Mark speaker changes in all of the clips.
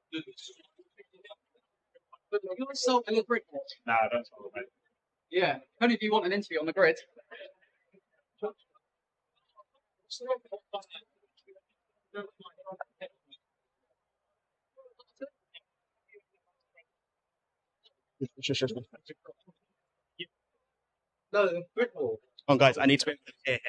Speaker 1: You're so on the grid.
Speaker 2: No, don't talk about it.
Speaker 1: Yeah, only if you want an interview on the grid. No, the grid wall.
Speaker 3: Come on, guys, I need to be able to hear him.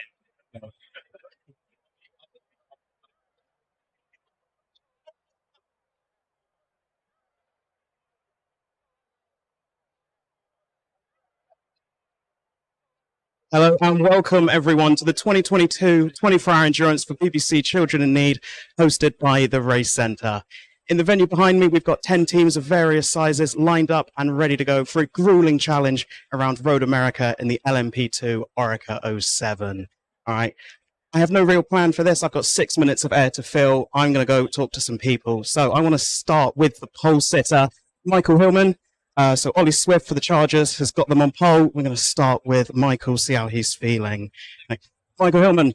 Speaker 3: Hello and welcome everyone to the 2022 24-hour endurance for BBC Children in Need, hosted by the Race Centre. In the venue behind me, we've got 10 teams of various sizes lined up and ready to go for a grueling challenge around Road America in the LMP2 Orica 07. All right. I have no real plan for this. I've got 6 minutes of air to fill. I'm going to go talk to some people. So I want to start with the pole sitter, Michael Hillman. So Ollie Swift for the Chargers has got them on pole. We're going to start with Michael, see how he's feeling. Michael Hillman,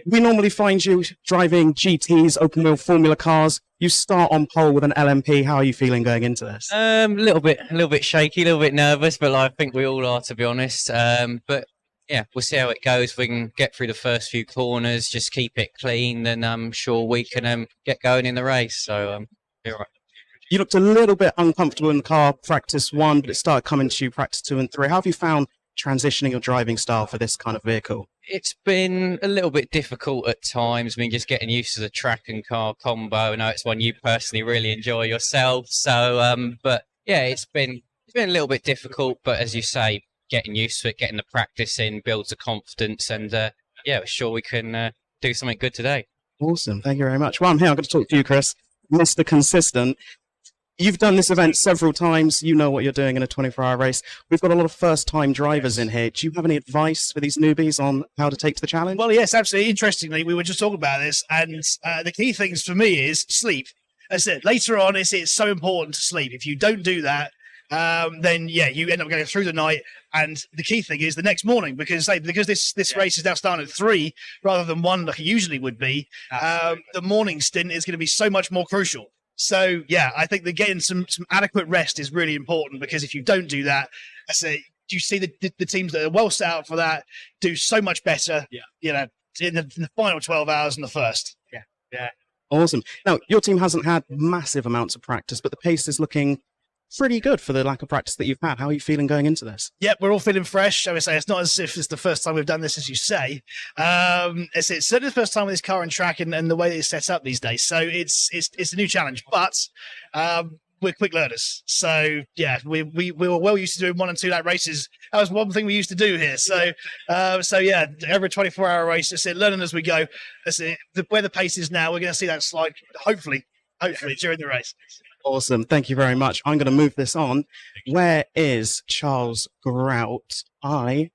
Speaker 3: we normally find you driving GTs, open wheel Formula cars. You start on pole with an LMP. How are you feeling going into this?
Speaker 4: A little bit shaky, a little bit nervous, but I think we all are, to be honest. But yeah, we'll see how it goes. If we can get through the first few corners, just keep it clean, then I'm sure we can get going in the race. So be all right.
Speaker 3: You looked a little bit uncomfortable in the car, practice 1, but it started coming to you, practice 2 and 3. How have you found transitioning your driving style for this kind of vehicle?
Speaker 4: It's been a little bit difficult at times. I mean, just getting used to the track and car combo. I know it's one you personally really enjoy yourself. So, but yeah, it's been a little bit difficult. But as you say, getting used to it, getting the practice in, builds the confidence, and yeah, we're sure we can do something good today.
Speaker 3: Awesome, thank you very much. Well, I'm here. I'm going to talk to you, Chris, Mr. Consistent. You've done this event several times. You know what you're doing in a 24-hour race. We've got a lot of first-time drivers in here. Do you have any advice for these newbies on how to take to the challenge?
Speaker 5: Well, yes, absolutely. Interestingly, we were just talking about this, and the key things for me is sleep. As I said, later on, it's so important to sleep. If you don't do that, then yeah, you end up going through the night. And the key thing is the next morning, because this race is now starting at 3 rather than 1 like it usually would be. The morning stint is going to be so much more crucial. So, yeah, I think that getting some adequate rest is really important, because if you don't do that, I say, you see the teams that are well set out for that do so much better, you know, in the final 12 hours than the first.
Speaker 3: Yeah. Awesome. Now, your team hasn't had massive amounts of practice, but the pace is looking pretty good for the lack of practice that you've had. How are you feeling going into this?
Speaker 5: Yep, we're all feeling fresh. I would say it's not as if it's the first time we've done this, as you say. It's certainly the first time with this car and track and the way that it's set up these days. So it's a new challenge, but we're quick learners. So yeah, we were well used to doing 1 and 2 lap races. That was one thing we used to do here. So yeah, every 24-hour race, it's learning as we go. Where the pace is now, we're going to see that slide hopefully during the race.
Speaker 3: Awesome. Thank you very much. I'm going to move this on. Where is Charles Grout? I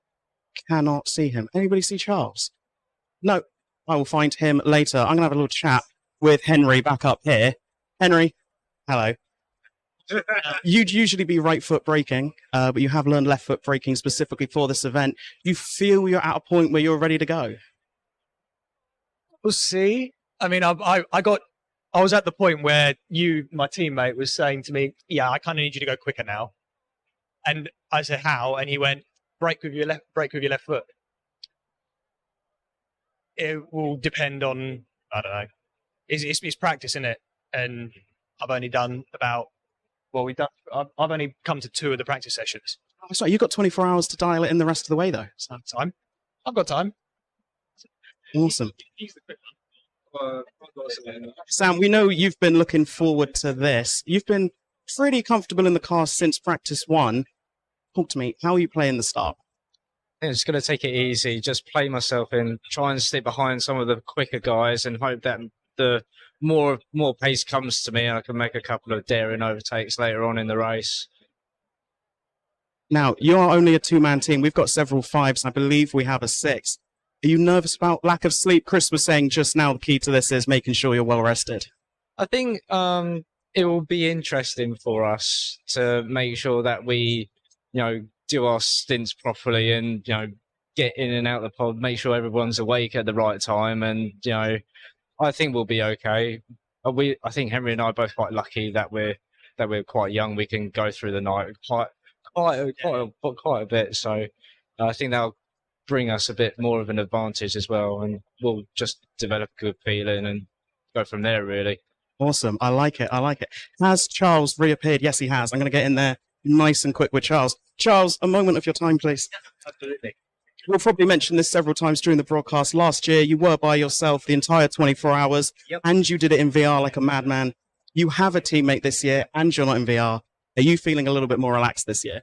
Speaker 3: cannot see him. Anybody see Charles? No. I will find him later. I'm going to have a little chat with Henry back up here. Henry, hello. You'd usually be right foot braking, but you have learned left foot braking specifically for this event. You feel you're at a point where you're ready to go?
Speaker 6: We'll see. I mean, I was at the point where my teammate, was saying to me, yeah, I kind of need you to go quicker now. And I said, how? And he went, brake with your left foot. It will depend on, I don't know. It's practice, isn't it? And I've only done I've only come to 2 of the practice sessions.
Speaker 3: Oh, sorry, you've got 24 hours to dial it in the rest of the way, though. So.
Speaker 6: Time. I've got time.
Speaker 3: Awesome. Sam, we know you've been looking forward to this. You've been pretty comfortable in the car since practice 1. Talk to me. How are you playing the start?
Speaker 7: I'm just going to take it easy, just play myself in, try and stay behind some of the quicker guys and hope that the more pace comes to me and I can make a couple of daring overtakes later on in the race.
Speaker 3: Now, you are only a 2-man team. We've got several 5s. I believe we have a 6. Are you nervous about lack of sleep? Chris was saying just now the key to this is making sure you're well rested.
Speaker 7: I think it will be interesting for us to make sure that we, do our stints properly and, get in and out of the pod, make sure everyone's awake at the right time and, I think we'll be okay. I think Henry and I are both quite lucky that we're quite young. We can go through the night quite a bit. So I think that'll bring us a bit more of an advantage as well, and we'll just develop a good feeling and go from there. Really.
Speaker 3: Awesome. I like it. Has Charles reappeared? Yes, he has. I'm going to get in there nice and quick with Charles. Charles, a moment of your time, please.
Speaker 6: Absolutely.
Speaker 3: We'll probably mention this several times during the broadcast. Last year, you were by yourself the entire 24 hours, and you did it in VR like a madman. You have a teammate this year, and you're not in VR. Are you feeling a little bit more relaxed this year?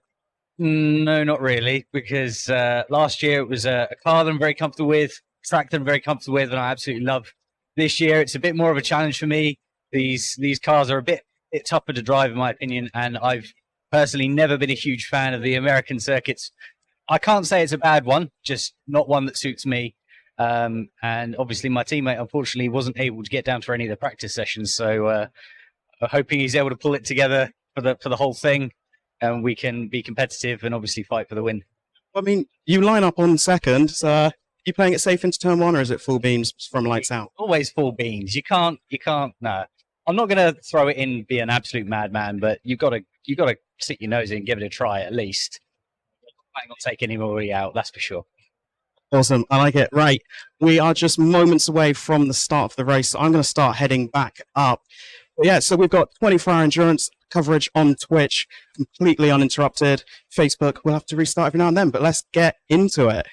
Speaker 2: No, not really, because last year it was a car that I'm very comfortable with, track that I'm very comfortable with, and I absolutely love. This year, it's a bit more of a challenge for me. These cars are a bit tougher to drive, in my opinion, and I've personally never been a huge fan of the American circuits. I can't say it's a bad one, just not one that suits me. And obviously my teammate, unfortunately, wasn't able to get down for any of the practice sessions. So I'm hoping he's able to pull it together for the whole thing, and we can be competitive and obviously fight for the win.
Speaker 3: I mean, you line up on second, so are you playing it safe into turn one, or is it full beams from lights out?
Speaker 2: Always full beans. You can't, no. I'm not going to throw it in, be an absolute madman, but you've got to stick your nose in and give it a try at least. I'm not taking anybody out, that's for sure.
Speaker 3: Awesome. I like it. Right. We are just moments away from the start of the race. So I'm going to start heading back up. But yeah, so we've got 24-hour endurance coverage on Twitch, completely uninterrupted. Facebook, we'll have to restart every now and then, but let's get into it.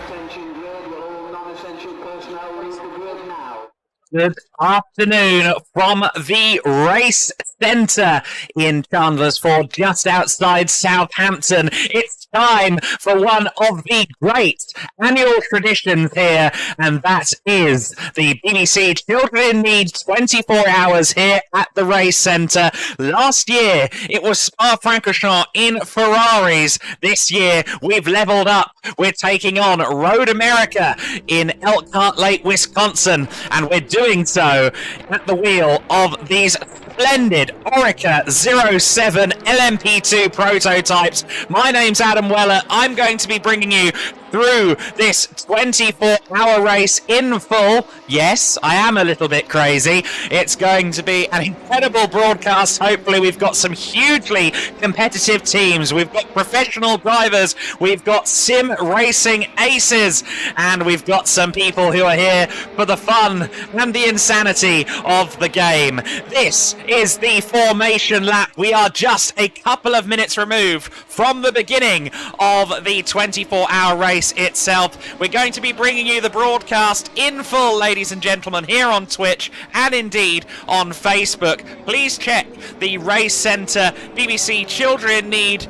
Speaker 8: Attention grid, will all non-essential personnel leave the grid now.
Speaker 9: Good afternoon from the race centre in Chandler's Ford, just outside Southampton. It's time for one of the great annual traditions here, and that is the BBC Children in Need 24 hours here at the race centre. Last year, it was Spa-Francorchamps in Ferraris. This year, we've levelled up. We're taking on Road America in Elkhart Lake, Wisconsin, and we're doing so at the wheel of these splendid Orica 07 LMP2 prototypes. My name's Adam Weller. I'm going to be bringing you through this 24-hour race in full. Yes, I am a little bit crazy. It's going to be an incredible broadcast. Hopefully we've got some hugely competitive teams. We've got professional drivers. We've got sim racing aces. And we've got some people who are here for the fun and the insanity of the game. This is the formation lap. We are just a couple of minutes removed from the beginning of the 24-hour race itself. We're going to be bringing you the broadcast in full, ladies and gentlemen, here on Twitch and indeed on Facebook. Please check the Race Centre BBC Children in Need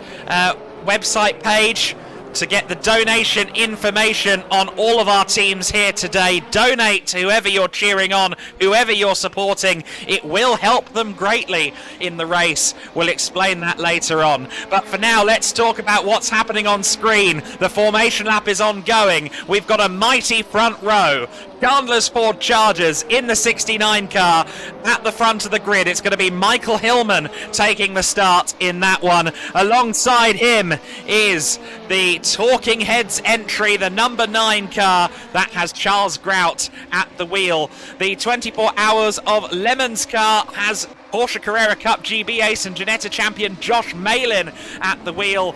Speaker 9: website page to get the donation information on all of our teams here today. Donate to whoever you're cheering on, whoever you're supporting. It will help them greatly in the race. We'll explain that later on. But for now, let's talk about what's happening on screen. The formation lap is ongoing. We've got a mighty front row. Chandler's Ford Chargers in the 69 car at the front of the grid. It's going to be Michael Hillman taking the start in that one. Alongside him is the Talking Heads entry, the number 9 car that has Charles Grout at the wheel. The 24 Hours of Lemons car has Porsche Carrera Cup GB ace and Ginetta champion Josh Malin at the wheel.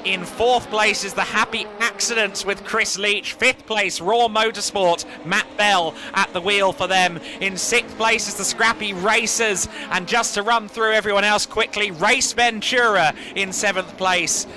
Speaker 9: In 4th place is the Happy Accidents with Chris Leach. 5th place, Raw Motorsport, Matt Bell at the wheel for them. In 6th place is the Scrappy Racers. And just to run through everyone else quickly, Race Ventura in 7th place.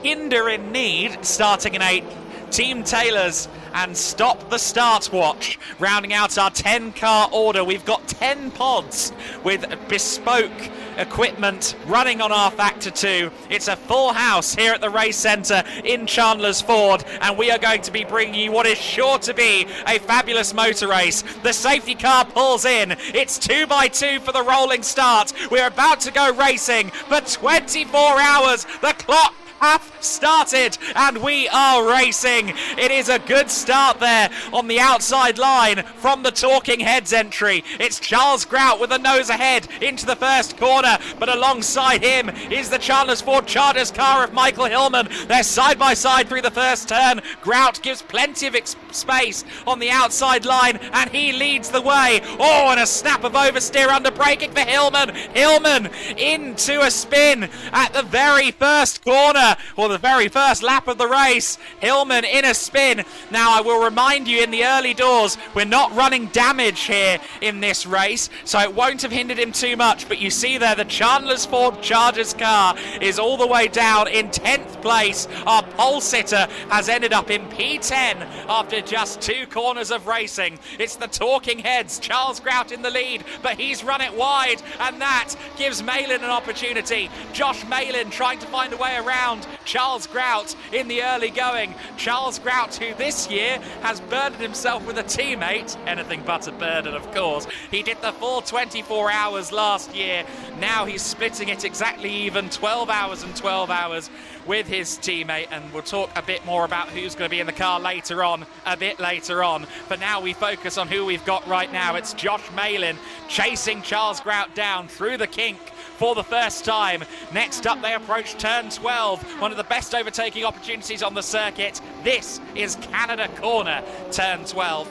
Speaker 9: Hinder in Need starting in 8th. Team Taylors and Stop the Start Watch rounding out our 10-car order. We've got 10 pods with bespoke equipment running on our Factor 2. It's a full house here at the Race Centre in Chandler's Ford, and we are going to be bringing you what is sure to be a fabulous motor race. The safety car pulls in. It's 2x2 for the rolling start. We're about to go racing for 24 hours. The clock have started and we are racing. It is a good start there on the outside line from the Talking Heads entry. It's Charles Grout with a nose ahead into the first corner, but alongside him is the Chandler's Ford Chargers car of Michael Hillman. They're side by side through the first turn. Grout gives plenty of space on the outside line and he leads the way. Oh, and a snap of oversteer under braking for Hillman. Hillman into a spin at the very first corner, or the very first lap of the race. Hillman in a spin. Now I will remind you, in the early doors we're not running damage here in this race, so it won't have hindered him too much, but you see there the Chandler's Ford Chargers car is all the way down in 10th place. Our pole sitter has ended up in P10 after just 2 corners of racing. It's the Talking Heads, Charles Grout in the lead, but he's run it wide and that gives Malin an opportunity. Josh Malin trying to find a way around Charles Grout in the early going. Charles Grout, who this year has burdened himself with a teammate, anything but a burden of course. He did the full 24 hours last year. Now he's splitting it exactly even, 12 hours and 12 hours with his teammate, and we'll talk a bit more about who's going to be in the car later on, a bit later on. For now we focus on who we've got right now. It's Josh Malin chasing Charles Grout down through the kink for the first time. Next up they approach turn 12, one of the best overtaking opportunities on the circuit. This is Canada Corner, turn 12.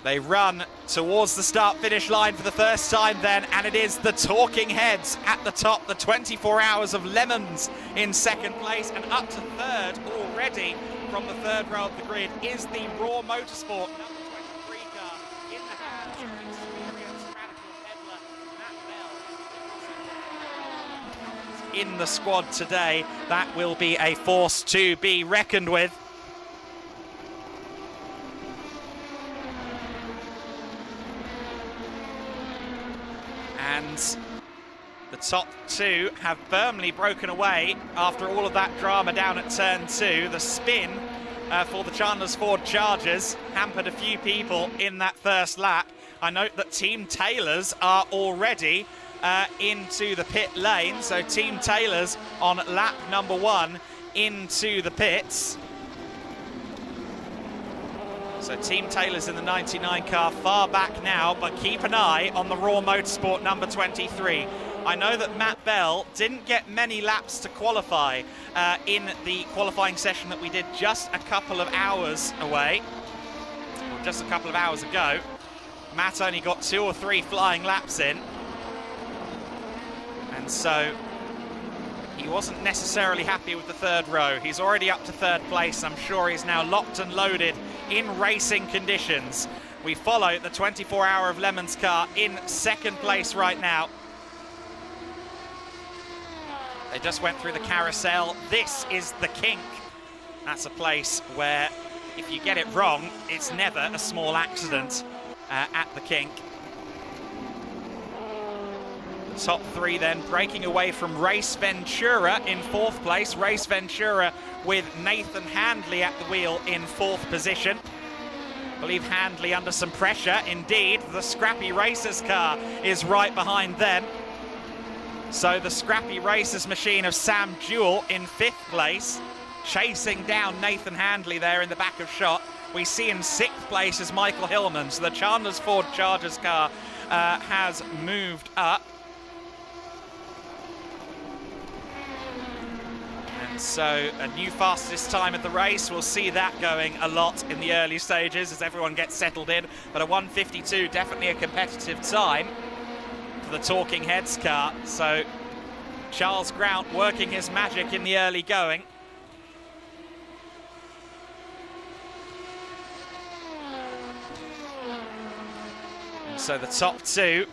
Speaker 9: They run towards the start-finish line for the first time then, and it is the Talking Heads at the top, the 24 Hours of Lemons in 2nd place, and up to 3rd already from the 3rd row of the grid is the Raw Motorsport number 23 car in the hands of experienced radical peddler Matt Bell. In the squad today, that will be a force to be reckoned with. And the top 2 have firmly broken away after all of that drama down at turn 2. The spin for the Chandler's Ford Chargers hampered a few people in that first lap. I note that Team Taylors are already into the pit lane. So Team Taylors on lap number 1 into the pits. So Team Taylor's in the 99 car far back now, but keep an eye on the Raw Motorsport number 23.
Speaker 10: I know that Matt Bell didn't get many laps to qualify in the qualifying session that we did just a couple of hours away, or just a couple of hours ago. Matt only got 2 or 3 flying laps in, and so he wasn't necessarily happy with the 3rd row. He's already up to 3rd place. I'm sure he's now locked and loaded in racing conditions. We follow the 24 Hour of Lemons car in 2nd place right now. They just went through the carousel. This is the kink. That's a place where if you get it wrong, it's never a small accident at the kink. The top 3 then breaking away from Race Ventura in 4th place. Race Ventura with Nathan Handley at the wheel in 4th position. I believe Handley under some pressure. Indeed, the Scrappy Racers car is right behind them. So the Scrappy Racers machine of Sam Jewell in 5th place, chasing down Nathan Handley there in the back of shot. We see in 6th place is Michael Hillman. So the Chandler's Ford Chargers car has moved up. And so a new fastest time at the race. We'll see that going a lot in the early stages as everyone gets settled in. But a 1:52, definitely a competitive time for the Talking Heads car. So Charles Grant working his magic in the early going. And so the top 2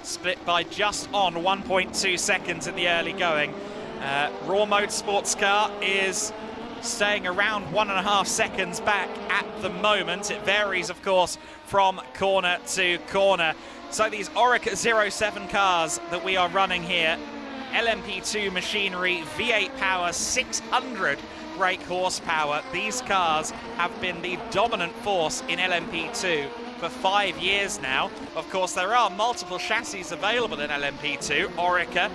Speaker 10: split by just on 1.2 seconds in the early going. Raw Mode Sports car is staying around 1.5 seconds back at the moment. It varies, of course, from corner to corner. So these Orica 07 cars that we are running here, LMP2 machinery, V8 power, 600 brake horsepower. These cars have been the dominant force in LMP2 for 5 years now. Of course, there are multiple chassis available in LMP2, Orica,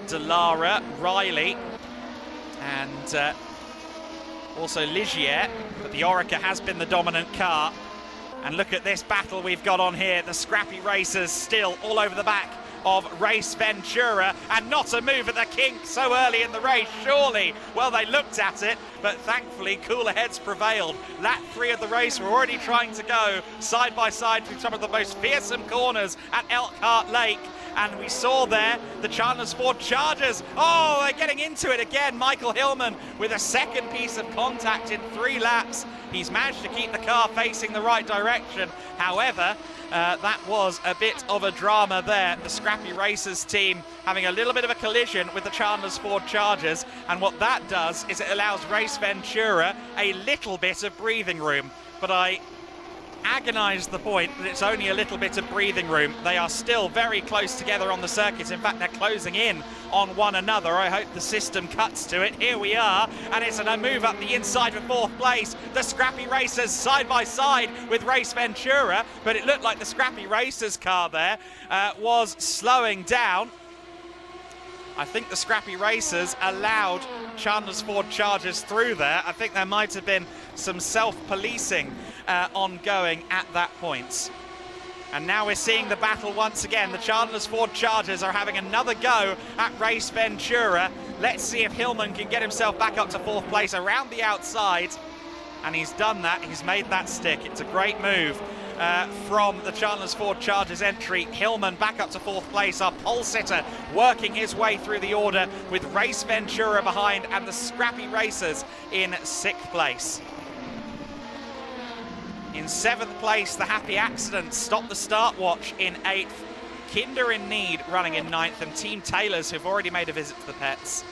Speaker 10: Dallara, Riley, and also Ligier, but the Orica has been the dominant car. And look at this battle we've got on here. The Scrappy Racers still all over the back of Race Ventura, and not a move at the kink so early in the race, surely. Well, they looked at it, but thankfully cooler heads prevailed. Lap 3 of the race, we're already trying to go side by side through some of the most fearsome corners at Elkhart Lake. And we saw there the Chandler's Ford Chargers. Oh, they're getting into it again. Michael Hillman with a 2nd piece of contact in 3 laps. He's managed to keep the car facing the right direction. However, that was a bit of a drama there. The Scrappy Racers team having a little bit of a collision with the Chandler's Ford Chargers. And what that does is it allows Race Ventura a little bit of breathing room. But I agonized the point that it's only a little bit of breathing room. They are still very close together on the circuit. In fact, they're closing in on one another. I hope the system cuts to it. Here we are, and it's a move up the inside for 4th place. The Scrappy Racers side by side with Race Ventura, but it looked like the Scrappy Racers car there was slowing down. I think the Scrappy Racers allowed Chandler's Ford Chargers through there. I think there might have been some self-policing ongoing at that point. And now we're seeing the battle once again. The Chandler's Ford Chargers are having another go at Race Ventura. Let's see if Hillman can get himself back up to 4th place around the outside. And he's done that. He's made that stick. It's a great move from the Chandler's Ford Chargers entry. Hillman back up to 4th place. Our pole sitter working his way through the order with Race Ventura behind and the Scrappy Racers in 6th place. In 7th place, the Happy Accident Stop the Start Watch in 8th. Kinder in Need running in 9th, and Team Taylors, who've already made a visit to the pets.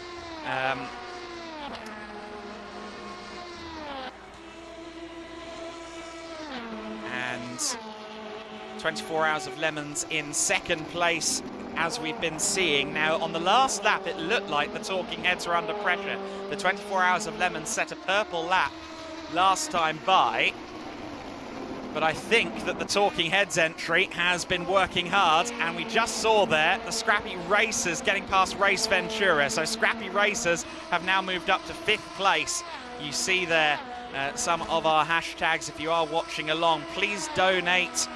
Speaker 10: And 24 Hours of Lemons in 2nd place, as we've been seeing. Now, on the last lap, it looked like the Talking Heads were under pressure. The 24 Hours of Lemons set a purple lap last time by. But I think that the Talking Heads entry has been working hard, and we just saw there the Scrappy Racers getting past Race Ventura. So Scrappy Racers have now moved up to 5th place. You see there some of our hashtags. If you are watching along, please donate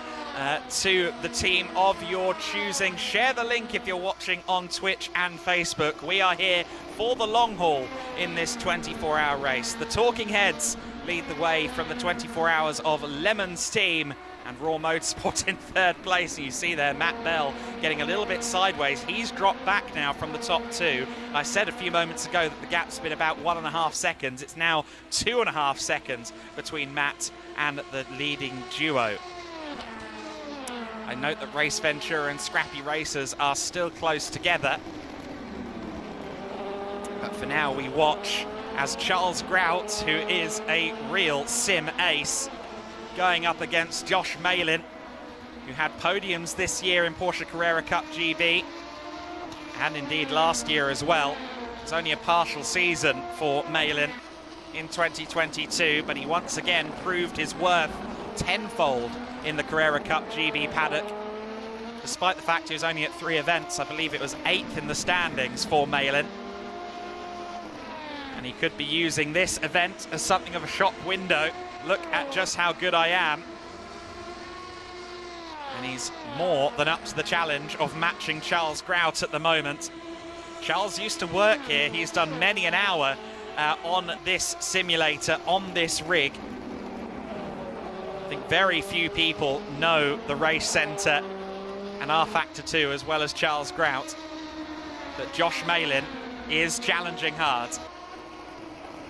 Speaker 10: to the team of your choosing. Share the link if you're watching on Twitch and Facebook. We are here for the long haul in this 24-hour race. The Talking Heads lead the way from the 24 Hours of Lemons team, and Raw Motorsport in third place. You see there Matt Bell getting a little bit sideways. He's dropped back now from the top two. I said a few moments ago that the gap's been about 1.5 seconds. It's now 2.5 seconds between Matt and the leading duo. I note that Race Ventura and Scrappy Racers are still close together. But for now, we watch as Charles Grout, who is a real sim ace, going up against Josh Malin, who had podiums this year in Porsche Carrera Cup GB, and indeed last year as well. It was only a partial season for Malin in 2022, but he once again proved his worth tenfold in the Carrera Cup GB paddock. Despite the fact he was only at 3 events, I believe it was 8th in the standings for Malin. And he could be using this event as something of a shop window. Look at just how good I am. And he's more than up to the challenge of matching Charles Grout at the moment. Charles used to work here. He's done many an hour on this simulator, on this rig. I think very few people know the race centre and R-Factor 2 as well as Charles Grout. But Josh Malin is challenging hard.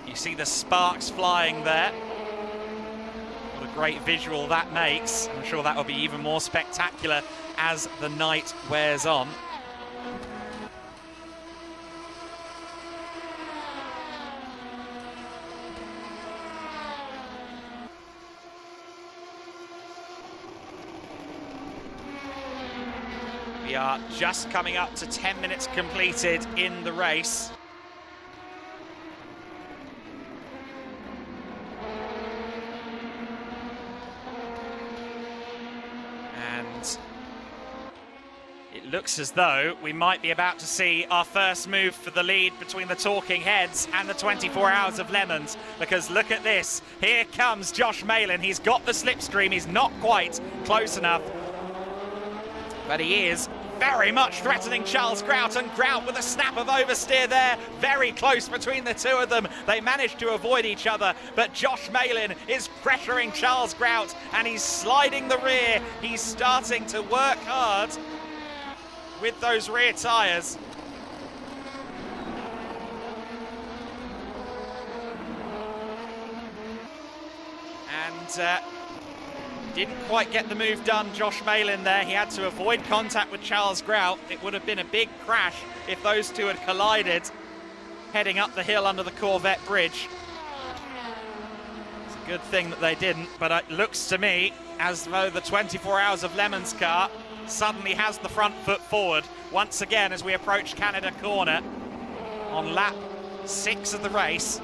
Speaker 10: You see the sparks flying there. What a great visual that makes. I'm sure that will be even more spectacular as the night wears on. We are just coming up to 10 minutes completed in the race. And it looks as though we might be about to see our first move for the lead between the Talking Heads and the 24 Hours of Lemons, because look at this. Here comes Josh Malin. He's got the slipstream. He's not quite close enough, but he is very much threatening Charles Grout, and Grout with a snap of oversteer there. Very close between the two of them. They managed to avoid each other, but Josh Malin is pressuring Charles Grout and he's sliding the rear. He's starting to work hard with those rear tyres. And didn't quite get the move done, Josh Malin there. He had to avoid contact with Charles Grout. It would have been a big crash if those two had collided heading up the hill under the Corvette bridge. It's a good thing that they didn't, but it looks to me as though the 24 Hours of Lemons car suddenly has the front foot forward once again as we approach Canada Corner on lap 6 of the race.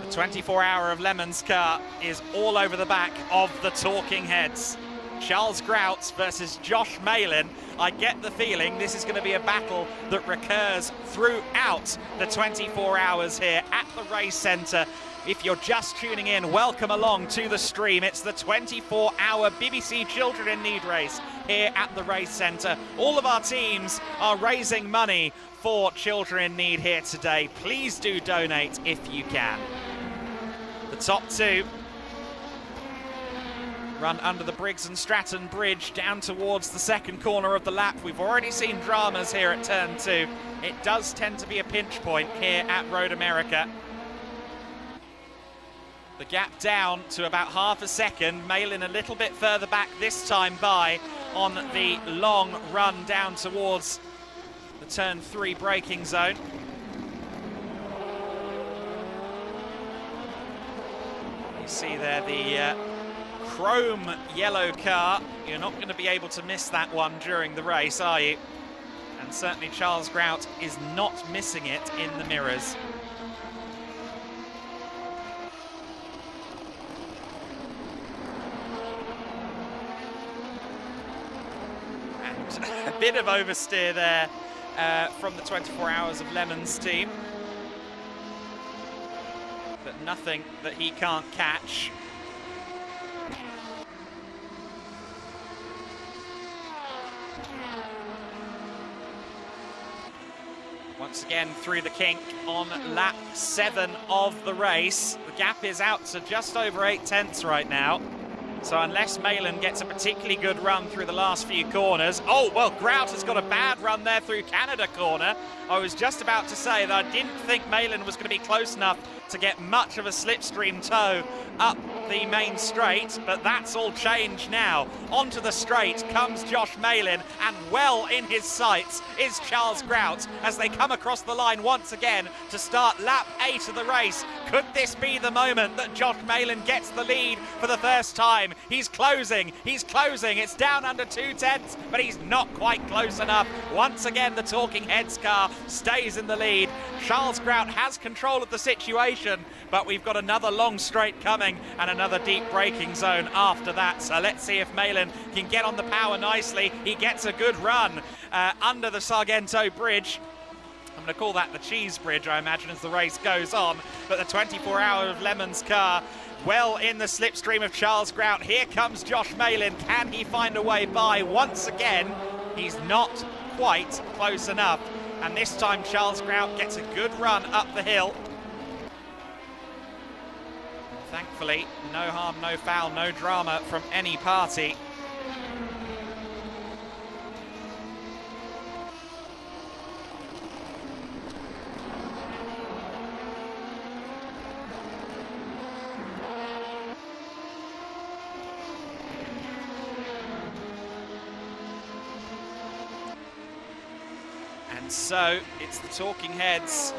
Speaker 10: The 24 Hour of Lemons car is all over the back of the Talking Heads. Charles Grout versus Josh Malin. I get the feeling this is going to be a battle that recurs throughout the 24 hours here at the race centre. If you're just tuning in, welcome along to the stream. It's the 24-hour BBC Children in Need race here at the race centre. All of our teams are raising money for Children in Need here today. Please do donate if you can. The top two run under the Briggs and Stratton Bridge down towards the second corner of the lap. We've already seen dramas here at turn 2. It does tend to be a pinch point here at Road America. The gap down to about half a second. Malin a little bit further back this time by on the long run down towards the turn 3 braking zone. You see there the chrome yellow car. You're not going to be able to miss that one during the race, are you? And certainly Charles Grout is not missing it in the mirrors. And a bit of oversteer there from the 24 Hours of Lemons team. But nothing that he can't catch. Once again through the kink on lap 7 of the race. The gap is out to just over 8/10 right now. So unless Malin gets a particularly good run through the last few corners. Oh, well, Grout has got a bad run there through Canada corner. I was just about to say that I didn't think Malin was going to be close enough to get much of a slipstream tow up the main straight, but that's all changed now. Onto the straight comes Josh Malin, and well in his sights is Charles Grout as they come across the line once again to start lap 8 of the race. Could this be the moment that Josh Malin gets the lead for the first time? He's closing, it's down under 2/10, but he's not quite close enough. Once again, the Talking Heads car stays in the lead. Charles Grout has control of the situation, but we've got another long straight coming and another deep braking zone after that. So let's see if Malin can get on the power nicely. He gets a good run under the Sargento Bridge. I'm going to call that the cheese bridge, I imagine, as the race goes on. But the 24 Hour of Lemons car well in the slipstream of Charles Grout. Here comes Josh Malin. Can he find a way by? Once again, he's not quite close enough. And this time Charles Grout gets a good run up the hill. Thankfully, no harm, no foul, no drama from any party. And so it's the Talking Heads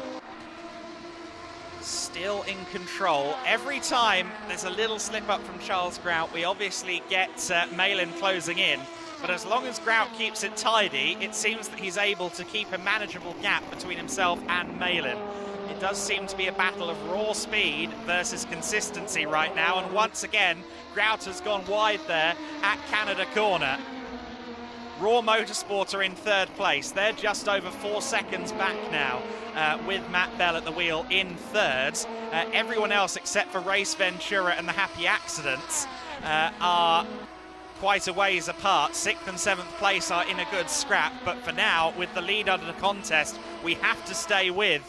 Speaker 10: still in control. Every time there's a little slip up from Charles Grout, we obviously get Malin closing in. But as long as Grout keeps it tidy, it seems that he's able to keep a manageable gap between himself and Malin. It does seem to be a battle of raw speed versus consistency right now. And once again, Grout has gone wide there at Canada corner. Raw Motorsport are in 3rd place. They're just over 4 seconds back now, with Matt Bell at the wheel in 3rd. Everyone else except for Race Ventura and the Happy Accidents are quite a ways apart. 6th and 7th place are in a good scrap, but for now, with the lead under the contest, we have to stay with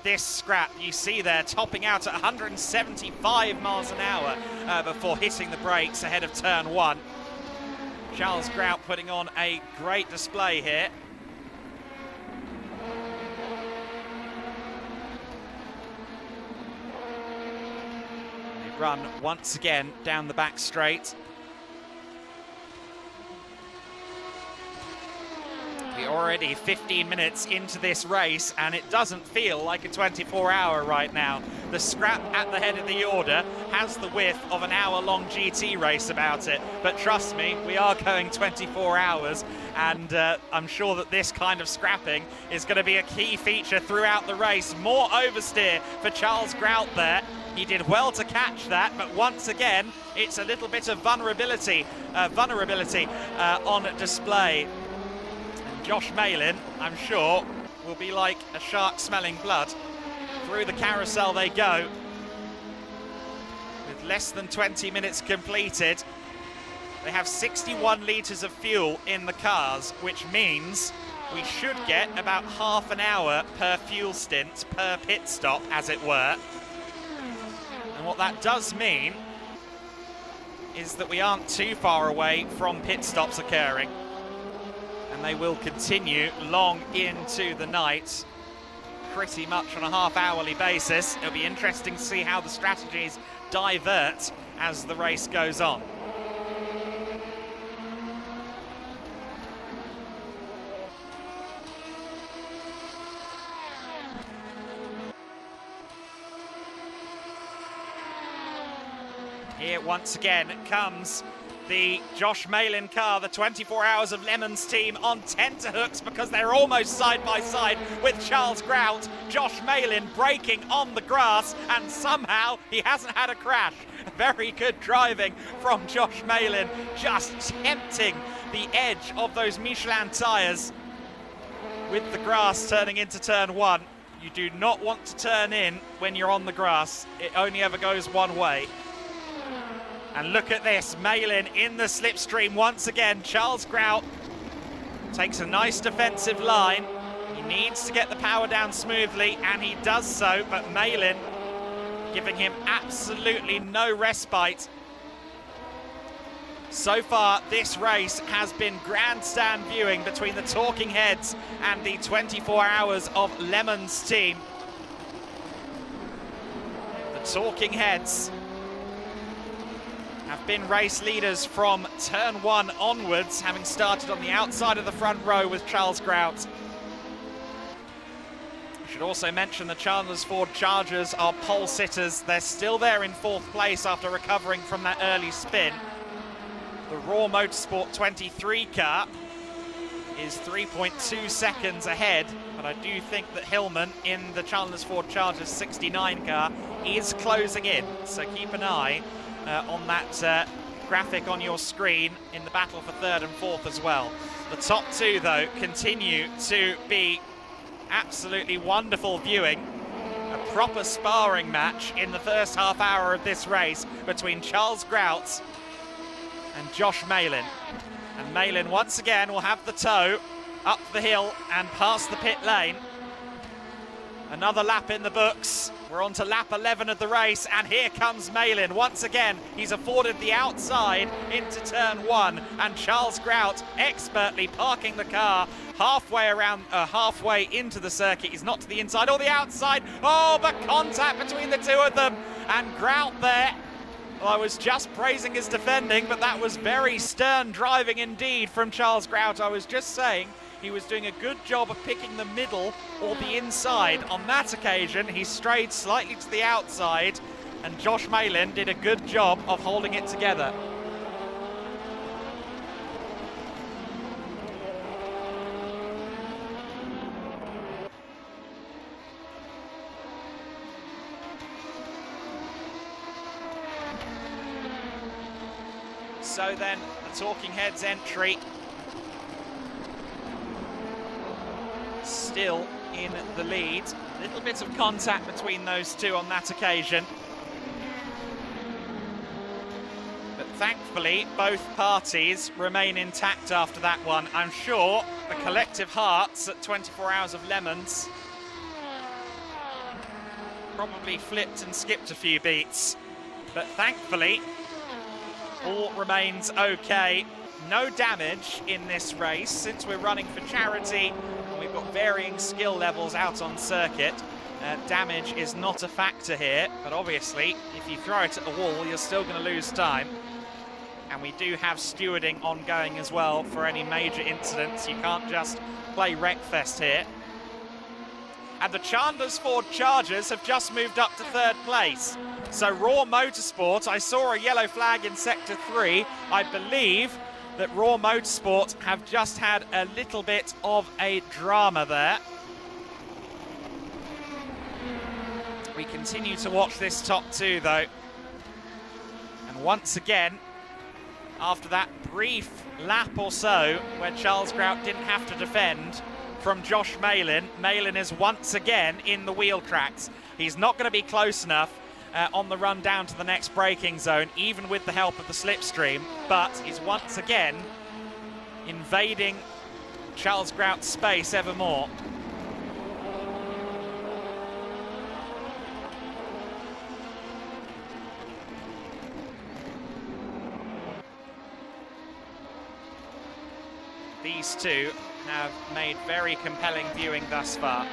Speaker 10: this scrap. You see there, topping out at 175 miles an hour before hitting the brakes ahead of turn 1. Charles Grout putting on a great display here. They run once again down the back straight. We're already 15 minutes into this race and it doesn't feel like a 24-hour right now. The scrap at the head of the order has the width of an hour-long GT race about it, but trust me, we are going 24 hours, and I'm sure that this kind of scrapping is going to be a key feature throughout the race. More oversteer for Charles Grout there. He did well to catch that, but once again, it's a little bit of vulnerability on display. Josh Malin, I'm sure, will be like a shark smelling blood. Through the carousel they go. With less than 20 minutes completed, they have 61 litres of fuel in the cars, which means we should get about half an hour per fuel stint, per pit stop, as it were. And what that does mean is that we aren't too far away from pit stops occurring. And they will continue long into the night, pretty much on a half-hourly basis. It'll be interesting to see how the strategies divert as the race goes on. Here once again comes the Josh Malin car, the 24 Hours of Lemons team on tenterhooks because they're almost side by side with Charles Grout. Josh Malin braking on the grass and somehow he hasn't had a crash. Very good driving from Josh Malin, just tempting the edge of those Michelin tyres with the grass turning into turn 1. You do not want to turn in when you're on the grass. It only ever goes one way. And look at this, Malin in the slipstream once again. Charles Grout takes a nice defensive line. He needs to get the power down smoothly, and he does so, but Malin giving him absolutely no respite. So far, this race has been grandstand viewing between the Talking Heads and the 24 Hours of Lemons team. The Talking Heads have been race leaders from turn 1 onwards, having started on the outside of the front row with Charles Grout. I should also mention the Chandler's Ford Chargers are pole sitters. They're still there in 4th place after recovering from that early spin. The Raw Motorsport 23 car is 3.2 seconds ahead, but I do think that Hillman in the Chandler's Ford Chargers 69 car is closing in, so keep an eye on that graphic on your screen in the battle for 3rd and 4th as well. The top 2, though, continue to be absolutely wonderful viewing. A proper sparring match in the first half hour of this race between Charles Grout and Josh Malin. And Malin once again will have the tow up the hill and past the pit lane. Another lap in the books. We're on to lap 11 of the race, and here comes Malin. Once again, he's afforded the outside into turn 1, and Charles Grout expertly parking the car halfway into the circuit. He's not to the inside or the outside. Oh, but contact between the two of them, and Grout there. Well, I was just praising his defending, but that was very stern driving indeed from Charles Grout. I was just saying he was doing a good job of picking the middle or the inside. On that occasion, he strayed slightly to the outside, and Josh Malin did a good job of holding it together. So then, the Talking Heads entry still in the lead. A little bit of contact between those two on that occasion. But thankfully, both parties remain intact after that one. I'm sure the collective hearts at 24 Hours of Lemons probably flipped and skipped a few beats. But thankfully, all remains okay. No damage in this race since we're running for charity and we've got varying skill levels out on circuit. Damage is not a factor here, but obviously if you throw it at the wall you're still going to lose time. And we do have stewarding ongoing as well for any major incidents. You can't just play Wreckfest here. And the Chandler's Ford Chargers have just moved up to 3rd place. So Raw Motorsport, I saw a yellow flag in Sector 3. I believe that Raw Motorsport have just had a little bit of a drama there. We continue to watch this top 2 though. And once again, after that brief lap or so where Charles Grout didn't have to defend from Josh Malin, Malin is once again in the wheel tracks. He's not going to be close enough on the run down to the next braking zone, even with the help of the slipstream, but he's once again invading Charles Grout's space ever more. These two have made very compelling viewing thus far.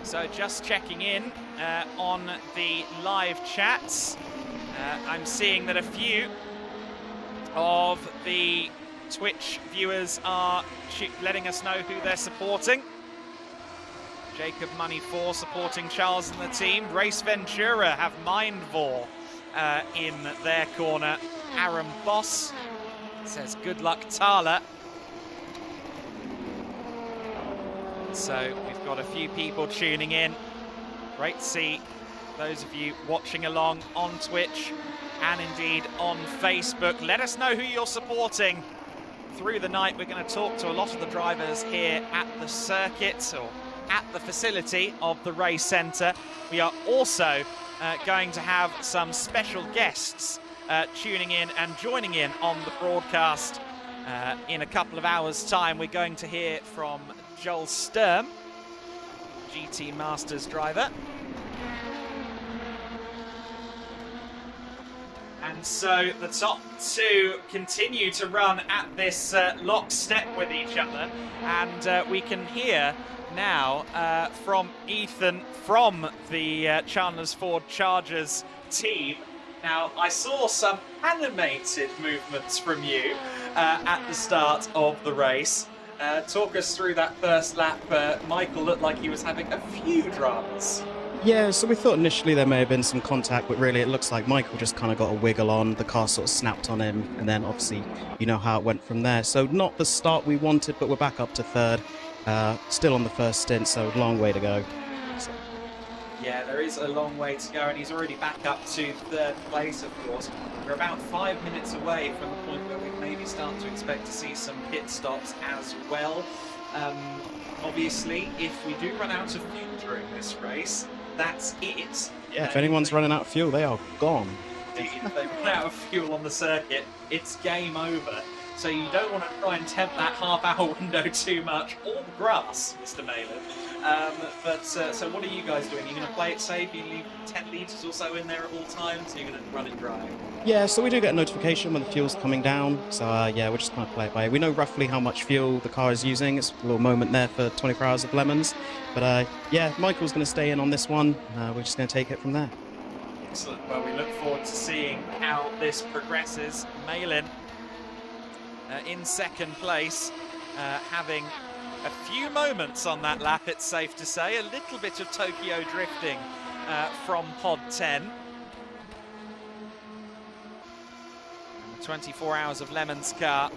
Speaker 10: So just checking in on the live chats. I'm seeing that a few of the Twitch viewers are letting us know who they're supporting. Jacob Money 4 supporting Charles and the team. Race Ventura have Mindvor in their corner. Aaron Boss says good luck Thala. So we've got a few people tuning in. Great to see those of you watching along on Twitch and indeed on Facebook. Let us know who you're supporting through the night. We're going to talk to a lot of the drivers here at the circuit or at the facility of the race centre. We are also going to have some special guests tuning in and joining in on the broadcast. In a couple of hours' time, we're going to hear from Joel Sturm, GT Masters driver. And so the top two continue to run at this lockstep with each other, and we can hear now from Ethan from the Chandler's Ford Chargers team. Now, I saw some animated movements from you at the start of the race. Talk us through that first lap. Michael looked like he was having a few dramas.
Speaker 3: Yeah, so we thought initially there may have been some contact, but really it looks like Michael just kind of got a wiggle on. The car sort of snapped on him, and then obviously you know how it went from there. So not the start we wanted, but we're back up to third. Still on the first stint, so long way to go. So.
Speaker 10: Yeah, there is a long way to go, and he's already back up to third place, of course. We're about 5 minutes away from the point where we maybe start to expect to see some pit stops as well. Obviously, if we do run out of fuel during this race, that's it.
Speaker 3: Yeah, if anyone's running out of fuel, they are gone.
Speaker 10: If they run out of fuel on the circuit, it's game over. So you don't want to try and tempt that half-hour window too much, or the grass, Mr. Malin. So what are you guys doing? Are you going to play it safe? You leave 10 litres or so in there at all times? Or are you going to run it dry?
Speaker 3: Yeah, so we do get a notification when the fuel's coming down. So yeah, we're just kind of play it by ear. We know roughly how much fuel the car is using. It's a little moment there for 24 hours of lemons. But yeah, Michael's going to stay in on this one. We're just going to take it from there.
Speaker 10: Excellent. Well, we look forward to seeing how this progresses. Malin in second place, having a few moments on that lap, it's safe to say. A little bit of Tokyo drifting from Pod 10. And the 24 hours of Lemon's car,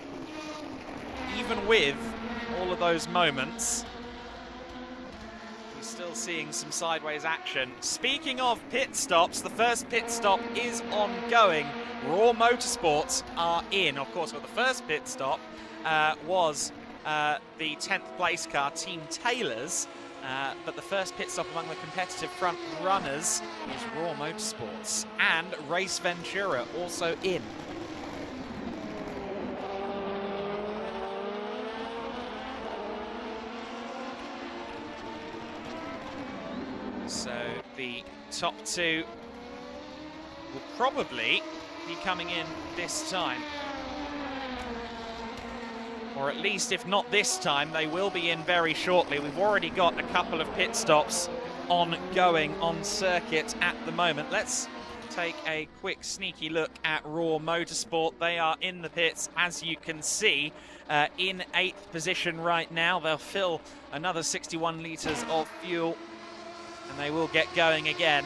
Speaker 10: even with all of those moments, we're still seeing some sideways action. Speaking of pit stops, the first pit stop is ongoing. Raw Motorsports are in. Of course, well, the first pit stop was the 10th place car, Team Taylor's, but the first pit stop among the competitive front runners is Raw Motorsports, and Race Ventura also in. So the top two will probably be coming in this time. Or at least, if not this time, they will be in very shortly. We've already got a couple of pit stops ongoing on circuit at the moment. Let's take a quick sneaky look at Raw Motorsport. They are in the pits, as you can see, in 8th position right now. They'll fill another 61 litres of fuel, and they will get going again.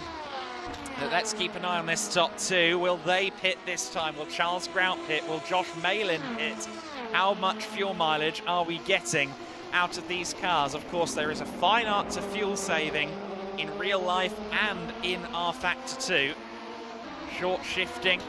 Speaker 10: But let's keep an eye on this top two. Will they pit this time? Will Charles Grout pit? Will Josh Malin pit? How much fuel mileage are we getting out of these cars? Of course, there is a fine art to fuel saving in real life and in R Factor 2. Short shifting,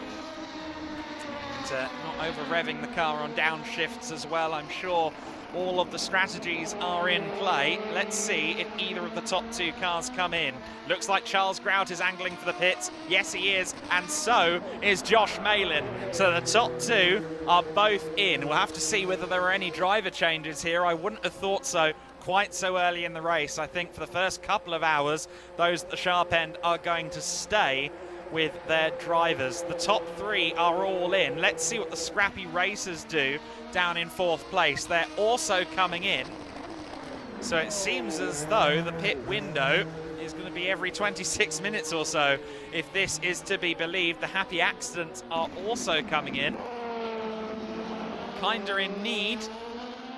Speaker 10: and not over revving the car on downshifts as well. I'm sure all of the strategies are in play. Let's see if either of the top two cars come in. Looks like Charles Grout is angling for the pits. Yes, he is, and so is Josh Malin. So the top two are both in. We'll have to see whether there are any driver changes here. I wouldn't have thought so quite so early in the race. I think for the first couple of hours, those at the sharp end are going to stay with their drivers. The top three are all in. Let's see what the Scrappy Racers do down in 4th place. They're also coming in. So it seems as though the pit window is going to be every 26 minutes or so. If this is to be believed, the Happy Accidents are also coming in. Kinda in need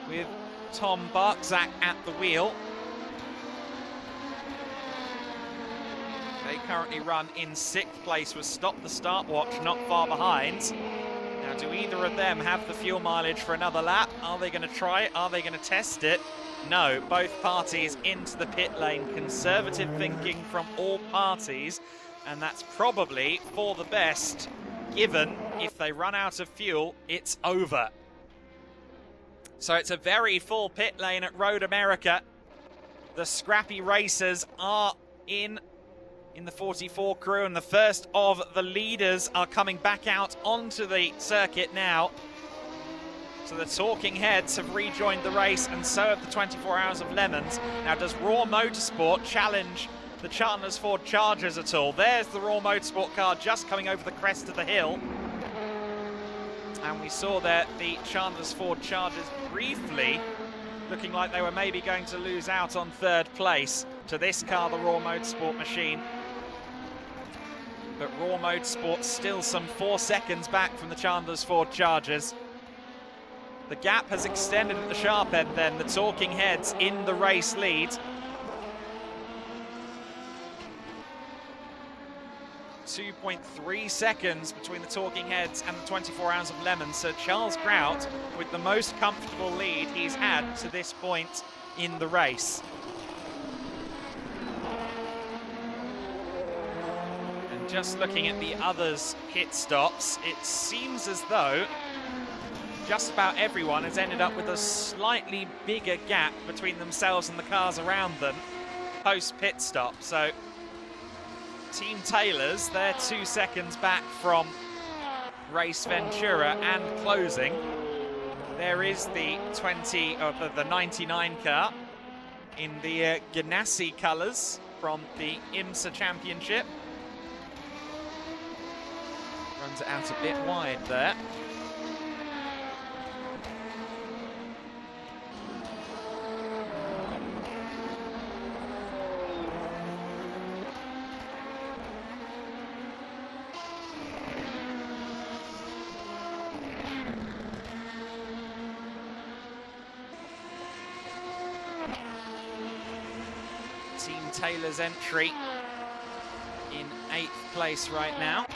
Speaker 10: with Tom Barczak at the wheel. They currently run in 6th place with Stop the Start Watch not far behind. Now, do either of them have the fuel mileage for another lap? Are they going to try it? Are they going to test it? No, both parties into the pit lane. Conservative thinking from all parties, and that's probably for the best, given if they run out of fuel, it's over. So it's a very full pit lane at Road America. The Scrappy Racers are in in the 44 crew, and the first of the leaders are coming back out onto the circuit now. So the Talking Heads have rejoined the race, and so have the 24 Hours of Lemons. Now, does Raw Motorsport challenge the Chandler's Ford Chargers at all? There's the Raw Motorsport car just coming over the crest of the hill. And we saw there the Chandler's Ford Chargers briefly looking like they were maybe going to lose out on third place to this car, the Raw Motorsport machine. But Raw Motorsport still some 4 seconds back from the Chandler's Ford Chargers. The gap has extended at the sharp end then. The Talking Heads in the race lead. 2.3 seconds between the Talking Heads and the 24 Hours of Lemons. So Charles Grout with the most comfortable lead he's had to this point in the race. And just looking at the others' pit stops, it seems as though just about everyone has ended up with a slightly bigger gap between themselves and the cars around them post pit stop. So Team Taylors, they're 2 seconds back from Race Ventura and closing. There is the 99 car in the Ganassi colours from the IMSA Championship. Runs it out a bit wide there. Team Taylor's entry in 8th place right now.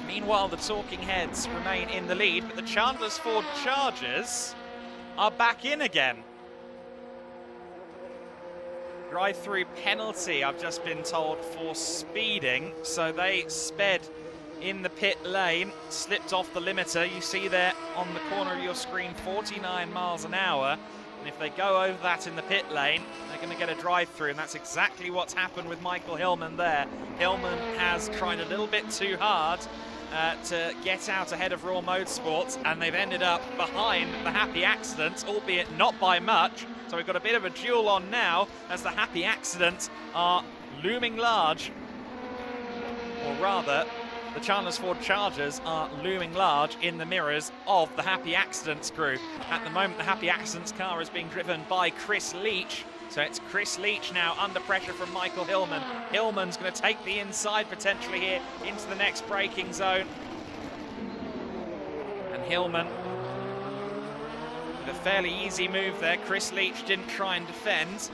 Speaker 10: Meanwhile, the Talking Heads remain in the lead, but the Chandler's Ford Chargers are back in again. Drive-through penalty, I've just been told, for speeding. So they sped in the pit lane, slipped off the limiter. You see there on the corner of your screen, 49 miles an hour. And if they go over that in the pit lane, they're going to get a drive-through, and that's exactly what's happened with Michael Hillman there. Hillman has tried a little bit too hard to get out ahead of Raw Motorsports, and they've ended up behind the Happy Accidents, albeit not by much. So we've got a bit of a duel on now as the Happy Accidents are looming large, or rather, the Chandler's Ford Chargers are looming large in the mirrors of the Happy Accidents crew. At the moment, the Happy Accidents car is being driven by Chris Leach. So it's Chris Leach now under pressure from Michael Hillman. Hillman's going to take the inside potentially here into the next braking zone. And Hillman with a fairly easy move there. Chris Leach didn't try and defend.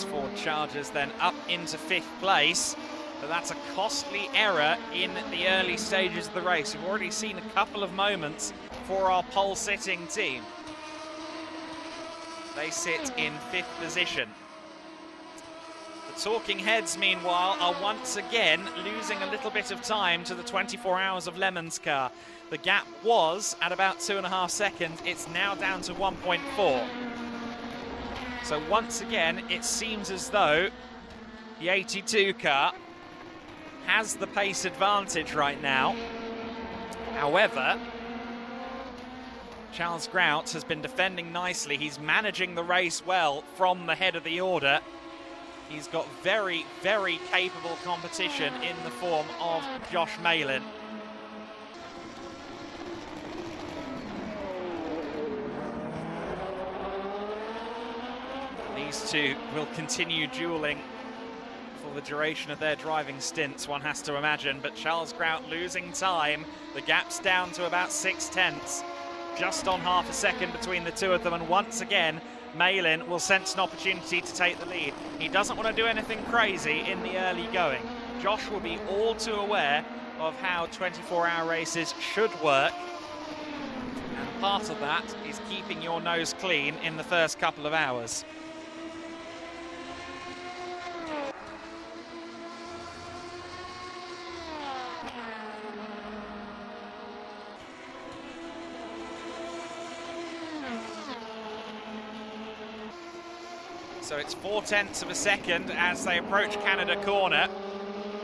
Speaker 10: Ford Chargers then up into 5th place, but that's a costly error in the early stages of the race. We've already seen a couple of moments for our pole sitting team. They sit in 5th position. The Talking Heads, meanwhile, are once again losing a little bit of time to the 24 Hours of Lemons car. The gap was at about 2.5 seconds. It's now down to 1.4. So once again, it seems as though the 82 car has the pace advantage right now. However, Charles Grout has been defending nicely. He's managing the race well from the head of the order. He's got very, very capable competition in the form of Josh Malin. These two will continue dueling for the duration of their driving stints, one has to imagine, but Charles Grout losing time. The gap's down to about 0.6, just on half a second between the two of them, and once again, Malin will sense an opportunity to take the lead. He doesn't want to do anything crazy in the early going. Josh will be all too aware of how 24-hour races should work, and part of that is keeping your nose clean in the first couple of hours. So it's 0.4 of a second as they approach Canada corner.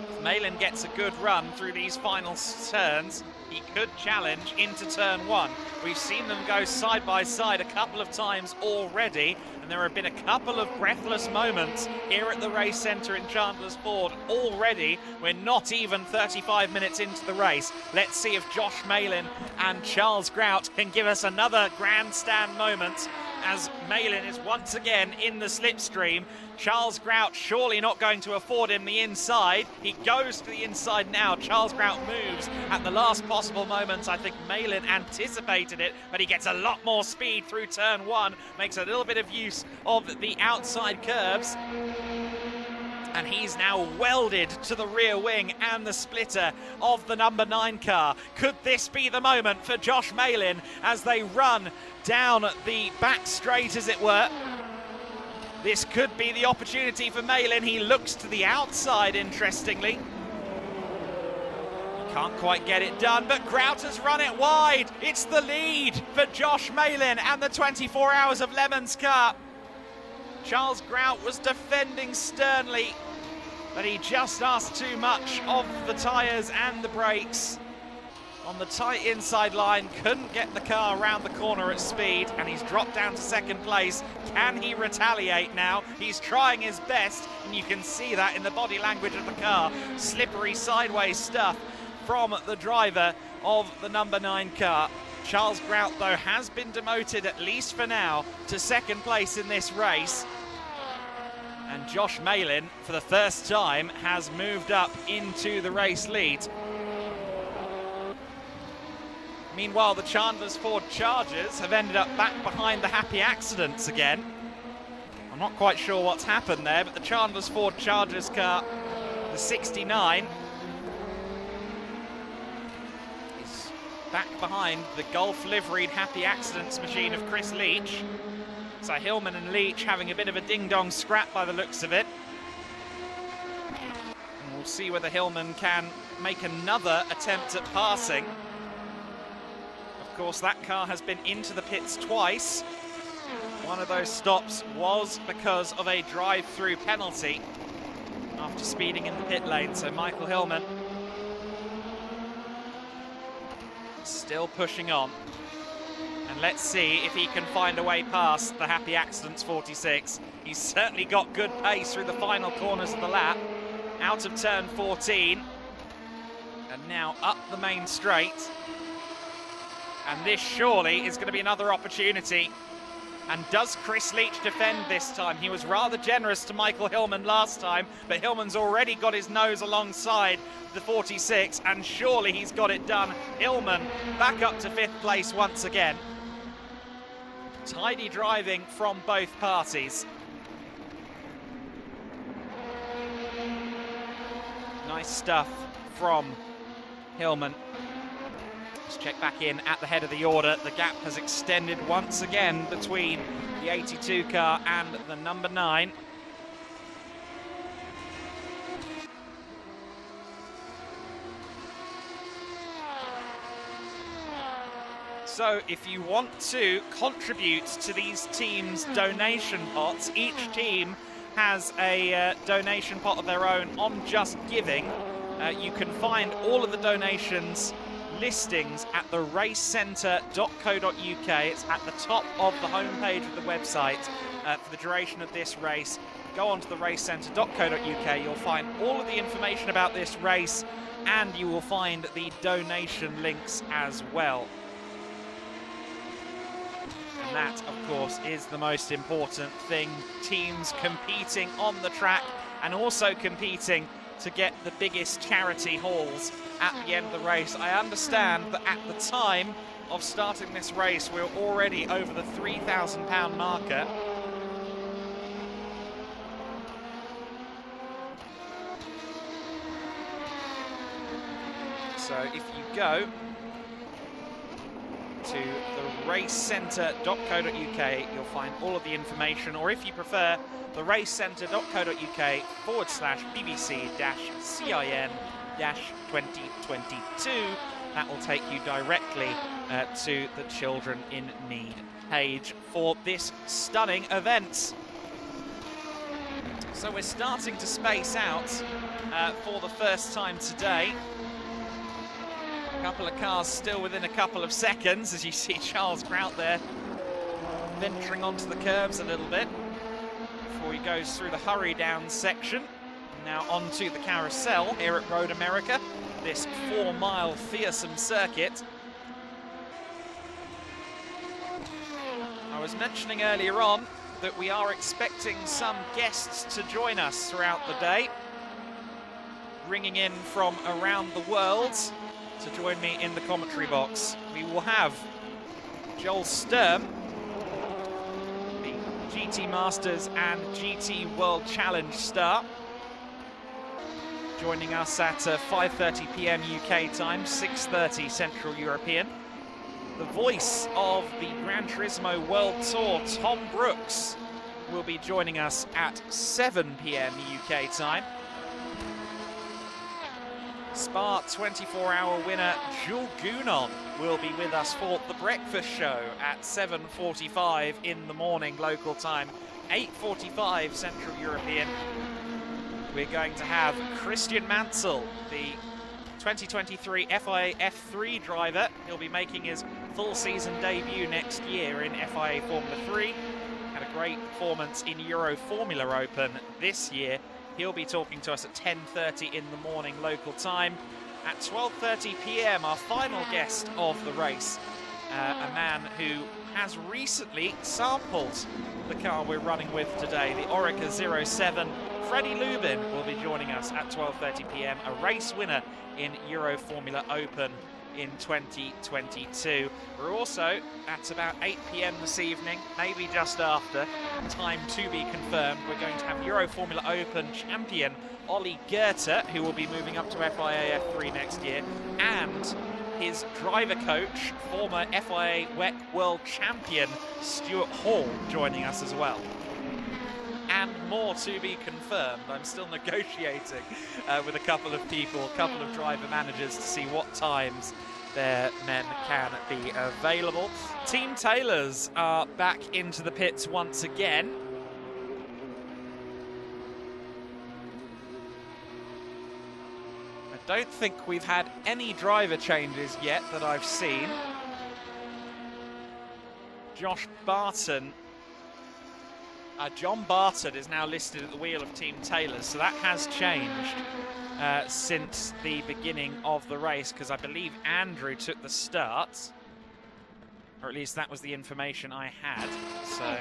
Speaker 10: If Malin gets a good run through these final turns, he could challenge into turn 1. We've seen them go side by side a couple of times already, and there have been a couple of breathless moments here at the race centre in Chandler's Ford already. We're not even 35 minutes into the race. Let's see if Josh Malin and Charles Grout can give us another grandstand moment as Malin is once again in the slipstream. Charles Grout surely not going to afford him the inside. He goes to the inside now. Charles Grout moves at the last possible moment. I think Malin anticipated it, but he gets a lot more speed through turn 1, makes a little bit of use of the outside curves. And he's now welded to the rear wing and the splitter of the number 9 car. Could this be the moment for Josh Malin as they run down the back straight, as it were? This could be the opportunity for Malin. He looks to the outside, interestingly. Can't quite get it done, but Grout has run it wide. It's the lead for Josh Malin and the 24 Hours of Lemons car. Charles Grout was defending sternly, but he just asked too much of the tyres and the brakes. On the tight inside line, couldn't get the car around the corner at speed, and he's dropped down to second place. Can he retaliate now? He's trying his best, and you can see that in the body language of the car. Slippery sideways stuff from the driver of the number 9 car. Charles Grout, though, has been demoted, at least for now, to second place in this race. And Josh Malin, for the first time, has moved up into the race lead. Meanwhile, the Chandler's Ford Chargers have ended up back behind the Happy Accidents again. I'm not quite sure what's happened there, but the Chandler's Ford Chargers car, the 69, is back behind the Golf liveried Happy Accidents machine of Chris Leach. So Hillman and Leach having a bit of a ding-dong scrap by the looks of it. And we'll see whether Hillman can make another attempt at passing. Of course, that car has been into the pits twice. One of those stops was because of a drive-through penalty after speeding in the pit lane. So Michael Hillman still pushing on. And let's see if he can find a way past the Happy Accidents 46. He's certainly got good pace through the final corners of the lap. Out of turn 14. And now up the main straight. And this surely is going to be another opportunity. And does Chris Leach defend this time? He was rather generous to Michael Hillman last time, but Hillman's already got his nose alongside the 46, and surely he's got it done. Hillman back up to 5th place once again. Tidy driving from both parties. Nice stuff from Hillman. Let's check back in at the head of the order. The gap has extended once again between the 82 car and the number 9. So if you want to contribute to these teams' donation pots, each team has a donation pot of their own on Just Giving. You can find all of the donations listings at the racecentre.co.uk. It's at the top of the homepage of the website for the duration of this race. Go on to the racecentre.co.uk. You'll find all of the information about this race, and you will find the donation links as well. And that, of course, is the most important thing. Teams competing on the track and also competing to get the biggest charity hauls at the end of the race. I understand that at the time of starting this race, we're already over the £3,000 marker. So if you go to the racecentre.co.uk, you'll find all of the information, or if you prefer, the racecentre.co.uk/BBC-CIN-2022. That will take you directly to the Children in Need page for this stunning event. So we're starting to space out for the first time today. A couple of cars still within a couple of seconds, as you see Charles Grout there venturing onto the curbs a little bit before he goes through the hurry down section. Now onto the carousel here at Road America, this 4-mile fearsome circuit. I was mentioning earlier on that we are expecting some guests to join us throughout the day, ringing in from around the world to join me in the commentary box. We will have Joel Sturm, the GT Masters and GT World Challenge star, joining us at 5:30 p.m. UK time, 6:30 Central European. The voice of the Gran Turismo World Tour, Tom Brooks, will be joining us at 7 p.m. UK time. Spa 24-hour winner Jules Gounon will be with us for the breakfast show at 7:45 in the morning local time, 8:45 Central European. We're going to have Christian Mansell, the 2023 FIA F3 driver. He'll be making his full season debut next year in FIA Formula 3. Had a great performance in Euro Formula Open this year. He'll be talking to us at 10:30 in the morning local time. At 12:30 p.m, our final guest of the race, a man who has recently sampled the car we're running with today, the Oreca 07. Freddie Lubin will be joining us at 12:30 p.m, a race winner in Euro Formula Open in 2022. We're also at about 8 p.m. this evening, maybe just after, time to be confirmed. We're going to have Euro Formula Open champion Ollie Goethe, who will be moving up to FIA F3 next year, and his driver coach, former FIA WEC World Champion Stuart Hall, joining us as well. And more to be confirmed. I'm still negotiating with a couple of people, a couple of driver managers to see what times their men can be available. Team Taylors are back into the pits once again. I don't think we've had any driver changes yet that I've seen. Josh Barton. John Barton is now listed at the wheel of Team Taylors, so that has changed since the beginning of the race, because I believe Andrew took the start, or at least that was the information I had. So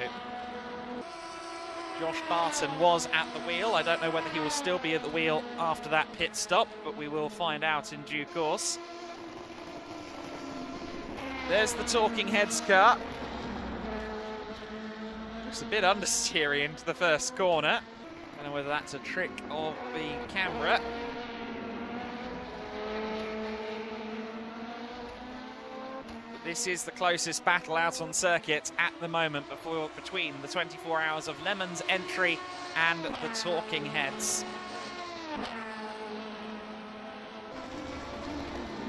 Speaker 10: Josh Barton was at the wheel. I don't know whether he will still be at the wheel after that pit stop, but we will find out in due course. There's the Talking Heads car. It's a bit understeery into the first corner. I don't know whether that's a trick of the camera. But this is the closest battle out on circuit at the moment between the 24 Hours of Lemons entry and the Talking Heads.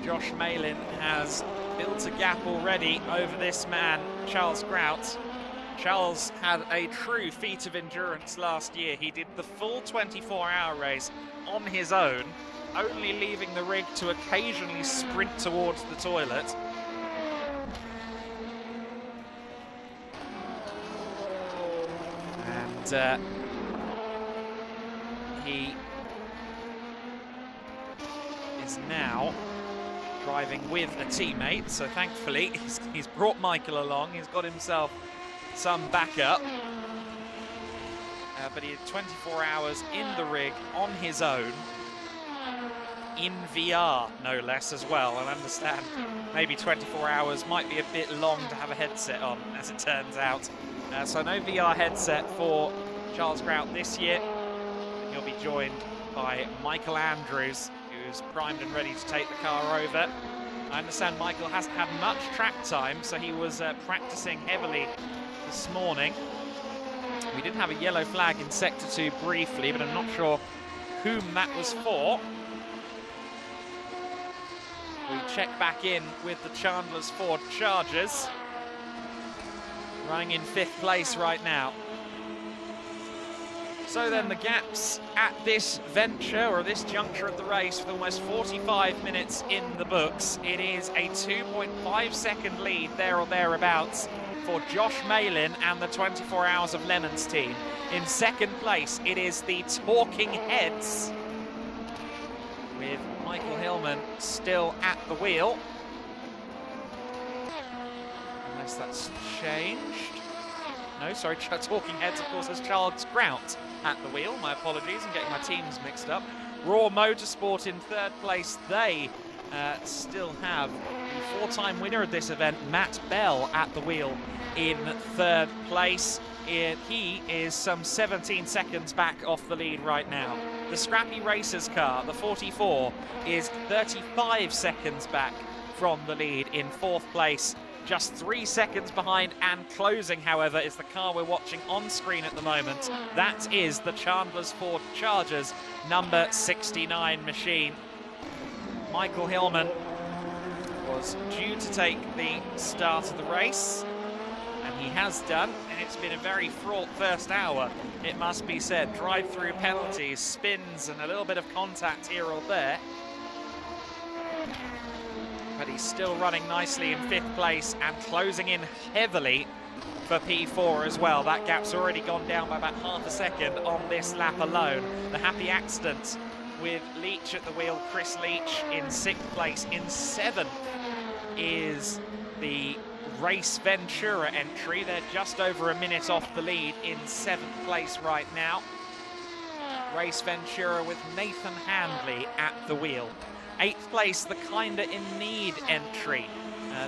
Speaker 10: Josh Malin has built a gap already over this man, Charles Grout. Charles had a true feat of endurance last year. He did the full 24-hour race on his own, only leaving the rig to occasionally sprint towards the toilet. And he is now driving with a teammate, so thankfully he's brought Michael along. He's got himself some backup, but he had 24 hours in the rig on his own, in VR no less as well. And I understand maybe 24 hours might be a bit long to have a headset on, as it turns out. So no VR headset for Charles Grout this year. He'll be joined by Michael Andrews, who's primed and ready to take the car over. I understand Michael hasn't had much track time, so he was practicing heavily this morning. We did have a yellow flag in Sector 2 briefly, but I'm not sure whom that was for. We check back in with the Chandler's Ford Chargers, running in 5th place right now. So then the gaps at this venture or this juncture of the race with almost 45 minutes in the books. It is a 2.5 second lead there or thereabouts for Josh Malin and the 24 Hours of Lemons team. In second place, it is the Talking Heads with Michael Hillman still at the wheel. Unless that's changed. No, sorry, Talking Heads, of course, has Charles Grout at the wheel. My apologies, I'm getting my teams mixed up. Raw Motorsport in third place. They still have the four-time winner of this event, Matt Bell, at the wheel in third place. He is some 17 seconds back off the lead right now. The Scrappy Racers car, the 44, is 35 seconds back from the lead in fourth place. Just 3 seconds behind and closing, however, is the car we're watching on screen at the moment. That is the Chandler's Ford Chargers number 69 machine. Michael Hillman was due to take the start of the race, and he has done, and it's been a very fraught first hour, it must be said. Drive-through penalties, spins, and a little bit of contact here or there. But he's still running nicely in fifth place and closing in heavily for P4 as well. That gap's already gone down by about half a second on this lap alone. The happy accident with Leach at the wheel, Chris Leach in sixth place. In seventh is the Race Ventura entry. They're just over a minute off the lead in seventh place right now. Race Ventura with Nathan Handley at the wheel. Eighth place, the Kinda in Need entry.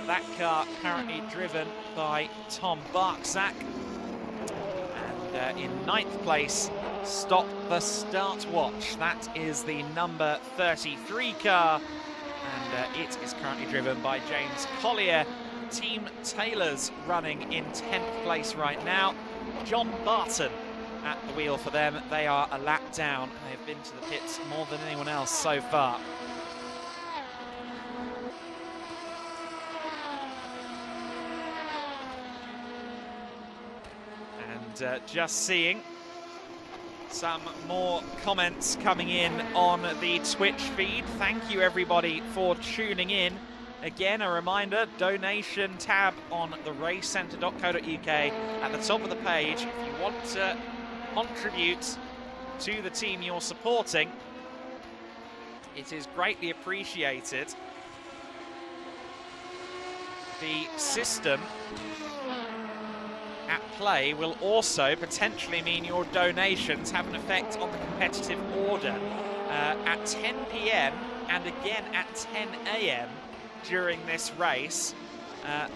Speaker 10: That car currently driven by Tom Barczak. And in ninth place, Stop the Start Watch. That is the number 33 car. And it is currently driven by James Collier. Team Taylor's running in 10th place right now. John Barton at the wheel for them. They are a lap down. They've been to the pits more than anyone else so far. And just seeing some more comments coming in on the Twitch feed. Thank you everybody for tuning in. Again, a reminder, donation tab on the racecentre.co.uk at the top of the page. If you want to contribute to the team you're supporting, it is greatly appreciated. The system at play will also potentially mean your donations have an effect on the competitive order. At 10 p.m. and again at 10 a.m. during this race,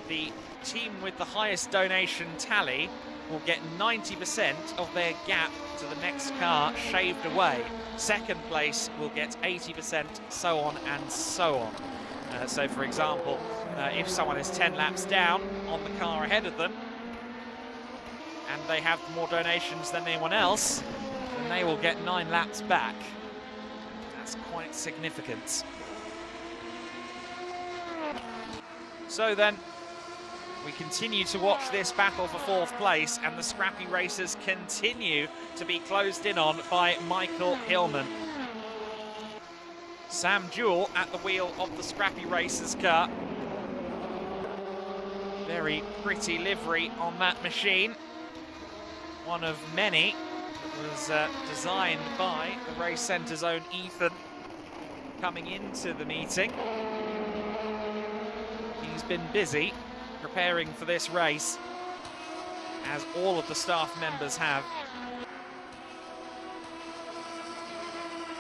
Speaker 10: the team with the highest donation tally will get 90% of their gap to the next car shaved away. Second place will get 80%, so on and so on. So for example, if someone is 10 laps down on the car ahead of them, and they have more donations than anyone else, then they will get 9 laps back. That's quite significant. So then, we continue to watch this battle for fourth place, and the Scrappy Racers continue to be closed in on by Michael Hillman. Sam Jewell at the wheel of the Scrappy Racers car. Very pretty livery on that machine. One of many that was designed by the Race Centre's own Ethan coming into the meeting. He's been busy preparing for this race, as all of the staff members have.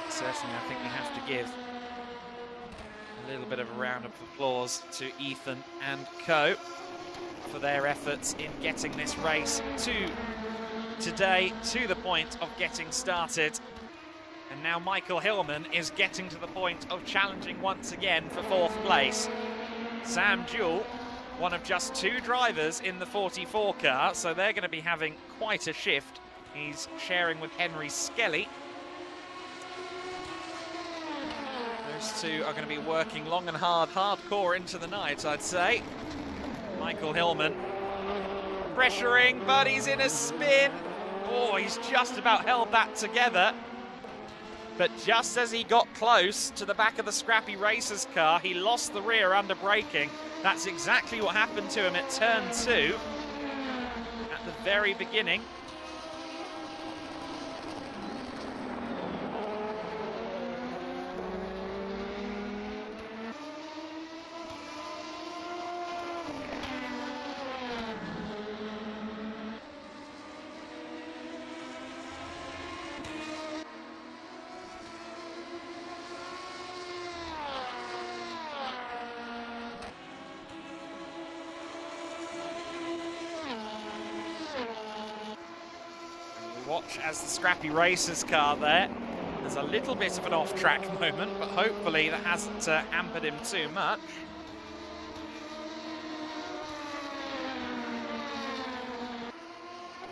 Speaker 10: Certainly, I think we have to give a little bit of a round of applause to Ethan and co for their efforts in getting this race to today, to the point of getting started. And now Michael Hillman is getting to the point of challenging once again for fourth place. Sam Jewell, one of just 2 drivers in the 44 car, so they're going to be having quite a shift. He's sharing with Henry Skelly. Those two are going to be working long and hardcore into the night, I'd say. Michael Hillman pressuring, but he's in a spin. Oh, he's just about held that together. But just as he got close to the back of the Scrappy Racers car, he lost the rear under braking. That's exactly what happened to him at turn 2 at the very beginning. Watch as the Scrappy Racers car there. There's a little bit of an off-track moment, but hopefully that hasn't hampered him too much.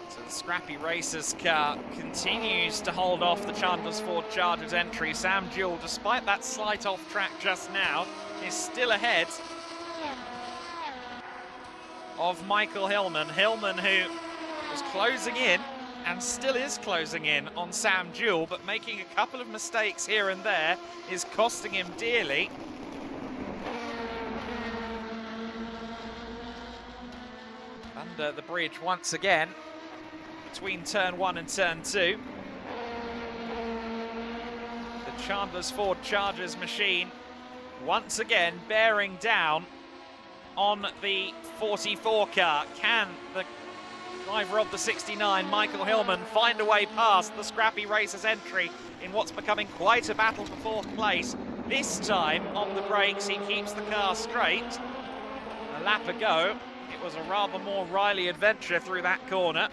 Speaker 10: So the Scrappy Racers car continues to hold off the Chandler's Ford Chargers entry. Sam Jewell, despite that slight off-track just now, is still ahead of Michael Hillman. Hillman, who was closing in and still is closing in on Sam Jewell, but making a couple of mistakes here and there is costing him dearly. Under the bridge once again, between turn 1 and turn 2. The Chandler's Ford Chargers machine once again bearing down on the 44 car. Can the driver of the 69, Michael Hillman, find a way past the Scrappy Racers entry in what's becoming quite a battle for 4th place? This time, on the brakes, he keeps the car straight. A lap ago, it was a rather more Riley adventure through that corner.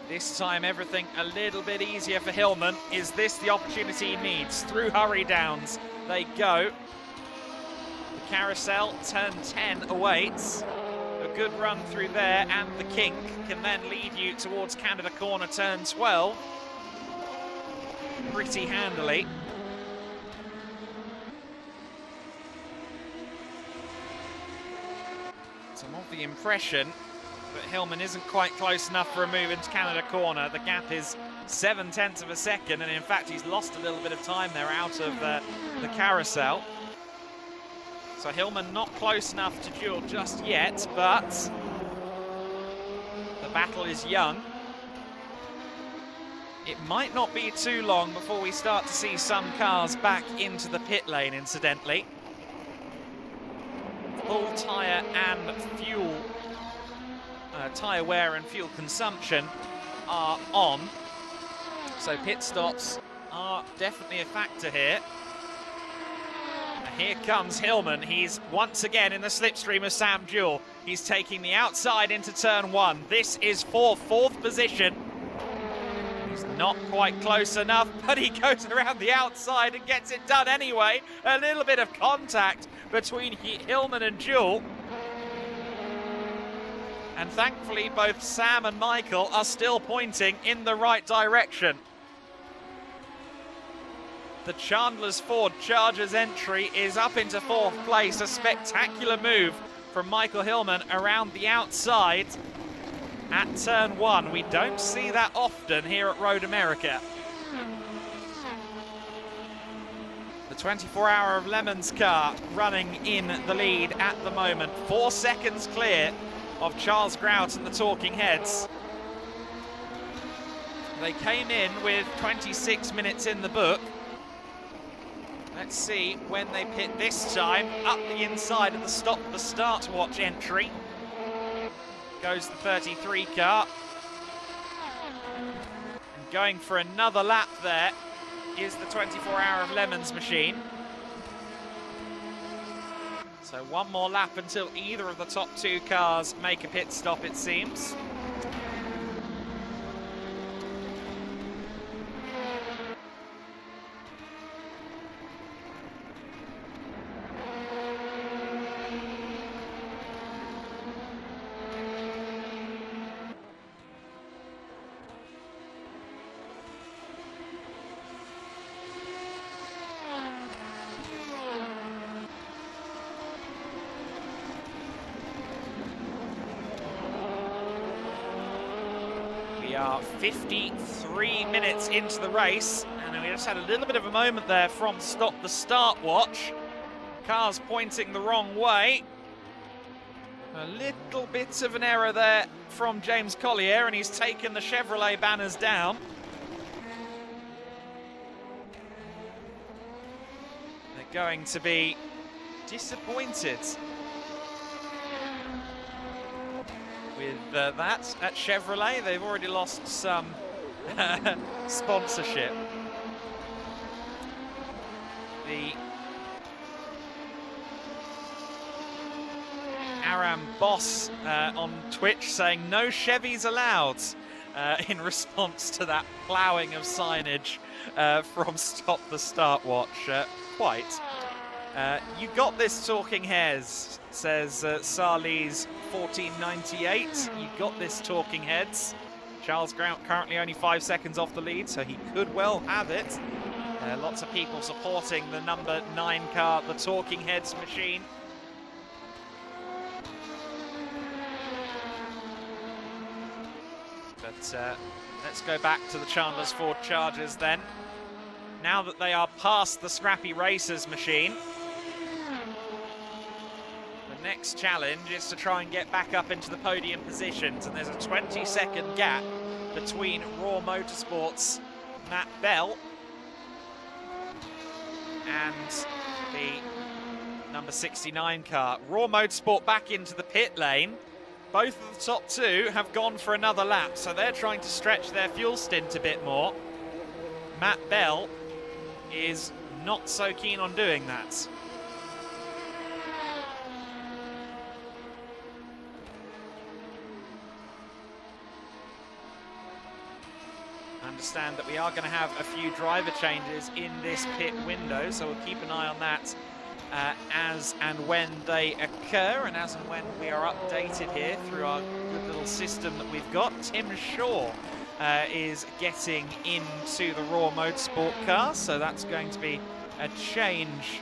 Speaker 10: This time, everything a little bit easier for Hillman. Is this the opportunity he needs? Through Hurry Downs they go. The carousel, turn 10 awaits. A good run through there, and the kink can then lead you towards Canada Corner, turn 12. Pretty handily. Some of the impression that Hillman isn't quite close enough for a move into Canada Corner. The gap is 0.7 of a second, and in fact he's lost a little bit of time there out of the carousel. So Hillman not close enough to Jewell just yet, but the battle is young. It might not be too long before we start to see some cars back into the pit lane, incidentally. Full tyre and fuel, tyre wear and fuel consumption are on. So pit stops are definitely a factor here. Here comes Hillman. He's once again in the slipstream of Sam Jewell. He's taking the outside into turn 1. This is for 4th position. He's not quite close enough, but he goes around the outside and gets it done anyway. A little bit of contact between Hillman and Jewell. And thankfully, both Sam and Michael are still pointing in the right direction. The Chandler's Ford Chargers entry is up into 4th place. A spectacular move from Michael Hillman around the outside at turn 1. We don't see that often here at Road America. The 24 Hour of Lemons car running in the lead at the moment. 4 seconds clear of Charles Grout and the Talking Heads. They came in with 26 minutes in the book. Let's see when they pit this time. Up the inside of the stop the start watch entry goes the 33 car. And going for another lap there is the 24 Hour of Lemons machine. So one more lap until either of the top 2 cars make a pit stop, it seems. are 53 minutes into the race, and we just had a little bit of a moment there from Stop the Start Watch. Cars pointing the wrong way. A little bit of an error there from James Collier, and he's taken the Chevrolet banners down. They're going to be disappointed with that at Chevrolet. They've already lost some sponsorship. The Aram Boss on Twitch saying no Chevys allowed in response to that ploughing of signage from Stop the Start Watch. Quite. You got this, Talking Heads, says Sarlees 1498. You got this, Talking Heads. Charles Grant currently only 5 seconds off the lead, so he could well have it. Lots of people supporting the number 9 car, the Talking Heads machine. But let's go back to the Chandler's Ford Chargers then. Now that they are past the Scrappy Racers machine, the next challenge is to try and get back up into the podium positions, and there's a 20-second gap between Raw Motorsports' Matt Bell and the number 69 car. Raw Motorsport back into the pit lane. Both of the top two have gone for another lap, so they're trying to stretch their fuel stint a bit more. Matt Bell is not so keen on doing that. Understand that we are going to have a few driver changes in this pit window, so we'll keep an eye on that as and when they occur, and as and when we are updated here through our good little system that we've got. Tim Shaw is getting into the Raw Motorsport car, so that's going to be a change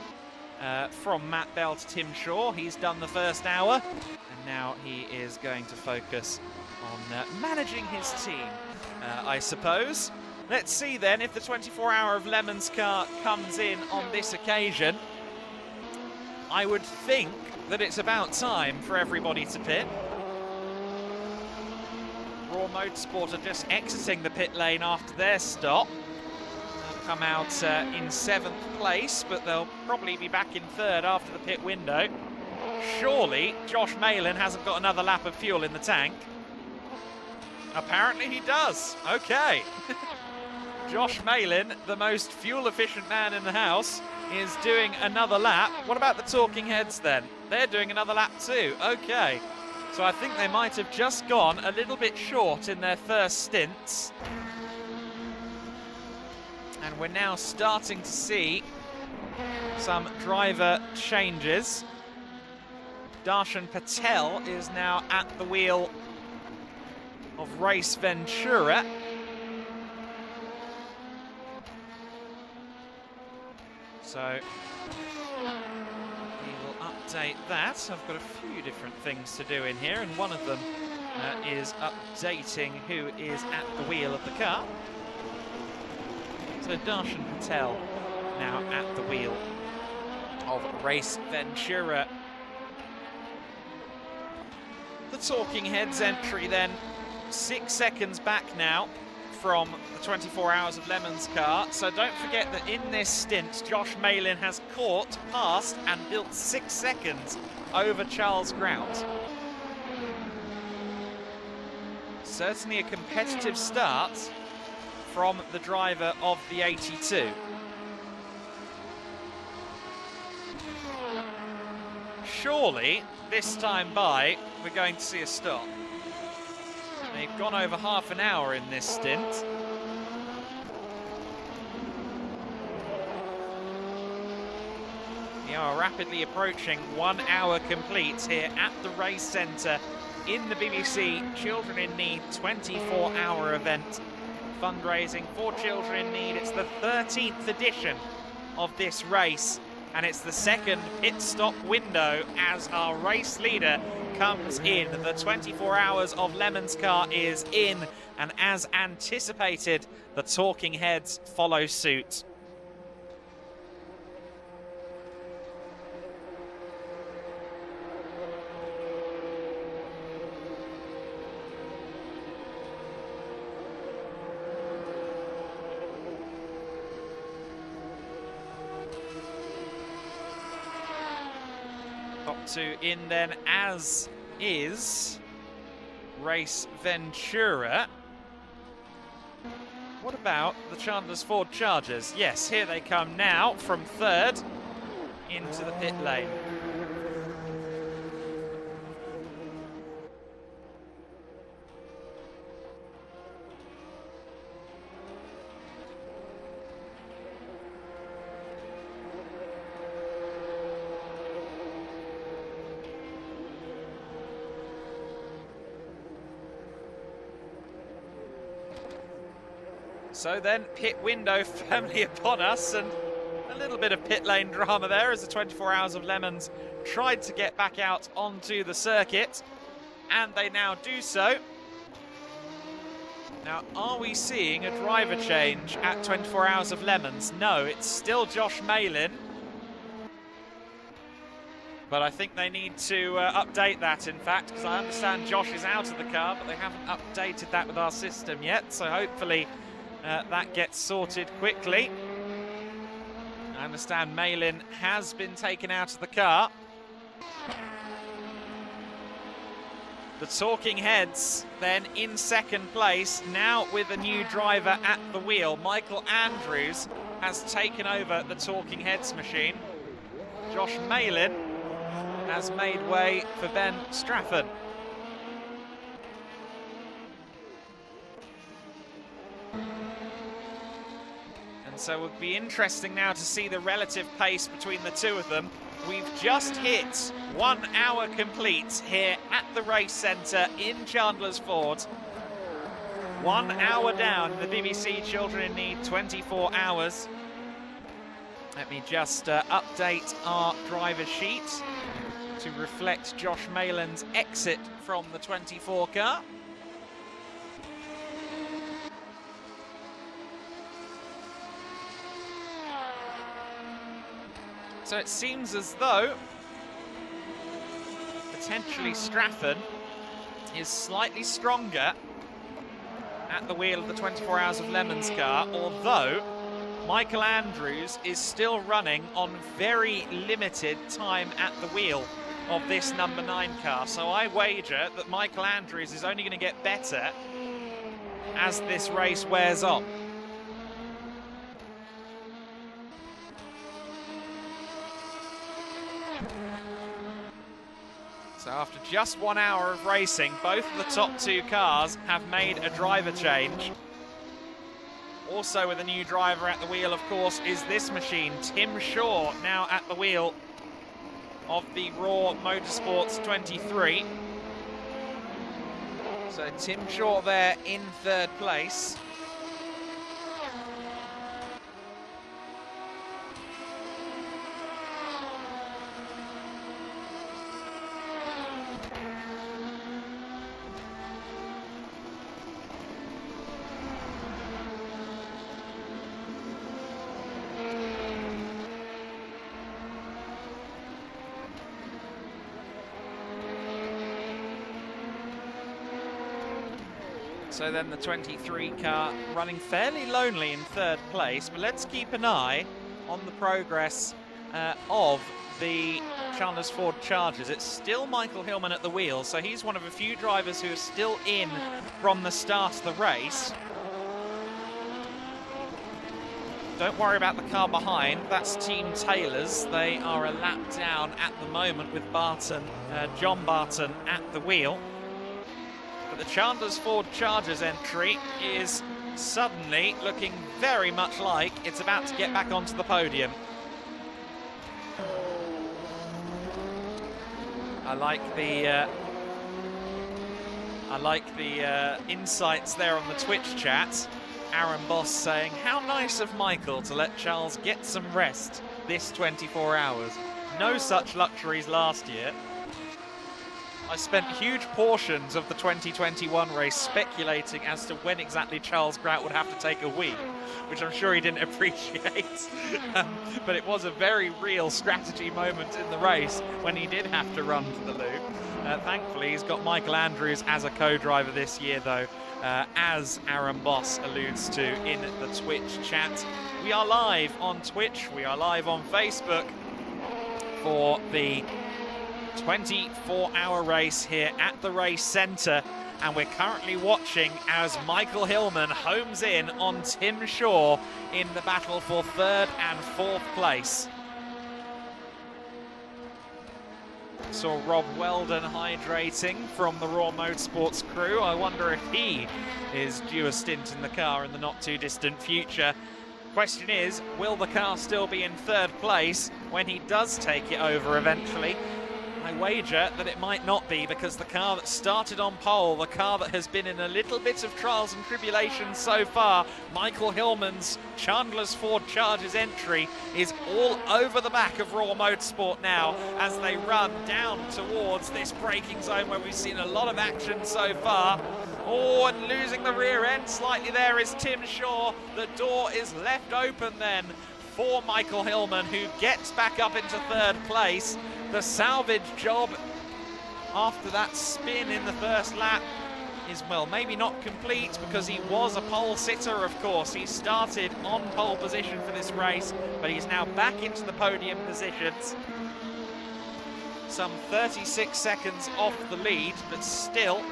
Speaker 10: from Matt Bell to Tim Shaw. He's done the first hour, and now he is going to focus on managing his team, I suppose. Let's see then if the 24-hour of Lemons car comes in on this occasion. I would think that it's about time for everybody to pit. Raw Motorsport are just exiting the pit lane after their stop. They'll come out in 7th place, but they'll probably be back in 3rd after the pit window. Surely Josh Malin hasn't got another lap of fuel in the tank. Apparently he does. Okay. Josh Malin, the most fuel-efficient man in the house, is doing another lap. What about the Talking Heads then? They're doing another lap too. Okay. So I think they might have just gone a little bit short in their first stints. And we're now starting to see some driver changes. Darshan Patel is now at the wheel of Race Ventura. So we will update that. I've got a few different things to do in here, and one of them is updating who is at the wheel of the car. So Darshan Patel now at the wheel of Race Ventura. The Talking Heads entry then 6 seconds back now from the 24 Hours of Lemons car. So don't forget that in this stint, Josh Malin has caught, passed and built 6 seconds over Charles Grout. Certainly a competitive start from the driver of the 82. Surely, this time by, we're going to see a stop. They've gone over half an hour in this stint. We are rapidly approaching 1 hour complete here at the race centre in the BBC Children in Need 24-hour event. Fundraising for Children in Need. It's the 13th edition of this race and it's the second pit stop window as our race leader comes in. The 24 Hours of Lemons car is in, and as anticipated, the Talking Heads follow suit. Top two in then, as is Race Ventura. What about the Chandler's Ford Chargers? Yes, here they come now from third into the pit lane. So then, pit window firmly upon us, and a little bit of pit lane drama there as the 24 Hours of Lemons tried to get back out onto the circuit, and they now do so. Now, are we seeing a driver change at 24 Hours of Lemons? No, it's still Josh Malin. But I think they need to update that, in fact, because I understand Josh is out of the car, but they haven't updated that with our system yet, so hopefully that gets sorted quickly. I understand Malin has been taken out of the car. The Talking Heads then in second place, now with a new driver at the wheel. Michael Andrews has taken over the Talking Heads machine. Josh Malin has made way for Ben Straffen. And so it would be interesting now to see the relative pace between the two of them. We've just hit 1 hour complete here at the race centre in Chandler's Ford. 1 hour down the BBC Children in Need 24 Hours. Let me just update our driver sheet to reflect Josh Malin's exit from the 24 car. So it seems as though potentially Straffen is slightly stronger at the wheel of the 24 Hours of Lemons car, although Michael Andrews is still running on very limited time at the wheel of this number 9 car. So I wager that Michael Andrews is only going to get better as this race wears on. So after just 1 hour of racing, both of the top 2 cars have made a driver change. Also with a new driver at the wheel, of course, is this machine. Tim Shaw now at the wheel of the Raw Motorsports 23. So Tim Shaw there in third place. So then the 23 car running fairly lonely in third place, but let's keep an eye on the progress of the Chandler's Ford Chargers. It's still Michael Hillman at the wheel, so he's one of a few drivers who are still in from the start of the race. Don't worry about the car behind, that's Team Taylor's. They are a lap down at the moment with Barton, John Barton at the wheel. But the Chandler's Ford Chargers entry is suddenly looking very much like it's about to get back onto the podium. I like the insights there on the Twitch chat. Aaron Boss saying, how nice of Michael to let Charles get some rest this 24 hours. No such luxuries last year. I spent huge portions of the 2021 race speculating as to when exactly Charles Grout would have to take a wee, which I'm sure he didn't appreciate. But it was a very real strategy moment in the race when he did have to run to the loop. Thankfully, he's got Michael Andrews as a co-driver this year, though, as Aaron Boss alludes to in the Twitch chat. We are live on Twitch, we are live on Facebook for the 24-hour race here at the race centre, and we're currently watching as Michael Hillman homes in on Tim Shaw in the battle for 3rd and 4th place. Saw Rob Weldon hydrating from the Raw Motorsports crew. I wonder if he is due a stint in the car in the not too distant future. Question is, will the car still be in 3rd place when he does take it over eventually? I wager that it might not be, because the car that started on pole, the car that has been in a little bit of trials and tribulations so far, Michael Hillman's Chandler's Ford Chargers entry, is all over the back of Raw Motorsport now as they run down towards this braking zone where we've seen a lot of action so far. Oh, and losing the rear end slightly there is Tim Shaw. The door is left open then for Michael Hillman, who gets back up into 3rd place. The salvage job after that spin in the first lap is, well, maybe not complete, because he was a pole sitter, of course. He started on pole position for this race, but he's now back into the podium positions. Some 36 seconds off the lead, but still,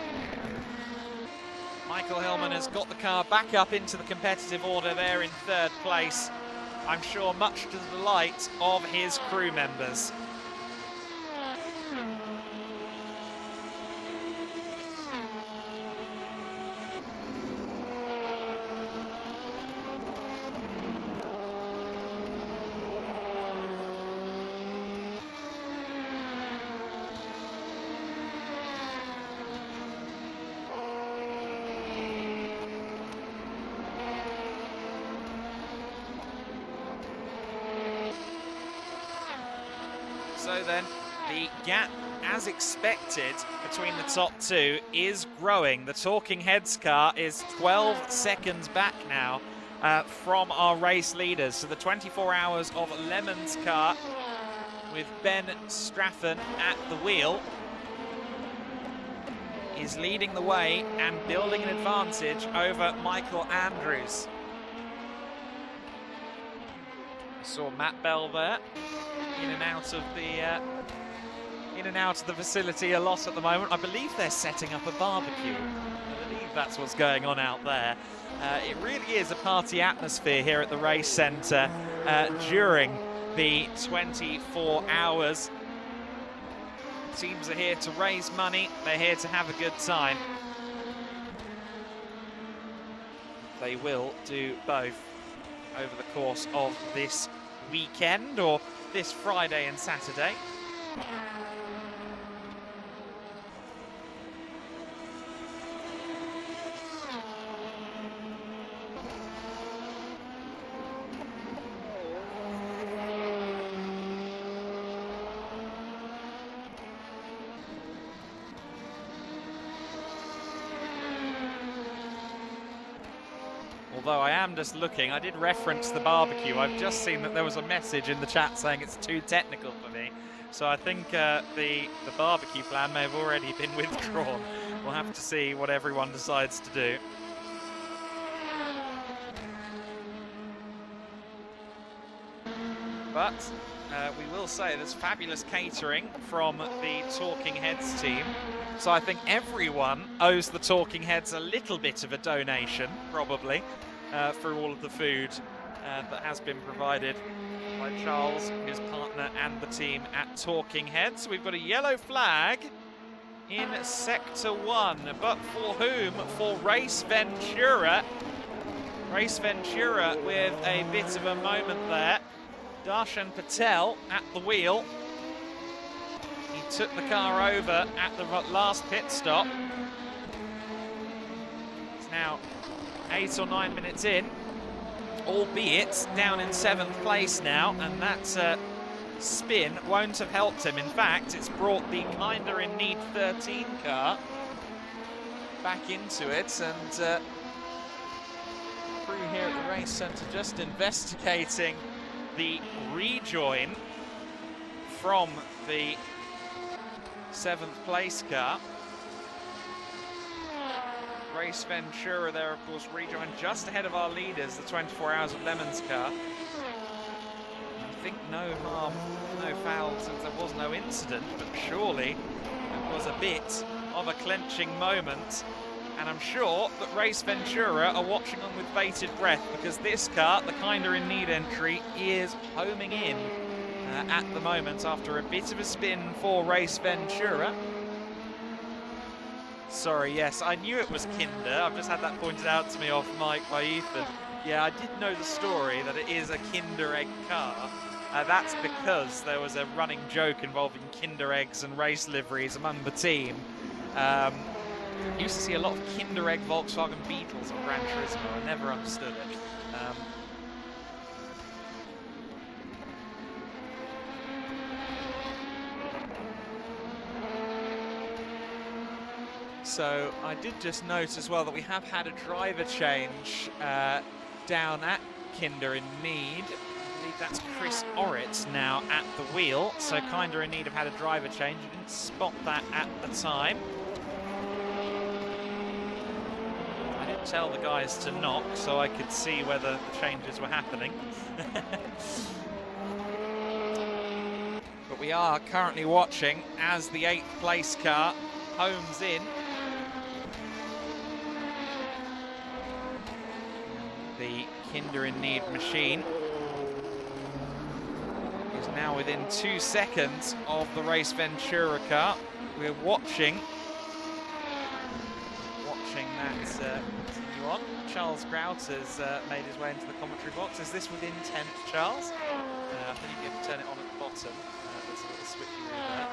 Speaker 10: Michael Hillman has got the car back up into the competitive order there in 3rd place. I'm sure much to the delight of his crew members. So then, the gap, as expected, between the top two is growing. The Talking Heads car is 12 seconds back now from our race leaders. So the 24 hours of Lemon's car, with Ben Straffen at the wheel, is leading the way and building an advantage over Michael Andrews. I saw Matt Bell there, in and out of the facility a lot at the moment. I believe they're setting up a barbecue. I believe that's what's going on out there. It really is a party atmosphere here at the race centre during the 24 hours. Teams are here to raise money, they're here to have a good time. They will do both over the course of this weekend, or this Friday and Saturday. Although I am just looking, I did reference the barbecue. I've just seen that there was a message in the chat saying it's too technical for me. So I think the barbecue plan may have already been withdrawn. We'll have to see what everyone decides to do. But we will say there's fabulous catering from the Talking Heads team. So I think everyone owes the Talking Heads a little bit of a donation, probably, for all of the food that has been provided by Charles, his partner, and the team at Talking Heads. We've got a yellow flag in Sector 1, but for whom? For Race Ventura. Race Ventura with a bit of a moment there. Darshan Patel at the wheel. He took the car over at the last pit stop. It's now 8 or 9 minutes in. albeit down in 7th place now, and that spin won't have helped him. In fact, it's brought the Kinder in Need 13 car back into it, and crew here at the race centre just investigating the rejoin from the 7th place car. Race Ventura there, of course, rejoined just ahead of our leaders, the 24 Hours of Lemons car. I think no harm, no foul, since there was no incident, but surely it was a bit of a clenching moment. And I'm sure that Race Ventura are watching on with bated breath, because this car, the Kinder in Need entry, is homing in at the moment after a bit of a spin for Race Ventura. Sorry, yes, I knew it was Kinder. I've just had that pointed out to me off mic by Ethan. Yeah, I did know the story that it is a Kinder Egg car. That's because there was a running joke involving Kinder Eggs and race liveries among the team. Used to see a lot of Kinder Egg Volkswagen Beetles on Gran Turismo. I never understood it. So I did just note as well that we have had a driver change down at Kinder in Need. I believe that's Chris Orrit now at the wheel. So Kinder in Need have had a driver change. You didn't spot that at the time. I didn't tell the guys to knock so I could see whether the changes were happening. But we are currently watching as the 8th place car homes in. The Kinder in Need machine is now within 2 seconds of the Race Ventura car. We're watching that continue on. Charles Grout has made his way into the commentary box. Is this within 10th, Charles? I think you can turn it on at the bottom. There's a little switcheroo there.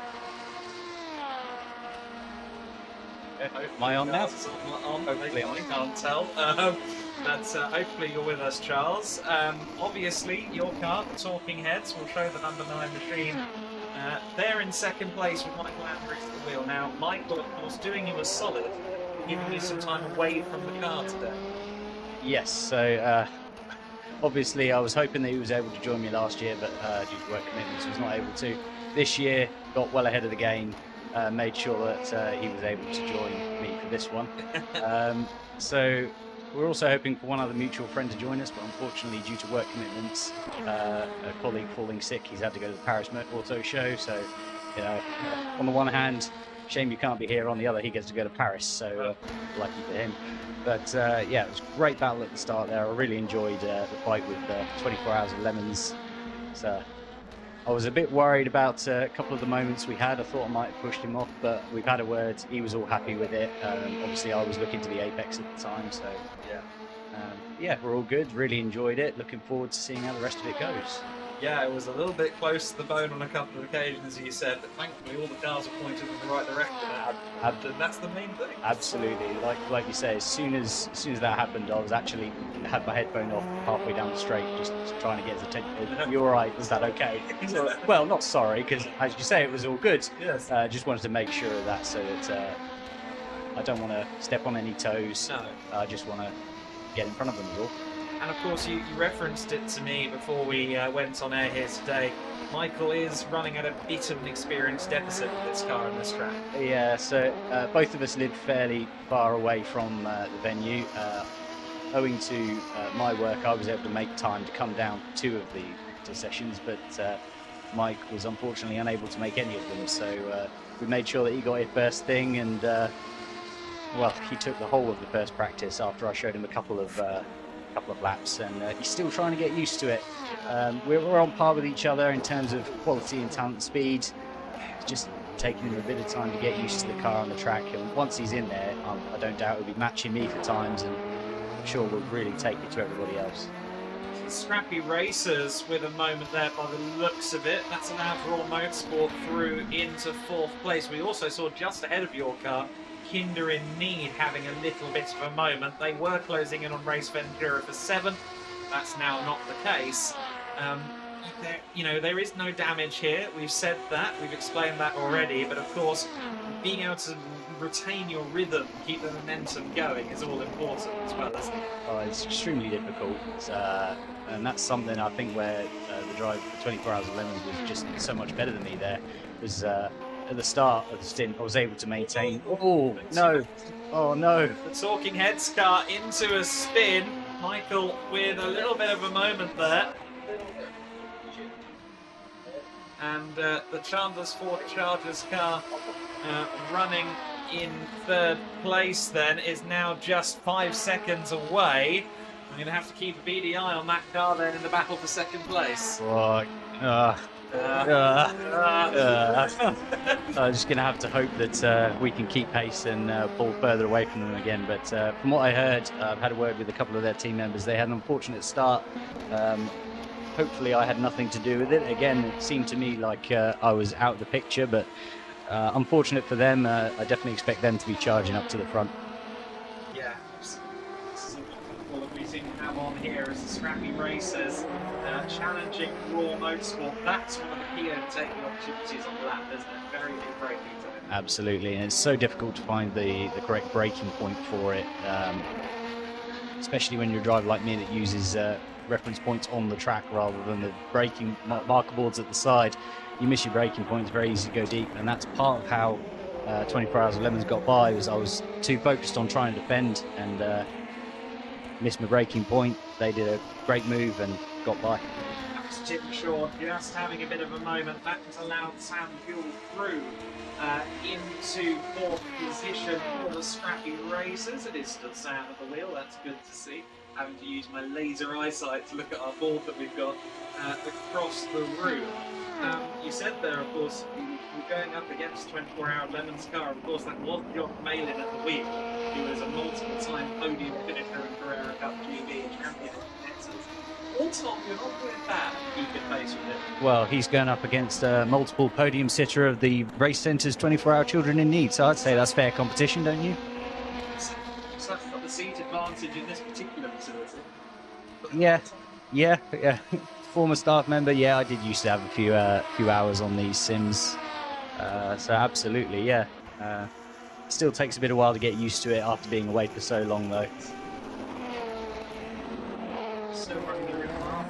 Speaker 2: Am I on now?
Speaker 10: Hopefully, I can't tell. But hopefully you're with us, Charles. Obviously, your car, the Talking Heads, will show the number 9 machine. They're in 2nd place with Michael Andrews at the wheel. Now, Michael, of course, doing you a solid, giving you some time away from the car today.
Speaker 2: Yes, so obviously I was hoping that he was able to join me last year, but due to work commitments was not able to. This year, got well ahead of the game, made sure that he was able to join me for this one. So we're also hoping for one other mutual friend to join us, but unfortunately due to work commitments, a colleague falling sick, he's had to go to the Paris Auto Show. So, you know, on the one hand, shame you can't be here. On the other, he gets to go to Paris, so lucky for him. But yeah, it was a great battle at the start there. I really enjoyed the fight with 24 Hours of Lemons. So I was a bit worried about a couple of the moments we had. I thought I might have pushed him off, but we've had a word. He was all happy with it. Obviously, I was looking to the apex at the time, so yeah, we're all good. Really enjoyed it. Looking forward to seeing how the rest of it goes.
Speaker 10: Yeah, it was a little bit close to the bone on a couple of occasions, as you said, but thankfully all the cars are pointed in the right direction. And that's the main thing.
Speaker 2: Absolutely, like you say, as soon as that happened, I was actually had my headphone off halfway down the straight, just trying to get his attention. You're all right? Is that okay? Well, not sorry, because as you say, it was all good.
Speaker 10: Yes.
Speaker 2: Just wanted to make sure of that, so that I don't want to step on any toes.
Speaker 10: No.
Speaker 2: I just want to get in front of them, is all.
Speaker 10: And of course, you referenced it to me before we went on air here today. Michael is running at a bit of an experience deficit with this car and this track.
Speaker 2: Yeah, so both of us live fairly far away from the venue. Owing to my work, I was able to make time to come down for 2 of the sessions, but Mike was unfortunately unable to make any of them. So we made sure that he got here first thing, and well, he took the whole of the first practice after I showed him a couple of laps, and he's still trying to get used to it. We're on par with each other in terms of quality and talent and speed. It's just taking him a bit of time to get used to the car and the track, and once he's in there, I don't doubt he'll be matching me for times, and I'm sure we'll really take it to everybody else.
Speaker 10: Scrappy Racers with a moment there by the looks of it. That's allowed Raw Motorsport through into 4th place. We also saw just ahead of your car, Kinder in Need having a little bit of a moment. They were closing in on Race Ventura for 7th. that's now not the case. There is no damage here. We've said that, we've explained that already, but of course, being able to retain your rhythm, keep the momentum going is all important as well, isn't it?
Speaker 2: It's extremely difficult, and that's something I think where the drive for 24 Hours of Lemons was just so much better than me there. Was at the start of the stint, I was able to maintain. Oh no! Oh no!
Speaker 10: The Talking Heads car into a spin. Michael with a little bit of a moment there. And the Chandler's Ford Chargers car running in third place then is now just 5 seconds away. I'm going to have to keep a beady eye on that car then in the battle for second place.
Speaker 2: I'm just going to have to hope that we can keep pace and pull further away from them again. But from what I heard, I've had a word with a couple of their team members. They had an unfortunate start. Hopefully I had nothing to do with it. Again, it seemed to me like I was out of the picture, but unfortunate for them. I definitely expect them to be charging up to the front.
Speaker 10: Yeah, this is what we seem to have on here as the Scrappy Racers challenging Raw Motorsport. That's one of the key overtaking opportunities on the lap, isn't it? Very big braking time.
Speaker 2: Absolutely, and it's so difficult to find the correct braking point for it, especially when you're a driver like me that uses reference points on the track rather than the braking marker boards at the side. You miss your braking point, it's very easy to go deep, and that's part of how 24 Hours of Lemons got by. Was I was too focused on trying to defend and missed my braking point. They did a great move and got by.
Speaker 10: That's Tim Shaw just having a bit of a moment. That has allowed Sam Buell through into fourth position for the Scrappy Racers. It is still Sam at the wheel, that's good to see. Having to use my laser eyesight to look at our board that we've got across the room. You said there, of course, you were going up against 24 Hour Lemons car. Of course, that was John Malin at the wheel, who was a multiple-time podium finisher in Carrera Cup GB champion of Texas. All Tom, you're not doing bad. You can face with it.
Speaker 2: Well, he's going up against a multiple podium sitter of the Race Centre's 24 Hour Children in Need, so I'd say that's fair competition, don't you?
Speaker 10: So that's got the seat advantage in this particular facility.
Speaker 2: Yeah. Former staff member, I did used to have a few hours on these sims, so absolutely, yeah. Still takes a bit of while to get used to it after being away for so long, though.
Speaker 10: Still running the car.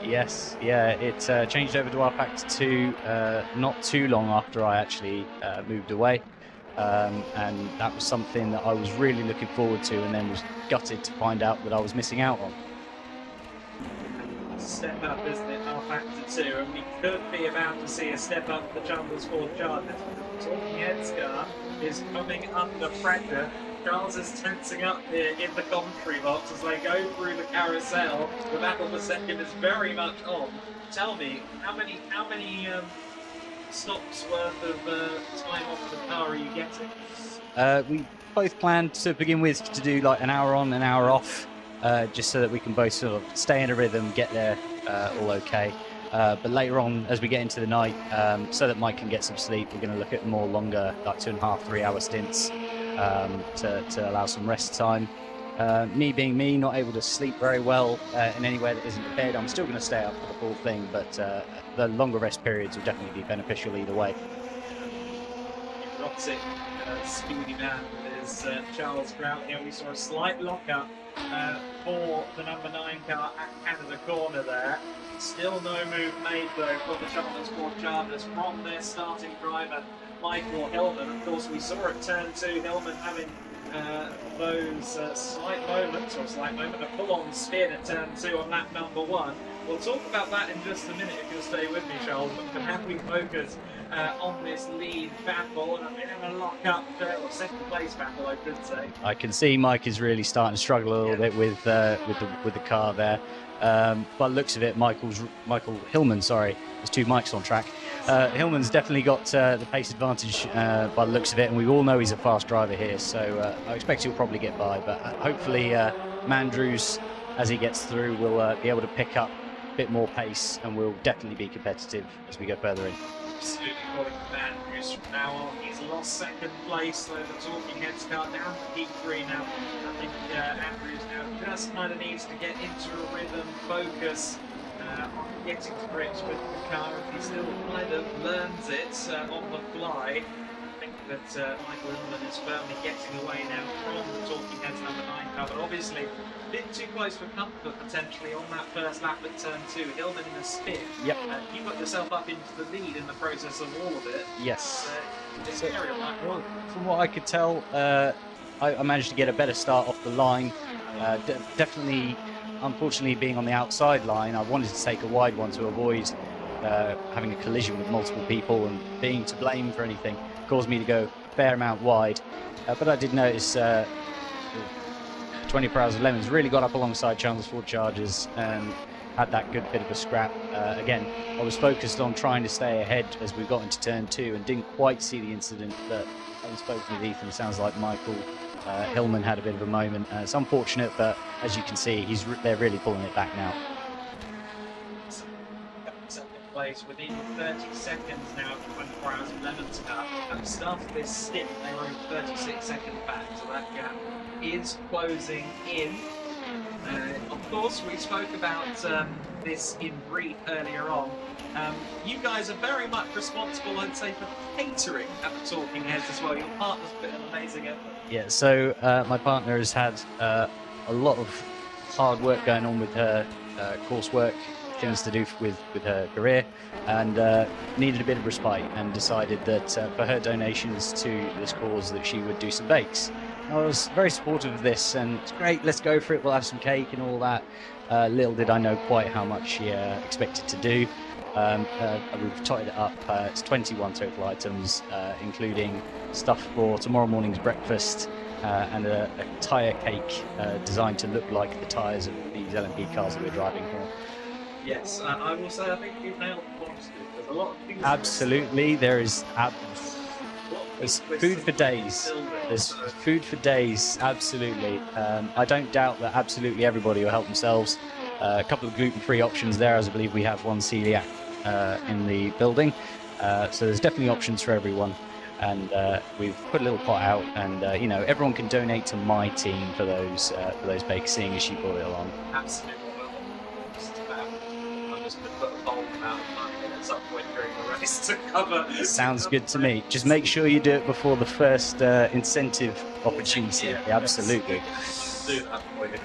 Speaker 2: Yes, it changed over to rPact 2 not too long after I actually moved away, and that was something that I was really looking forward to, and then was gutted to find out that I was missing out on.
Speaker 10: Step up, isn't it? Our factor 2, and we could be about to see a step up for Chandler's Ford Chargers. Talking Heads car is coming under pressure. Charles is tensing up here in the commentary box as they go through the carousel. The battle for second is very much on. Tell me, how many stops worth of time off the car are you getting?
Speaker 2: We both planned to begin with to do like an hour on, an hour off, just so that we can both sort of stay in a rhythm, get there all okay. But later on, as we get into the night, so that Mike can get some sleep, we're going to look at more longer, like 2.5, 3 hour stints to allow some rest time. Me being me, not able to sleep very well in anywhere that isn't a bed, I'm still going to stay up for the full thing, but the longer rest periods will definitely be beneficial either way.
Speaker 10: Roxy, speedy man, is Charles Grout here. We saw a slight lock-up for the number 9 car at Canada Corner there. Still no move made though from the Chandler's Ford Chargers from their starting driver Michael Hillman. Of course, we saw at turn 2 Hillman having those slight moments, or a slight moment, a full-on spin at turn 2 on lap number 1. We'll talk about that in just a minute if you'll stay with me, Charles, but can have we focus on this lead battle and a bit of a lock-up, or second place battle, I could say.
Speaker 2: I can see Mike is really starting to struggle a little bit with the car there. By the looks of it, Michael Hillman, sorry, there's 2 mics on track. Hillman's definitely got the pace advantage by the looks of it, and we all know he's a fast driver here, so I expect he'll probably get by, but hopefully Mandrews, as he gets through, will be able to pick up a bit more pace, and we'll definitely be competitive as we go further in.
Speaker 9: absolutely calling from Andrews from now on. He's lost second place, so the talking heads car down to P3 now. I think Andrews now just kind of needs to get into a rhythm, focus on getting to grips with the car. If he still kind of learns it on the fly, I think that Michael Hillman is firmly getting away now from the talking heads number 9 car, but obviously a bit too close for comfort potentially on that first lap at turn 2. Hillman in a spin.
Speaker 2: Yep.
Speaker 9: You got yourself up into the lead in the process of all of it.
Speaker 2: Yes.
Speaker 9: It's scary on that
Speaker 2: Well,
Speaker 9: one.
Speaker 2: from what I could tell, I managed to get a better start off the line. Definitely, unfortunately, being on the outside line, I wanted to take a wide one to avoid having a collision with multiple people, and being to blame for anything caused me to go a fair amount wide. But I did notice 24 Hours of Lemons really got up alongside Chandler's Ford Chargers and had that good bit of a scrap. Again, I was focused on trying to stay ahead as we got into turn 2 and didn't quite see the incident, but having spoken with Ethan, it sounds like Michael Hillman had a bit of a moment. It's unfortunate, but as you can see, they're really pulling it back now.
Speaker 9: Second place within 30 seconds now of 24 Hours of Lemons car. At the start of this stint, they were 36 seconds back, so that gap is closing in. Of course, we spoke about this in brief earlier on. You guys are very much responsible, I'd say, for catering at the Talking Heads as well. Your partner's put an amazing effort.
Speaker 2: Yeah, so my partner has had a lot of hard work going on with her coursework, things to do with her career, and needed a bit of respite, and decided that for her donations to this cause that she would do some bakes. I was very supportive of this, and it's great, let's go for it, we'll have some cake and all that. Little did I know quite how much she expected to do. We've totted it up. It's 21 total items, including stuff for tomorrow morning's breakfast and a tyre cake designed to look like the tyres of these LMP cars that we're driving here.
Speaker 9: Yes, I will say I think you've nailed the points. There's a lot of things.
Speaker 2: Absolutely, there's food for days. There's food for days, absolutely. I don't doubt that absolutely everybody will help themselves. A couple of gluten-free options there, as I believe we have one celiac in the building. So there's definitely options for everyone. And we've put a little pot out, and everyone can donate to my team for those bakes, seeing as she brought it along.
Speaker 9: Absolutely. I'm just going to put a bold amount of money in at some point during the race to cover.
Speaker 2: Sounds good to me. Just make sure you do it before the first incentive opportunity. Yeah, absolutely.
Speaker 9: Do that for you.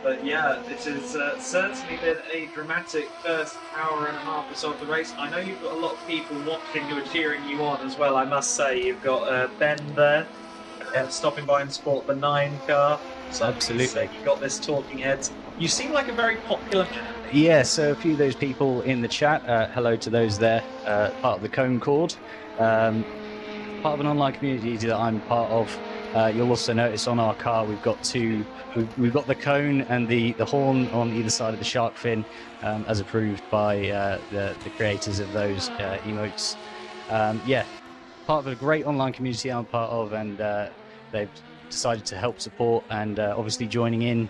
Speaker 9: But yeah, this has certainly been a dramatic first hour and a half or so of the race. I know you've got a lot of people watching who are cheering you on as well, I must say. You've got Ben there, stopping by and sport the 9 car. So
Speaker 2: Absolutely.
Speaker 9: You've got this Talking Heads. You seem like a very popular man.
Speaker 2: Yeah, so a few of those people in the chat, hello to those there, part of the Cone Cord, part of an online community that I'm part of. You'll also notice on our car we've got we've got the cone and the horn on either side of the shark fin, as approved by the creators of those emotes. Yeah, part of a great online community I'm part of, and they've decided to help support, and obviously joining in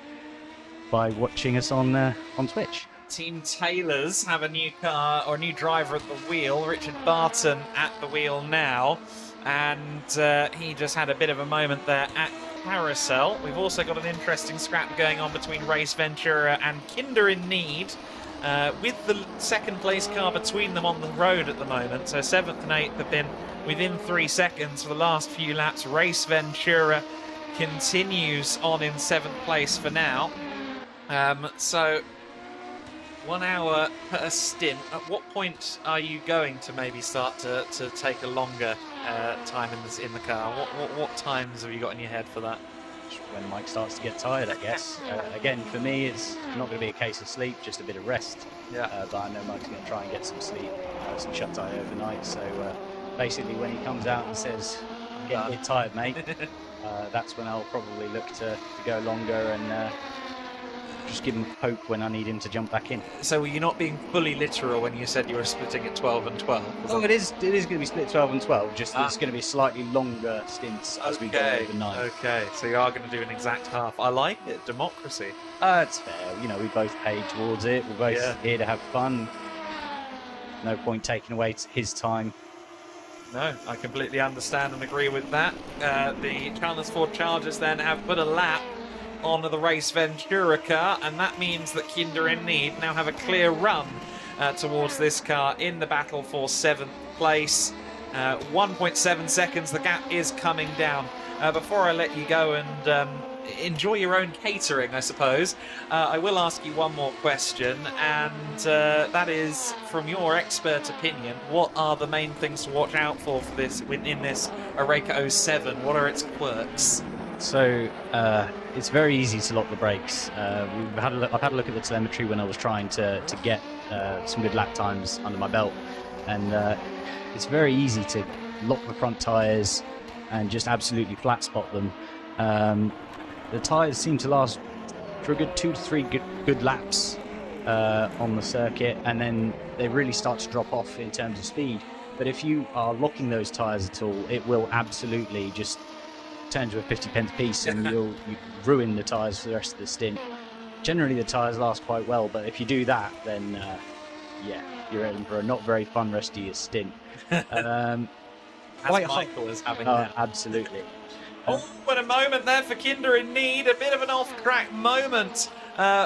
Speaker 2: by watching us on Twitch.
Speaker 10: Team Taylors have a new car, or a new driver at the wheel. Richard Barton at the wheel now. And he just had a bit of a moment there at Carousel. We've also got an interesting scrap going on between Race Ventura and Kinder in Need, with the second place car between them on the road at the moment. So 7th and 8th have been within 3 seconds for the last few laps. Race Ventura continues on in 7th place for now. So 1 hour per stint. At what point are you going to maybe start to take a longer time in the car? What times have you got in your head for that?
Speaker 2: When Mike starts to get tired, I guess. Again, for me, it's not going to be a case of sleep, just a bit of rest.
Speaker 10: Yeah.
Speaker 2: But I know Mike's going to try and get some sleep, some shut-eye overnight. So basically, when he comes out and says, "I'm getting a bit tired, mate," that's when I'll probably look to go longer and just give him a poke when I need him to jump back in.
Speaker 10: So were you not being fully literal when you said you were splitting at 12 and 12?
Speaker 2: Oh, it is going to be split 12 and 12, just it's going to be slightly longer stints as we go overnight.
Speaker 10: Okay, so you are going to do an exact half. I like it, democracy.
Speaker 2: It's fair, we both paid towards it, we're both here to have fun. no point taking away his time.
Speaker 10: No, I completely understand and agree with that. The Chandler's Ford Chargers then have put a lap on the Race Ventura car, and that means that Kinder in Need now have a clear run towards this car in the battle for 7th place. 1.7 seconds, the gap is coming down. Before I let you go and enjoy your own catering, I suppose, I will ask you one more question, and that is, from your expert opinion, what are the main things to watch out for this in this Oreca 07? What are its quirks?
Speaker 2: So it's very easy to lock the brakes. I've had a look at the telemetry when I was trying to get some good lap times under my belt, and it's very easy to lock the front tyres and just absolutely flat spot them. The tyres seem to last for a good 2 to 3 good laps on the circuit, and then they really start to drop off in terms of speed. But if you are locking those tyres at all, it will absolutely just turn to a 50p piece, and you ruin the tyres for the rest of the stint. Generally, the tyres last quite well, but if you do that, then yeah, you're in for a not very fun rest of your stint.
Speaker 10: As Michael is having that.
Speaker 2: Absolutely.
Speaker 10: Oh, what a moment there for Kinder in Need. A bit of an off-track moment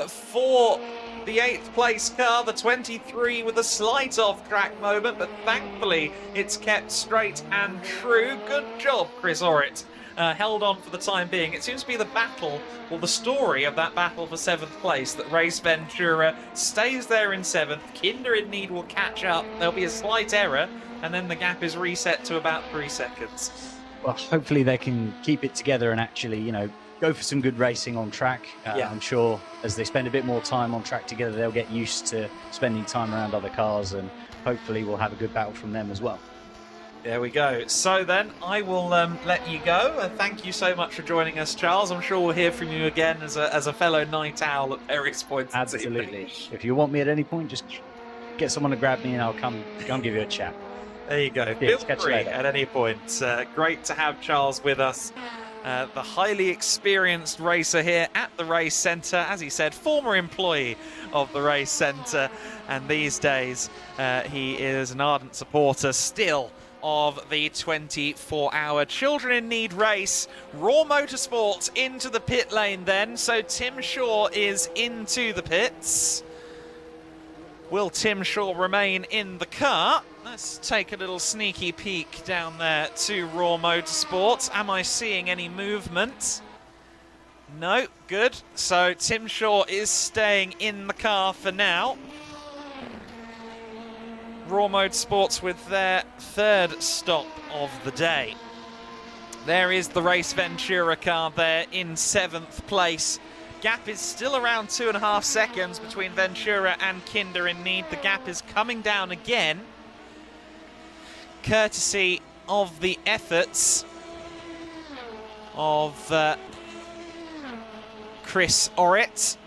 Speaker 10: for the 8th place car, the 23, with a slight off-track moment, but thankfully it's kept straight and true. Good job, Chris Orrit. Held on for the time being. It seems to be the battle, or the story of that battle for 7th place, that Race Ventura stays there in 7th. Kinder in Need will catch up. There'll be a slight error, and then the gap is reset to about 3 seconds.
Speaker 2: Well, hopefully they can keep it together and actually, go for some good racing on track.
Speaker 10: Yeah.
Speaker 2: I'm sure as they spend a bit more time on track together, they'll get used to spending time around other cars, and hopefully we'll have a good battle from them as well.
Speaker 10: There we go. So then, I will let you go. Thank you so much for joining us, Charles. I'm sure we'll hear from you again as a fellow night owl at various points.
Speaker 2: Absolutely. If you want me at any point, just get someone to grab me and I'll come give you a chat.
Speaker 10: There you go. Feel free at any point. Great to have Charles with us. The highly experienced racer here at the race centre. As he said, former employee of the race centre. And these days, he is an ardent supporter still of the 24-hour Children in Need race. Raw Motorsports into the pit lane then. So Tim Shaw is into the pits. Will Tim Shaw remain in the car? Let's take a little sneaky peek down there to Raw Motorsports. Am I seeing any movement? No, good. So Tim Shaw is staying in the car for now. Raw Motorsports with their 3rd stop of the day. There is the Race Ventura car there in 7th place. Gap is still around 2.5 seconds between Ventura and Kinder in Need. The gap is coming down again, courtesy of the efforts of Chris Orrit.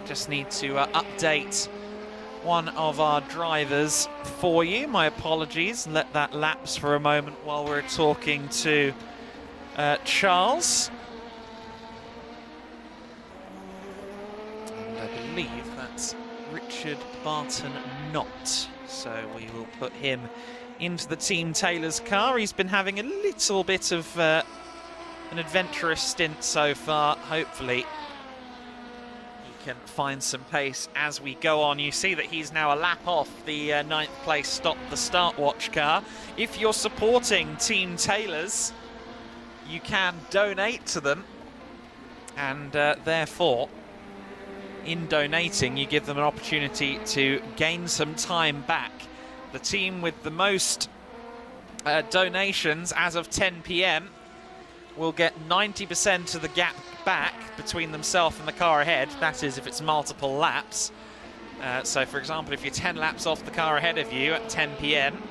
Speaker 10: Just need to update one of our drivers for you. My apologies. Let that lapse for a moment while we're talking to Charles. And I believe that's Richard Barton Knott. So we will put him into the Team Taylor's car. He's been having a little bit of an adventurous stint so far. Hopefully can find some pace as we go on. You see that he's now a lap off the 9th place Stop the Start Watch car. If you're supporting Team Taylor's, you can donate to them, and therefore in donating you give them an opportunity to gain some time back. The team with the most donations as of 10 p.m. will get 90% of the gap back between themselves and the car ahead. That is if it's multiple laps. So for example, if you're 10 laps off the car ahead of you at 10 p.m,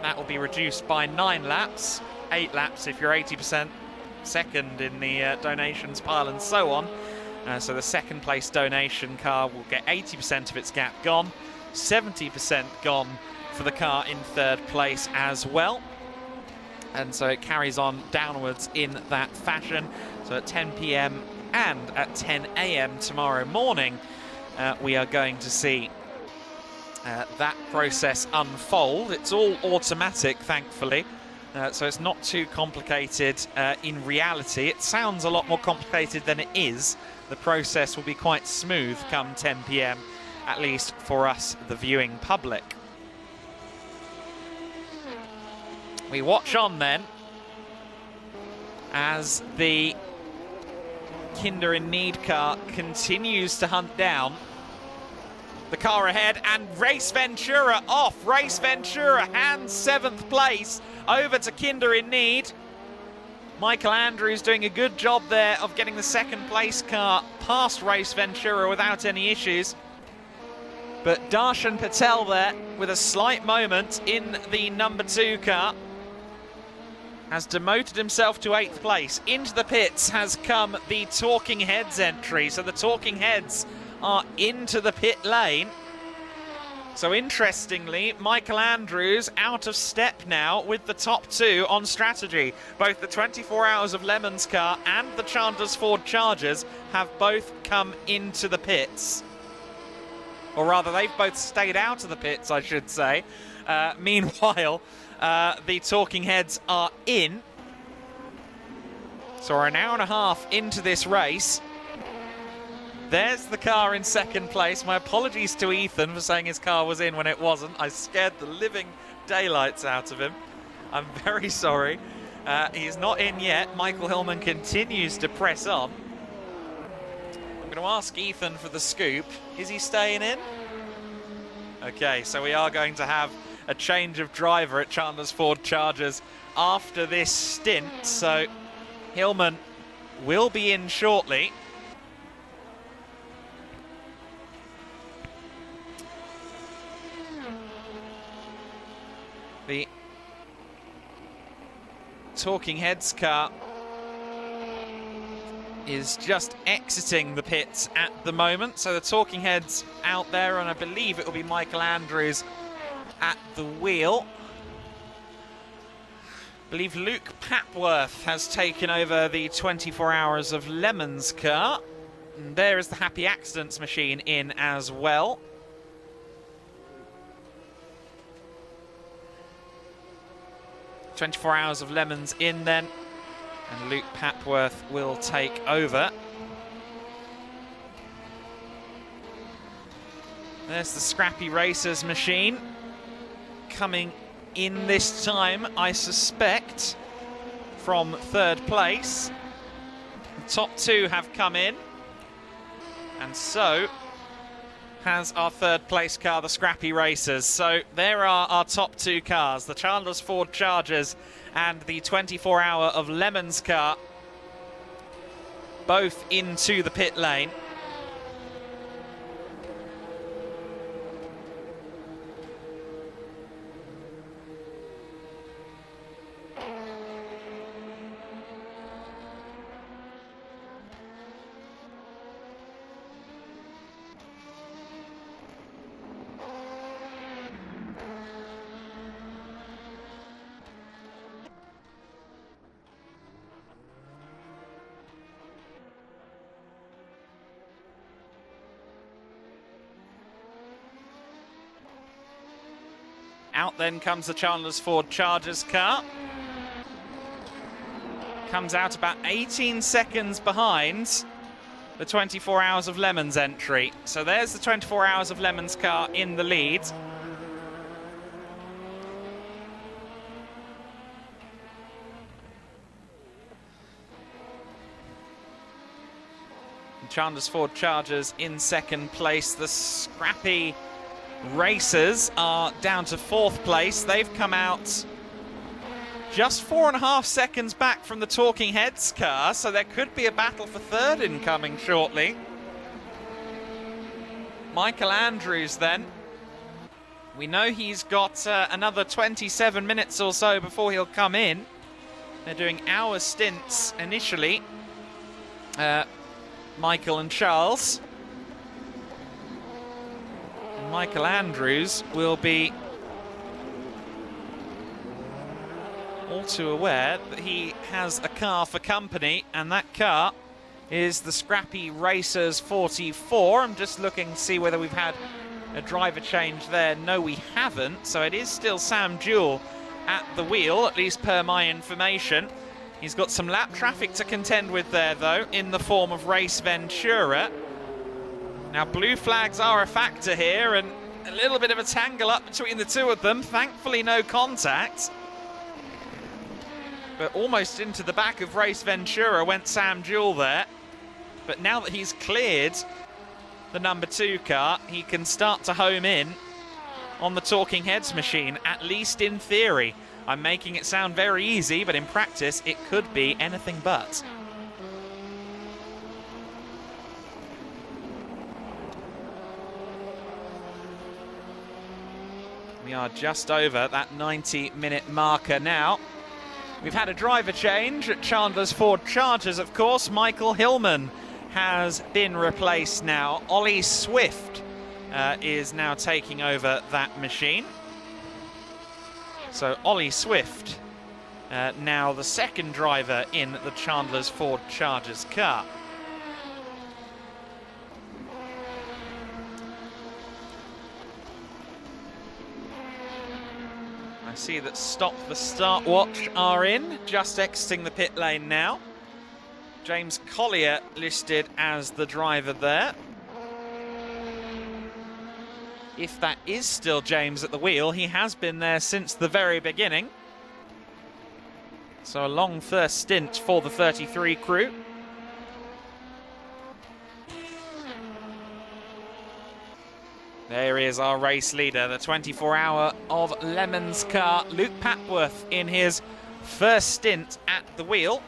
Speaker 10: that will be reduced by 9 laps, 8 laps if you're 80% second in the donations pile, and so on. So the 2nd place donation car will get 80% of its gap gone, 70% gone for the car in 3rd place as well. And so it carries on downwards in that fashion. So at 10 p.m. and at 10 a.m. tomorrow morning, we are going to see that process unfold. It's all automatic, thankfully, so it's not too complicated in reality. It sounds a lot more complicated than it is. The process will be quite smooth come 10 p.m, at least for us, the viewing public. We watch on then as the Kinder in Need car continues to hunt down the car ahead, and Race Ventura off. Race Ventura hands 7th place over to Kinder in Need. Michael Andrews doing a good job there of getting the 2nd place car past Race Ventura without any issues. But Darshan Patel there with a slight moment in the number 2 car has demoted himself to 8th place. Into the pits has come the Talking Heads entry. So the Talking Heads are into the pit lane. So interestingly, Michael Andrews out of step now with the top 2 on strategy. Both the 24 Hours of Lemons car and the Chandler's Ford Chargers have both come into the pits. Or rather, they've both stayed out of the pits, I should say. Meanwhile, the Talking Heads are in. So we're an hour and a half into this race. There's the car in 2nd place. My apologies to Ethan for saying his car was in when it wasn't. I scared the living daylights out of him. I'm very sorry. He's not in yet. Michael Hillman continues to press on. I'm going to ask Ethan for the scoop. Is he staying in? Okay, so we are going to have a change of driver at Chandler's Ford Chargers after this stint. So Hillman will be in shortly. The Talking Heads car is just exiting the pits at the moment. So the Talking Heads out there, and I believe it will be Michael Andrews at the wheel. I believe Luke Papworth has taken over the 24 Hours of Lemons car. And there is the Happy Accidents machine in as well. "24 Hours of Lemons" in then, and Luke Papworth will take over. There's the Scrappy Racers machine coming in this time, I suspect, from 3rd place. The top 2 have come in, and so has our 3rd place car, the Scrappy Racers. So there are our top 2 cars, the Chandler's Ford Chargers and the 24 Hour of Lemons car, both into the pit lane. Out then comes the Chandler's Ford Chargers car. Comes out about 18 seconds behind the 24 Hours of Lemons entry. So there's the 24 Hours of Lemons car in the lead. Chandler's Ford Chargers in 2nd place. The Scrappy Racers are down to 4th place. They've come out just 4.5 seconds back from the Talking Heads car, so there could be a battle for 3rd incoming shortly. Michael Andrews then. We know he's got another 27 minutes or so before he'll come in. They're doing hour stints initially, Michael and Charles. Michael Andrews will be all too aware that he has a car for company, and that car is the Scrappy Racers 44. I'm just looking to see whether we've had a driver change there? No, we haven't. So it is still Sam Jewell at the wheel, at least per my information. He's got some lap traffic to contend with there, though, in the form of Race Ventura. Now, blue flags are a factor here, and a little bit of a tangle up between the two of them. Thankfully, no contact. But almost into the back of Race Ventura went Sam Jewell there. But now that he's cleared the number 2 car, he can start to home in on the Talking Heads machine, at least in theory. I'm making it sound very easy, but in practice, it could be anything but. We are just over that 90-minute marker now. We've had a driver change at Chandler's Ford Chargers, of course. Michael Hillman has been replaced now. Ollie Swift is now taking over that machine. So Ollie Swift now the second driver in the Chandler's Ford Chargers car. I see that Stop the Start Watch are in, just exiting the pit lane now. James Collier listed as the driver there. If that is still James at the wheel, he has been there since the very beginning. So a long first stint for the 33 crew. There is our race leader, the 24-hour of Lemons car, Luke Papworth, in his first stint at the wheel.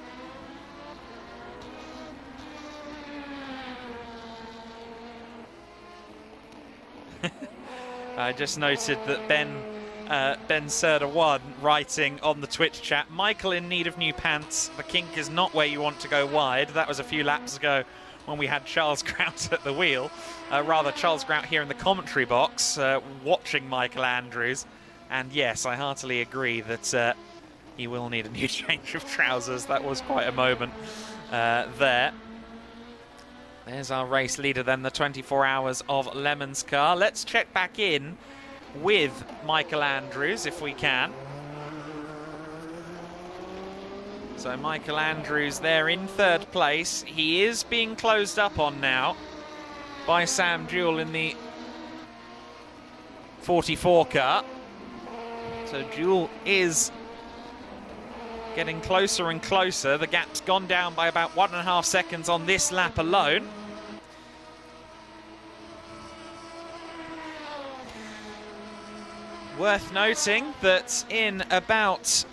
Speaker 10: I just noted that Ben Serda1 writing on the Twitch chat, Michael in need of new pants. The kink is not where you want to go wide. That was a few laps ago when we had Charles Grout at the wheel. Rather, Charles Grout here in the commentary box watching Michael Andrews. And yes, I heartily agree that he will need a new change of trousers. That was quite a moment there. There's our race leader then, the 24 Hours of Lemons car. Let's check back in with Michael Andrews if we can. So Michael Andrews there in third place. He is being closed up on now by Sam Jewell in the 44 car. So Jewell is getting closer and closer. The gap's gone down by about 1.5 seconds on this lap alone. Worth noting that in about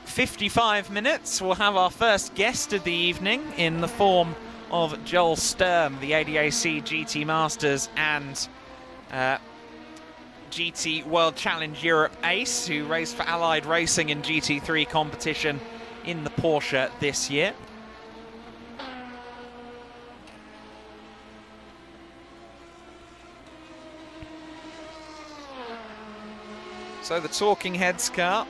Speaker 10: 55 minutes we'll have our first guest of the evening in the form of Joel Sturm, the ADAC GT Masters and GT World Challenge Europe ace, who raced for Allied Racing in GT3 competition in the Porsche this year. So the Talking Heads car.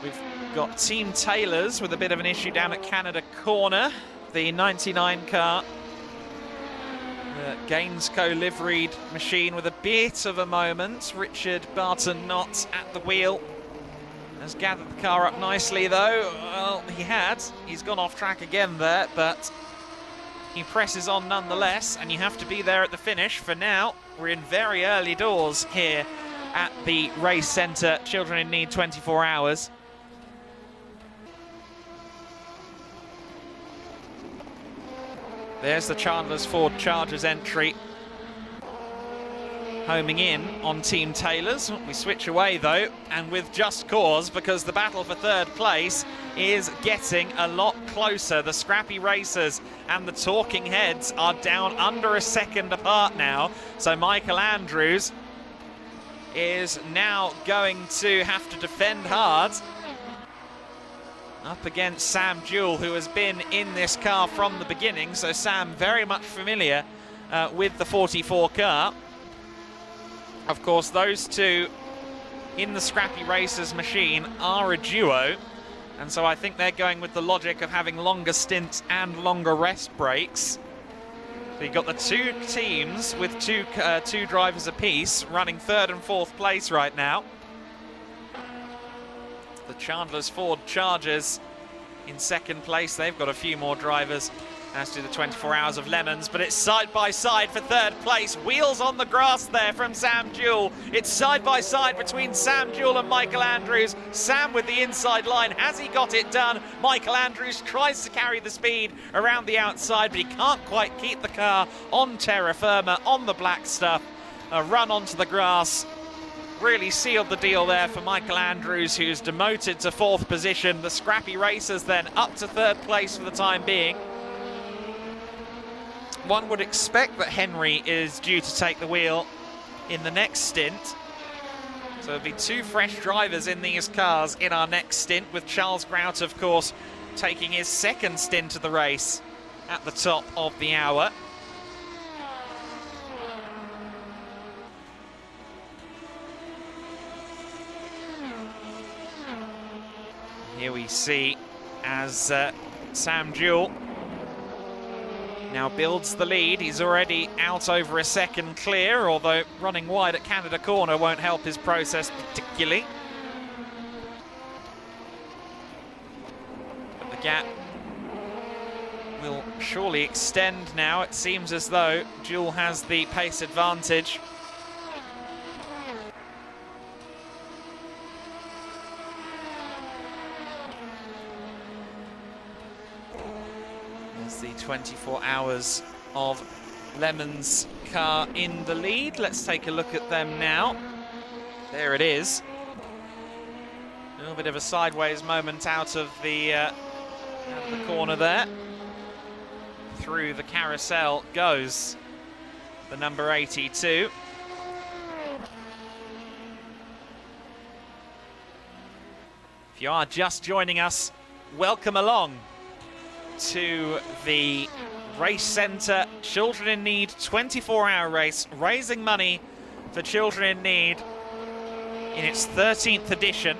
Speaker 10: We've got Team Taylors with a bit of an issue down at Canada Corner. The 99 car. The Gainsco liveried machine with a bit of a moment. Richard Barton Knott at the wheel. Has gathered the car up nicely though. Well, he's gone off track again there, but he presses on nonetheless, and you have to be there at the finish. For now, we're in very early doors here at the race centre, Children in Need 24 Hours. There's the Chandler's Ford Chargers entry. Homing in on Team Taylors. We switch away though, and with just cause, because the battle for third place is getting a lot closer. The Scrappy Racers and the Talking Heads are down under a second apart now. So Michael Andrews is now going to have to defend hard up against Sam Jewell, who has been in this car from the beginning. So Sam very much familiar with the 44 car. Of course, those two in the Scrappy Racers machine are a duo, and so I think they're going with the logic of having longer stints and longer rest breaks. So you've got the two teams with two drivers apiece running 3rd and 4th place right now. The Chandler's Ford Chargers in 2nd place. They've got a few more drivers, as do the 24 Hours of Lemons, but it's side by side for 3rd place. Wheels on the grass there from Sam Jewell. It's side by side between Sam Jewell and Michael Andrews. Sam with the inside line. Has he got it done? Michael Andrews tries to carry the speed around the outside, but he can't quite keep the car on terra firma, on the black stuff. A run onto the grass really sealed the deal there for Michael Andrews, who's demoted to 4th position. The Scrappy Racers then up to 3rd place for the time being. One would expect that Henry is due to take the wheel in the next stint. So it'll be 2 fresh drivers in these cars in our next stint, with Charles Grout, of course, taking his 2nd stint of the race at the top of the hour. Here we see as Sam Jewell now builds the lead. He's already out over a second clear, although running wide at Canada Corner won't help his process particularly. But the gap will surely extend now. It seems as though Jewell has the pace advantage. The 24 Hours of Lemons car in the lead. Let's take a look at them now. There it is. A little bit of a sideways moment out of the corner there. Through the carousel goes the number 82. If you are just joining us, welcome along to the Race Centre Children in Need 24-hour race, raising money for children in need in its 13th edition.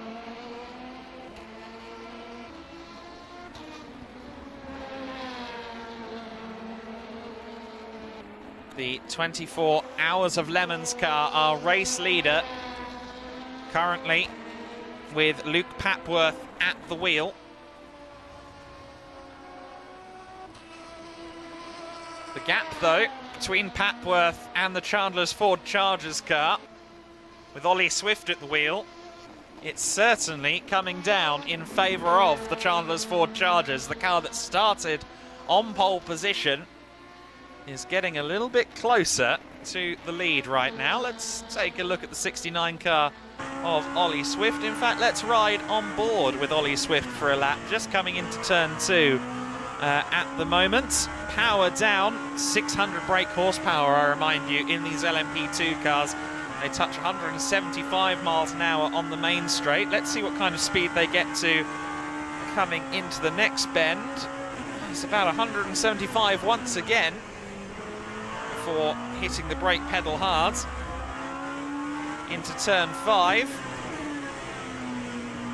Speaker 10: The 24 Hours of Lemons car, our race leader, currently with Luke Papworth at the wheel. The gap, though, between Papworth and the Chandler's Ford Chargers car, with Ollie Swift at the wheel, it's certainly coming down in favour of the Chandler's Ford Chargers. The car that started on pole position is getting a little bit closer to the lead right now. Let's take a look at the 69 car of Ollie Swift. In fact, let's ride on board with Ollie Swift for a lap, just coming into turn 2 at the moment. Power down, 600 brake horsepower, I remind you, in these LMP2 cars. They touch 175 miles an hour on the main straight. Let's see what kind of speed they get to coming into the next bend. It's about 175 once again before hitting the brake pedal hard into turn 5.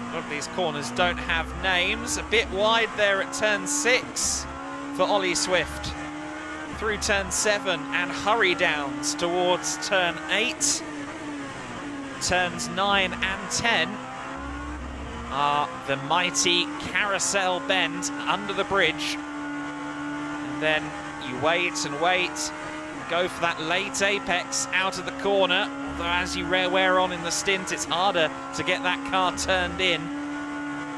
Speaker 10: A lot of these corners don't have names. A bit wide there at turn 6 for Ollie Swift. Through turn 7 and hurry downs towards turn 8. Turns 9 and 10 are the mighty carousel bend under the bridge. And then you wait and wait, go for that late apex out of the corner. Though as you wear on in the stint, it's harder to get that car turned in.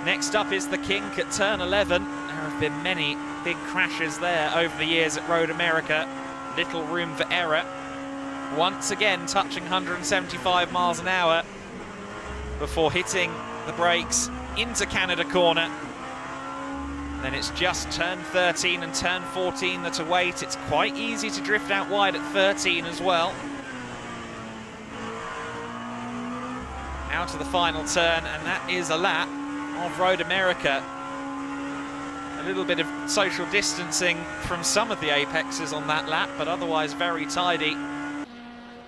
Speaker 10: Next up is the kink at turn 11. There have been many big crashes there over the years at Road America. Little room for error. Once again touching 175 miles an hour before hitting the brakes into Canada Corner. Then it's just turn 13 and turn 14 that await. It's quite easy to drift out wide at 13 as well. Out to the final turn, and that is a lap of Road America. A little bit of social distancing from some of the apexes on that lap, but otherwise very tidy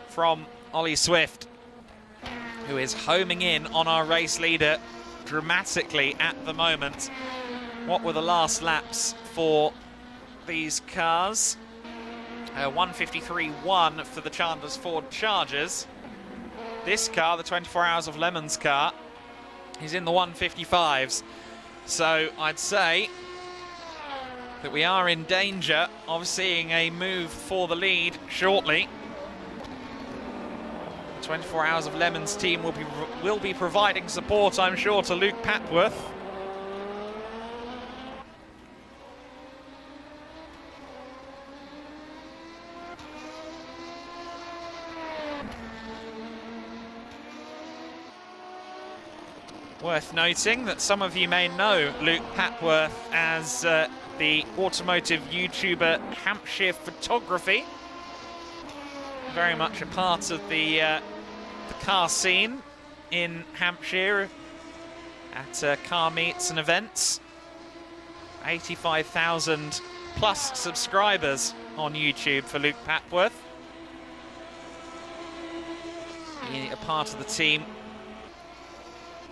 Speaker 10: from Ollie Swift, who is homing in on our race leader dramatically at the moment. What were the last laps for these cars? 1:53.1 for the Chandler's Ford Chargers. This car, the 24 Hours of Lemons car, is in the 1:55s. So I'd say that we are in danger of seeing a move for the lead shortly. 24 Hours of Lemons team will be providing support, I'm sure, to Luke Papworth. Worth noting that some of you may know Luke Papworth as the automotive YouTuber Hampshire Photography. Very much a part of the car scene in Hampshire at car meets and events. 85,000 plus subscribers on YouTube for Luke Papworth. He, a part of the team,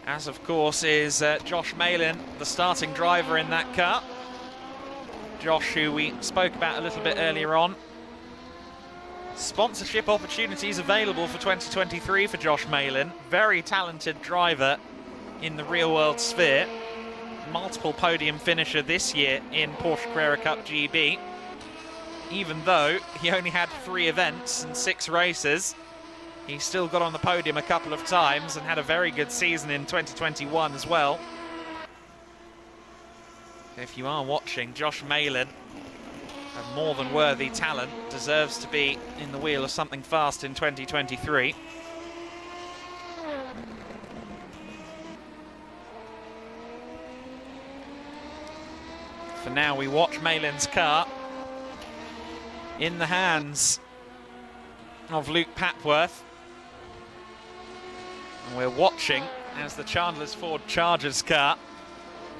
Speaker 10: as of course is Josh Malin, the starting driver in that car. Josh, who we spoke about a little bit earlier on. Sponsorship opportunities available for 2023 for Josh Malin. Very talented driver in the real world sphere. Multiple podium finisher this year in Porsche Carrera Cup GB. Even though he only had 3 events and 6 races, he still got on the podium a couple of times and had a very good season in 2021 as well. If you are watching, Josh Malin, a more than worthy talent, deserves to be in the wheel of something fast in 2023. For now, we watch Malin's car in the hands of Luke Papworth. And we're watching as the Chandler's Ford Chargers car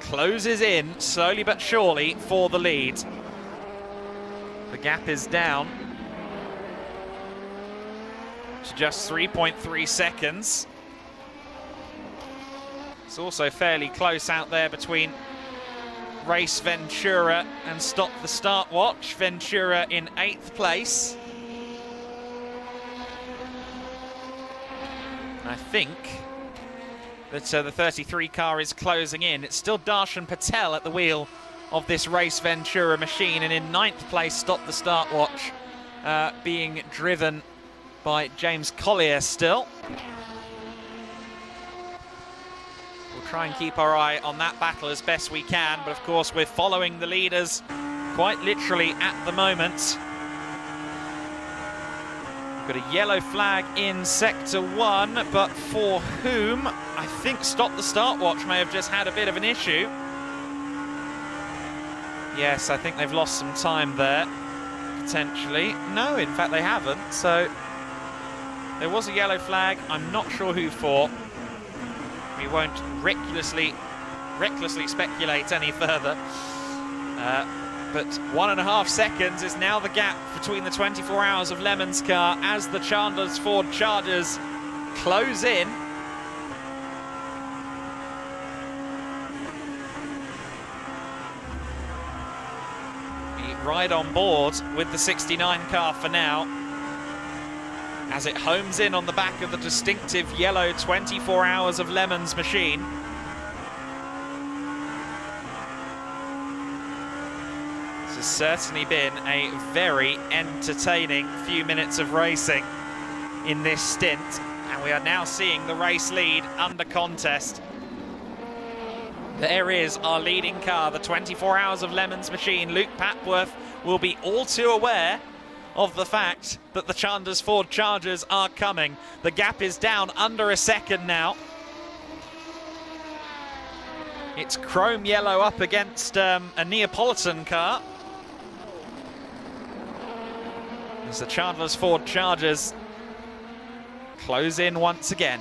Speaker 10: closes in slowly but surely for the lead. The gap is down to just 3.3 seconds. It's also fairly close out there between Race Ventura and Stop the Start Watch. Ventura in 8th place. I think that the 33 car is closing in. It's still Darshan Patel at the wheel of this Race Ventura machine, and in 9th place, Stop the Start Watch, being driven by James Collier still. We'll try and keep our eye on that battle as best we can, but of course we're following the leaders quite literally at the moment. Got a yellow flag in Sector 1, but for whom? I think Stop the Start Watch may have just had a bit of an issue. Yes, I think they've lost some time there, potentially. No, in fact they haven't, so there was a yellow flag. I'm not sure who for. We won't recklessly speculate any further. But 1.5 seconds is now the gap between the 24 Hours of Lemons car as the Chandler's Ford Chargers close in. We ride on board with the 69 car for now, as it homes in on the back of the distinctive yellow 24 Hours of Lemons machine. Has certainly been a very entertaining few minutes of racing in this stint, and we are now seeing the race lead under contest. There is our leading car, the 24 Hours of Lemons machine. Luke Papworth will be all too aware of the fact that the Chandler's Ford Chargers are coming. The gap is down under a second now. It's chrome yellow up against a Neapolitan car, as the Chandler's Ford Chargers close in once again.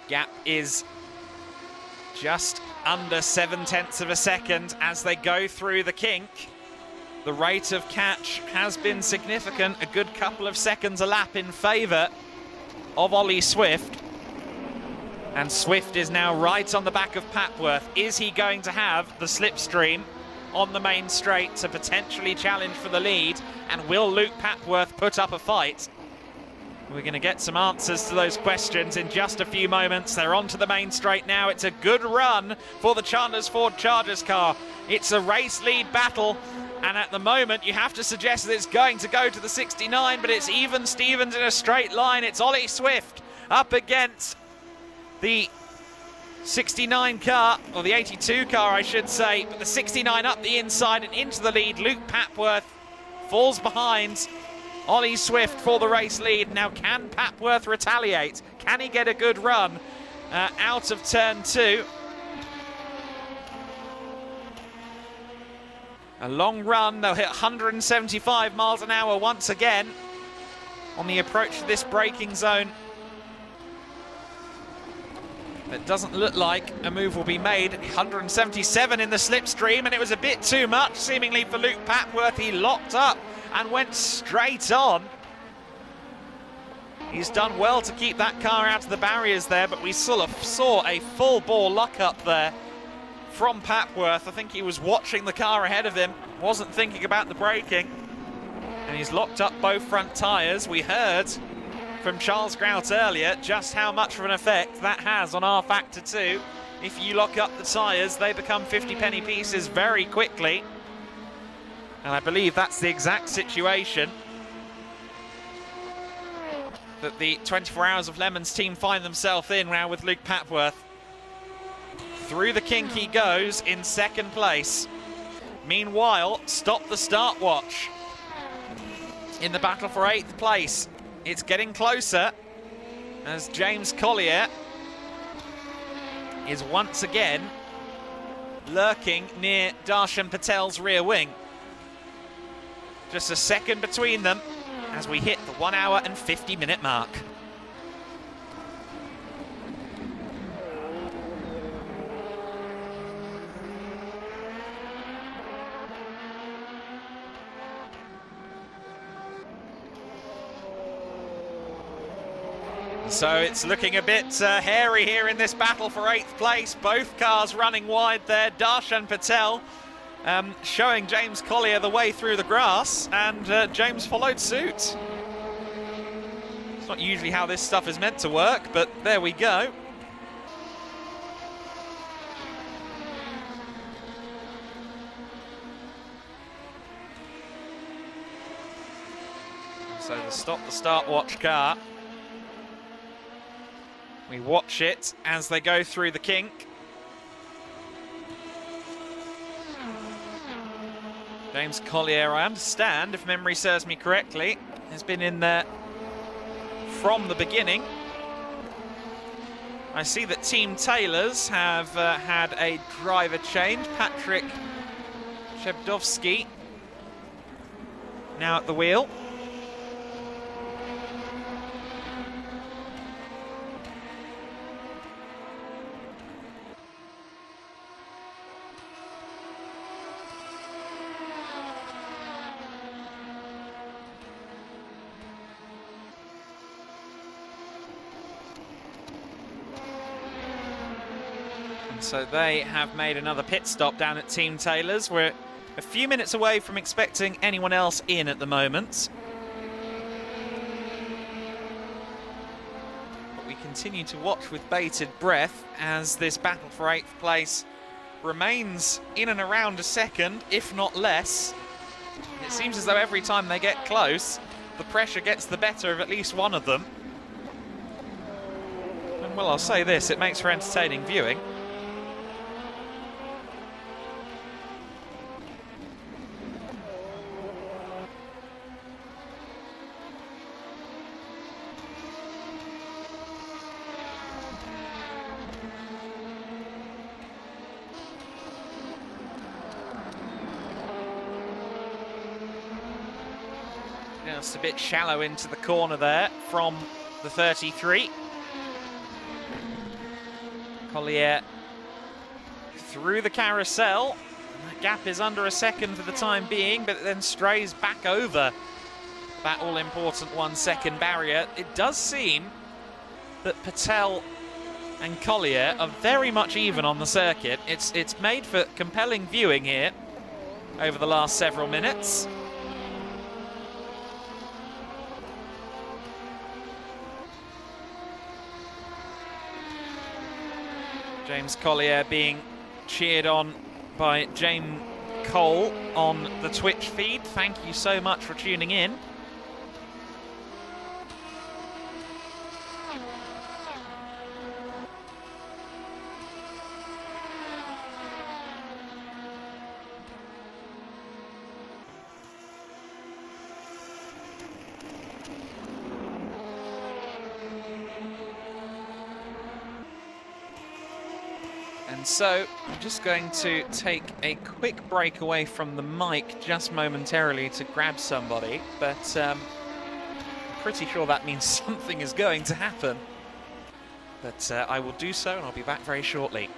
Speaker 10: Gap is just under 0.7 of a second as they go through the kink. The rate of catch has been significant, a good couple of seconds a lap in favour of Ollie Swift. And Swift is now right on the back of Papworth. Is he going to have the slipstream on the main straight to potentially challenge for the lead? And will Luke Papworth put up a fight? We're going to get some answers to those questions in just a few moments. They're onto the main straight now. It's a good run for the Chandler's Ford Chargers car. It's a race lead battle. And at the moment, you have to suggest that it's going to go to the 69, but it's even Stevens in a straight line. It's Ollie Swift up against the 69 car, or the 82 car, I should say. But the 69 up the inside and into the lead. Luke Papworth falls behind Ollie Swift for the race lead. Now, can Papworth retaliate? Can he get a good run out of turn 2? A long run. They'll hit 175 miles an hour once again on the approach to this braking zone. It doesn't look like a move will be made. 177 in the slipstream, and it was a bit too much, seemingly, for Luke Papworth. He locked up and went straight on. He's done well to keep that car out of the barriers there, but we sort of saw a full bore luck up there from Papworth. I think he was watching the car ahead of him, wasn't thinking about the braking, and he's locked up both front tyres. We heard from Charles Grout earlier just how much of an effect that has on R Factor 2. If you lock up the tyres, they become 50 penny pieces very quickly. And I believe that's the exact situation that the 24 Hours of Lemons team find themselves in now with Luke Papworth. Through the kink he goes in second place. Meanwhile, stop the start watch in the battle for 8th place. It's getting closer as James Collier is once again lurking near Darshan Patel's rear wing. Just a second between them as we hit the 1 hour and 50-minute mark. So it's looking a bit hairy here in this battle for 8th place. Both cars running wide there. Darshan Patel showing James Collier the way through the grass, and James followed suit. It's not usually how this stuff is meant to work, but there we go. So the stop the start watch car. We watch it as they go through the kink. James Collier, I understand, if memory serves me correctly, has been in there from the beginning. I see that Team Taylors have had a driver change. Patrick Shebdowski now at the wheel. So they have made another pit stop down at Team Taylors. We're a few minutes away from expecting anyone else in at the moment. But we continue to watch with bated breath as this battle for 8th place remains in and around a second, if not less. It seems as though every time they get close, the pressure gets the better of at least one of them. And well, I'll say this, it makes for entertaining viewing. Just a bit shallow into the corner there from the 33. Collier through the carousel. That gap is under a second for the time being, but it then strays back over that all-important 1 second barrier. It does seem that Patel and Collier are very much even on the circuit. It's made for compelling viewing here over the last several minutes. James Collier being cheered on by Jane Cole on the Twitch feed. Thank you so much for tuning in. And so I'm just going to take a quick break away from the mic just momentarily to grab somebody, but I'm pretty sure that means something is going to happen. But I will do so and I'll be back very shortly.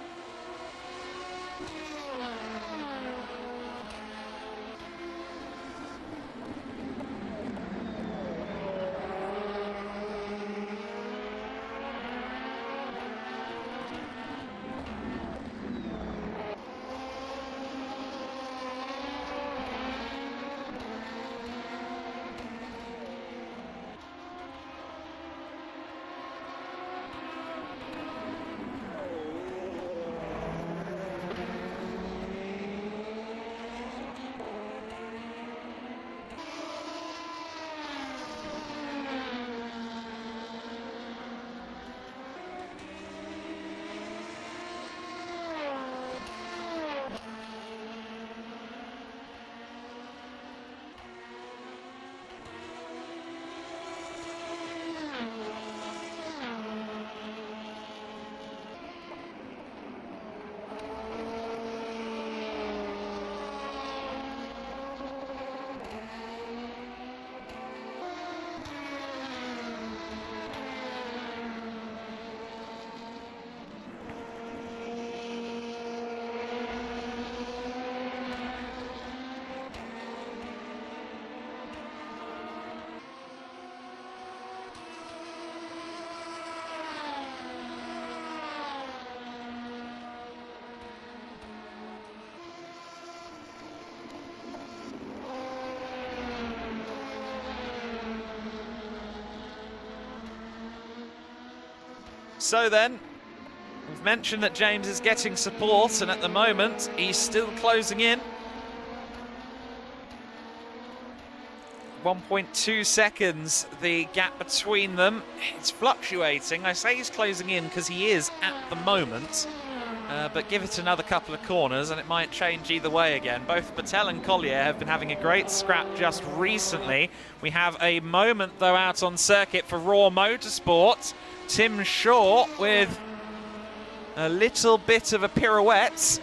Speaker 10: So then, we've mentioned that James is getting support, and at the moment, he's still closing in. 1.2 seconds, the gap between them. It's fluctuating. I say he's closing in because he is at the moment. But give it another couple of corners and it might change either way again. Both Patel and Collier have been having a great scrap just recently. We have a moment, though, out on circuit for Raw Motorsport. Tim Shaw with a little bit of a pirouette.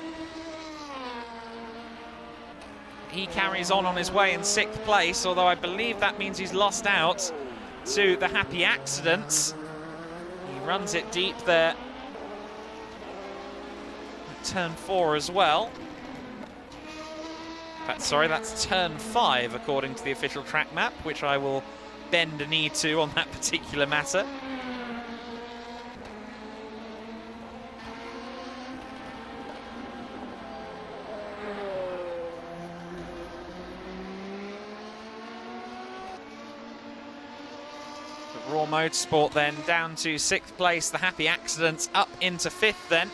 Speaker 10: He carries on his way in 6th place, although I believe that means he's lost out to the Happy Accidents. He runs it deep there. Turn 4 as well. Sorry, that's turn 5 according to the official track map, which I will bend a knee to on that particular matter. Raw Motorsport then down to 6th place. The Happy Accidents up into 5th then.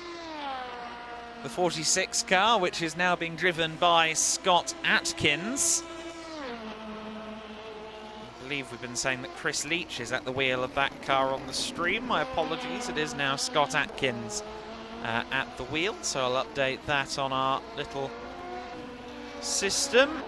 Speaker 10: The 46 car, which is now being driven by Scott Atkins. I believe we've been saying that Chris Leach is at the wheel of that car on the stream. My apologies, it is now Scott Atkins at the wheel, so I'll update that on our little system.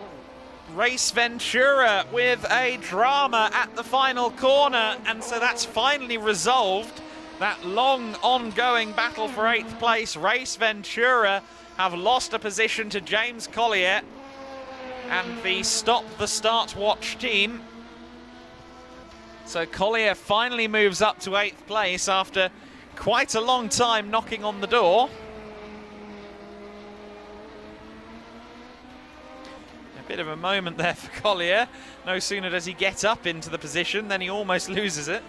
Speaker 10: Race Ventura with a drama at the final corner, and so that's finally resolved. That long ongoing battle for 8th place. Race Ventura have lost a position to James Collier and the Stop the Start Watch team. So Collier finally moves up to 8th place after quite a long time knocking on the door. A bit of a moment there for Collier. No sooner does he get up into the position than he almost loses it.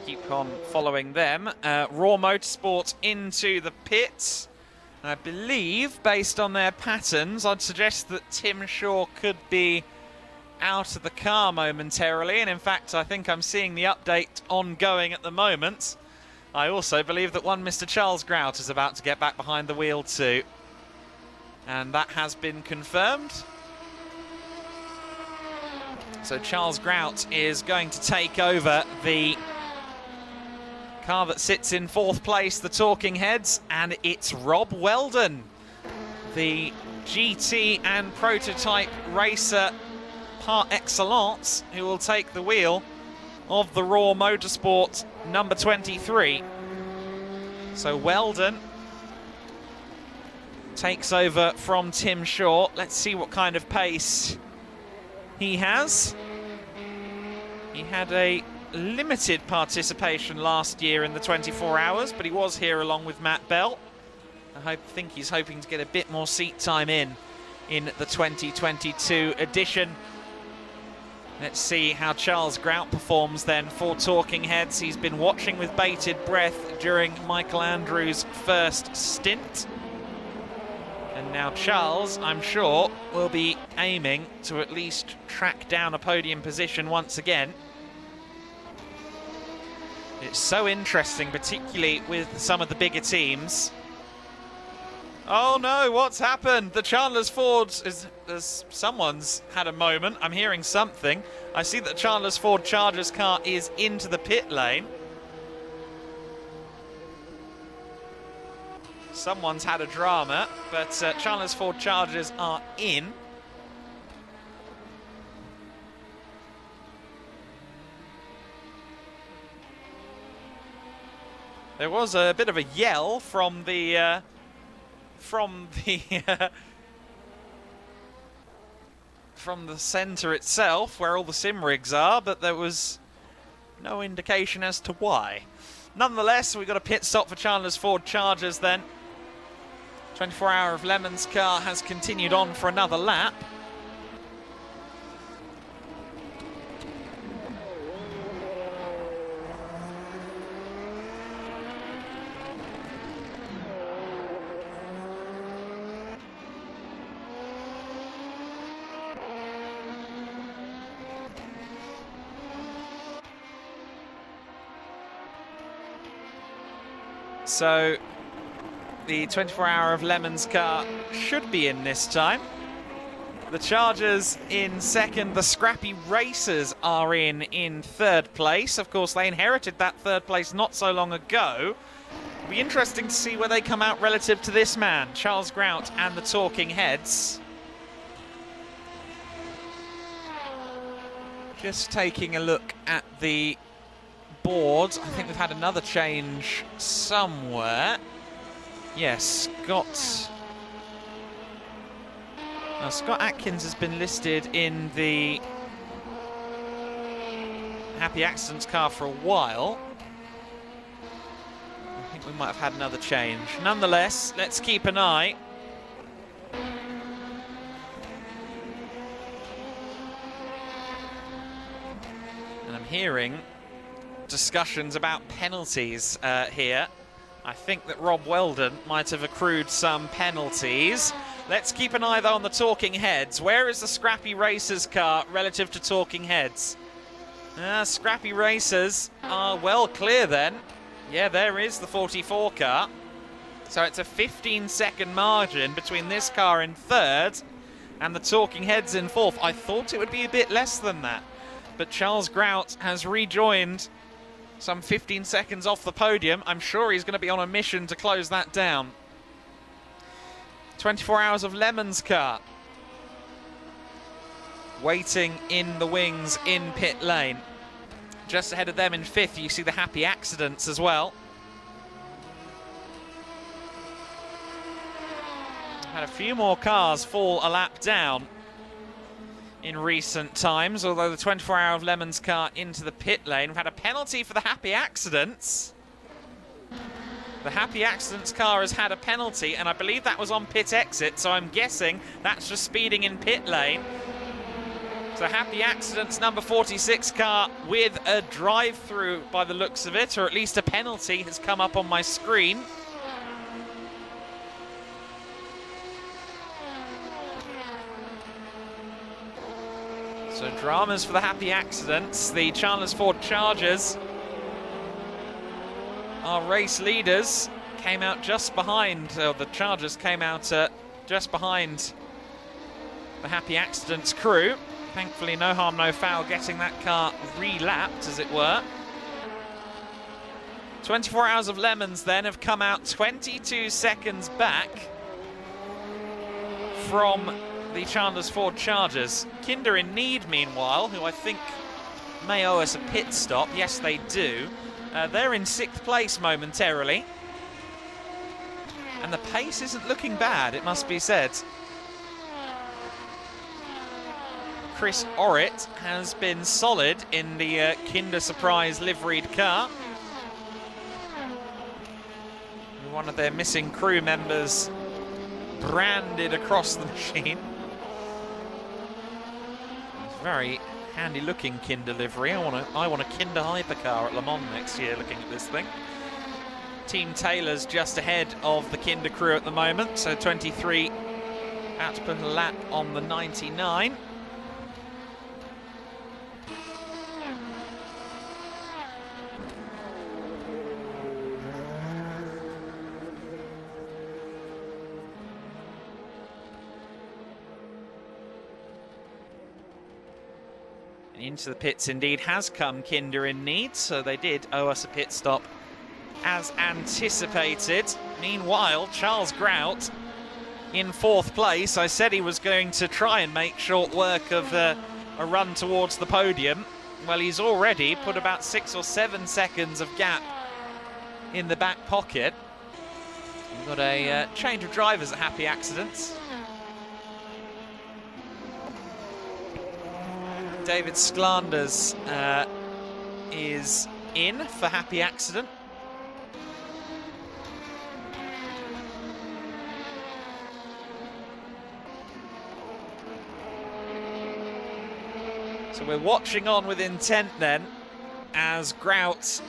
Speaker 10: Keep on following them. Raw Motorsport into the pits. I believe, based on their patterns, I'd suggest that Tim Shaw could be out of the car momentarily. And in fact, I think I'm seeing the update ongoing at the moment. I also believe that one Mr. Charles Grout is about to get back behind the wheel too. And that has been confirmed. So Charles Grout is going to take over the car that sits in 4th place, the Talking Heads, and it's Rob Weldon, the GT and prototype racer par excellence, who will take the wheel of the Raw Motorsport number 23. So Weldon takes over from Tim Shaw. Let's see what kind of pace he has. He had a limited participation last year in the 24 hours, but he was here along with Matt Bell. I think he's hoping to get a bit more seat time in the 2022 edition. Let's see how Charles Grout performs then for Talking Heads. He's been watching with bated breath during Michael Andrews' first stint. And now Charles, I'm sure, will be aiming to at least track down a podium position once again. It's so interesting, particularly with some of the bigger teams. Oh no, what's happened? The Chandler's Ford someone's had a moment. I'm hearing something. I see that Chandler's Ford Chargers car is into the pit lane. Someone's had a drama, but Chandler's Ford Chargers are in. There was a bit of a yell from the from the centre itself, where all the sim rigs are, but there was no indication as to why. Nonetheless, we've got a pit stop for Chandler's Ford Chargers then. 24 Hour of Lemon's car has continued on for another lap. So the 24 Hour of Lemon's car should be in this time. The Chargers in second. The Scrappy Racers are in third place. Of course, they inherited that third place not so long ago. It'll be interesting to see where they come out relative to this man, Charles Grout and the Talking Heads. Just taking a look at the board. I think we've had another change somewhere. Yes, Scott Atkins has been listed in the Happy Accidents car for a while. I think we might have had another change. Nonetheless, let's keep an eye. And I'm hearing discussions about penalties here. I think that Rob Weldon might have accrued some penalties. Let's keep an eye though on the Talking Heads. Where is the Scrappy Racers car relative to Talking Heads? Scrappy Racers are well clear then. Yeah, there is the 44 car. So it's a 15-second margin between this car in third and the Talking Heads in fourth. I thought it would be a bit less than that, but Charles Grout has rejoined some 15 seconds off the podium. I'm sure he's going to be on a mission to close that down. 24 Hours of Lemon's car waiting in the wings in pit lane. Just ahead of them in fifth, you see the Happy Accidents as well. Had a few more cars fall a lap down in recent times, although the 24 Hour of Lemons car into the pit lane. We've had a penalty for the Happy Accidents. The Happy Accidents car has had a penalty, and I believe that was on pit exit, so I'm guessing that's just speeding in pit lane. So Happy Accidents number 46 car with a drive-through by the looks of it, or at least a penalty has come up on my screen. So dramas for the Happy Accidents. The Chandler's Ford Chargers, our race leaders, came out just behind, the Chargers came out just behind the Happy Accidents crew. Thankfully, no harm, no foul, getting that car re-lapped, as it were. 24 Hours of Lemons then have come out 22 seconds back from the Chandler's Ford Chargers. Kinder in Need, meanwhile, who I think may owe us a pit stop. Yes, they do. They're in 6th place momentarily. And the pace isn't looking bad, it must be said. Chris Orrit has been solid in the Kinder Surprise liveried car. One of their missing crew members branded across the machine. Very handy looking Kinder livery. I want a Kinder hypercar at Le Mans next year, looking at this thing. Team Taylor's just ahead of the Kinder crew at the moment, so 23 out to put a lap on the 99. Into the pits indeed has come Kinder in Need, so they did owe us a pit stop as anticipated. Meanwhile, Charles Grout in 4th place. I said he was going to try and make short work of a run towards the podium. Well, he's already put about 6 or 7 seconds of gap in the back pocket. We've got a change of drivers at Happy Accidents. David Sklanders is in for Happy Accident. So we're watching on with intent then, as Grout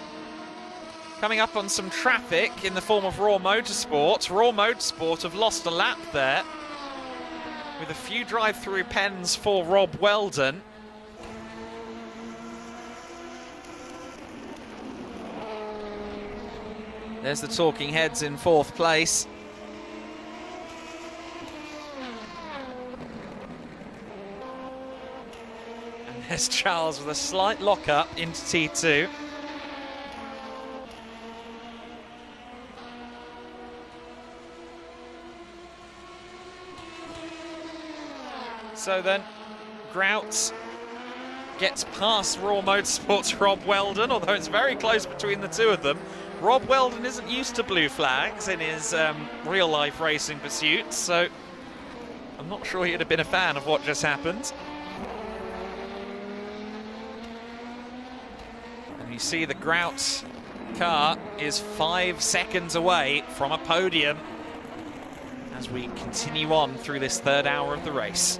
Speaker 10: coming up on some traffic in the form of Raw Motorsport. Raw Motorsport have lost a lap there, with a few drive-through pens for Rob Weldon. There's the Talking Heads in 4th place. And there's Charles with a slight lock-up into T2. So then, Grout gets past Raw Motorsports' Rob Weldon, although it's very close between the two of them. Rob Weldon isn't used to blue flags in his real-life racing pursuits, so I'm not sure he'd have been a fan of what just happened. And you see the Grout car is 5 seconds away from a podium as we continue on through this 3rd hour of the race.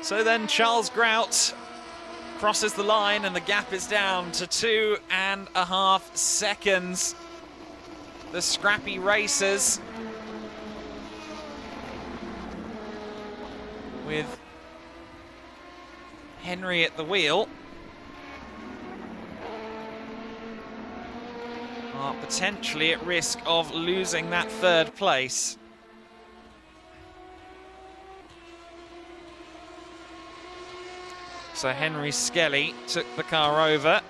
Speaker 10: So then Charles Grout crosses the line and the gap is down to 2.5 seconds. the Scrappy Racers, with Henry at the wheel, are potentially at risk of losing that third place. So Henry Skelly took the car over.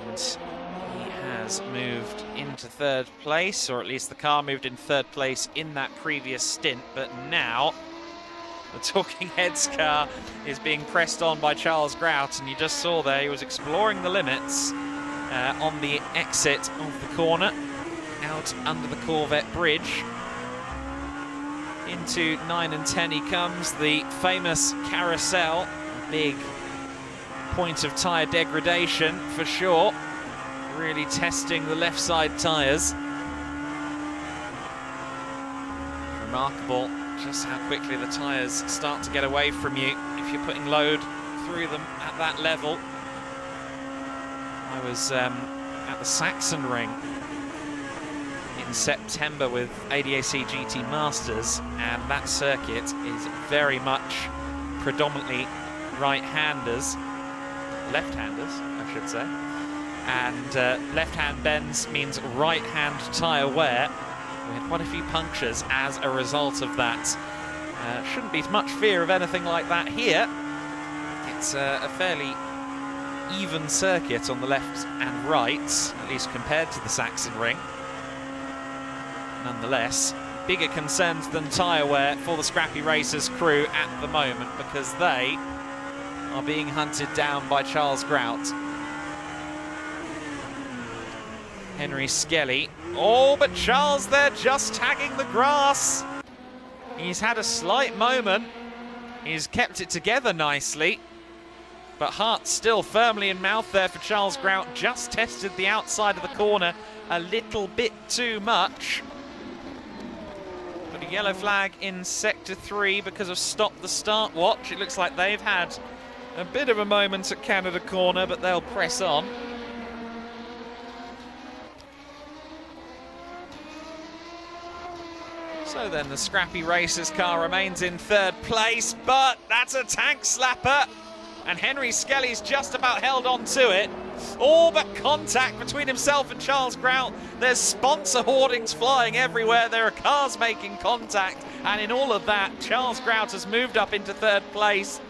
Speaker 10: And he has moved into third place, or at least the car moved in third place in that previous stint, but now the Talking Heads car is being pressed on by Charles Grout, and you just saw there he was exploring the limits on the exit of the corner, out under the Corvette bridge. Into 9 and 10 he comes, the famous carousel, big point of tyre degradation for sure, really testing the left side tyres. Remarkable just how quickly the tyres start to get away from you if you're putting load through them at that level. I was at the Saxon Ring in September with ADAC GT Masters, and that circuit is very much predominantly right-handers, left-handers I should say, and left-hand bends means right-hand tyre wear. We had quite a few punctures as a result of that. Shouldn't be much fear of anything like that here. It's a fairly even circuit on the left and right, at least compared to the Saxon Ring. Nonetheless, bigger concerns than tyre wear for the Scrappy Racers crew at the moment, because they are being hunted down by Charles Grout. Henry Skelly. Oh, but Charles there just tagging the grass. He's had a slight moment. He's kept it together nicely, but heart still firmly in mouth there for Charles Grout. Just tested the outside of the corner a little bit too much. But a yellow flag in Sector 3 because of Stop the Start Watch. It looks like they've had a bit of a moment at Canada Corner, but they'll press on. So then the Scrappy Racers car remains in third place, but that's a tank slapper, and Henry Skelly's just about held on to it. All but contact between himself and Charles Grout. There's sponsor hoardings flying everywhere. There are cars making contact, and in all of that, Charles Grout has moved up into third place.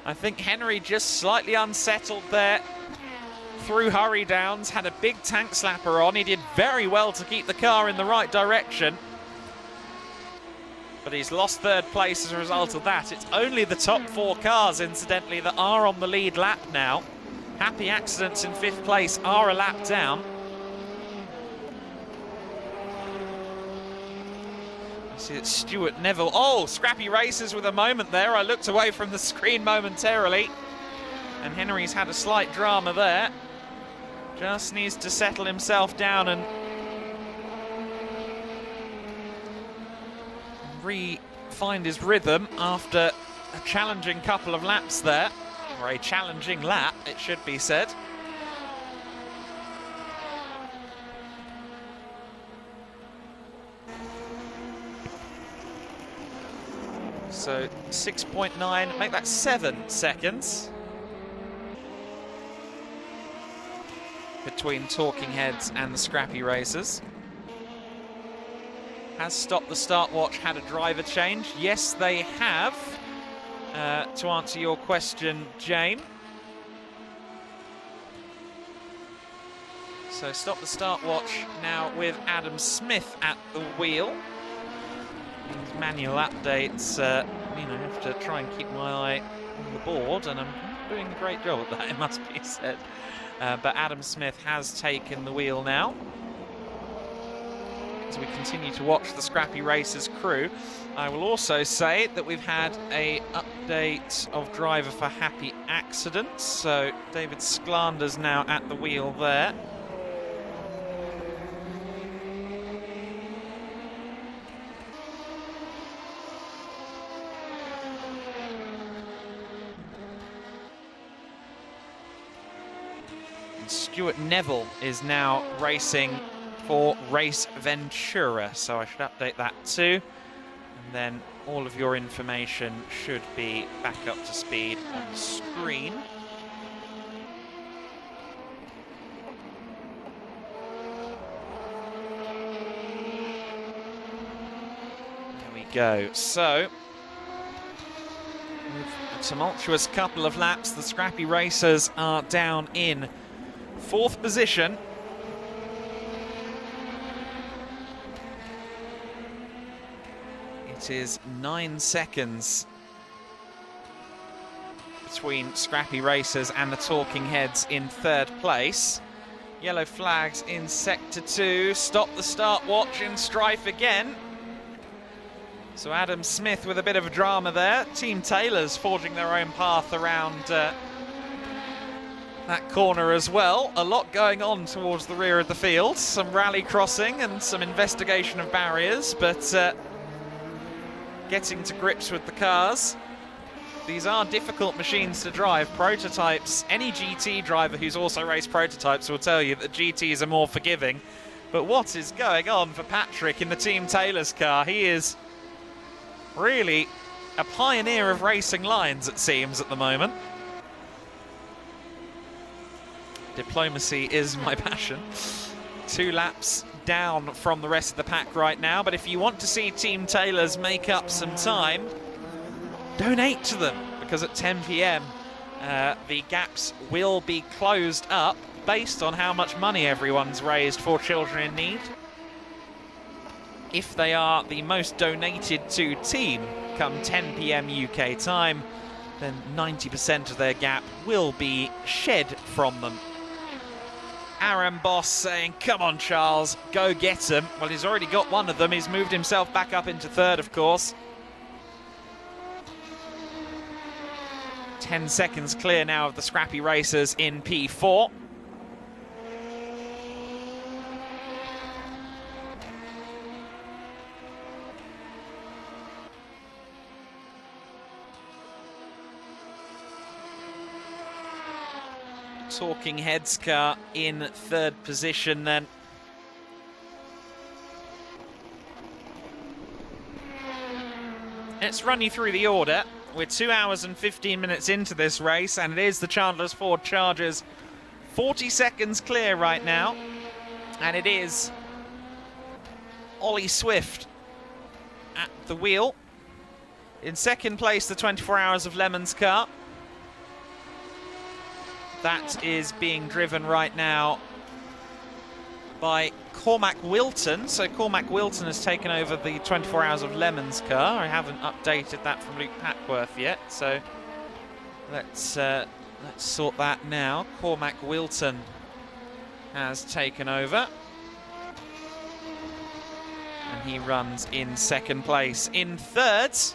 Speaker 10: I think Henry just slightly unsettled there through hurry downs, had a big tank slapper on. He did very well to keep the car in the right direction, but he's lost third place as a result of that. It's only the top 4 cars, incidentally, that are on the lead lap now. Happy Accidents in 5th place are a lap down. I see that Stuart Neville, oh, Scrappy Racers with a moment there. I looked away from the screen momentarily, and Henry's had a slight drama there. Just needs to settle himself down and re-find his rhythm after a challenging couple of laps there, or a challenging lap, it should be said. So 6.9, make that 7 seconds between Talking Heads and the Scrappy Racers. Has Stop the Start Watch had a driver change? Yes, they have. To answer your question, Jane. So Stop the Start Watch now with Adam Smith at the wheel. These manual updates mean I have to try and keep my eye on the board, and I'm not doing a great job at that, it must be said. But Adam Smith has taken the wheel now. As we continue to watch the Scrappy Racers crew, I will also say that we've had an update of driver for Happy Accidents. So David Sklander's now at the wheel there. And Stuart Neville is now racing for Race Ventura, so I should update that too. And then all of your information should be back up to speed on the screen. There we go. So, with a tumultuous couple of laps, the Scrappy Racers are down in 4th position. It is 9 seconds between Scrappy Racers and the Talking Heads in 3rd place. Yellow flags in Sector 2. Stop the start watch in strife again. So Adam Smith with a bit of a drama there. Team Taylor's forging their own path around that corner as well. A lot going on towards the rear of the field. Some rally crossing and some investigation of barriers, but getting to grips with the cars. These are difficult machines to drive. Prototypes, any GT driver who's also raced prototypes will tell you that GTs are more forgiving. But what is going on for Patrick in the Team Taylor's car? He is really a pioneer of racing lines, it seems, at the moment. Diplomacy is my passion. 2 laps down from the rest of the pack right now, but if you want to see Team Taylor's make up some time, donate to them, because at 10 p.m. The gaps will be closed up based on how much money everyone's raised for children in need. If they are the most donated to team come 10 p.m. UK time, then 90% of their gap will be shed from them. Aaron Boss saying, come on, Charles, go get them. Well, he's already got one of them. He's moved himself back up into 3rd, of course. 10 seconds clear now of the Scrappy Racers in P4. Talking Heads car in 3rd position then. Let's run you through the order. We're 2 hours and 15 minutes into this race, and it is the Chandler's Ford Chargers. 40 seconds clear right now, and it is Ollie Swift at the wheel. In 2nd place, the 24 Hours of Lemons car. That is being driven right now by Cormac Wilton. So Cormac Wilton has taken over the 24 Hours of Lemons car. I haven't updated that from Luke Packworth yet, so let's sort that now. Cormac Wilton has taken over, and he runs in 2nd place. In 3rd,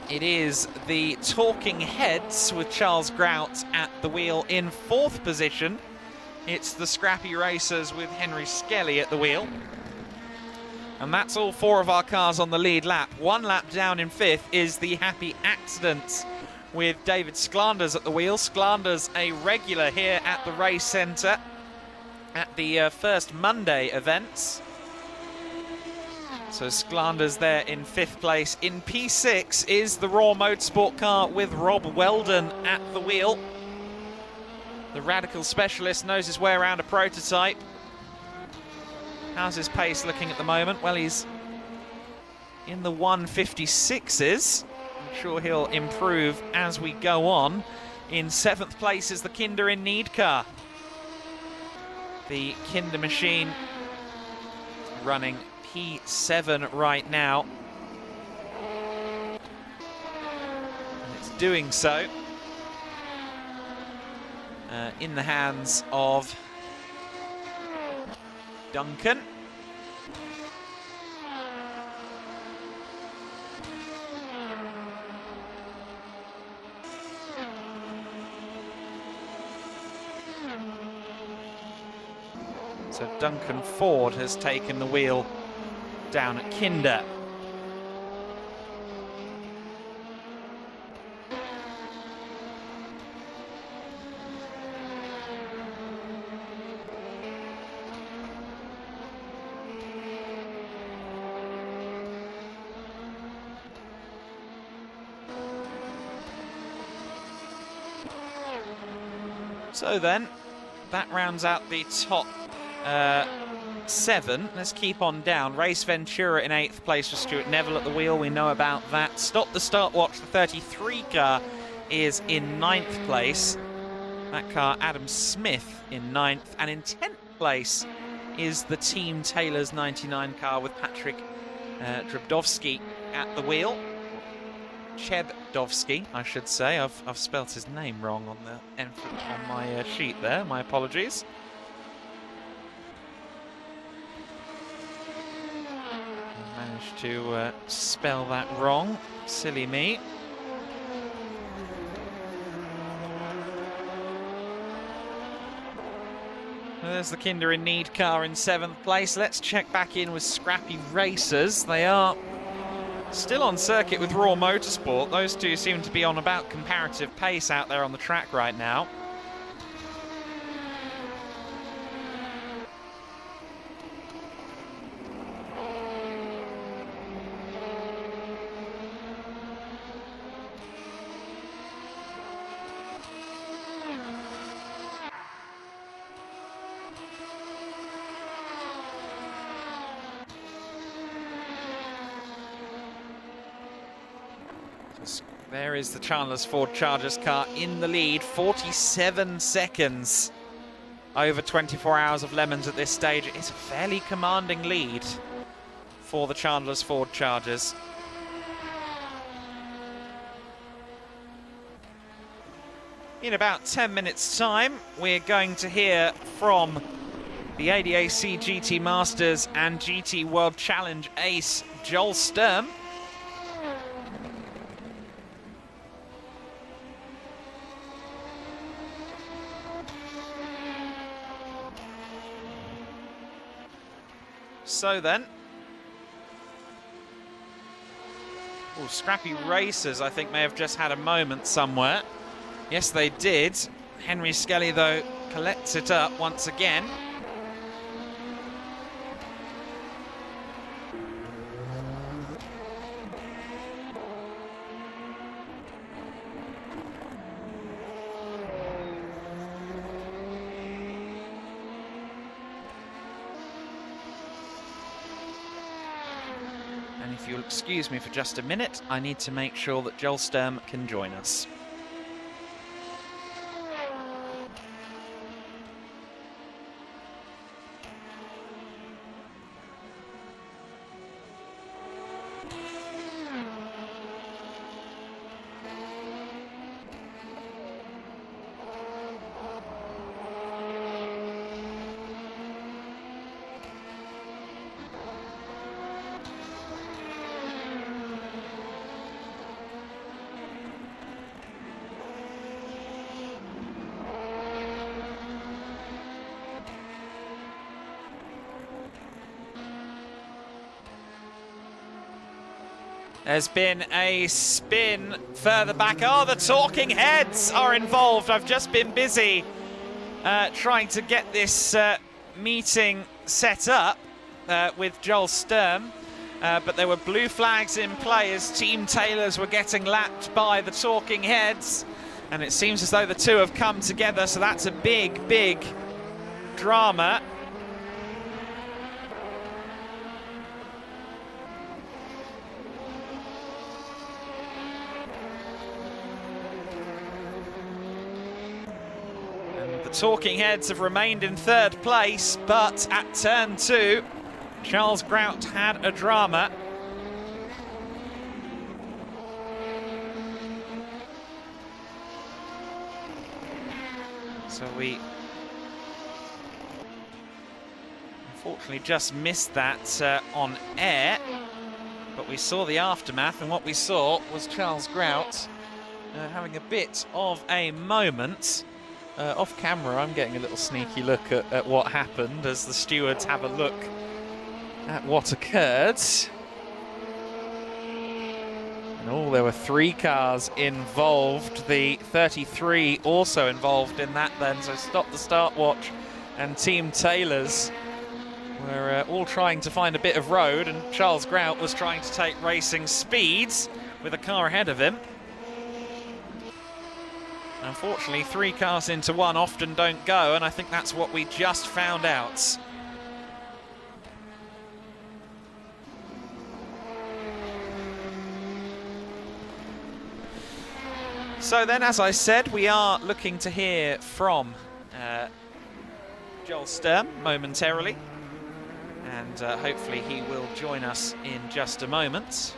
Speaker 10: it is the Talking Heads with Charles Grout at the wheel. In 4th position, it's the Scrappy Racers with Henry Skelly at the wheel. And that's all 4 of our cars on the lead lap. 1 lap down in 5th is the Happy Accidents with David Sklanders at the wheel. Sklanders, a regular here at the race centre at the first Monday events. So Sklanders there in 5th place. In P6 is the Raw Motorsport car with Rob Weldon at the wheel. The Radical Specialist knows his way around a prototype. How's his pace looking at the moment? Well, he's in the 156s. I'm sure he'll improve as we go on. In 7th place is the Kinder in Need car. The Kinder machine running P7 right now. And it's doing so in the hands of Duncan. So Duncan Ford has taken the wheel down at Kinder. So then, that rounds out the top 7. Let's keep on down. Race Ventura in 8th place with Stuart Neville at the wheel. We know about that. Stop the Start Watch, the 33 car, is in 9th place. That car, Adam Smith, in 9th. And in 10th place is the Team Taylor's 99 car with Patrick Drabdowski at the wheel. Chebdowski, I should say. I've spelt his name wrong on my sheet there. My apologies. Managed to spell that wrong. Silly me. There's the Kinder in Need car in 7th place. Let's check back in with Scrappy Racers. They are still on circuit with Raw Motorsport. Those two seem to be on about comparative pace out there on the track right now. There is the Chandler's Ford Chargers car in the lead, 47 seconds over 24 Hours of Lemons at this stage. It's a fairly commanding lead for the Chandler's Ford Chargers. In about 10 minutes' time, we're going to hear from the ADAC GT Masters and GT World Challenge ace, Joel Sturm. So then, Scrappy Racers, I think, may have just had a moment somewhere. Yes, they did. Henry Skelly, though, collects it up once again. And if you'll excuse me for just a minute, I need to make sure that Joel Sturm can join us. There's been a spin further back. Oh, the Talking Heads are involved. I've just been busy trying to get this meeting set up with Joel Sturm. But there were blue flags in play as Team Taylors were getting lapped by the Talking Heads. And it seems as though the two have come together, so that's a big, big drama. Talking Heads have remained in 3rd place, but at turn 2, Charles Grout had a drama. So we unfortunately just missed that on air, but we saw the aftermath, and what we saw was Charles Grout having a bit of a moment. Off camera, I'm getting a little sneaky look at what happened as the stewards have a look at what occurred. And there were 3 cars involved. The 33 also involved in that then, so Stop the Start Watch and Team Taylors were all trying to find a bit of road, and Charles Grout was trying to take racing speeds with a car ahead of him. Unfortunately, 3 cars into one often don't go, and I think that's what we just found out. So then, as I said, we are looking to hear from Joel Sturm momentarily, and hopefully he will join us in just a moment.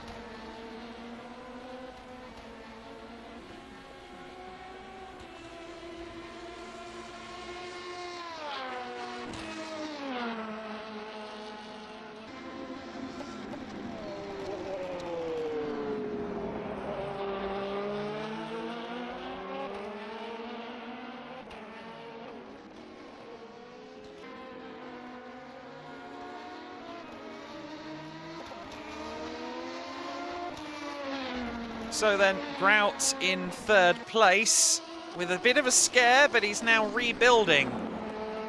Speaker 10: So then, Grout in 3rd place with a bit of a scare, but he's now rebuilding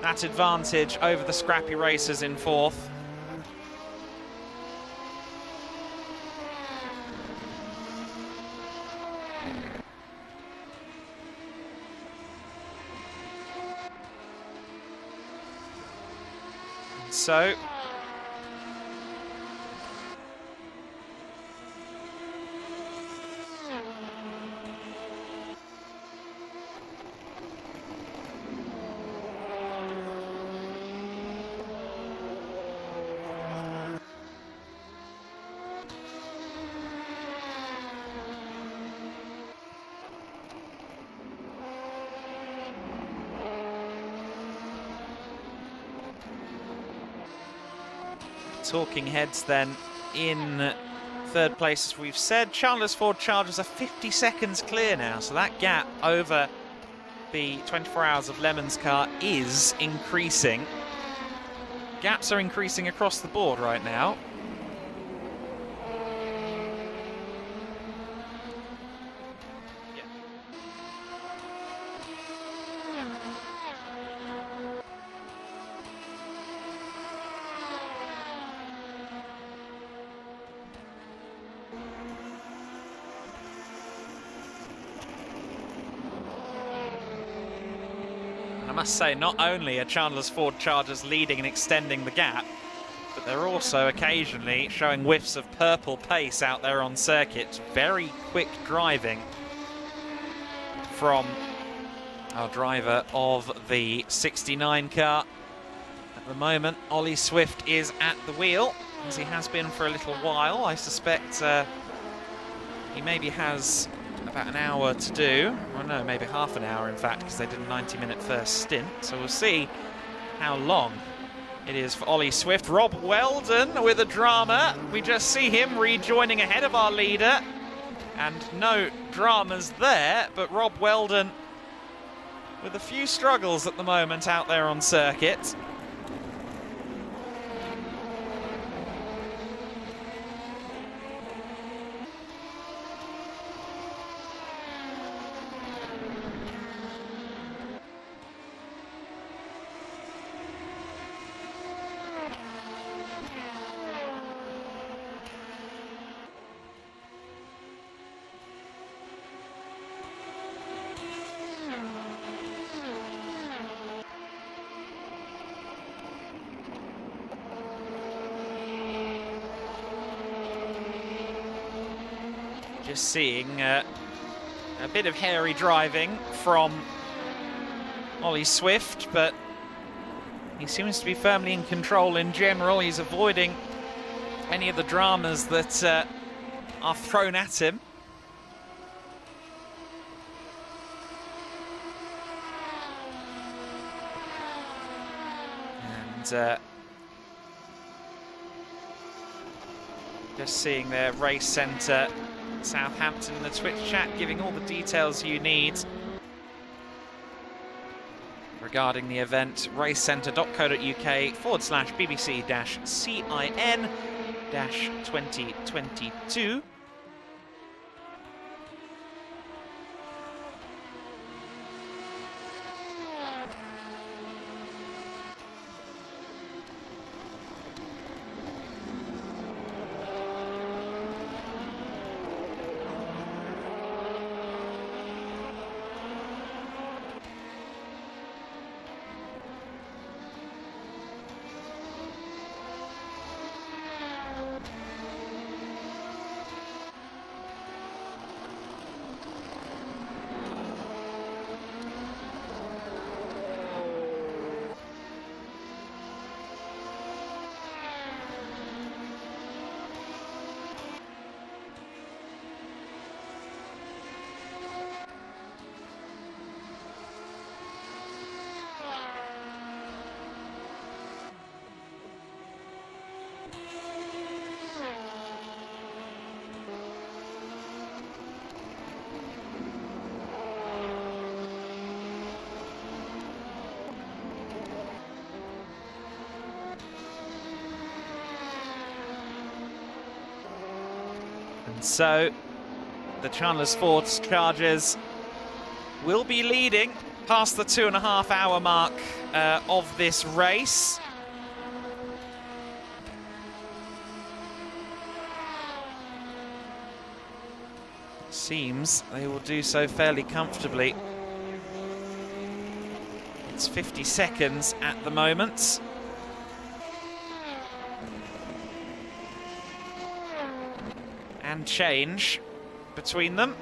Speaker 10: that advantage over the scrappy racers in 4th. So talking heads then in 3rd place, as we've said. Chandler's Ford Chargers are 50 seconds clear now, so that gap over the 24 Hours of Lemons car is increasing. Gaps are increasing across the board right now. I must say, not only are Chandler's Ford Chargers leading and extending the gap, but they're also occasionally showing whiffs of purple pace out there on circuit. Very quick driving from our driver of the 69 car. At the moment, Ollie Swift is at the wheel, as he has been for a little while. I suspect he maybe has about an hour to do. Well, no, maybe half an hour, in fact, because they did a 90-minute first stint. So we'll see how long it is for Ollie Swift. Rob Weldon with a drama. We just see him rejoining ahead of our leader. And no dramas there, but Rob Weldon with a few struggles at the moment out there on circuit. Just seeing a bit of hairy driving from Ollie Swift, but he seems to be firmly in control in general. He's avoiding any of the dramas that are thrown at him. And just seeing their race centre Southampton in the Twitch chat, giving all the details you need regarding the event. racecentre.co.uk/BBC-CIN-2022. So the Chandler's Ford Chargers will be leading past the 2.5 hour mark of this race. Seems they will do so fairly comfortably. It's 50 seconds at the moment. And change between them.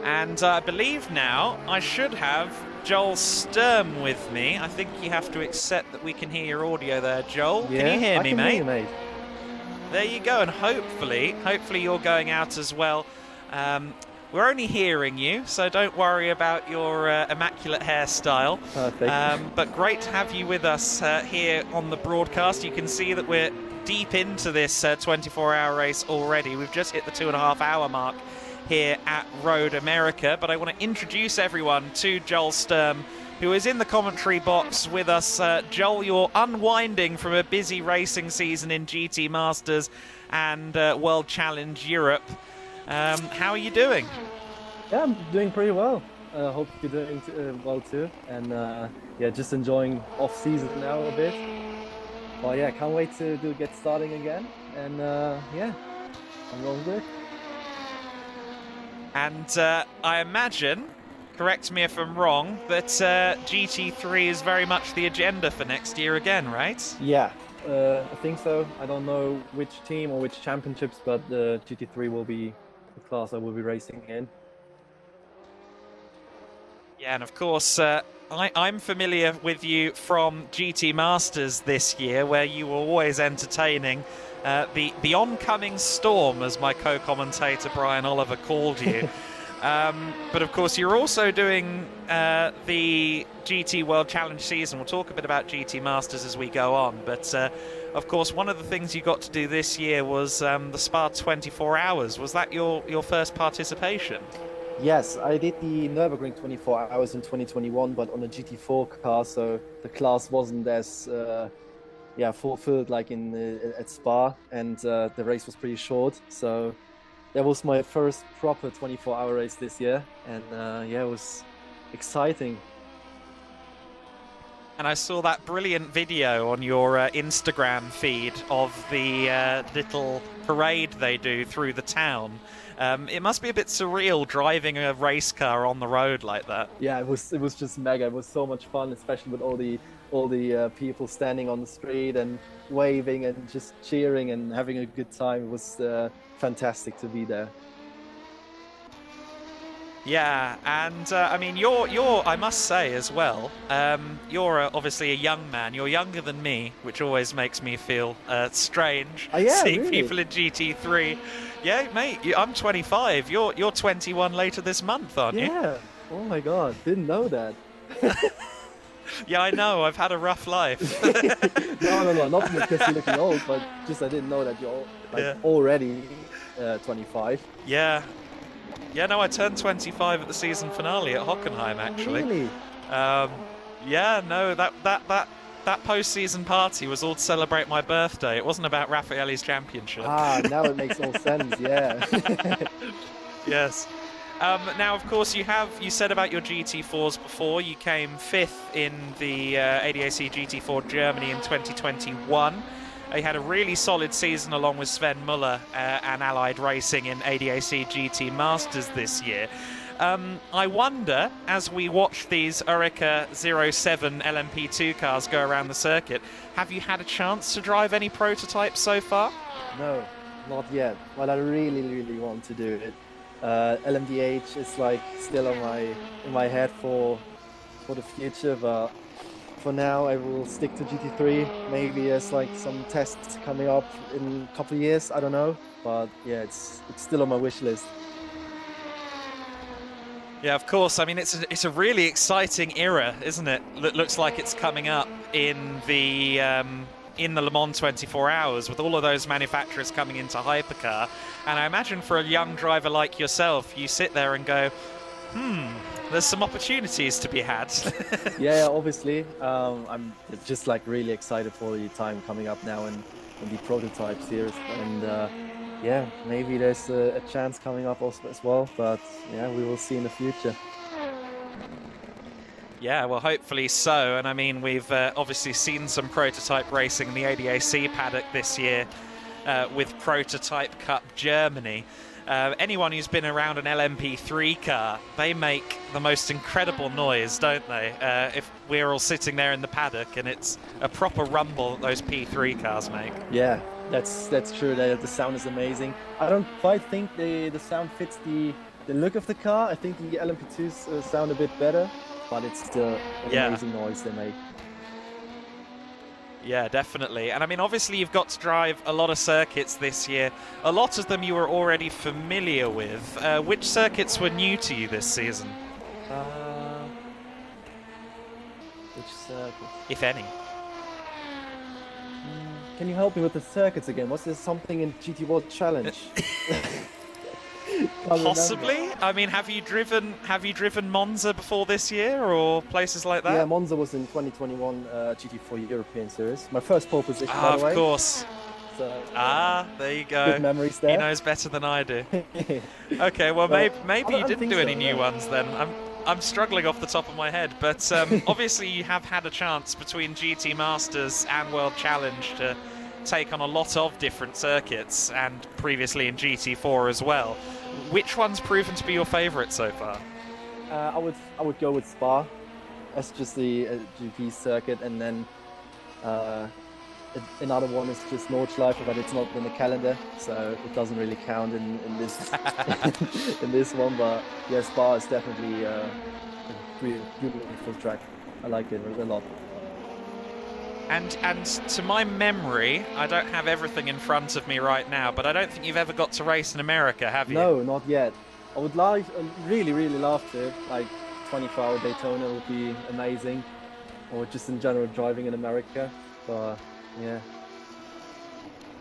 Speaker 10: And I believe now I should have Joel Sturm with me. I think you have to accept that we can hear your audio there, Joel.
Speaker 11: Yeah,
Speaker 10: can you hear
Speaker 11: I
Speaker 10: me,
Speaker 11: can
Speaker 10: mate?
Speaker 11: hear you, mate.
Speaker 10: There you go, and hopefully you're going out as well. We're only hearing you, so don't worry about your immaculate hairstyle.
Speaker 11: Perfect.
Speaker 10: But great to have you with us here on the broadcast. You can see that we're deep into this 24-hour race already. We've just hit the 2.5 hour mark here at Road America, but I want to introduce everyone to Joel Sturm, who is in the commentary box with us. Joel, you're unwinding from a busy racing season in GT Masters and World Challenge Europe. How are you doing?
Speaker 11: Yeah, I'm doing pretty well. Hope you're doing well too. And yeah, just enjoying off season now a bit. Well, yeah, can't wait to get starting again. And yeah, I'm rolling with it.
Speaker 10: And I imagine, correct me if I'm wrong, that GT3 is very much the agenda for next year again, right?
Speaker 11: Yeah, I think so. I don't know which team or which championships, but the GT3 will be the class I will be racing in. Yeah,
Speaker 10: And of course, I'm familiar with you from GT Masters this year, where you were always entertaining. The oncoming storm, as my co-commentator Brian Oliver called you. But of course, you're also doing the GT World Challenge season. We'll talk a bit about GT Masters as we go on. But of course, one of the things you got to do this year was the Spa 24 Hours. Was that your first participation?
Speaker 11: Yes, I did the Nürburgring 24 hours in 2021, but on a GT4 car, so the class wasn't as fulfilled like at Spa, and the race was pretty short. So that was my first proper 24-hour race this year, and yeah, it was exciting.
Speaker 10: And I saw that brilliant video on your Instagram feed of the little parade they do through the town. It must be a bit surreal driving a race car on the road like that.
Speaker 11: Yeah, it was just mega. It was so much fun, especially with all the people standing on the street and waving and just cheering and having a good time. It was fantastic to be there.
Speaker 10: Yeah, and I mean, you're I must say as well, you're obviously a young man. You're younger than me, which always makes me feel strange.
Speaker 11: Oh, yeah,
Speaker 10: seeing
Speaker 11: really?
Speaker 10: people in GT3. Yeah, mate, I'm 25. You're 21 later this month, aren't you?
Speaker 11: Yeah. Oh my God, didn't know that.
Speaker 10: Yeah, I know. I've had a rough life.
Speaker 11: No, not because you're looking old, but just I didn't know that you're already 25.
Speaker 10: Yeah. Yeah, no, I turned 25 at the season finale at Hockenheim, actually.
Speaker 11: Really?
Speaker 10: Yeah, no, that post-season party was all to celebrate my birthday. It wasn't about Raffaelli's championship.
Speaker 11: Ah, now it makes all sense. Yeah.
Speaker 10: Yes. Now, of course, you said about your GT4s before. You came 5th in the ADAC GT4 Germany in 2021. You had a really solid season along with Sven Muller and Allied Racing in ADAC GT Masters this year. I wonder, as we watch these Oreca 07 LMP2 cars go around the circuit, have you had a chance to drive any prototypes so far?
Speaker 11: No, not yet. Well, I really, really want to do it. LMDH is like still in my head for the future, but for now I will stick to GT3. Maybe there's like some tests coming up in a couple of years, I don't know, but yeah, it's still on my wish list.
Speaker 10: Yeah, of course. I mean, it's a really exciting era, isn't it? Looks like it's coming up in the in the Le Mans 24 Hours with all of those manufacturers coming into hypercar. And I imagine for a young driver like yourself, you sit there and go, there's some opportunities to be had.
Speaker 11: Yeah, obviously. I'm just like really excited for the time coming up now and the prototype series. And yeah, maybe there's a chance coming up also as well. But yeah, we will see in the future.
Speaker 10: Yeah, well, hopefully so. And I mean, we've obviously seen some prototype racing in the ADAC paddock this year with Prototype Cup Germany. Anyone who's been around an LMP3 car, they make the most incredible noise, don't they? If we're all sitting there in the paddock, and it's a proper rumble that those P3 cars make.
Speaker 11: Yeah, that's true. The sound is amazing. I don't quite think the sound fits the look of the car. I think the LMP2s sound a bit better, but it's still an amazing noise they make.
Speaker 10: Yeah, definitely. And I mean, obviously you've got to drive a lot of circuits this year. A lot of them you were already familiar with. Which circuits were new to you this season?
Speaker 11: Which circuit?
Speaker 10: If any.
Speaker 11: Can you help me with the circuits again? Was there something in GT World Challenge?
Speaker 10: Possibly. I mean, have you driven Monza before this year or places like that?
Speaker 11: Yeah, Monza was in 2021 GT4 European Series. My first pole position, by the way.
Speaker 10: Of course.
Speaker 11: So,
Speaker 10: there you go.
Speaker 11: Good memories there.
Speaker 10: He knows better than I do. Okay, well, maybe you didn't do any new ones then. I'm struggling off the top of my head, but obviously you have had a chance between GT Masters and World Challenge to take on a lot of different circuits, and previously in GT4 as well. Which one's proven to be your favourite so far?
Speaker 11: I would go with Spa. That's just the GP circuit, and then another one is just Nordschleife, but it's not in the calendar, so it doesn't really count in this in this one. But yeah, Spa is definitely a really beautiful track. I like it a lot.
Speaker 10: And to my memory, I don't have everything in front of me right now, but I don't think you've ever got to race in America, have you?
Speaker 11: No, not yet. I would really love to. Like 24-hour Daytona would be amazing, or just in general driving in America. But yeah,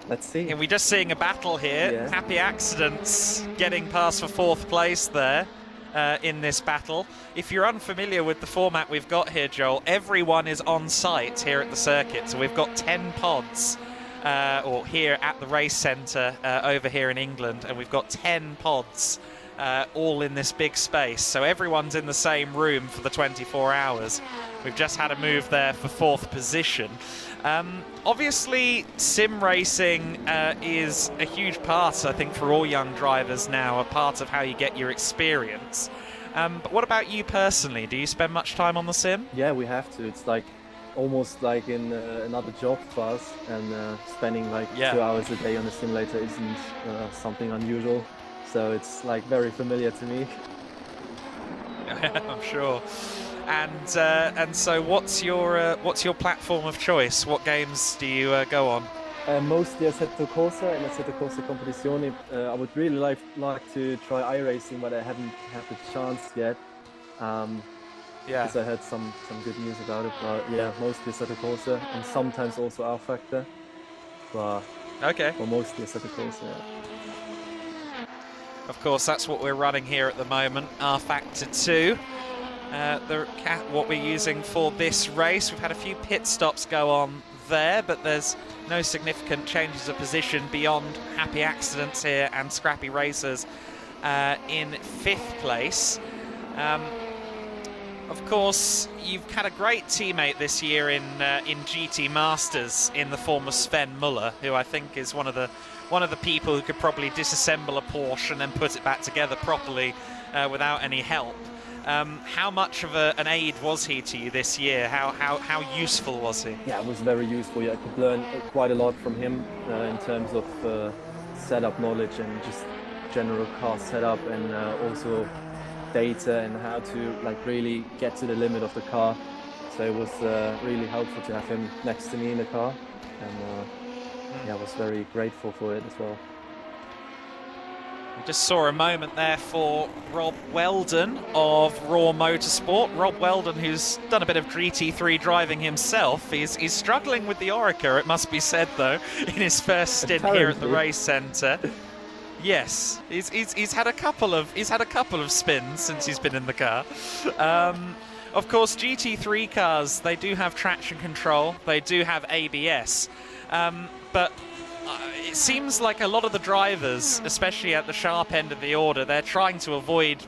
Speaker 11: let's see.
Speaker 10: And we're just seeing a battle here.
Speaker 11: Yeah.
Speaker 10: Happy Accidents getting past for 4th place there. In this battle. If you're unfamiliar with the format we've got here, Joel, everyone is on site here at the circuit. So we've got 10 pods, or here at the race centre over here in England, and we've got 10 pods all in this big space. So everyone's in the same room for the 24 hours. We've just had a move there for 4th position. Obviously, sim racing is a huge part, I think, for all young drivers now, a part of how you get your experience. But what about you personally? Do you spend much time on the sim?
Speaker 11: Yeah, we have to. It's like almost like in another job for us, and spending like 2 hours a day on the simulator isn't something unusual. So it's like very familiar to me.
Speaker 10: I'm sure. And so what's your platform of choice? What games do you go on?
Speaker 11: Mostly Assetto Corsa and Assetto Corsa Competizione. I would really like to try iRacing, but I haven't had the chance yet. Because I heard some good news about it. But yeah, mostly Assetto Corsa and sometimes also R Factor. But mostly Assetto Corsa. Yeah.
Speaker 10: Of course, that's what we're running here at the moment. R Factor 2. What we're using for this race. We've had a few pit stops go on there, but there's no significant changes of position beyond Happy Accidents here and Scrappy Racers in 5th place. Of course, you've had a great teammate this year in GT Masters in the form of Sven Muller, who I think is one of the people who could probably disassemble a Porsche and then put it back together properly without any help. How much of an aid was he to you this year? How useful was he?
Speaker 11: Yeah, it was very useful. I could learn quite a lot from him in terms of setup knowledge and just general car setup, and also data and how to like really get to the limit of the car. So it was really helpful to have him next to me in the car, and yeah, I was very grateful for it as well.
Speaker 10: We just saw a moment there for Rob Weldon of Raw Motorsport. Rob Weldon, who's done a bit of GT3 driving himself. He's struggling with the Orica, it must be said, though, in his first stint here at the race centre. Yes, he's had a couple of spins since he's been in the car. Of course, GT3 cars, they do have traction control, they do have ABS, but it seems like a lot of the drivers, especially at the sharp end of the order, they're trying to avoid,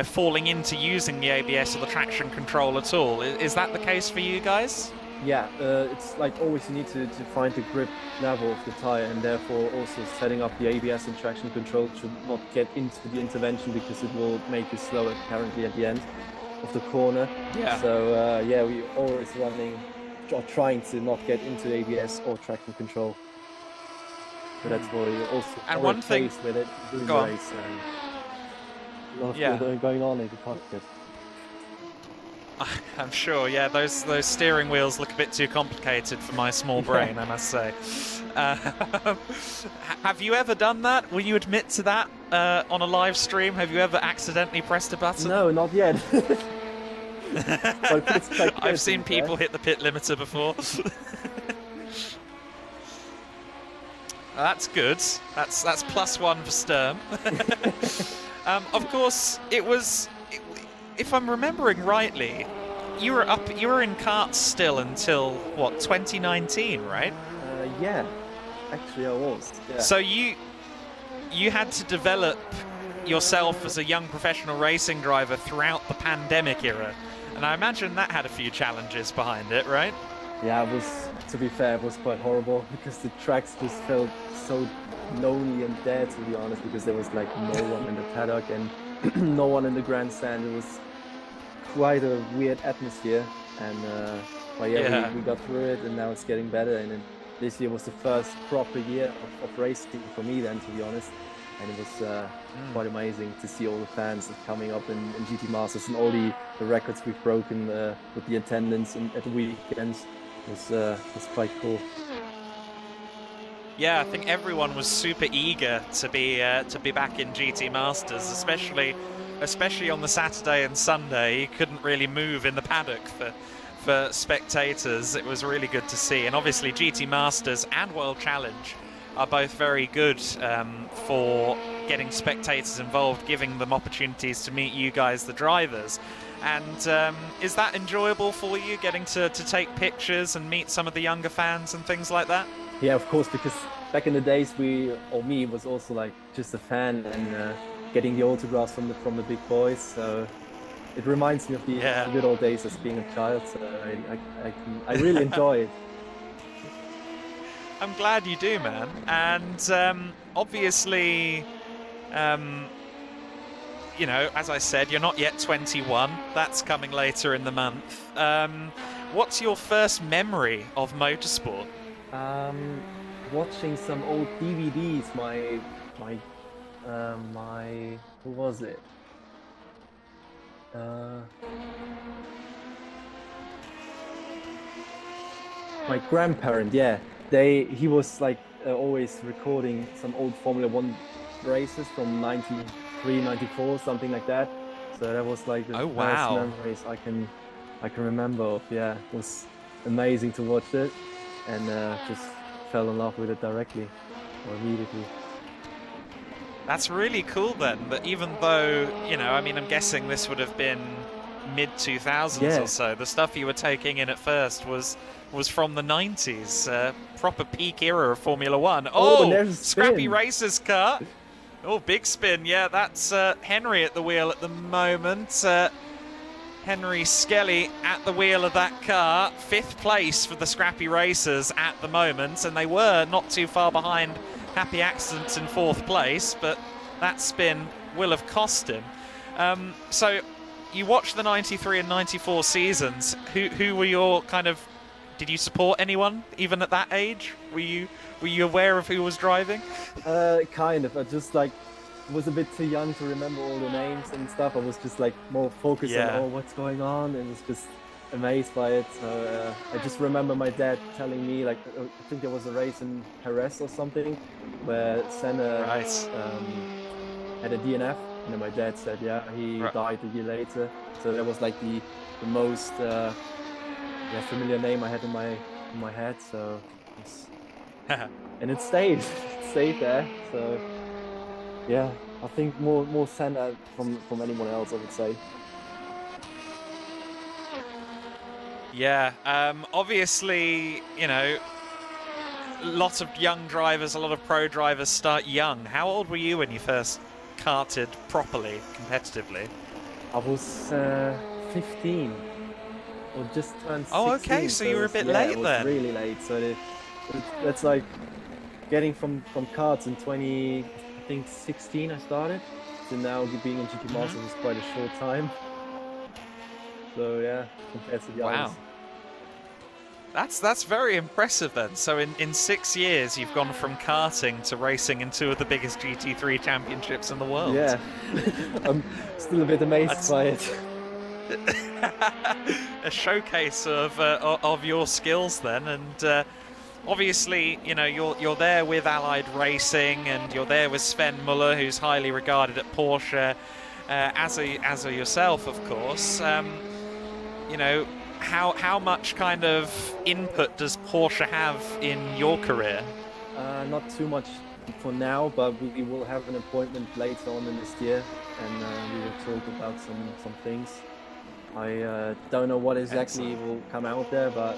Speaker 10: falling into using the ABS or the traction control at all. Is that the case for you guys?
Speaker 11: Yeah, it's like always you need to find the grip level of the tire, and therefore also setting up the ABS and traction control should not get into the intervention because it will make you slow apparently at the end of the corner.
Speaker 10: Yeah.
Speaker 11: So we always trying to not get into ABS or traction control. So that's why you also
Speaker 10: and one thing
Speaker 11: with it during the race. A lot of going on in the cockpit.
Speaker 10: I'm sure, yeah, those steering wheels look a bit too complicated for my small brain, I must say. Have you ever done that? Will you admit to that on a live stream? Have you ever accidentally pressed a button?
Speaker 11: No, not yet.
Speaker 10: I've seen people hit the pit limiter before. That's good. That's +1 for Sturm. Of course, if I'm remembering rightly, you were in karts still until what, 2019, right?
Speaker 11: Yeah, actually I was. Yeah.
Speaker 10: So you had to develop yourself as a young professional racing driver throughout the pandemic era, and I imagine that had a few challenges behind it, right?
Speaker 11: Yeah, to be fair, it was quite horrible because the tracks just felt so lonely and dead, to be honest, because there was like no one in the paddock and no one in the grandstand. It was quite a weird atmosphere, and we got through it, and now it's getting better. And this year was the first proper year of racing for me then, to be honest, and it was quite amazing to see all the fans coming up in GT Masters and all the records we've broken with the attendance at the weekends. It was quite cool.
Speaker 10: Yeah, I think everyone was super eager to be back in GT Masters, especially on the Saturday and Sunday. You couldn't really move in the paddock for spectators. It was really good to see, and obviously GT Masters and World Challenge are both very good for getting spectators involved, giving them opportunities to meet you guys, the drivers. And is that enjoyable for you, getting to take pictures and meet some of the younger fans and things like that?
Speaker 11: Yeah, of course, because back in the days me was also like just a fan and getting the autographs from the big boys. So it reminds me of the good old days as being a child. So I really enjoy it.
Speaker 10: I'm glad you do, man. And obviously, as I said, you're not yet 21. That's coming later in the month. What's your first memory of motorsport?
Speaker 11: Watching some old DVDs. Who was it? My grandparent. Yeah, he was like always recording some old Formula 1 races from 93, 94, something like that. So that was like the first memories I can remember of. Yeah, it was amazing to watch it, and just fell in love with it directly or immediately.
Speaker 10: That's really cool then, that even though, I'm guessing this would have been mid-2000s or so, the stuff you were taking in at first was from the 90s, proper peak era of Formula 1. Oh, Scrappy Racers car. Oh, big spin. Yeah, that's Henry at the wheel at the moment. Henry Skelly at the wheel of that car. 5th place for the Scrappy Racers at the moment, and they were not too far behind Happy Accidents in 4th place, but that spin will have cost him. So you watched the 93 and 94 seasons. Who were your did you support anyone even at that age? Were you aware of who was driving?
Speaker 11: Kind of. I just was a bit too young to remember all the names and stuff. I was just more focused on what's going on, and was just amazed by it. So I just remember my dad telling me, I think there was a race in Perez or something where Senna had a DNF, and then my dad said, yeah, he died a year later. So that was like the most familiar name I had in my head. So, and it stayed, there. So, yeah, I think more Senna from anyone else, I would say.
Speaker 10: Yeah, obviously, you know, lots of young drivers, a lot of pro drivers start young. How old were you when you first karted properly, competitively?
Speaker 11: I was 15, or just turned 16.
Speaker 10: Oh, okay, so you were a bit
Speaker 11: yeah,
Speaker 10: late
Speaker 11: it was
Speaker 10: then.
Speaker 11: really late. So that's like getting from karts in 16 I started, to now being in GT Masters is quite a short time. So yeah, compared to the others.
Speaker 10: Wow. That's very impressive then. So in 6 years, you've gone from karting to racing in two of the biggest GT3 championships in the world.
Speaker 11: Yeah, I'm still a bit amazed by it.
Speaker 10: A showcase of your skills then, and obviously, you know, you're there with Allied Racing, and you're there with Sven Muller, who's highly regarded at Porsche, as are yourself, of course. You know, how much kind of input does Porsche have in your career?
Speaker 11: Not too much for now, but we will have an appointment later on in this year, and we will talk about some things. I don't know what exactly will come out there, but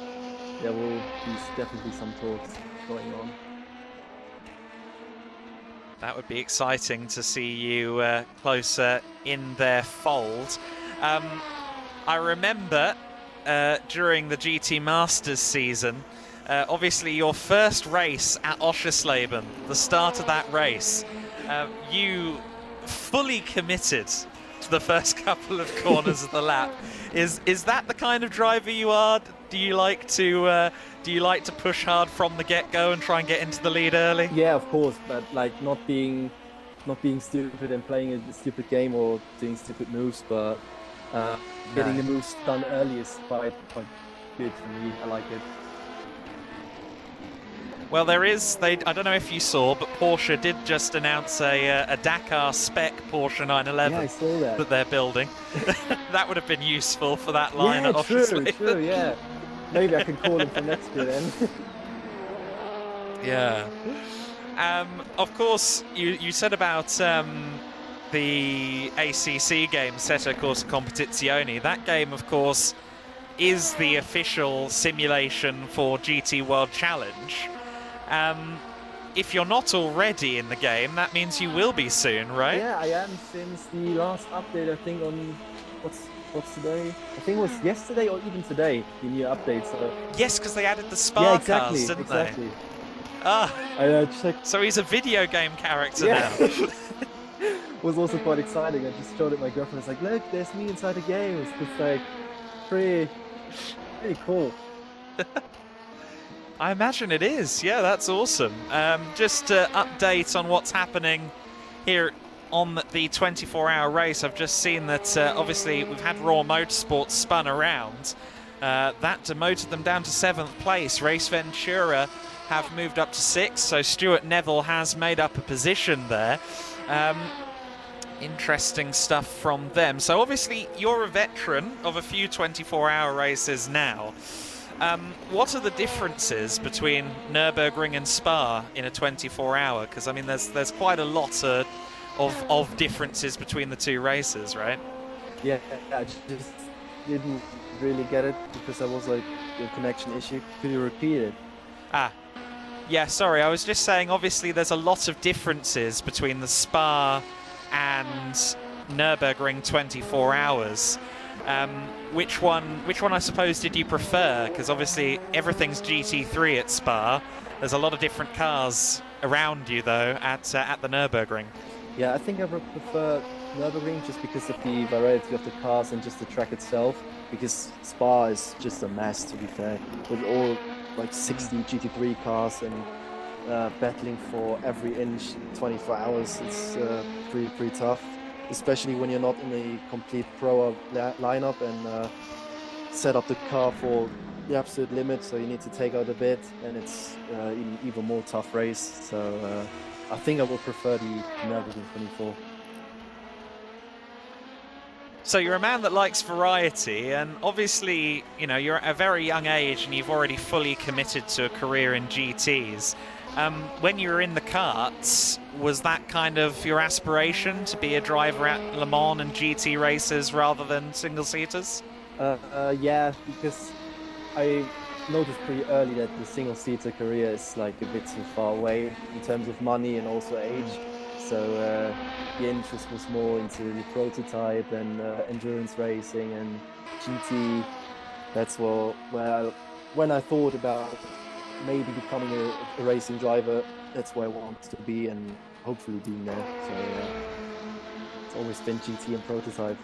Speaker 11: there will be definitely some talks going on.
Speaker 10: That would be exciting to see you closer in their fold. I remember during the GT Masters season, obviously your first race at Oschersleben, the start of that race, you fully committed to the first couple of corners of the lap. Is that the kind of driver you are? Do you like to push hard from the get-go and try and get into the lead early?
Speaker 11: Yeah, of course, but like not being stupid and playing a stupid game or doing stupid moves, but getting the moves done early is quite good for me. I like it.
Speaker 10: Well, I don't know if you saw, but Porsche did just announce a Dakar spec Porsche 911
Speaker 11: Yeah, I saw that.
Speaker 10: they're building. That would have been useful for that line at Oschersleben.
Speaker 11: True, yeah. Maybe I can call him for next year then.
Speaker 10: Yeah. Of course, you said about the ACC game, Assetto Corsa Competizione. That game, of course, is the official simulation for GT World Challenge. If you're not already in the game, that means you will be soon, right?
Speaker 11: Yeah, I am since the last update, I think on... What's today? I think it was yesterday or even today, the new update. So.
Speaker 10: Yes, because they added the Spa cars, didn't
Speaker 11: exactly.
Speaker 10: they? Ah,
Speaker 11: I checked.
Speaker 10: so he's a video game character
Speaker 11: Yeah.
Speaker 10: now.
Speaker 11: Was also quite exciting. I just showed it my girlfriend. I was like, look, there's me inside the game. It's just like pretty cool.
Speaker 10: I imagine it is. Yeah, that's awesome. Just to update on what's happening here on the 24-hour race. I've just seen that obviously we've had Raw Motorsports spun around. That demoted them down to 7th place. Race Ventura have moved up to 6th, so Stuart Neville has made up a position there. Interesting stuff from them. So obviously you're a veteran of a few 24-hour races now. What are the differences between Nürburgring and Spa in a 24-hour? Because I mean, there's quite a lot of differences between the two races, right?
Speaker 11: Yeah, I just didn't really get it because there was like a connection issue. Could you repeat it?
Speaker 10: Yeah, sorry, I was just saying obviously there's a lot of differences between the Spa and Nürburgring 24 hours. Which one I suppose did you prefer? Because obviously everything's GT3 at Spa. There's a lot of different cars around you though at the Nürburgring.
Speaker 11: Yeah, I think I would prefer Nürburgring just because of the variety of the cars and just the track itself. Because Spa is just a mess, to be fair, with all like 60 GT3 cars and battling for every inch 24 hours. It's pretty tough, especially when you're not in a complete pro lineup and set up the car for the absolute limit. So you need to take out a bit, and it's even more tough race. So I think I would prefer the Nürburgring 24.
Speaker 10: So you're a man that likes variety, and obviously, you know, you're at a very young age and you've already fully committed to a career in GTs. When you were in the karts, was that kind of your aspiration, to be a driver at Le Mans and GT races rather than single-seaters?
Speaker 11: Yeah, because I noticed pretty early that the single-seater career is like a bit too far away in terms of money and also age. So the interest was more into the prototype and endurance racing and GT. That's when I thought about maybe becoming a racing driver, that's where I wanted to be and hopefully being there. So it's always been GT and prototype.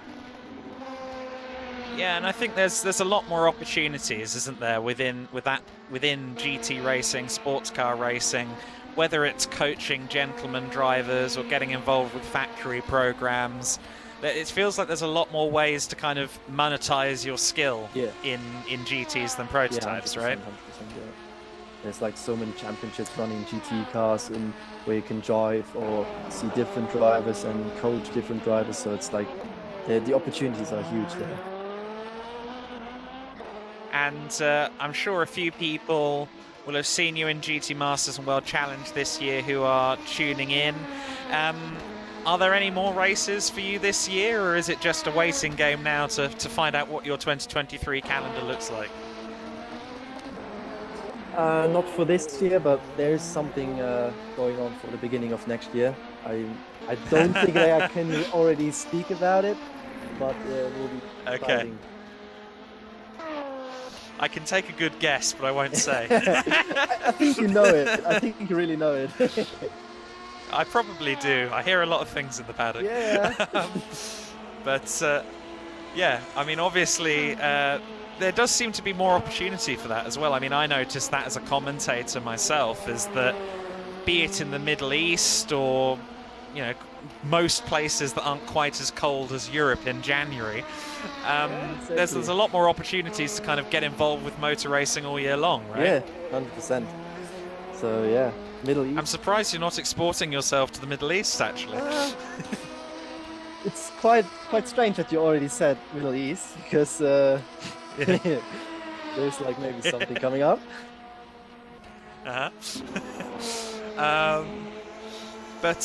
Speaker 10: Yeah, and I think there's a lot more opportunities, isn't there, within GT racing, sports car racing, whether it's coaching gentleman drivers or getting involved with factory programs. It feels like there's a lot more ways to kind of monetize your skill in GTs than prototypes, right?
Speaker 11: 100%, yeah. There's like so many championships running GT cars and where you can drive or see different drivers and coach different drivers. So it's like the opportunities are huge there.
Speaker 10: And I'm sure a few people will have seen you in GT Masters and World Challenge this year who are tuning in. Are there any more races for you this year, or is it just a waiting game now to find out what your 2023 calendar looks like?
Speaker 11: Not for this year, but there's something going on for the beginning of next year. I don't think I can already speak about it, but we'll be exciting.
Speaker 10: I can take a good guess, but I won't say.
Speaker 11: I think you know it. I think you really know it.
Speaker 10: I probably do. I hear a lot of things in the paddock.
Speaker 11: Yeah.
Speaker 10: But yeah, I mean, obviously, there does seem to be more opportunity for that as well. I mean, I noticed that as a commentator myself, is that be it in the Middle East or, you know, most places that aren't quite as cold as Europe in January,
Speaker 11: exactly.
Speaker 10: there's a lot more opportunities to kind of get involved with motor racing all year long, right?
Speaker 11: Yeah, 100%. So yeah, Middle East.
Speaker 10: I'm surprised you're not exporting yourself to the Middle East, actually.
Speaker 11: It's quite strange that you already said Middle East, because there's like maybe something coming up.
Speaker 10: But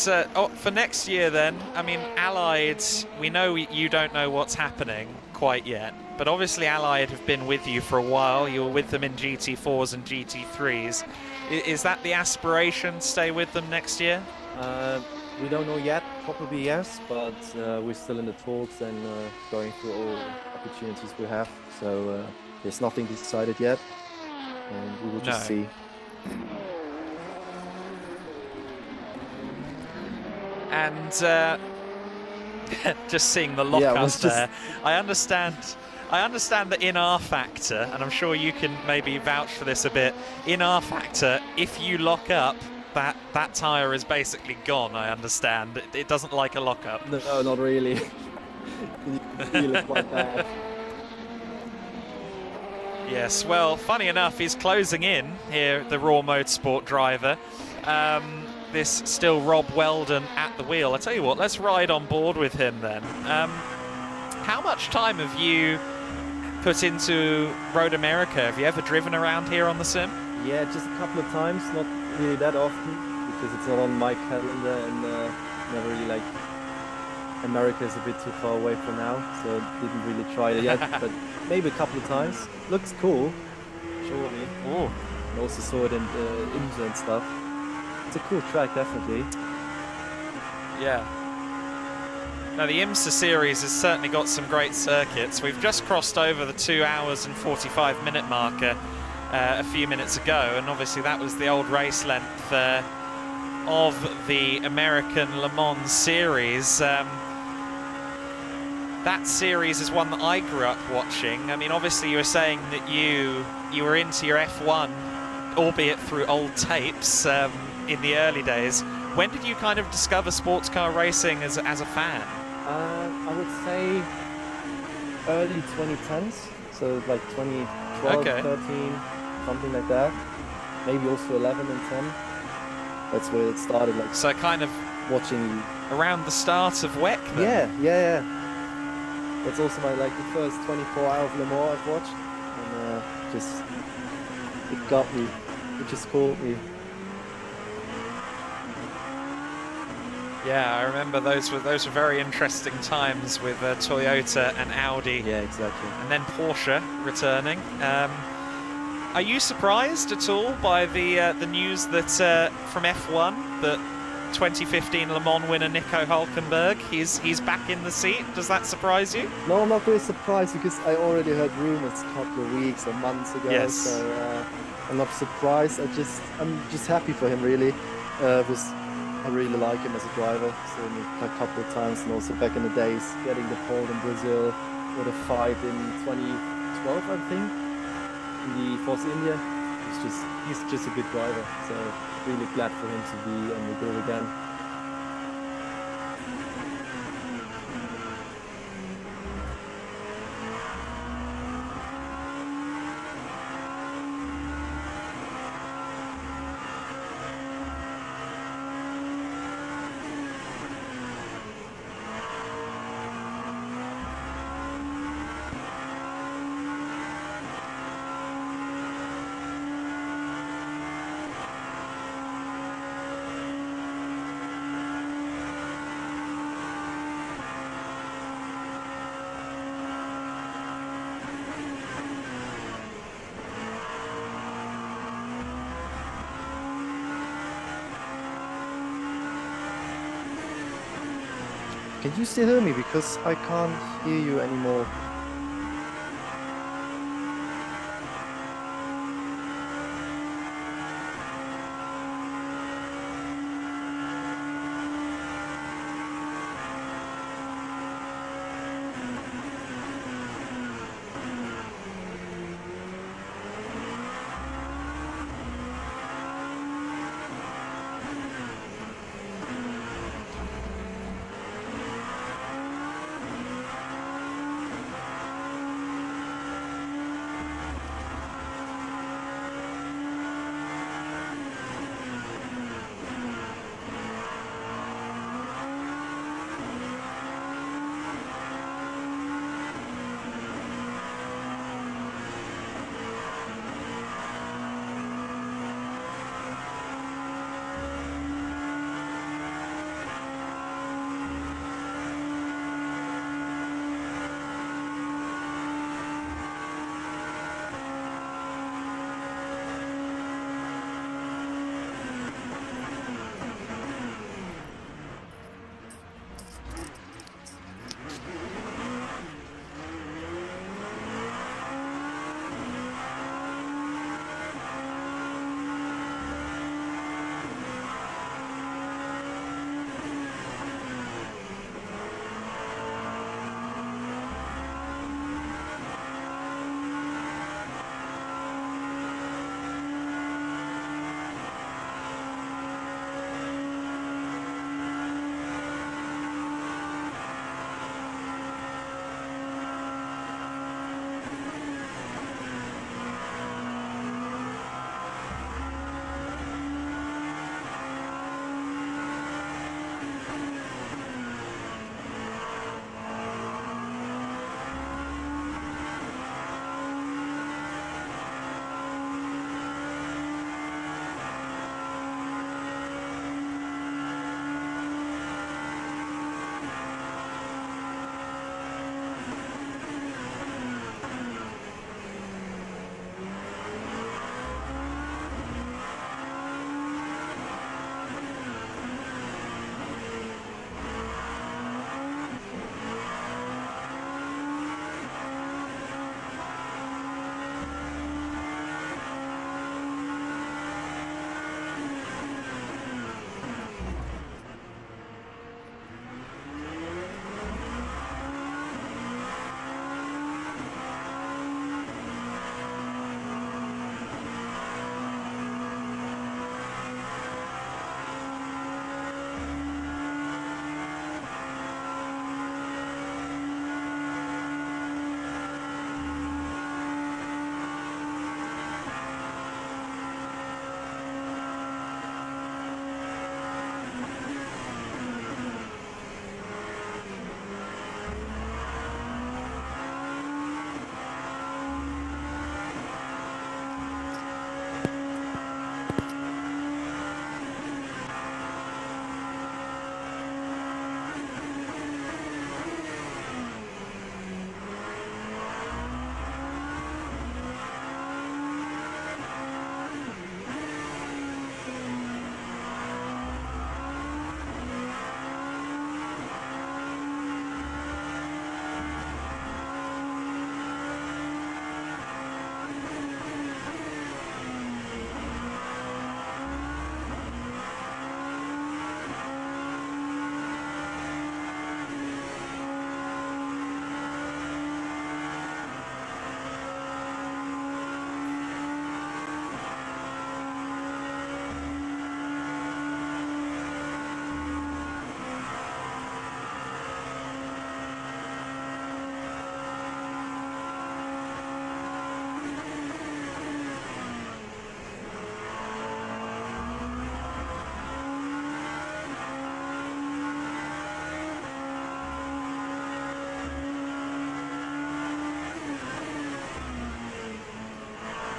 Speaker 10: for next year then, I mean, Allied, we know you don't know what's happening quite yet, but obviously Allied have been with you for a while. You were with them in GT4s and GT3s. Is that the aspiration, stay with them next year?
Speaker 11: We don't know yet, probably yes, but we're still in the talks and going through all opportunities we have. So there's nothing decided yet, and we will just see.
Speaker 10: And just seeing the lockup there, I understand the in-R factor, and I'm sure you can maybe vouch for this a bit. In-R factor, if you lock up, that tyre is basically gone, I understand. It doesn't like a lockup.
Speaker 11: No, not really. You feel it quite bad.
Speaker 10: Yes, well, funny enough, he's closing in here, the Raw Motorsport driver. This still Rob Weldon at the wheel. I tell you what, let's ride on board with him then. How much time have you put into Road America? Have you ever driven around here on the sim?
Speaker 11: Yeah, just a couple of times, not really that often, because it's not on my calendar, and never really like. America is a bit too far away for now, so didn't really try it yet, but maybe a couple of times. Looks cool, surely.
Speaker 10: Oh.
Speaker 11: And also saw it in IMSA and stuff. It's a cool track, definitely.
Speaker 10: Yeah. Now, the IMSA series has certainly got some great circuits. We've just crossed over the 2 hours and 45-minute marker a few minutes ago, and obviously that was the old race length of the American Le Mans series. That series is one that I grew up watching. I mean, obviously you were saying that you were into your F1, albeit through old tapes in the early days. When did you kind of discover sports car racing as a fan?
Speaker 11: I would say early 2010s, so like 2012, 13, something like that. Maybe also 11 and 10. That's where it started. Like,
Speaker 10: so kind of
Speaker 11: watching
Speaker 10: around the start of WEC then?
Speaker 11: Yeah. that's also my like the first 24 hour of Le Mans I've watched, and just it got me. It just caught me.
Speaker 10: Yeah, I remember those were very interesting times with Toyota and Audi.
Speaker 11: Yeah, exactly.
Speaker 10: And then Porsche returning. Are you surprised at all by the news that from F1 that 2015 Le Mans winner Nico Hülkenberg he's back in the seat? Does that surprise you?
Speaker 11: No, I'm not really surprised because I already heard rumors a couple of weeks or months ago.
Speaker 10: Yes.
Speaker 11: So I'm not surprised. I'm just happy for him really. I really like him as a driver. So a couple of times, and also back in the days, getting the pole in Brazil or the fight in 2012, I think, in the Force India. He's just a good driver. So really glad for him to be on the grid again. Can you still hear me? Because I can't hear you anymore.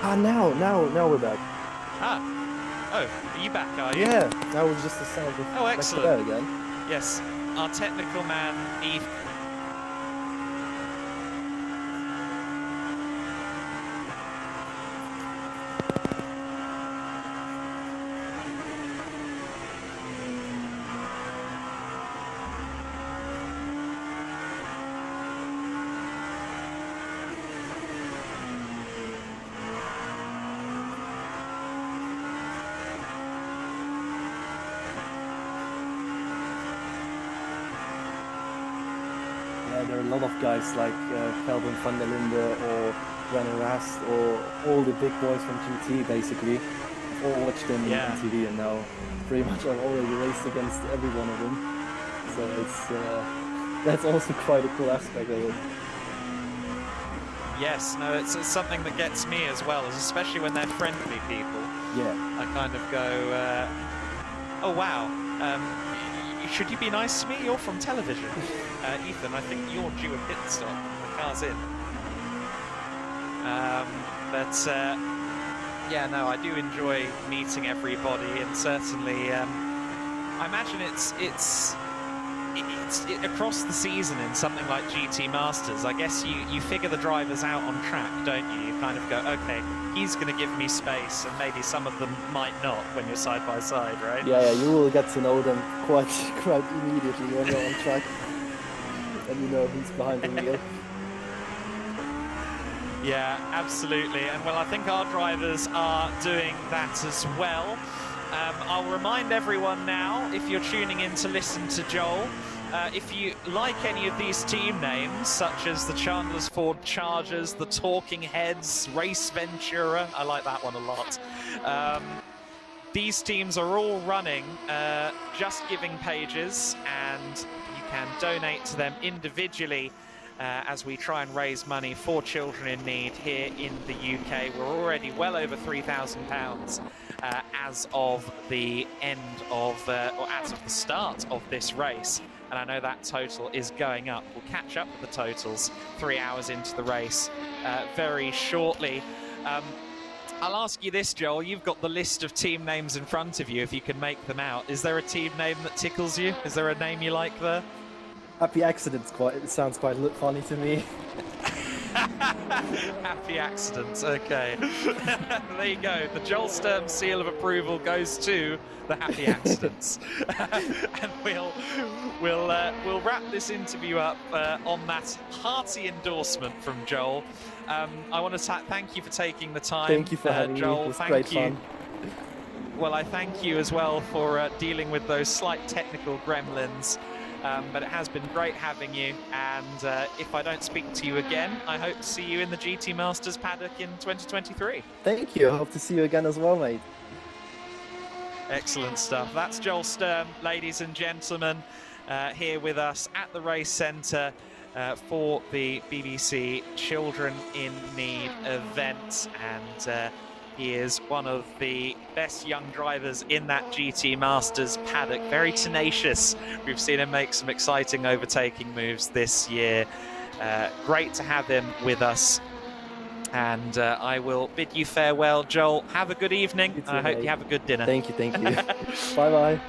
Speaker 11: Now we're back.
Speaker 10: Ah. Oh, are you back, are you?
Speaker 11: Yeah, that was just the sound of
Speaker 10: Oh,
Speaker 11: back
Speaker 10: excellent.
Speaker 11: there again.
Speaker 10: Yes, our technical man, Eve.
Speaker 11: Yeah, there are a lot of guys like Kelvin van der Linde or René Rast or all the big boys from GT basically. I've all watched them
Speaker 10: Yeah.
Speaker 11: on TV, and now pretty much I've already raced against every one of them. So it's that's also quite a cool aspect of it.
Speaker 10: Yes, no, it's something that gets me as well, especially when they're friendly people.
Speaker 11: Yeah.
Speaker 10: I kind of go, oh wow, should you be nice to me? You're from television. Ethan, I think you're due a pit stop. The car's in. Yeah, no, I do enjoy meeting everybody, and certainly, I imagine it's across the season in something like GT Masters. I guess you figure the drivers out on track, don't you? You kind of go, okay, he's going to give me space, and maybe some of them might not when you're side by side, right?
Speaker 11: Yeah, you will get to know them quite immediately when you're on track, and you know who's behind the wheel.
Speaker 10: Yeah, absolutely. And well, I think our drivers are doing that as well. I'll remind everyone now, if you're tuning in to listen to Joel, if you like any of these team names, such as the Chandler's Ford Chargers, the Talking Heads, Race Ventura, I like that one a lot. These teams are all running Just Giving pages, and you can donate to them individually as we try and raise money for children in need here in the UK. We're already well over £3,000 as of the end of, or as of the start of this race. And I know that total is going up. We'll catch up with the totals 3 hours into the race very shortly. I'll ask you this, Joel. You've got the list of team names in front of you, if you can make them out. Is there a team name that tickles you? Is there a name you like there?
Speaker 11: Happy Accidents, it sounds quite funny to me.
Speaker 10: Happy Accidents, okay. There you go. The Joel Sturm seal of approval goes to the Happy Accidents. And we'll wrap this interview up on that hearty endorsement from Joel. I want to thank you for taking the time.
Speaker 11: Thank you for having
Speaker 10: Joel.
Speaker 11: me. It was
Speaker 10: Thank
Speaker 11: great
Speaker 10: you.
Speaker 11: fun.
Speaker 10: Well, I thank you as well for dealing with those slight technical gremlins. But it has been great having you, and if I don't speak to you again, I hope to see you in the GT Masters paddock in 2023.
Speaker 11: Thank you. I hope to see you again as well, mate.
Speaker 10: Excellent stuff. That's Joel Sturm, ladies and gentlemen, here with us at the race centre for the BBC Children in Need event, and he is one of the best young drivers in that GT Masters paddock. Very tenacious. We've seen him make some exciting overtaking moves this year. Great to have him with us. And I will bid you farewell, Joel. Have a good evening.
Speaker 11: You too,
Speaker 10: I hope
Speaker 11: mate.
Speaker 10: you have a good dinner.
Speaker 11: Thank you. Bye-bye.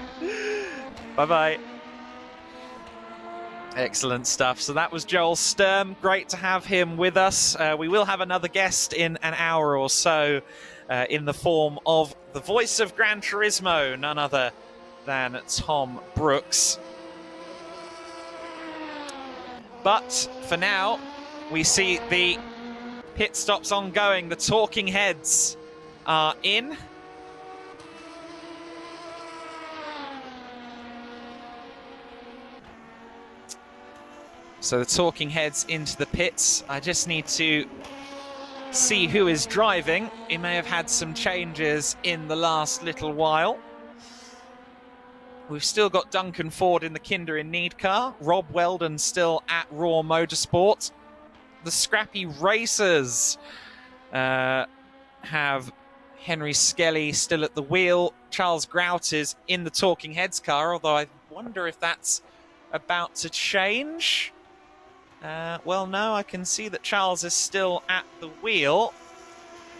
Speaker 10: Bye-bye. Excellent stuff. So that was Joel Sturm. Great to have him with us. We will have another guest in an hour or so in the form of the voice of Gran Turismo, none other than Tom Brooks. But for now, we see the pit stops ongoing. The talking heads are in. So the talking heads into the pits. I just need to see who is driving. We may have had some changes in the last little while. We've still got Duncan Ford in the Kinder in Need car. Rob Weldon still at Raw Motorsport. The Scrappy Racers have Henry Skelly still at the wheel. Charles Grout is in the Talking Heads car, although I wonder if that's about to change. Well, no, I can see that Charles is still at the wheel.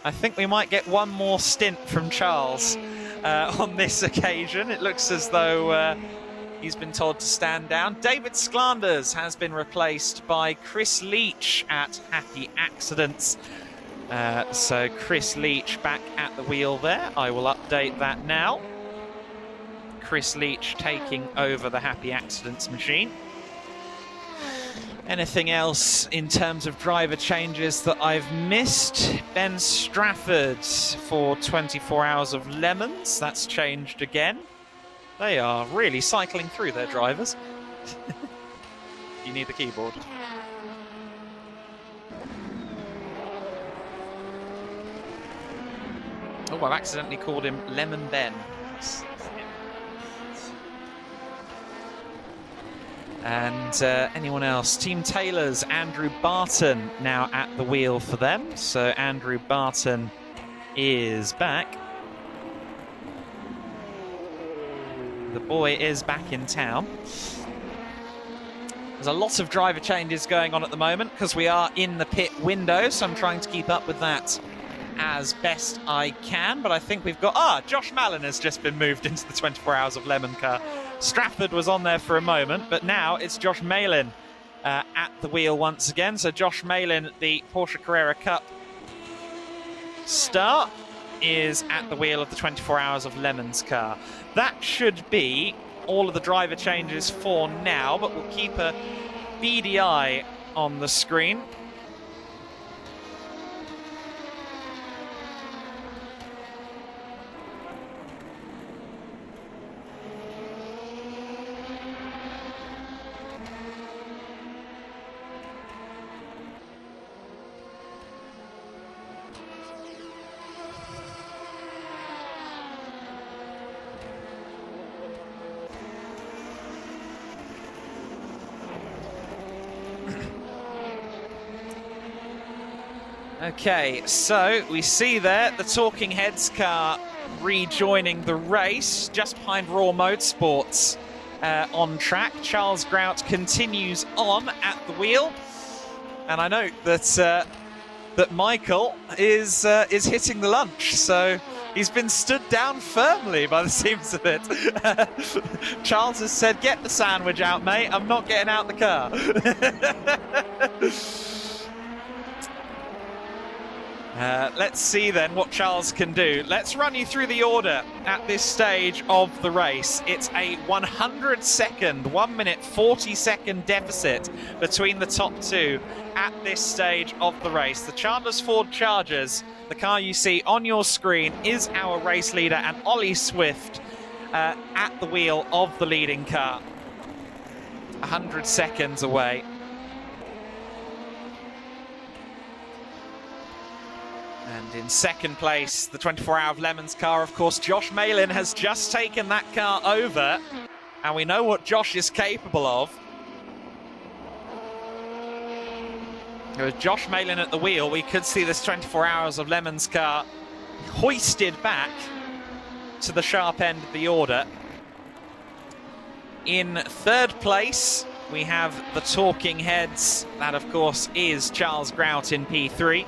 Speaker 10: I think we might get one more stint from Charles on this occasion. It looks as though he's been told to stand down. David Sklanders has been replaced by Chris Leach at Happy Accidents. So Chris Leach back at the wheel there. I will update that now. Chris Leach taking over the Happy Accidents machine. Anything else in terms of driver changes that I've missed? Ben Strafford for 24 Hours of Lemons. That's changed again. They are really cycling through their drivers. You need the keyboard. Oh, I've accidentally called him Lemon Ben. And anyone else? Team Taylor's Andrew Barton now at the wheel for them. So Andrew Barton is back. The boy is back in town. There's a lot of driver changes going on at the moment because we are in the pit window, so I'm trying to keep up with that as best I can. But I think we've got... Josh Mallon has just been moved into the 24 Hours of Lemon car. Strafford was on there for a moment, but now it's Josh Malin at the wheel once again. So Josh Malin, the Porsche Carrera Cup star, is at the wheel of the 24 Hours of Lemons car. That should be all of the driver changes for now, but we'll keep a beady eye on the screen. Okay, so we see there the Talking Heads car rejoining the race just behind Raw Motorsports on track. Charles Grout continues on at the wheel, and I note that that Michael is hitting the lunch, so he's been stood down firmly by the seams of it. Charles has said, "Get the sandwich out, mate. I'm not getting out the car." Let's see then what Charles can do. Let's run you through the order at this stage of the race. It's a 100-second, 1 minute 40-second deficit between the top two at this stage of the race. The Chandler's Ford Chargers, the car you see on your screen, is our race leader, and Ollie Swift at the wheel of the leading car. 100 seconds away. And in second place, the 24 Hour of Lemons car, of course, Josh Malin has just taken that car over. And we know what Josh is capable of. With Josh Malin at the wheel, we could see this 24 Hours of Lemons car hoisted back to the sharp end of the order. In third place, we have the Talking Heads. That, of course, is Charles Grout in P3.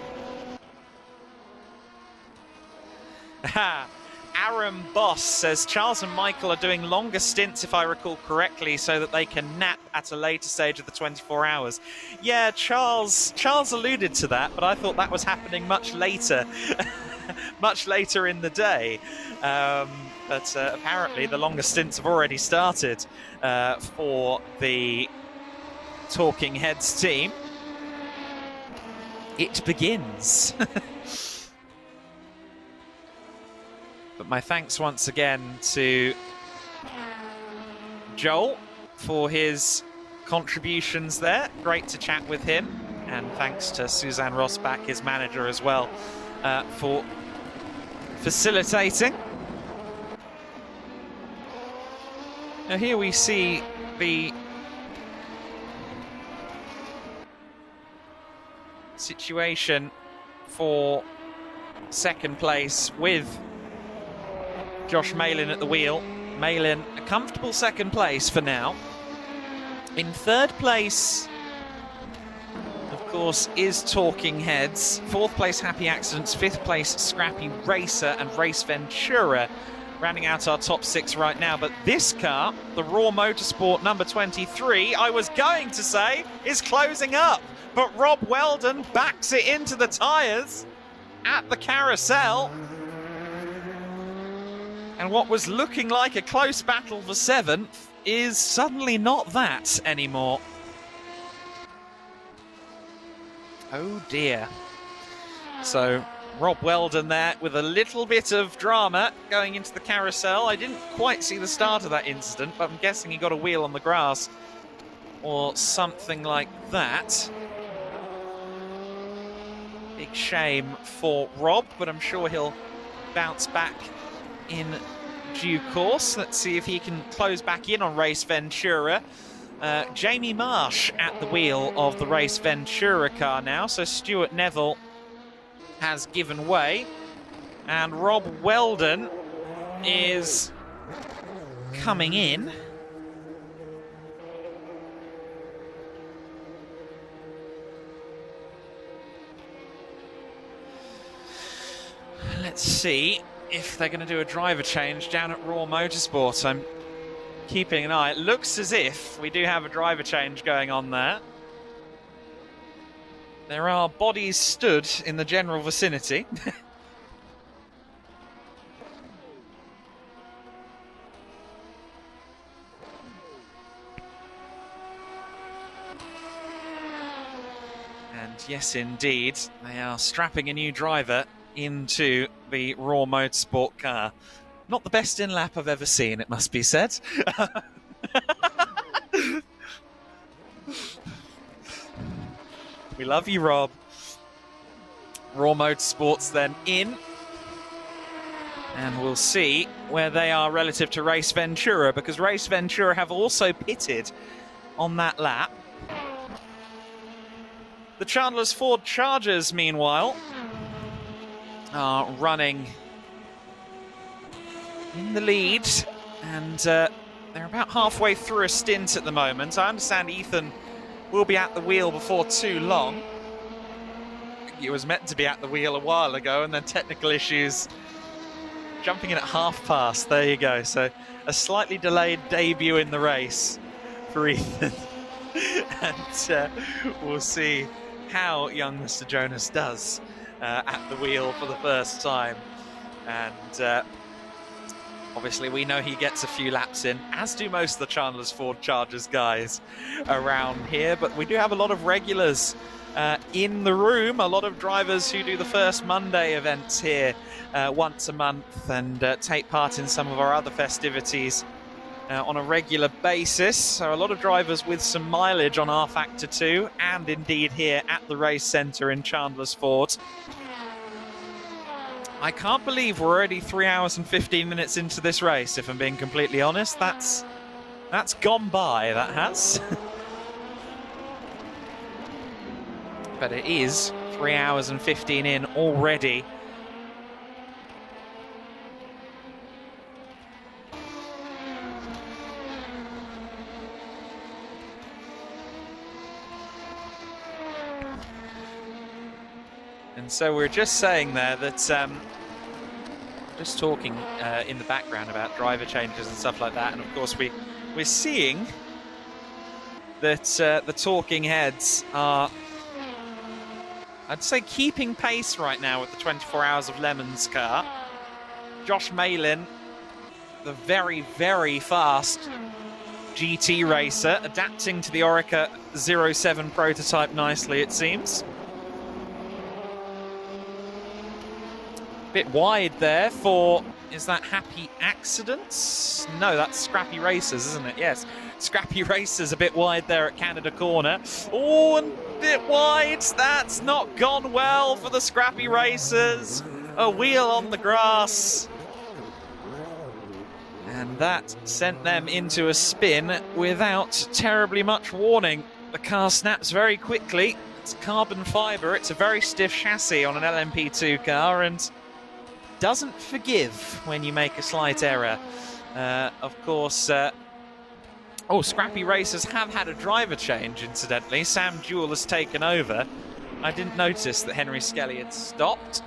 Speaker 10: Aaron Boss says Charles and Michael are doing longer stints, if I recall correctly, so that they can nap at a later stage of the 24 hours. Yeah, Charles alluded to that, but I thought that was happening much later, much later in the day. But apparently the longer stints have already started for the Talking Heads team. It begins. But my thanks once again to Joel for his contributions there. Great to chat with him. And thanks to Suzanne Rosbach, his manager, as well, for facilitating. Now here we see the situation for second place with Josh Malin at the wheel. Malin, a comfortable second place for now. In third place, of course, is Talking Heads. 4th place, Happy Accidents. 5th place, Scrappy Racer and Race Ventura, rounding out our top 6 right now. But this car, the Raw Motorsport number 23, I was going to say, is closing up. But Rob Weldon backs it into the tyres at the carousel. And what was looking like a close battle for 7th is suddenly not that anymore. Oh dear. So Rob Weldon there with a little bit of drama going into the carousel. I didn't quite see the start of that incident, but I'm guessing he got a wheel on the grass or something like that. Big shame for Rob, but I'm sure he'll bounce back in due course. Let's see if he can close back in on Race Ventura. Jamie Marsh at the wheel of the Race Ventura car now, so Stuart Neville has given way, and Rob Weldon is coming in. Let's see if they're going to do a driver change down at Raw Motorsport. I'm keeping an eye. It looks as if we do have a driver change going on there. There are bodies stood in the general vicinity. And yes, indeed, they are strapping a new driver into the Raw Motorsport car. Not the best in-lap I've ever seen, it must be said. We love you, Rob. Raw Motorsports then in. And we'll see where they are relative to Race Ventura, because Race Ventura have also pitted on that lap. The Chandler's Ford Chargers, meanwhile, are running in the lead, and they're about halfway through a stint at the moment. I understand Ethan will be at the wheel before too long. He was meant to be at the wheel a while ago, and then technical issues, jumping in at half past. There you go. So a slightly delayed debut in the race for Ethan. And we'll see how young Mr. Jonas does at the wheel for the first time. And obviously we know he gets a few laps in, as do most of the Chandler's Ford Chargers guys around here. But we do have a lot of regulars in the room, a lot of drivers who do the First Monday events here once a month and take part in some of our other festivities on a regular basis. So a lot of drivers with some mileage on R Factor 2 and indeed here at the race centre in Chandler's Ford. I can't believe we're already 3 hours and 15 minutes into this race, if I'm being completely honest. That's gone by, that has. But it is 3 hours and 15 in already. And so we're just saying there that, just talking in the background about driver changes and stuff like that, and of course we're seeing that the Talking Heads are, I'd say, keeping pace right now with the 24 Hours of Lemons car. Josh Malin, the very, very fast GT racer, adapting to the Orica 07 prototype nicely, it seems. Bit wide there for, is that Happy Accidents? No, that's Scrappy Racers, isn't it? Yes, Scrappy Racers a bit wide there at Canada Corner. Oh, and a bit wide. That's not gone well for the Scrappy Racers. A wheel on the grass. And that sent them into a spin without terribly much warning. The car snaps very quickly. It's carbon fibre. It's a very stiff chassis on an LMP2 car, and doesn't forgive when you make a slight error. Of course, Oh, Scrappy Racers have had a driver change, incidentally. Sam Jewell has taken over. I didn't notice that Henry Skelly had stopped.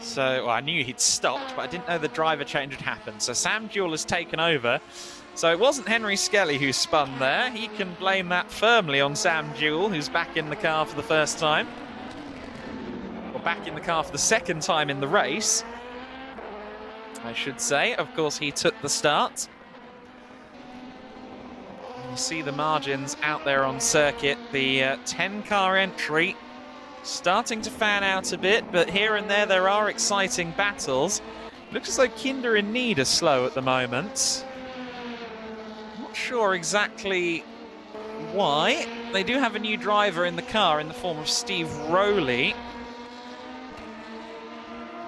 Speaker 10: So, well, I knew he'd stopped, but I didn't know the driver change had happened. So Sam Jewell has taken over. So it wasn't Henry Skelly who spun there. He can blame that firmly on Sam Jewell, who's back in the car for the first time. Or back in the car for the second time in the race, I should say. Of course, he took the start. You see the margins out there on circuit. The 10-car entry starting to fan out a bit, but here and there are exciting battles. Looks as though Kinder in Need are slow at the moment. Not sure exactly why. They do have a new driver in the car in the form of Steve Rowley.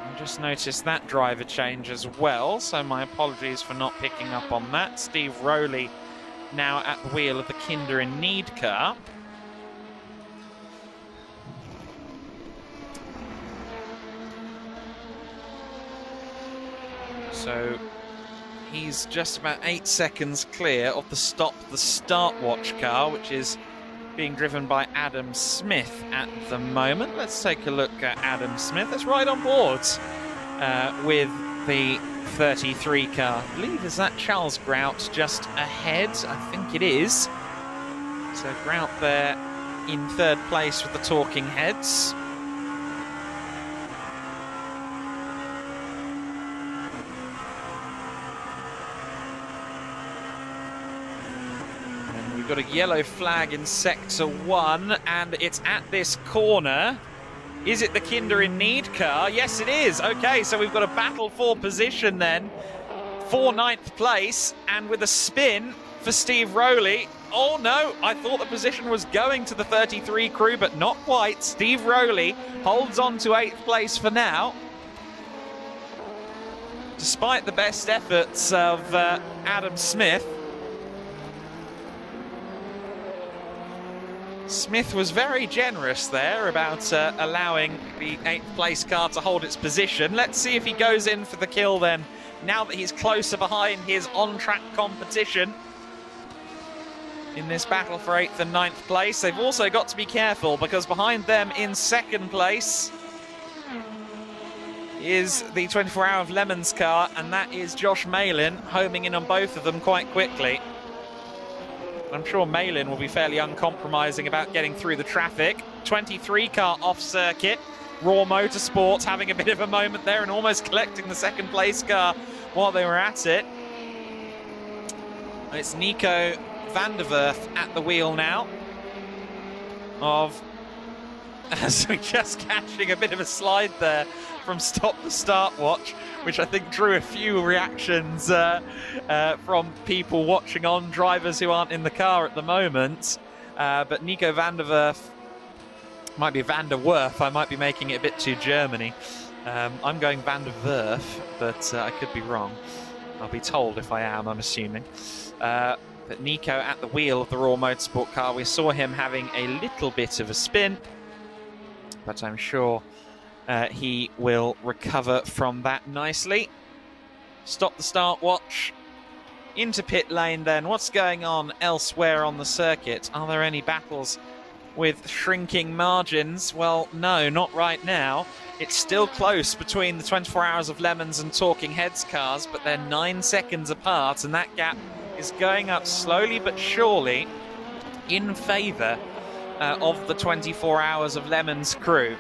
Speaker 10: I just noticed that driver change as well, so my apologies for not picking up on that. Steve Rowley now at the wheel of the Kinder in Need car. So he's just about 8 seconds clear of the Stop the Start Watch car, which is being driven by Adam Smith at the moment. Let's take a look at Adam Smith. That's right on board with the 33 car. I believe, is that Charles Grout just ahead? I think it is. So Grout there in third place with the Talking Heads. Got a yellow flag in sector 1, and it's at this corner. Is it the Kinder in Need car? Yes, it is. Okay, so we've got a battle for position then for 9th place, and with a spin for Steve Rowley. Oh no, I thought the position was going to the 33 crew, but not quite. Steve Rowley holds on to 8th place for now, despite the best efforts of Adam Smith. Smith was very generous there about allowing the 8th place car to hold its position. Let's see if he goes in for the kill then, now that he's closer behind his on-track competition in this battle for 8th and 9th place. They've also got to be careful, because behind them in 2nd place is the 24 Hour of Lemons car, and that is Josh Malin, homing in on both of them quite quickly. I'm sure Malin will be fairly uncompromising about getting through the traffic. 23 car off circuit. Raw Motorsports having a bit of a moment there and almost collecting the 2nd place car while they were at it. It's Nico van der Werf at the wheel now of, as we're just catching a bit of a slide there from Stop the Start Watch, which I think drew a few reactions from people watching on, drivers who aren't in the car at the moment. But Nico van der Werf, might be Van der Werf, I might be making it a bit too Germany. I'm going Van der Werf, but I could be wrong. I'll be told if I am, I'm assuming. But Nico at the wheel of the Raw Motorsport car, we saw him having a little bit of a spin, but I'm sure he will recover from that nicely. Stop the Start Watch. Into pit lane then. What's going on elsewhere on the circuit? Are there any battles with shrinking margins? Well, no, not right now. It's still close between the 24 Hours of Lemons and Talking Heads cars, but they're 9 seconds apart, and that gap is going up slowly but surely in favour of the 24 Hours of Lemons crew.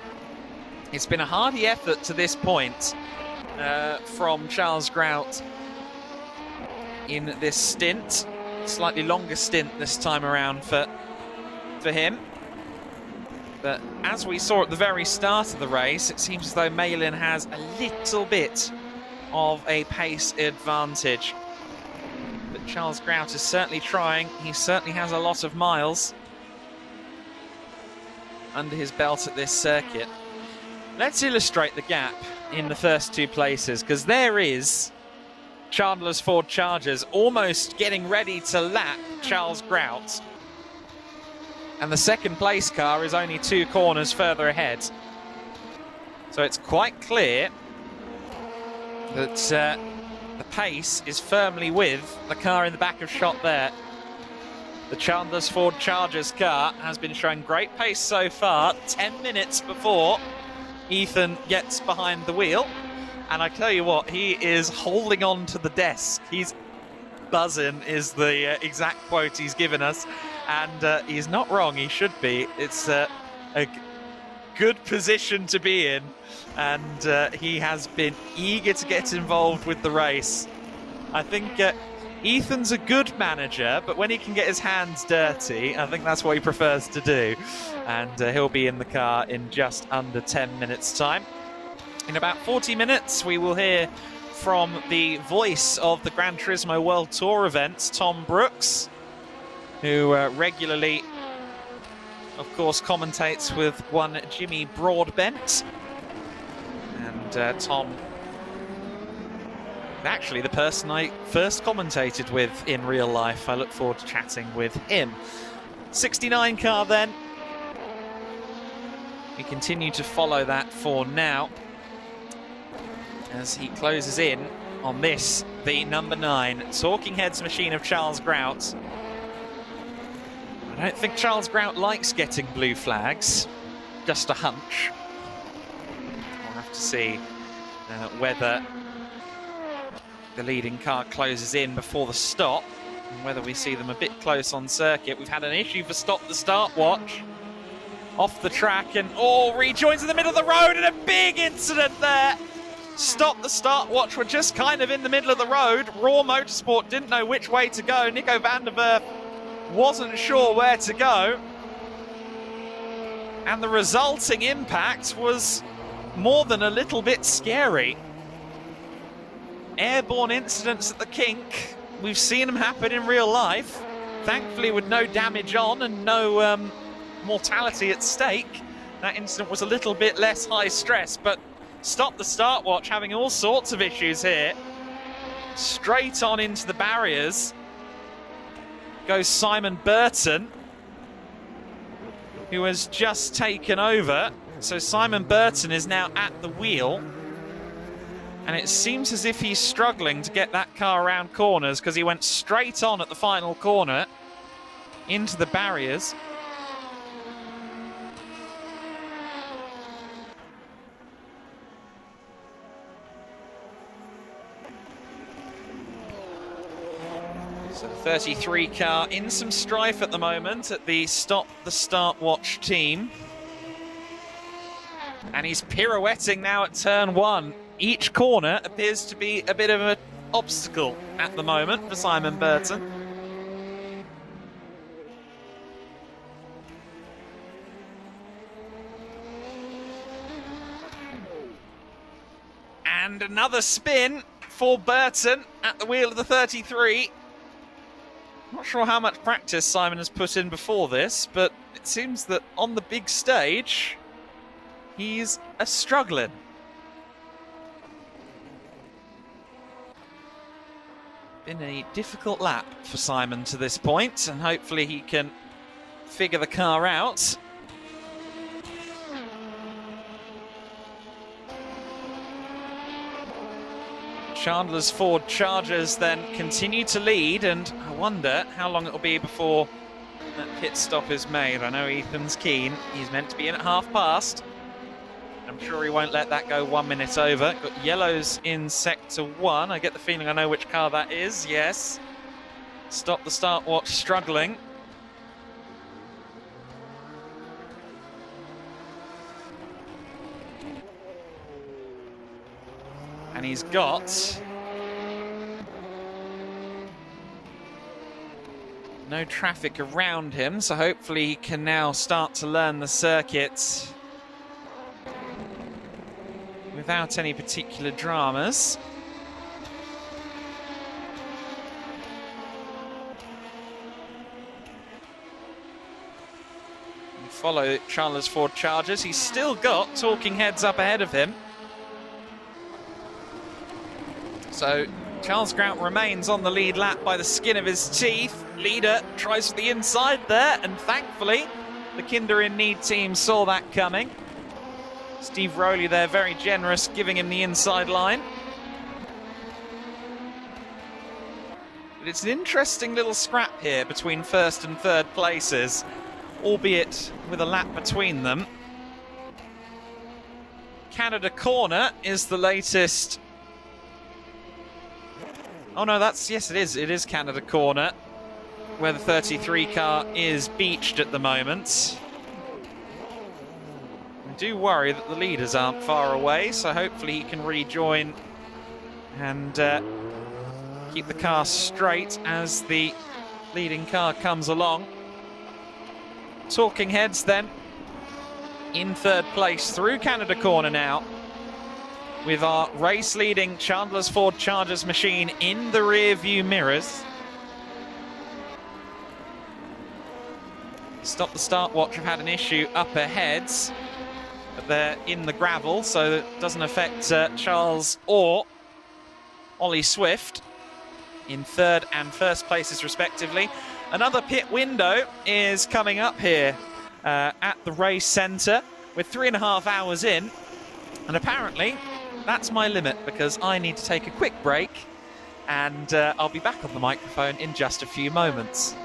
Speaker 10: It's been a hardy effort to this point from Charles Grout in this stint. Slightly longer stint this time around for him. But as we saw at the very start of the race, it seems as though Malin has a little bit of a pace advantage. But Charles Grout is certainly trying. He certainly has a lot of miles under his belt at this circuit. Let's illustrate the gap in the first 2 places, because there is Chandler's Ford Chargers almost getting ready to lap Charles Grout. and the second place car is only 2 corners further ahead. So it's quite clear that the pace is firmly with the car in the back of shot there. The Chandler's Ford Chargers car has been showing great pace so far, 10 minutes before Ethan gets behind the wheel. And I tell you what, he is holding on to the desk. He's buzzing is the exact quote he's given us. And he's not wrong, he should be. It's a good position to be in. And he has been eager to get involved with the race. I think Ethan's a good manager, but when he can get his hands dirty, I think that's what he prefers to do. And he'll be in the car in just under 10 minutes' time. In about 40 minutes, we will hear from the voice of the Gran Turismo World Tour events, Tom Brooks, who regularly, of course, commentates with one Jimmy Broadbent. And Tom, actually the person I first commentated with in real life. I look forward to chatting with him. 69 car then. We continue to follow that for now as he closes in on this, the number 9 Talking Heads machine of Charles Grout. I don't think Charles Grout likes getting blue flags, just a hunch. We'll have to see whether the leading car closes in before the stop and whether we see them a bit close on circuit. We've had an issue for Stop the Start Watch off the track and rejoins in the middle of the road, and a big incident there. Stop the Start Watch were just kind of in the middle of the road. Raw Motorsport didn't know which way to go. Nico van der Werf wasn't sure where to go. And the resulting impact was more than a little bit scary. Airborne incidents at the kink. We've seen them happen in real life. Thankfully with no damage on and no mortality at stake. That incident was a little bit less high stress, but Stop the Start Watch having all sorts of issues here. Straight on into the barriers goes Simon Burton, who has just taken over. So Simon Burton is now at the wheel. And it seems as if he's struggling to get that car around corners because he went straight on at the final corner into the barriers. So the 33 car in some strife at the moment at the Stop the Start Watch team. And he's pirouetting now at turn 1. Each corner appears to be a bit of an obstacle at the moment for Simon Burton. And another spin for Burton at the wheel of the 33. Not sure how much practice Simon has put in before this, but it seems that on the big stage, he's struggling. Been a difficult lap for Simon to this point, and hopefully he can figure the car out. Chandler's Ford Chargers then continue to lead, and I wonder how long it'll be before that pit stop is made. I know Ethan's keen. He's meant to be in at past. I'm sure he won't let that go 1 minute over. Got yellows in sector 1. I get the feeling I know which car that is. Yes. Stop the Start Watch struggling. And he's got no traffic around him, so hopefully he can now start to learn the circuit without any particular dramas. We follow Chandler's Ford Chargers. He's still got Talking Heads up ahead of him. So Charles Grout remains on the lead lap by the skin of his teeth. Leader tries for the inside there, and thankfully the Kinder in Need team saw that coming. Steve Rowley there, very generous, giving him the inside line. But it's an interesting little scrap here between first and third places, albeit with a lap between them. Canada Corner is the latest. Oh no, yes it is. It is Canada Corner, where the 33 car is beached at the moment. I do worry that the leaders aren't far away, so hopefully he can rejoin and keep the car straight as the leading car comes along. Talking Heads then in third place through Canada Corner now, with our race leading Chandler's Ford Chargers machine in the rear view mirrors. Stop the Start Watch have had an issue up ahead, but they're in the gravel, so it doesn't affect Charles or Ollie Swift in third and first places respectively. Another pit window is coming up here at the race centre. We're 3.5 hours in, and apparently that's my limit because I need to take a quick break, and I'll be back on the microphone in just a few moments.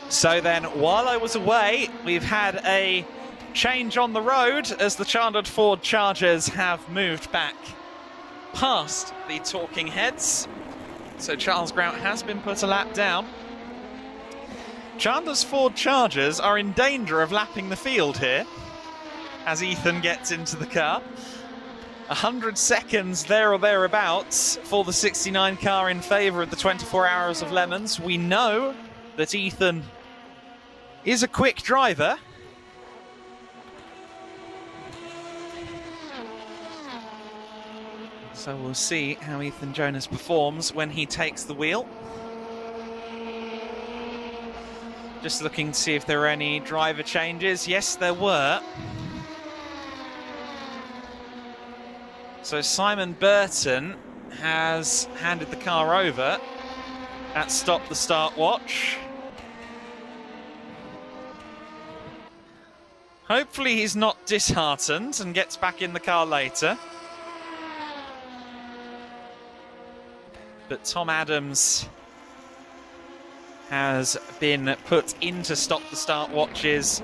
Speaker 10: So then, while I was away, we've had a change on the road as the Chandler Ford Chargers have moved back past the Talking Heads. So Charles Grout has been put a lap down. Chandler's Ford Chargers are in danger of lapping the field here as Ethan gets into the car. 100 seconds there or thereabouts for the 69 car in favour of the 24 Hours of Lemons. We know that Ethan is a quick driver. So we'll see how Ethan Jonas performs when he takes the wheel. Just looking to see if there are any driver changes. Yes, there were. So Simon Burton has handed the car over at Stop the Start Watch. Hopefully he's not disheartened and gets back in the car later. but Tom Adams has been put into stop the start watches.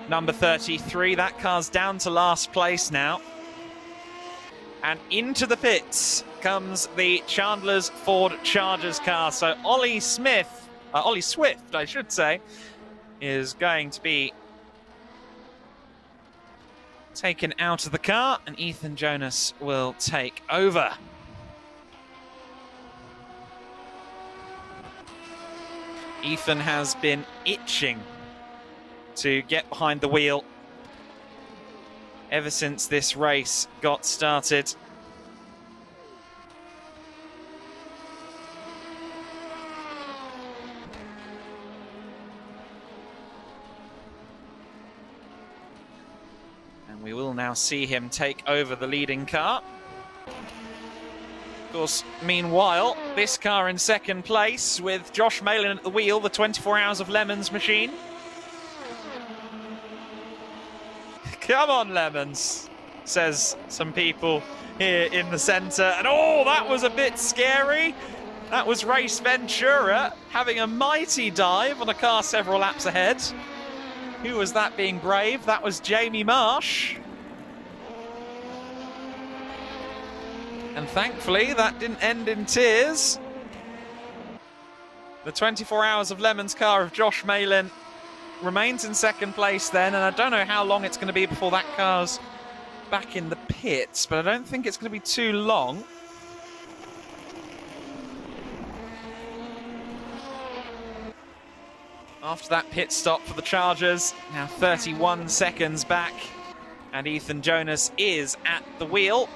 Speaker 10: Number 33, that car's down to last place now. And into the pits comes the Chandler's Ford Chargers car. So Ollie Swift, I should say, is going to be taken out of the car, and Ethan Jonas will take over. Ethan has been itching to get behind the wheel ever since this race got started. And we will now see him take over the leading car. Of course, meanwhile, this car in second place with Josh Malin at the wheel, the 24 Hours of Lemons machine. Come on, Lemons, says some people here in the centre. And oh, that was a bit scary. That was Race Ventura having a mighty dive on a car several laps ahead. Who was that being brave? That was Jamie Marsh. And thankfully, that didn't end in tears. The 24 Hours of Lemons car of Josh Malin remains in second place then, and I don't know how long it's going to be before that car's back in the pits, but I don't think it's going to be too long. After that pit stop for the Chargers, now 31 seconds back, and Ethan Jonas is at the wheel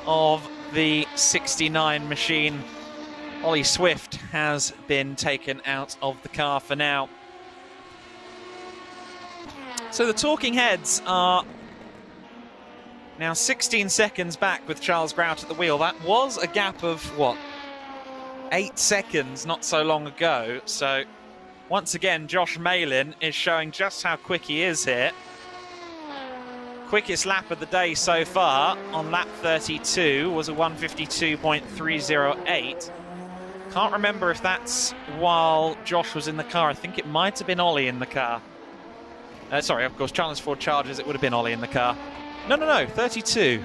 Speaker 10: of the 69 machine. Ollie Swift has been taken out of the car for now. So the talking heads are now 16 seconds back with Charles Grout at the wheel. That was a gap of, what, 8 seconds not so long ago. So once again, Josh Malin is showing just how quick he is here. Quickest lap of the day so far on lap 32 was a 1:52.308. Can't remember if that's while Josh was in the car. I think it might have been Ollie in the car. Sorry, of course, Chandler's Ford Chargers, it would have been Ollie in the car. No, 32.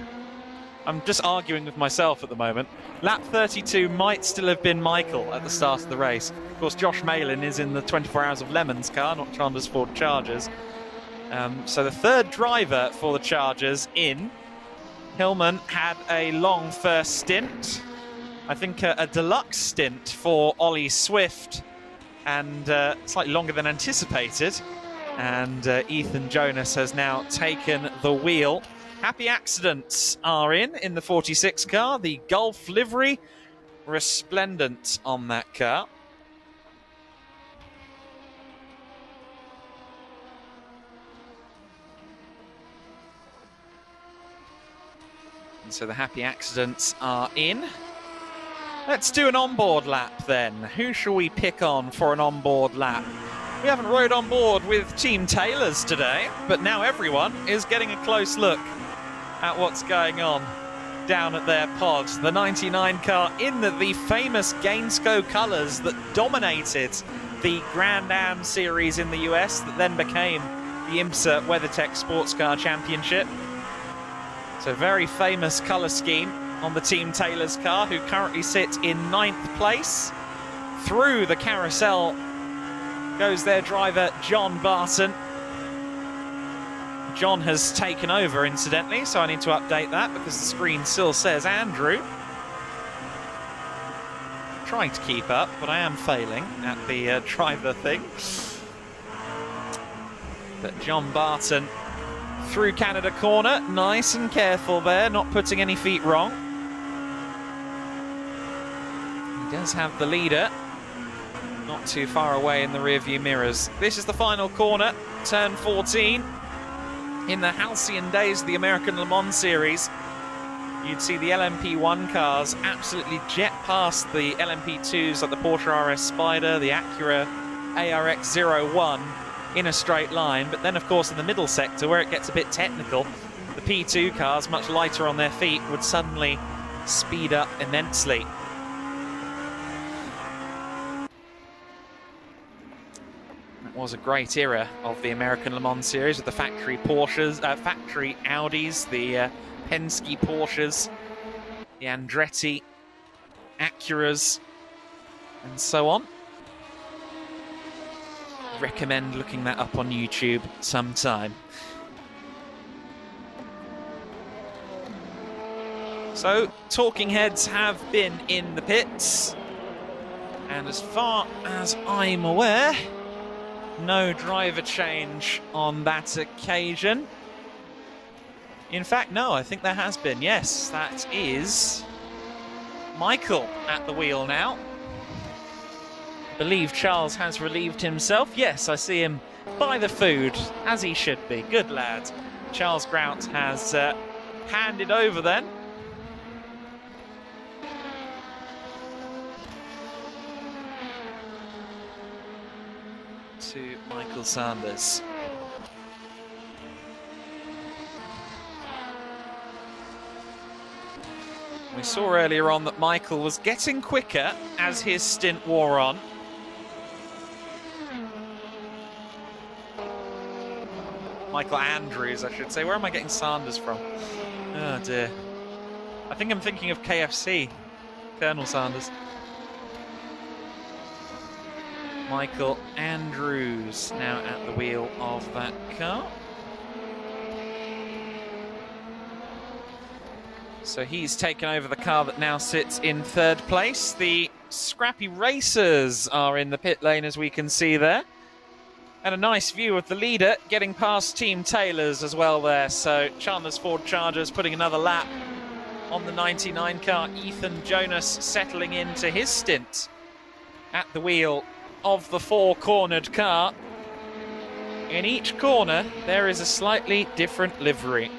Speaker 10: I'm just arguing with myself at the moment. Lap 32 might still have been Michael at the start of the race. Of course, Josh Malin is in the 24 Hours of Lemons car, not Chandler's Ford Chargers. So the third driver for the Chargers in. Hillman had a long first stint. I think a deluxe stint for Ollie Swift, and slightly longer than anticipated. And Ethan Jonas has now taken the wheel. Happy Accidents are in the 46 car. The Gulf livery, resplendent on that car. And so the Happy Accidents are in. Let's do an onboard lap then. Who shall we pick on for an onboard lap? We haven't rode on board with Team Taylors today, but now everyone is getting a close look at what's going on down at their pod. The 99 car in the famous Gainsco colours that dominated the Grand Am series in the US, that then became the IMSA WeatherTech Sports Car Championship. It's a very famous colour scheme on the Team Taylors car, who currently sit in 9th place. Through the carousel goes their driver, John Barton. John has taken over, incidentally, so I need to update that because the screen still says Andrew. Trying to keep up, but I am failing at the driver thing. But John Barton through Canada corner, nice and careful there, not putting any feet wrong. He does have the leader not too far away in the rearview mirrors. This is the final corner, turn 14. In the halcyon days of the American Le Mans Series, you'd see the LMP1 cars absolutely jet past the LMP2s like the Porsche RS Spider, the Acura ARX-01 in a straight line. But then, of course, in the middle sector, where it gets a bit technical, the P2 cars, much lighter on their feet, would suddenly speed up immensely. was a great era of the American Le Mans series with the factory Porsches, factory Audis, the Penske Porsches, the Andretti Acuras, and so on. Recommend looking that up on YouTube sometime. So, talking heads have been in the pits, and as far as I'm aware, no driver change on that occasion. In fact, no, I think there has been. Yes, that is Michael at the wheel now. I believe Charles has relieved himself. Yes, I see him by the food, as he should be. Good lad. Charles Grout has handed over then. To Michael Sanders. We saw earlier on that Michael was getting quicker as his stint wore on. Michael Andrews, I should say. Where am I getting Sanders from? Oh dear. I think I'm thinking of KFC. Colonel Sanders. Michael Andrews now at the wheel of that car. So he's taken over the car that now sits in third place. The Scrappy Racers are in the pit lane, as we can see there. And a nice view of the leader getting past Team Taylor's as well there. So Chandler's Ford Chargers putting another lap on the 99 car. Ethan Jonas settling into his stint at the wheel of the four-cornered car. In each corner, there is a slightly different livery.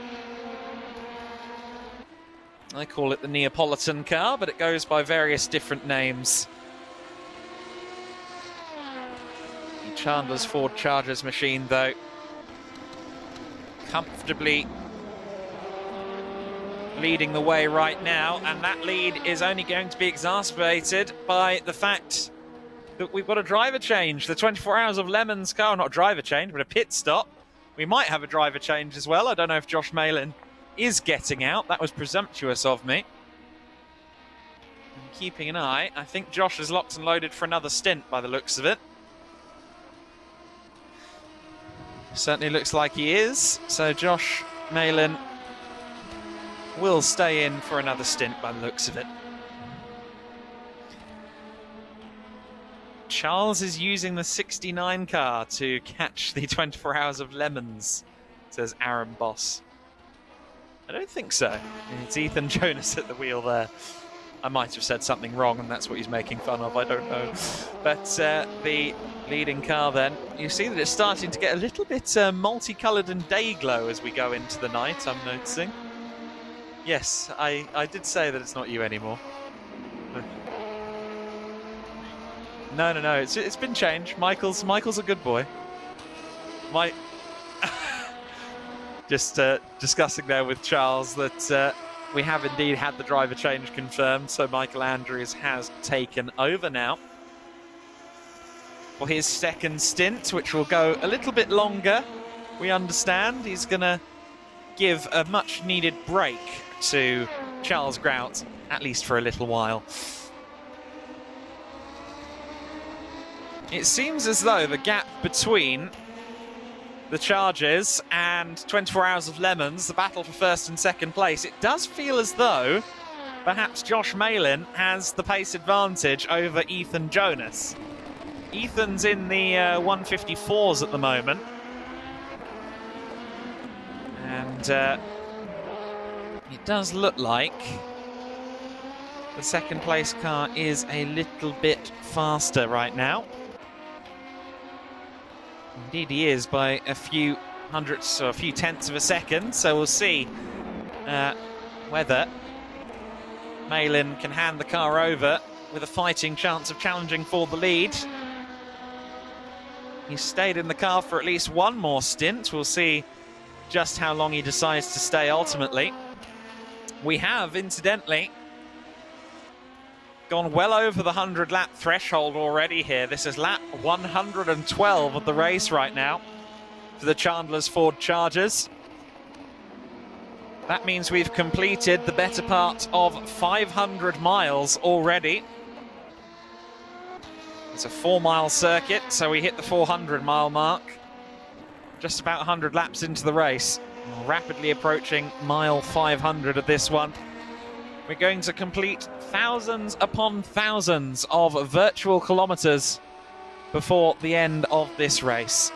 Speaker 10: I call it the Neapolitan car, but it goes by various different names. The Chandler's Ford Chargers machine, though, comfortably leading the way right now, and that lead is only going to be exacerbated by the fact that we've got a driver change. The 24 Hours of Le Mans car, not a driver change, but a pit stop. We might have a driver change as well. I don't know if Josh Malin is getting out. That was presumptuous of me. I'm keeping an eye. I think Josh is locked and loaded for another stint by the looks of it. Certainly looks like he is. So Josh Malin will stay in for another stint by the looks of it. Charles is using the 69 car to catch the 24 Hours of Le Mans, says Aaron Boss. I don't think so. It's Ethan Jonas at the wheel there. I might have said something wrong and that's what he's making fun of, I don't know. But the leading car then, you see that it's starting to get a little bit multicoloured and day glow as we go into the night, I'm noticing. Yes, I did say that it's not you anymore. No, it's been changed. Michael's a good boy. Just discussing there with Charles that we have indeed had the driver change confirmed, so Michael Andrews has taken over now for his second stint, which will go a little bit longer. We understand he's going to give a much-needed break to Charles Grout, at least for a little while. It seems as though the gap between the Chargers and 24 Hours of Le Mans, the battle for first and second place, it does feel as though perhaps Josh Malin has the pace advantage over Ethan Jonas. Ethan's in the 154s at the moment. And it does look like the second place car is a little bit faster right now. Indeed he is, by a few hundredths or a few tenths of a second, so we'll see whether Malin can hand the car over with a fighting chance of challenging for the lead. He's stayed in the car for at least one more stint. We'll see just how long he decides to stay ultimately. We have, incidentally, gone well over the 100 lap threshold already here. This is lap 112 of the race right now for the Chandler's Ford Chargers. That means we've completed the better part of 500 miles already. It's a 4-mile circuit, so we hit the 400-mile mark. Just about 100 laps into the race. Rapidly approaching mile 500 of this one. We're going to complete thousands upon thousands of virtual kilometers before the end of this race.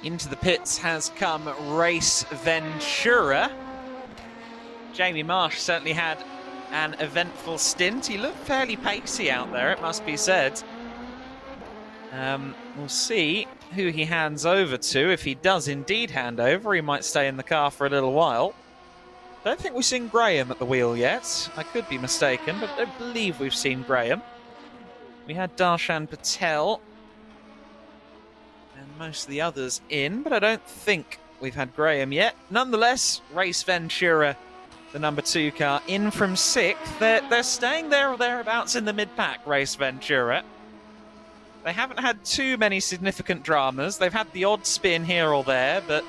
Speaker 10: Into the pits has come Race Ventura. Jamie Marsh certainly had an eventful stint. He looked fairly pacey out there, it must be said. We'll see who he hands over to. If he does indeed hand over, he might stay in the car for a little while. Don't think we've seen Graham at the wheel yet. I could be mistaken, but I don't believe we've seen Graham. We had Darshan Patel and most of the others in, but I don't think we've had Graham yet. Nonetheless, Race Ventura, the number 2 car, in from 6th. They're staying there or thereabouts in the mid-pack, Race Ventura. They haven't had too many significant dramas. They've had the odd spin here or there, but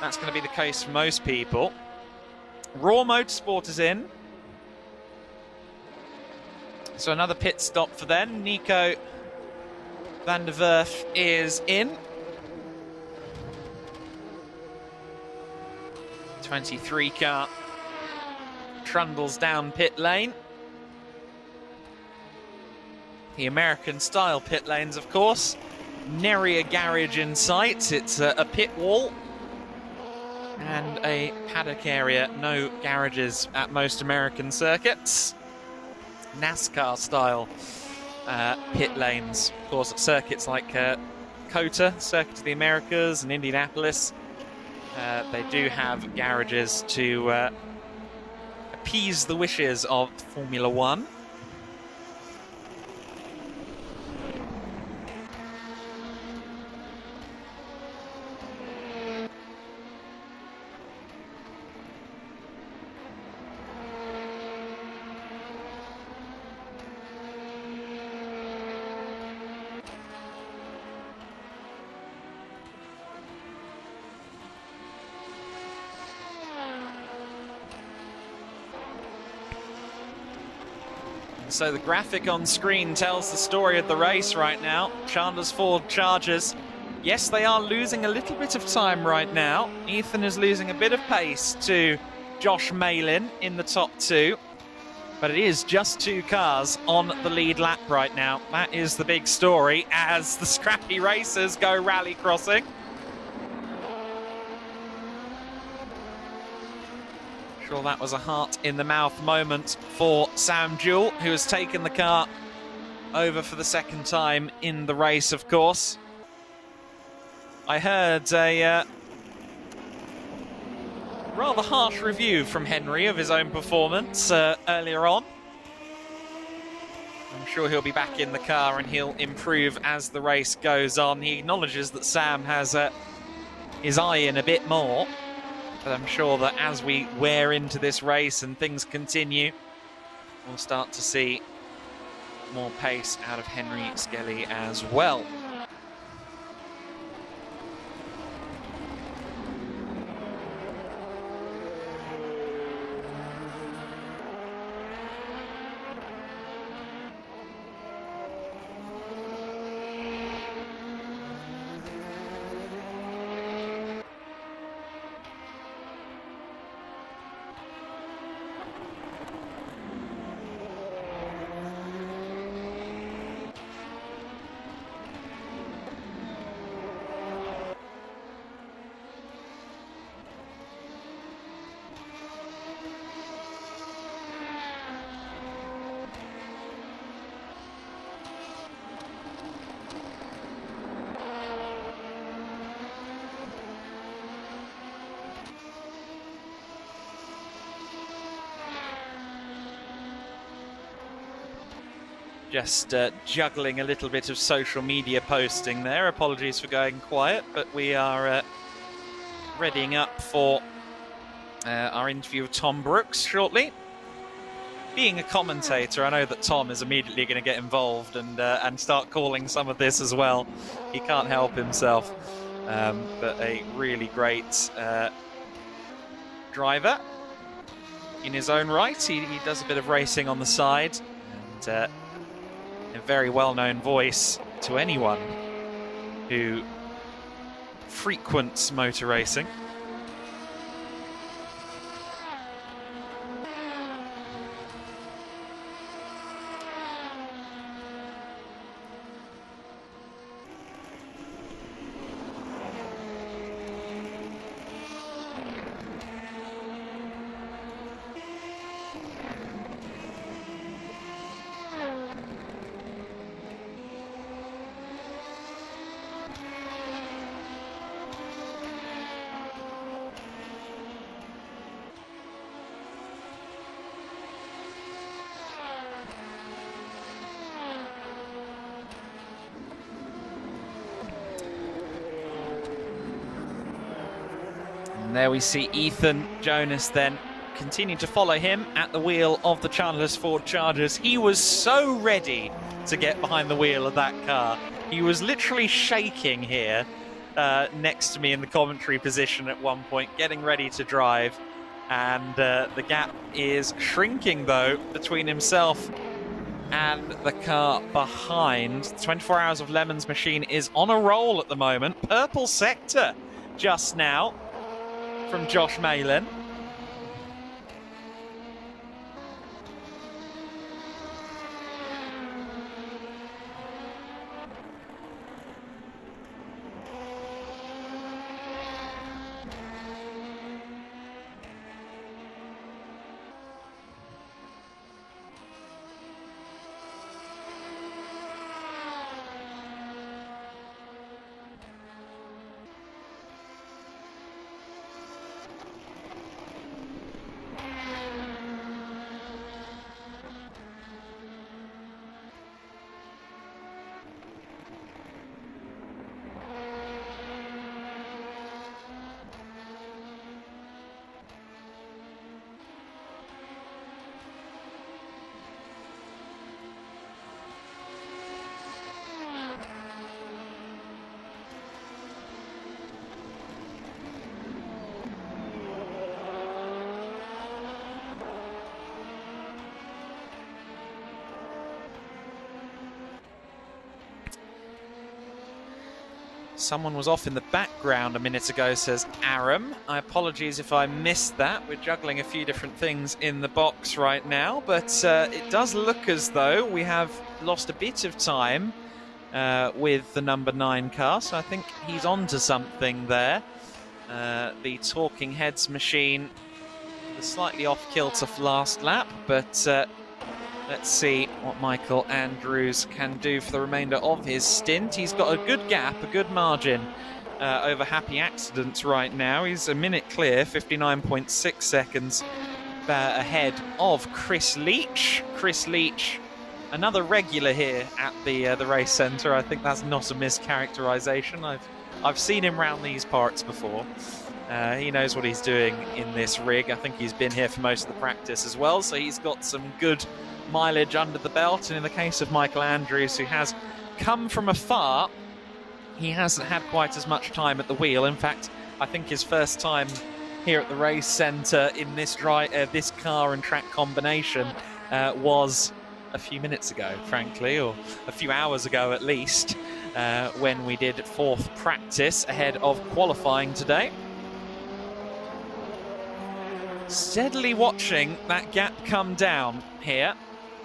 Speaker 10: that's going to be the case for most people. Raw Motorsport is in. So another pit stop for them. Nico van der Werf is in. 23 car trundles down pit lane. The American style pit lanes, of course. Nary a garage in sight. It's a pit wall and a paddock area. No garages at most American circuits. NASCAR style pit lanes, of course, at circuits like COTA, Circuit of the Americas, and Indianapolis. They do have garages to appease the wishes of Formula One. So the graphic on screen tells the story of the race right now. Chandler's Ford Chargers. Yes, they are losing a little bit of time right now. Ethan is losing a bit of pace to Josh Malin in the top 2. But it is just 2 cars on the lead lap right now. That is the big story as the scrappy racers go rally crossing. Sure, that was a heart-in-the-mouth moment for Sam Jewell, who has taken the car over for the second time in the race, of course. I heard a rather harsh review from Henry of his own performance earlier on. I'm sure he'll be back in the car and he'll improve as the race goes on. He acknowledges that Sam has his eye in a bit more. But I'm sure that as we wear into this race and things continue, we'll start to see more pace out of Henry Skelly as well. Just juggling a little bit of social media posting there. Apologies for going quiet, but we are readying up for our interview with Tom Brooks shortly. Being a commentator, I know that Tom is immediately going to get involved and start calling some of this as well. He can't help himself. But a really great driver in his own right. He does a bit of racing on the side, and a very well-known voice to anyone who frequents motor racing. And there we see Ethan Jonas then continue to follow him at the wheel of the Chandler's Ford Chargers. He was so ready to get behind the wheel of that car. He was literally shaking here next to me in the commentary position at one point, getting ready to drive. And the gap is shrinking, though, between himself and the car behind. 24 Hours of Lemons machine is on a roll at the moment. Purple sector just now from Josh Malin. Someone was off in the background a minute ago, says Aram. I apologies if I missed that. We're juggling a few different things in the box right now, but it does look as though we have lost a bit of time with the number 9 car, so I think he's on to something there. The Talking Heads machine was slightly off kilter for last lap, but let's see what Michael Andrews can do for the remainder of his stint. He's got a good gap, a good margin over Happy Accidents right now. He's a minute clear, 59.6 seconds ahead of Chris Leach. Chris Leach, another regular here at the race centre. I think that's not a mischaracterisation. I've seen him round these parts before. He knows what he's doing in this rig. I think he's been here for most of the practice as well, so he's got some good mileage under the belt. And in the case of Michael Andrews, who has come from afar, he hasn't had quite as much time at the wheel. In fact, I think his first time here at the race centre in this this car and track combination was a few minutes ago, frankly, or a few hours ago at least, when we did 4th practice ahead of qualifying today. Steadily watching that gap come down here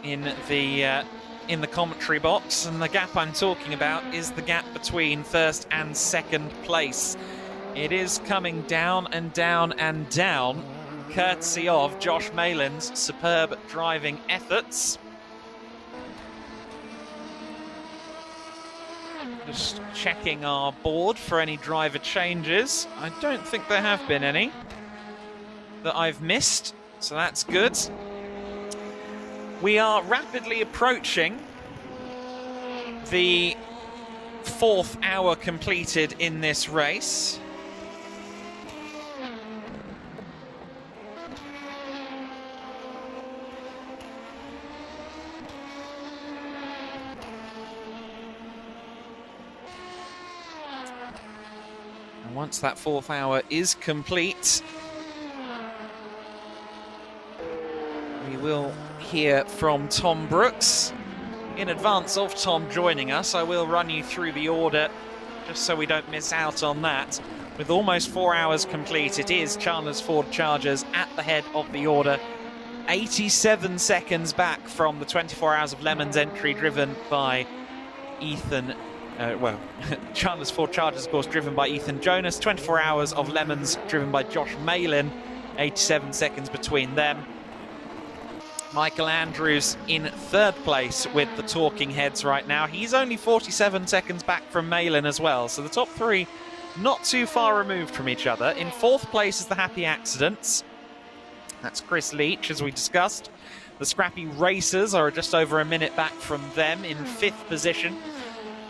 Speaker 10: in the commentary box, and the gap I'm talking about is the gap between 1st and 2nd place. It is coming down and down and down, courtesy of Josh Malin's superb driving efforts. Just checking our board for any driver changes. I don't think there have been any that I've missed, so that's good. We are rapidly approaching the 4th hour completed in this race. And once that 4th hour is complete, we will hear from Tom Brooks. In advance of Tom joining us, I will run you through the order just so we don't miss out on that. With almost 4 hours complete, it is Chandler's Ford Chargers at the head of the order. 87 seconds back from the 24 Hours of Lemons entry driven by Ethan. Chandler's Ford Chargers, of course, driven by Ethan Jonas. 24 Hours of Lemons driven by Josh Malin. 87 seconds between them. Michael Andrews in 3rd place with the Talking Heads right now. He's only 47 seconds back from Malin as well. So the top 3 not too far removed from each other. In 4th place is the Happy Accidents. That's Chris Leach, as we discussed. The Scrappy Racers are just over a minute back from them in 5th position.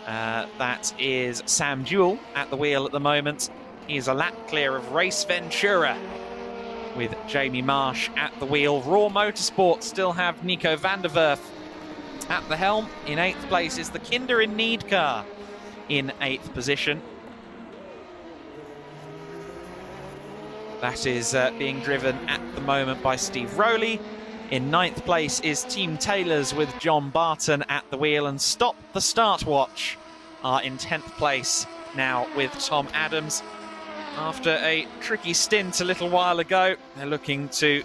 Speaker 10: That is Sam Jewell at the wheel at the moment. He's a lap clear of Race Ventura with Jamie Marsh at the wheel. Raw Motorsport still have Nico van der Werf at the helm. In 8th place is the Kinder in Need car in 8th position. That is being driven at the moment by Steve Rowley. In 9th place is Team Taylors with John Barton at the wheel, and Stop the Start Watch are in 10th place now with Tom Adams. After a tricky stint a little while ago, they're looking to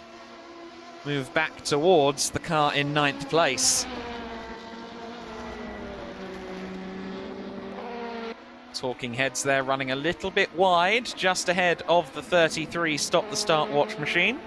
Speaker 10: move back towards the car in 9th place. Talking Heads there running a little bit wide, just ahead of the 33 Stop the Start Watch machine.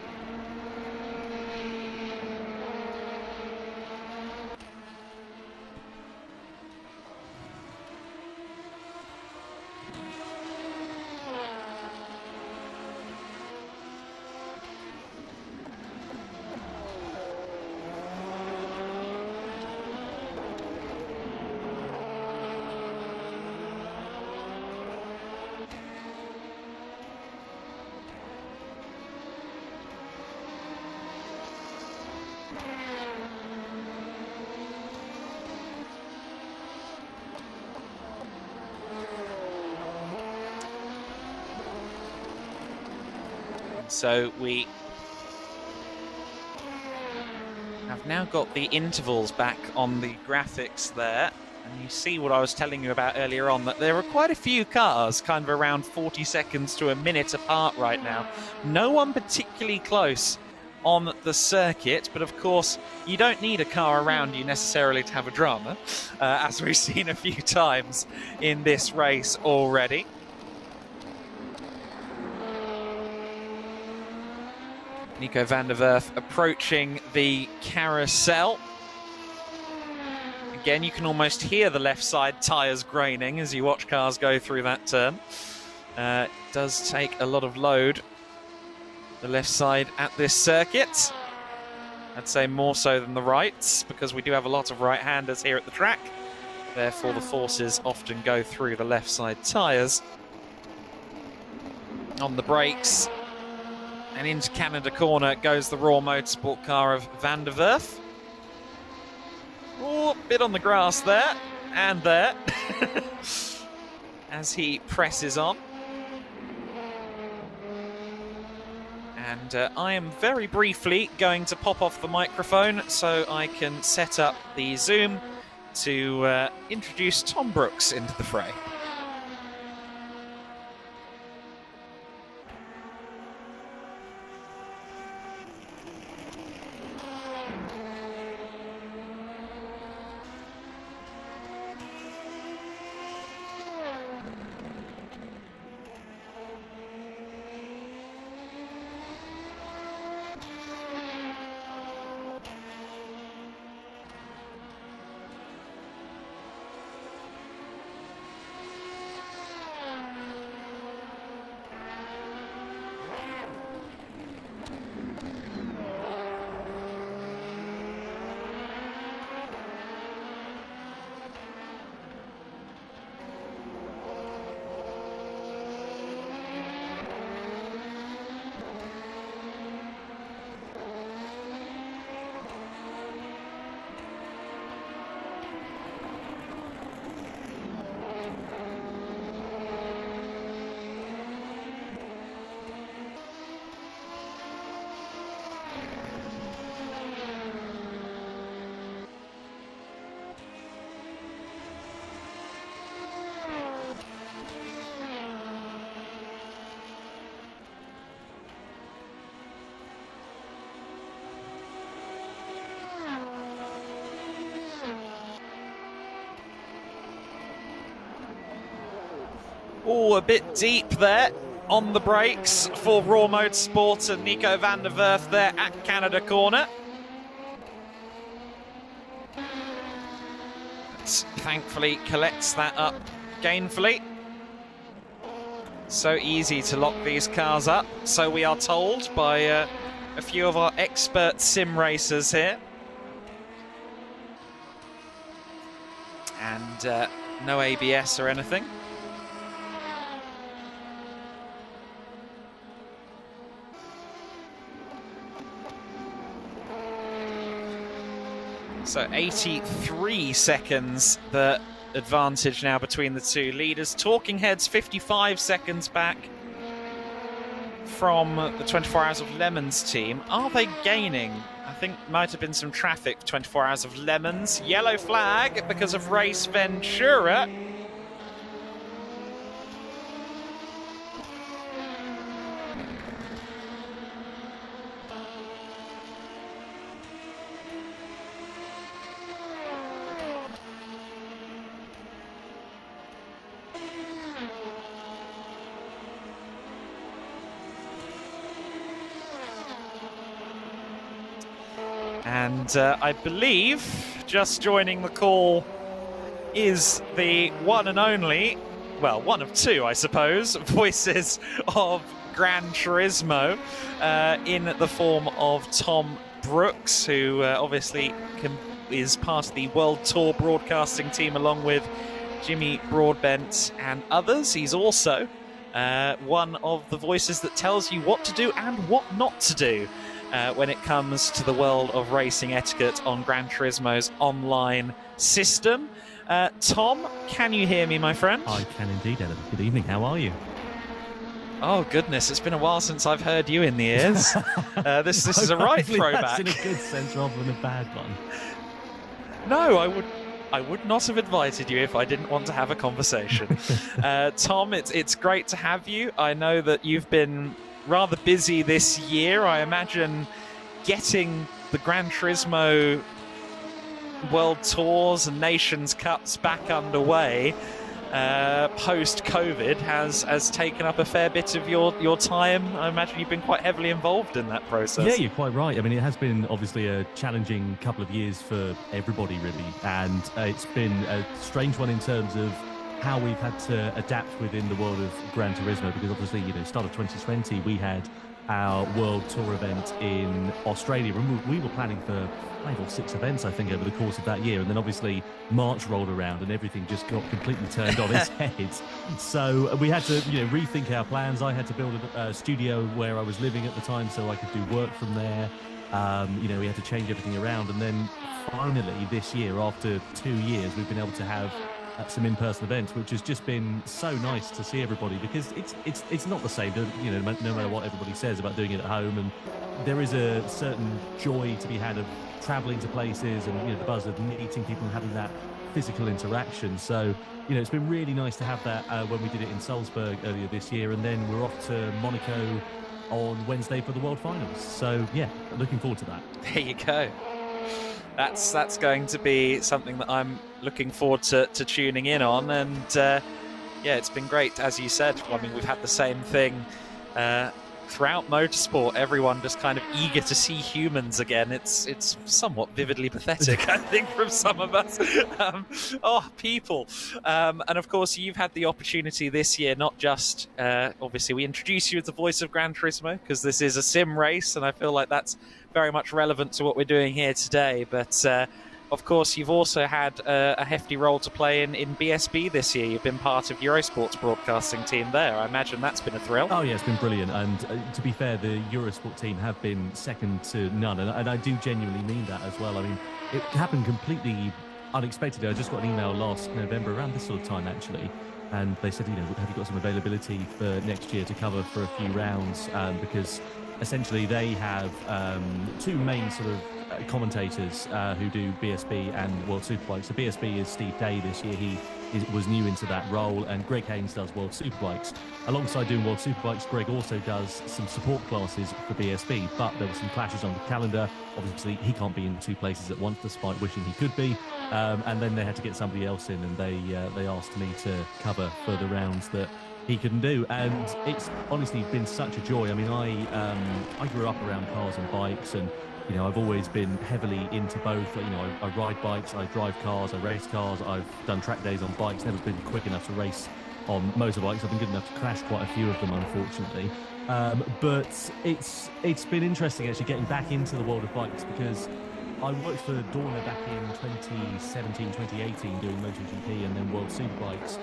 Speaker 10: So we have now got the intervals back on the graphics there. And you see what I was telling you about earlier on, that there are quite a few cars kind of around 40 seconds to a minute apart right now. No one particularly close on the circuit, but of course you don't need a car around you necessarily to have a drama, as we've seen a few times in this race already. Nico van der Werf approaching the carousel. Again, you can almost hear the left side tyres graining as you watch cars go through that turn. It does take a lot of load, the left side at this circuit. I'd say more so than the rights, because we do have a lot of right-handers here at the track. Therefore, the forces often go through the left side tyres. On the brakes, and into Canada Corner goes the Raw Motorsport car of Van der Werf. Oh, bit on the grass there, and there, as he presses on. And I am very briefly going to pop off the microphone so I can set up the Zoom to introduce Tom Brooks into the fray. Oh, a bit deep there on the brakes for Raw Motorsport and Nico van der Werf there at Canada corner. But thankfully collects that up gainfully. So easy to lock these cars up, so we are told by a few of our expert sim racers here. And no ABS or anything. So 83 seconds the advantage now between the two leaders. Talking Heads 55 seconds back from the 24 Hours of Lemons team. Are they gaining? I think might have been some traffic for 24 Hours of Lemons. Yellow flag because of Race Ventura. And I believe just joining the call is the one and only, well, one of two, I suppose, voices of Gran Turismo in the form of Tom Brooks, who obviously is part of the World Tour broadcasting team along with Jimmy Broadbent and others. He's also one of the voices that tells you what to do and what not to do when it comes to the world of racing etiquette on Gran Turismo's online system. Tom, can you hear me, my friend?
Speaker 12: I can indeed, Adam. Good evening, how are you?
Speaker 10: Oh, goodness, it's been a while since I've heard you in the ears. This is a right throwback.
Speaker 12: That's in a good sense rather than a bad one.
Speaker 10: No, I would not have invited you if I didn't want to have a conversation. Tom, it's great to have you. I know that you've been rather busy this year. I imagine getting the Gran Turismo World Tours and Nations Cups back underway post-COVID has taken up a fair bit of your time. I imagine you've been quite heavily involved in that process.
Speaker 12: Yeah, you're quite right. I mean, it has been obviously a challenging couple of years for everybody, really, and it's been a strange one in terms of how we've had to adapt within the world of Gran Turismo, because obviously, start of 2020, we had our World Tour event in Australia, and we were planning for 5 or 6 events, I think, over the course of that year. And then obviously March rolled around and everything just got completely turned on its head. So we had to, rethink our plans. I had to build a studio where I was living at the time so I could do work from there. We had to change everything around. And then finally this year, after 2 years, we've been able to have some in-person events, which has just been so nice to see everybody, because it's not the same, no matter what everybody says about doing it at home. And there is a certain joy to be had of traveling to places and the buzz of meeting people and having that physical interaction. So it's been really nice to have that when we did it in Salzburg earlier this year, and then we're off to Monaco on Wednesday for the World Finals. So yeah, looking forward to that.
Speaker 10: There you go. That's going to be something that I'm looking forward to tuning in on. And it's been great, as you said. I mean, we've had the same thing throughout motorsport. Everyone just kind of eager to see humans again. It's somewhat vividly pathetic, I think, from some of us. People. And of course, you've had the opportunity this year, not just, obviously, we introduce you as the voice of Gran Turismo, because this is a sim race, and I feel like that's very much relevant to what we're doing here today. But of course, you've also had a hefty role to play in BSB this year. You've been part of Eurosport's broadcasting team there. I imagine that's been a thrill.
Speaker 12: Oh yeah, it's been brilliant. And to be fair, the Eurosport team have been second to none, and I do genuinely mean that as well. I mean, it happened completely unexpectedly. I just got an email last November, around this sort of time actually, and they said, have you got some availability for next year to cover for a few rounds, because essentially they have 2 main sort of commentators who do BSB and World Superbikes. So BSB is Steve Day this year. He was new into that role, and Greg Haynes does World Superbikes. Alongside doing World Superbikes, Greg also does some support classes for BSB, but there were some clashes on the calendar. Obviously, he can't be in 2 places at once, despite wishing he could be. And then they had to get somebody else in, and they asked me to cover for the rounds that he couldn't do. And it's honestly been such a joy. I mean, I grew up around cars and bikes, and you know, I've always been heavily into both. You know, I ride bikes, I drive cars, I race cars. I've done track days on bikes. Never been quick enough to race on motorbikes. I've been good enough to crash quite a few of them, unfortunately. But it's been interesting actually getting back into the world of bikes, because I worked for Dorna back in 2017, 2018 doing MotoGP and then World Superbikes,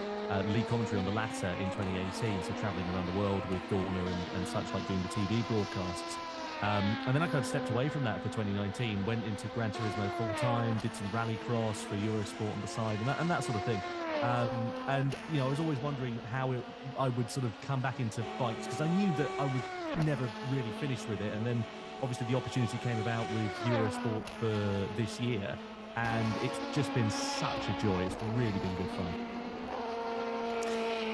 Speaker 12: lead commentary on the latter in 2018, so travelling around the world with Dorna and such, like doing the TV broadcasts. And then I kind of stepped away from that for 2019, went into Gran Turismo full-time, did some rallycross for Eurosport on the side and that sort of thing. And you know, I was always wondering how I would sort of come back into bikes, because I knew that I would never really finish with it. And then obviously the opportunity came about with Eurosport for this year, and it's just been such a joy. It's really been good fun.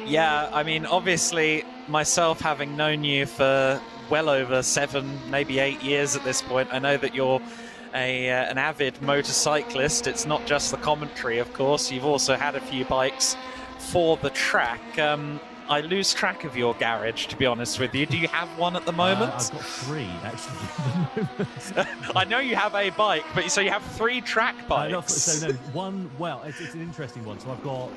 Speaker 10: Yeah, I mean, obviously, myself having known you for well over 7, maybe 8 years at this point, I know that you're an avid motorcyclist. It's not just the commentary, of course. You've also had a few bikes for the track. I lose track of your garage, to be honest with you. Do you have one at the moment?
Speaker 12: I've got 3, actually, at the moment.
Speaker 10: I know you have a bike, but so you have 3 track bikes.
Speaker 12: So no, one, well, it's an interesting one. So I've got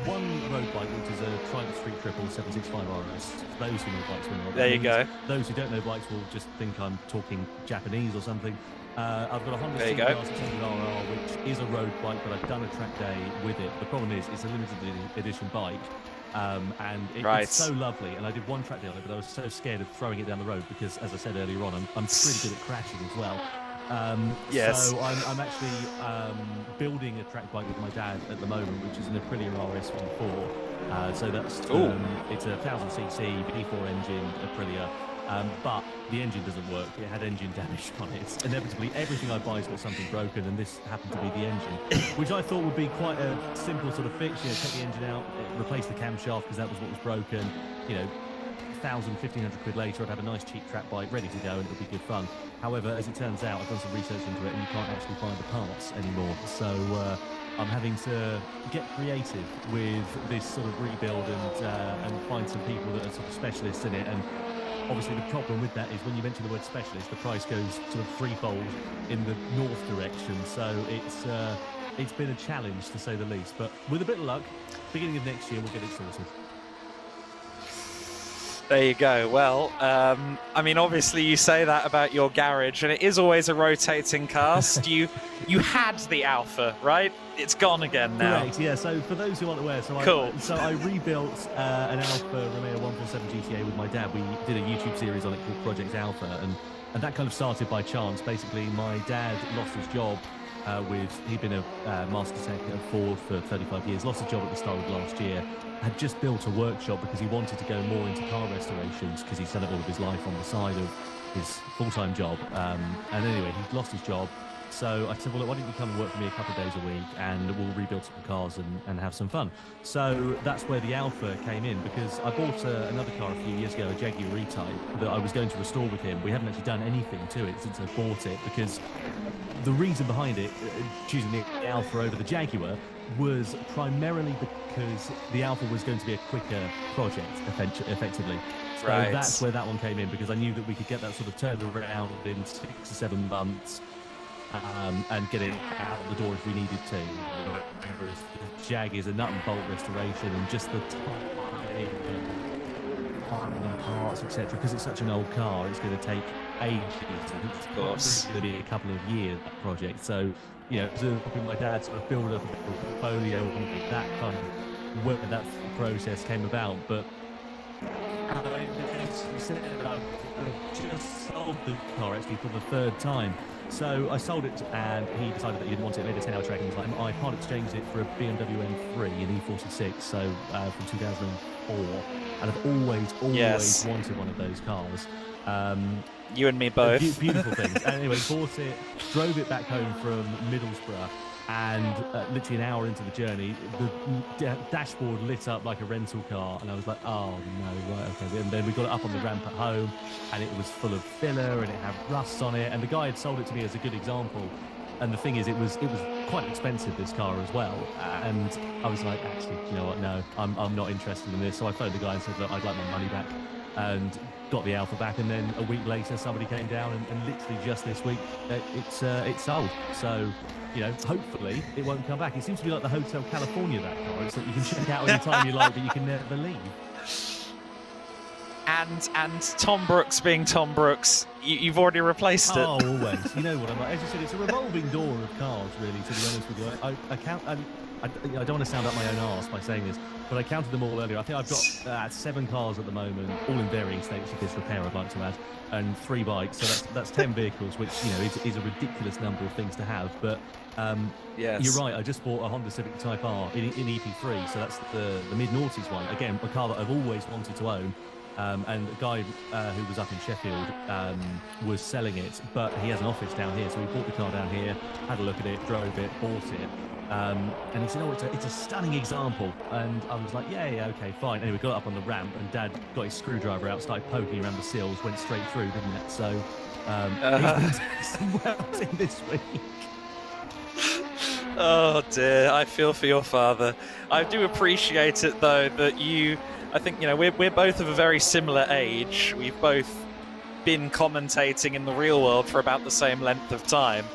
Speaker 12: one road bike, which is a Triumph Street Triple 765 RS. Those who know bikes will know.
Speaker 10: There you go.
Speaker 12: Those who don't know bikes will just think I'm talking Japanese or something. I've got a Honda
Speaker 10: There you
Speaker 12: CBR
Speaker 10: go.
Speaker 12: 600RR, which is a road bike, but I've done a track day with it. The problem is, it's a limited edition bike. And it's so lovely, and I did one track day on it, but I was so scared of throwing it down the road because, as I said earlier on, I'm pretty good at crashing as well.
Speaker 10: Yes.
Speaker 12: So I'm actually building a track bike with my dad at the moment, which is an Aprilia RS14. So that's it's a 1000cc B4 engine Aprilia. But the engine doesn't work. It had engine damage on it. Inevitably, everything I buy's got something broken, and this happened to be the engine, which I thought would be quite a simple sort of fix. You know, take the engine out, replace the camshaft because that was what was broken. You know, 1,000, 1,500 quid later, I'd have a nice cheap track bike ready to go, and it would be good fun. However, as it turns out, I've done some research into it, and you can't actually find the parts anymore. So I'm having to get creative with this sort of rebuild and find some people that are sort of specialists in it. And obviously the problem with that is when you mention the word specialist, the price goes sort of threefold in the north direction. So it's been a challenge, to say the least. But with a bit of luck, beginning of next year, we'll get it sorted.
Speaker 10: There you go. Well, I mean, obviously you say that about your garage, and it is always a rotating cast. You had the Alpha, right? It's gone again now.
Speaker 12: Correct, yeah. So for those who aren't aware, I rebuilt an Alfa Romeo 147 GTA with my dad. We did a YouTube series on it called Project Alpha, and that kind of started by chance. Basically, my dad lost his job he'd been a master tech at Ford for 35 years, lost his job at the start of last year, had just built a workshop because he wanted to go more into car restorations because he's done it all of his life on the side of his full-time job. And anyway, he'd lost his job. So I said, well, look, why don't you come and work for me a couple of days a week and we'll rebuild some cars and have some fun. So that's where the Alpha came in, because I bought another car a few years ago, a Jaguar E-Type, that I was going to restore with him. We haven't actually done anything to it since I bought it, because the reason behind it, choosing the Alpha over the Jaguar, was primarily because the Alpha was going to be a quicker project, effectively. So that's where that one came in, because I knew that we could get that sort of turned around in 6 or 7 months. And get it out the door if we needed to. Whereas the Jag is a nut and bolt restoration, and just the tiny parts, etc. Because it's such an old car, it's going to take ages. Of course, it's going to be a couple of years, that project. So, you know, helping my dad sort of build up a portfolio and that kind of where that process came about. But I just sold the car actually for the 3rd time. So I sold it, and he decided that he didn't want it. Made a 10-hour tracking time. I part exchanged it for a BMW M3, an E46, so from 2004. And I've always wanted one of those cars.
Speaker 10: You and me both.
Speaker 12: Beautiful things. And anyway, bought it, drove it back home from Middlesbrough, and literally an hour into the journey, the dashboard lit up like a rental car, and I was like, oh no, right, okay. And then we got it up on the ramp at home, and it was full of filler, and it had rust on it, and the guy had sold it to me as a good example And the thing is, it was quite expensive, this car as well. And I was like, actually, you know what? No, I'm not interested in this. So I phoned the guy and said, look, I'd like my money back, and got the Alpha back. And then a week later, somebody came down, and literally just this week, it's sold. So, you know, hopefully it won't come back. It seems to be like the Hotel California, that car. It's that you can check out anytime you like, but you can never leave.
Speaker 10: And Tom Brooks being Tom Brooks, you've already replaced it.
Speaker 12: Oh, always. You know what I'm like. As you said, it's a revolving door of cars, really, to be honest with you. I don't want to sound up my own arse by saying this, but I counted them all earlier. I think I've got 7 cars at the moment, all in varying states of disrepair, I'd like to add, and 3 bikes. So that's 10 vehicles, which, you know, is a ridiculous number of things to have. But
Speaker 10: yes.
Speaker 12: You're right. I just bought a Honda Civic Type R in EP3, so that's the mid-noughties one. Again, a car that I've always wanted to own. And a guy who was up in Sheffield was selling it, but he has an office down here, so he bought the car down here, had a look at it, drove it, bought it, and he said, oh, it's a stunning example. And I was like, yeah, okay, fine. Anyway, got up on the ramp, and Dad got his screwdriver out, started poking around the seals, went straight through, didn't it? So he's been some welding this week.
Speaker 10: Oh dear, I feel for your father. I do appreciate it, though, that I think, you know, we're both of a very similar age. We've both been commentating in the real world for about the same length of time.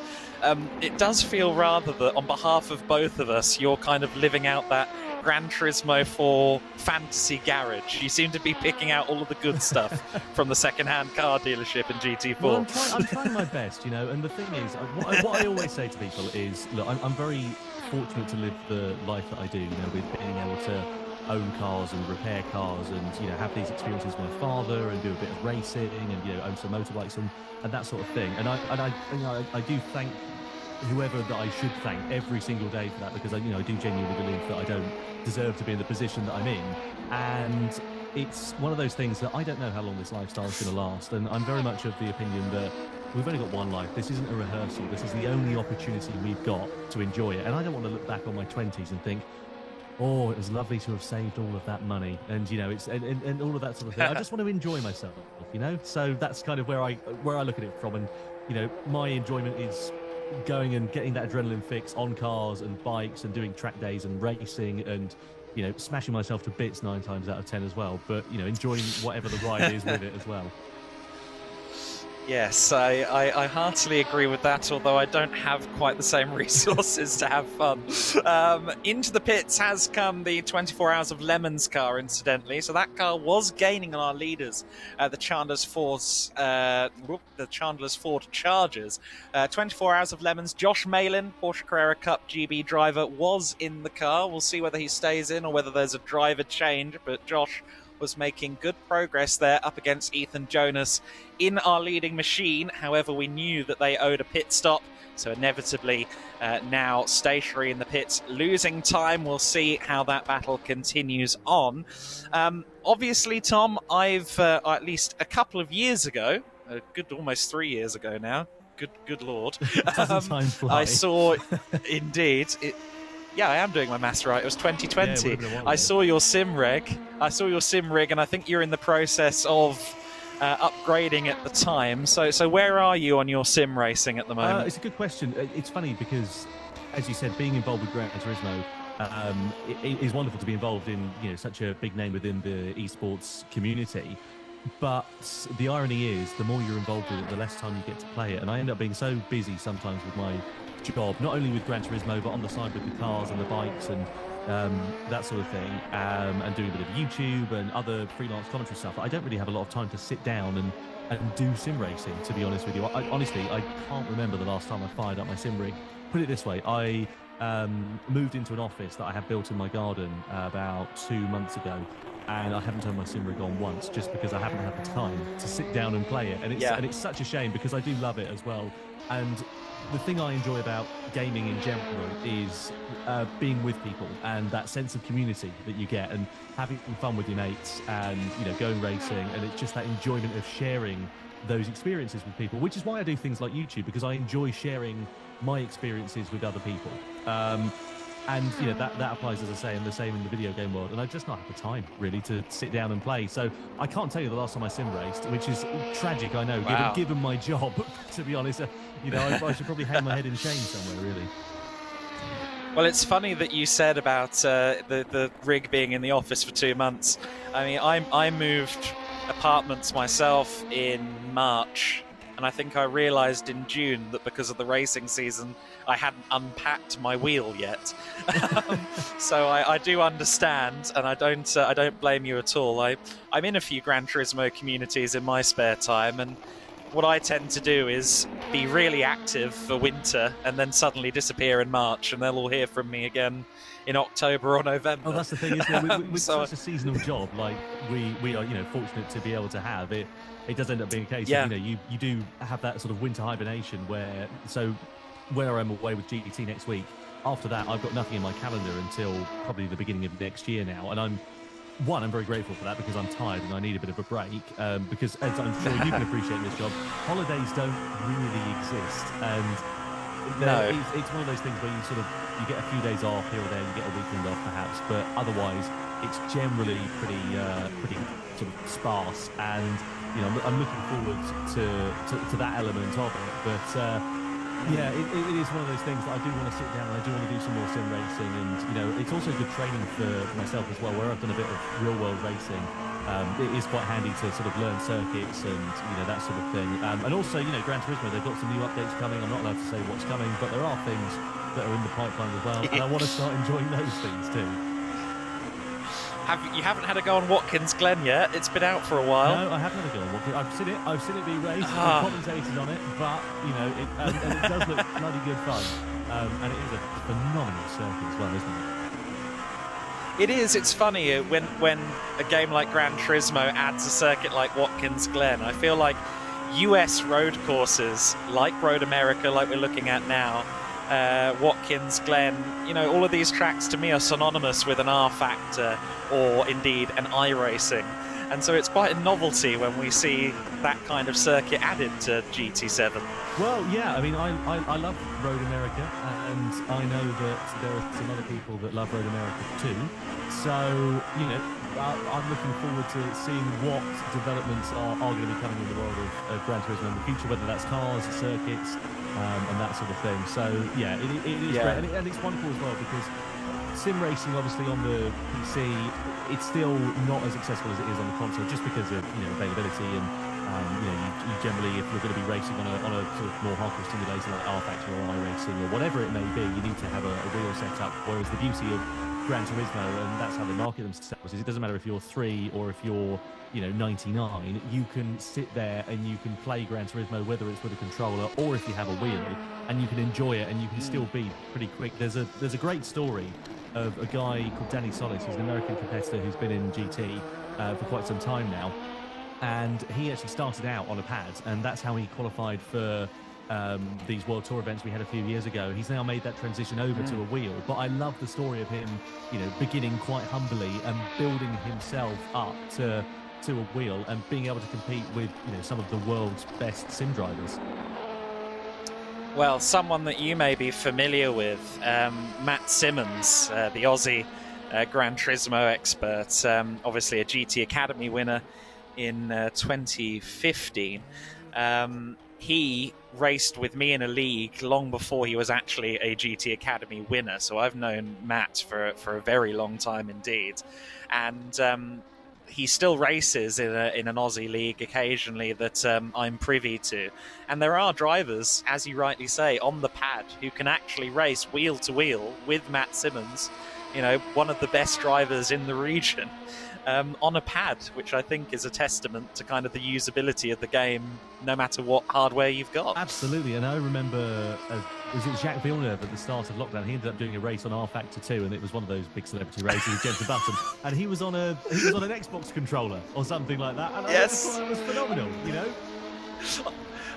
Speaker 10: It does feel rather that on behalf of both of us, you're kind of living out that Gran Turismo 4 fantasy garage. You seem to be picking out all of the good stuff from the second-hand car dealership in GT4.
Speaker 12: Well, I'm trying my best, you know, and the thing is, what I always say to people is, look, I'm very fortunate to live the life that I do, you know, with being able to own cars and repair cars, and, you know, have these experiences with my father, and do a bit of racing, and, you know, own some motorbikes and that sort of thing. And I do thank whoever that I should thank every single day for that, because I do genuinely believe that I don't deserve to be in the position that I'm in. And it's one of those things that I don't know how long this lifestyle is going to last, and I'm very much of the opinion that we've only got one life. This isn't a rehearsal. This is the only opportunity we've got to enjoy it. And I don't want to look back on my 20s and think, oh, it was lovely to have saved all of that money, and, you know, it's and all of that sort of thing. I just want to enjoy myself, you know. So that's kind of where I look at it from. And, you know, my enjoyment is going and getting that adrenaline fix on cars and bikes, and doing track days and racing, and, you know, smashing myself to bits 9 times out of 10 as well. But, you know, enjoying whatever the ride is with it as well.
Speaker 10: Yes, I heartily agree with that, although I don't have quite the same resources to have fun. Into the pits has come the 24 Hours of Lemons car, incidentally. So that car was gaining on our leaders, the Chandler's Ford Chargers. 24 Hours of Lemons, Josh Malin, Porsche Carrera Cup GB driver, was in the car. We'll see whether he stays in or whether there's a driver change, but Josh was making good progress there up against Ethan Jonas in our leading machine. However, we knew that they owed a pit stop, so inevitably now stationary in the pits, losing time. We'll see how that battle continues on. Obviously, Tom, I've at least a couple of years ago, a good almost 3 years ago now, good lord, I saw indeed it. Yeah, I am doing my maths right. It was 2020.
Speaker 12: Yeah,
Speaker 10: I saw your sim rig, and I think you're in the process of upgrading at the time. So where are you on your sim racing at the moment?
Speaker 12: It's a good question. It's funny because, as you said, being involved with Gran Turismo, it is wonderful to be involved in, you know, such a big name within the esports community. But the irony is, the more you're involved with it, the less time you get to play it. And I end up being so busy sometimes with my job, not only with Gran Turismo, but on the side with the cars and the bikes and that sort of thing, and doing a bit of YouTube and other freelance commentary stuff. I don't really have a lot of time to sit down and do sim racing, to be honest with you. Honestly, I can't remember the last time I fired up my sim rig. Put it this way, I moved into an office that I have built in my garden about 2 months ago, and I haven't turned my sim rig on once, just because I haven't had the time to sit down and play it. And it's such a shame, because I do love it as well. And the thing I enjoy about gaming in general is being with people, and that sense of community that you get, and having fun with your mates, and, you know, going racing, and it's just that enjoyment of sharing those experiences with people, which is why I do things like YouTube, because I enjoy sharing my experiences with other people. And you know that applies, as I say, and the same in the video game world. And I just not have the time really to sit down and play. So I can't tell you the last time I sim raced, which is tragic, I know,
Speaker 10: Wow.
Speaker 12: given my job. To be honest, you know, I should probably hang my head in shame somewhere, really.
Speaker 10: Well, it's funny that you said about the rig being in the office for 2 months. I mean, I moved apartments myself in March, and I think I realised in June that because of the racing season, I hadn't unpacked my wheel yet. So I do understand, and I don't blame you at all. I'm in a few Gran Turismo communities in my spare time, and what I tend to do is be really active for winter and then suddenly disappear in March, and they'll all hear from me again in October or November.
Speaker 12: Oh, that's the thing, isn't it? With
Speaker 10: So-
Speaker 12: such a seasonal job like we are, you know, fortunate to be able to have it. It does end up being a case
Speaker 10: Yeah.
Speaker 12: of, you know, you do have that sort of winter hibernation where I'm away with GT next week. After that, I've got nothing in my calendar until probably the beginning of next year now, and I'm very grateful for that because I'm tired and I need a bit of a break. Because as I'm sure you can appreciate in this job, holidays don't really exist, and
Speaker 10: No.
Speaker 12: it's one of those things where you get a few days off here or there, you get a weekend off perhaps, but otherwise it's generally pretty sort of sparse. And you know, I'm looking forward to that element of it, but. Yeah, it is one of those things that I do want to sit down and I do want to do some more sim racing, and you know, it's also good training for myself as well, where I've done a bit of real world racing. It is quite handy to sort of learn circuits and you know, that sort of thing. And also, you know, Gran Turismo, they've got some new updates coming. I'm not allowed to say what's coming, but there are things that are in the pipeline as well, and I want to start enjoying those things too.
Speaker 10: You haven't had a go on Watkins Glen yet? It's been out for a while.
Speaker 12: No, I haven't had a go on Watkins. I've seen it be raced.
Speaker 10: Ah.
Speaker 12: I've commentated on it, but you know, and it does look bloody good fun. And it is a phenomenal circuit as well, isn't it?
Speaker 10: It is. It's funny when a game like Gran Turismo adds a circuit like Watkins Glen. I feel like US road courses, like Road America, like we're looking at now, Watkins Glen, you know, all of these tracks to me are synonymous with an R Factor or indeed an iRacing. And so it's quite a novelty when we see that kind of circuit added to GT7.
Speaker 12: Well, yeah, I mean, I love Road America, and I know that there are some other people that love Road America too. So, you know, I'm looking forward to seeing what developments are going to be coming in the world of Gran Turismo in the future, whether that's cars, circuits, and that sort of thing. So, yeah, it is great. And it's wonderful as well because sim racing, obviously, on the PC, it's still not as accessible as it is on the console, just because of, you know, availability and you know, you generally, if you're going to be racing on a sort of more hardcore simulator like R Factor or iRacing or whatever it may be, you need to have a wheel set up. Whereas the beauty of Gran Turismo, and that's how they market themselves, is it doesn't matter if you're 3 or if you're, you know, 99, you can sit there and you can play Gran Turismo, whether it's with a controller or if you have a wheel, and you can enjoy it and you can still be pretty quick. There's a great story of a guy called Danny Solis, who's an American competitor who's been in GT for quite some time now. And he actually started out on a pad, and that's how he qualified for these World Tour events we had a few years ago. He's now made that transition over to a wheel. But I love the story of him, you know, beginning quite humbly and building himself up to a wheel and being able to compete with, you know, some of the world's best sim drivers.
Speaker 10: Well, someone that you may be familiar with, Matt Simmons, the Aussie Gran Turismo expert, obviously a GT Academy winner in 2015. He raced with me in a league long before he was actually a GT Academy winner, so I've known Matt for a very long time indeed. And he still races in an Aussie league occasionally that I'm privy to. And there are drivers, as you rightly say, on the pad who can actually race wheel to wheel with Matt Simmons, you know, one of the best drivers in the region, on a pad, which I think is a testament to kind of the usability of the game, no matter what hardware you've got.
Speaker 12: Absolutely, and I remember, was it Jacques Villeneuve at the start of lockdown? He ended up doing a race on R Factor 2, and it was one of those big celebrity races with Jensen Button, and he was on an Xbox controller or something like that. And I just thought it was phenomenal, you know.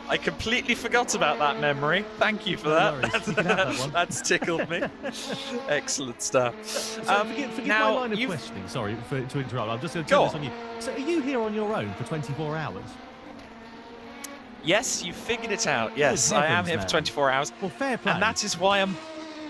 Speaker 10: I completely forgot about that memory. Thank you for that. That's tickled me. Excellent stuff.
Speaker 12: So forgive
Speaker 10: now,
Speaker 12: my line of questioning. Sorry to interrupt. I'm just going to turn this on you. So, are you here on your own for 24 hours?
Speaker 10: Yes, you figured it out. Yes,
Speaker 12: Good
Speaker 10: I am
Speaker 12: heavens,
Speaker 10: here for
Speaker 12: man.
Speaker 10: 24 hours.
Speaker 12: Well, fair play.
Speaker 10: And that is why I'm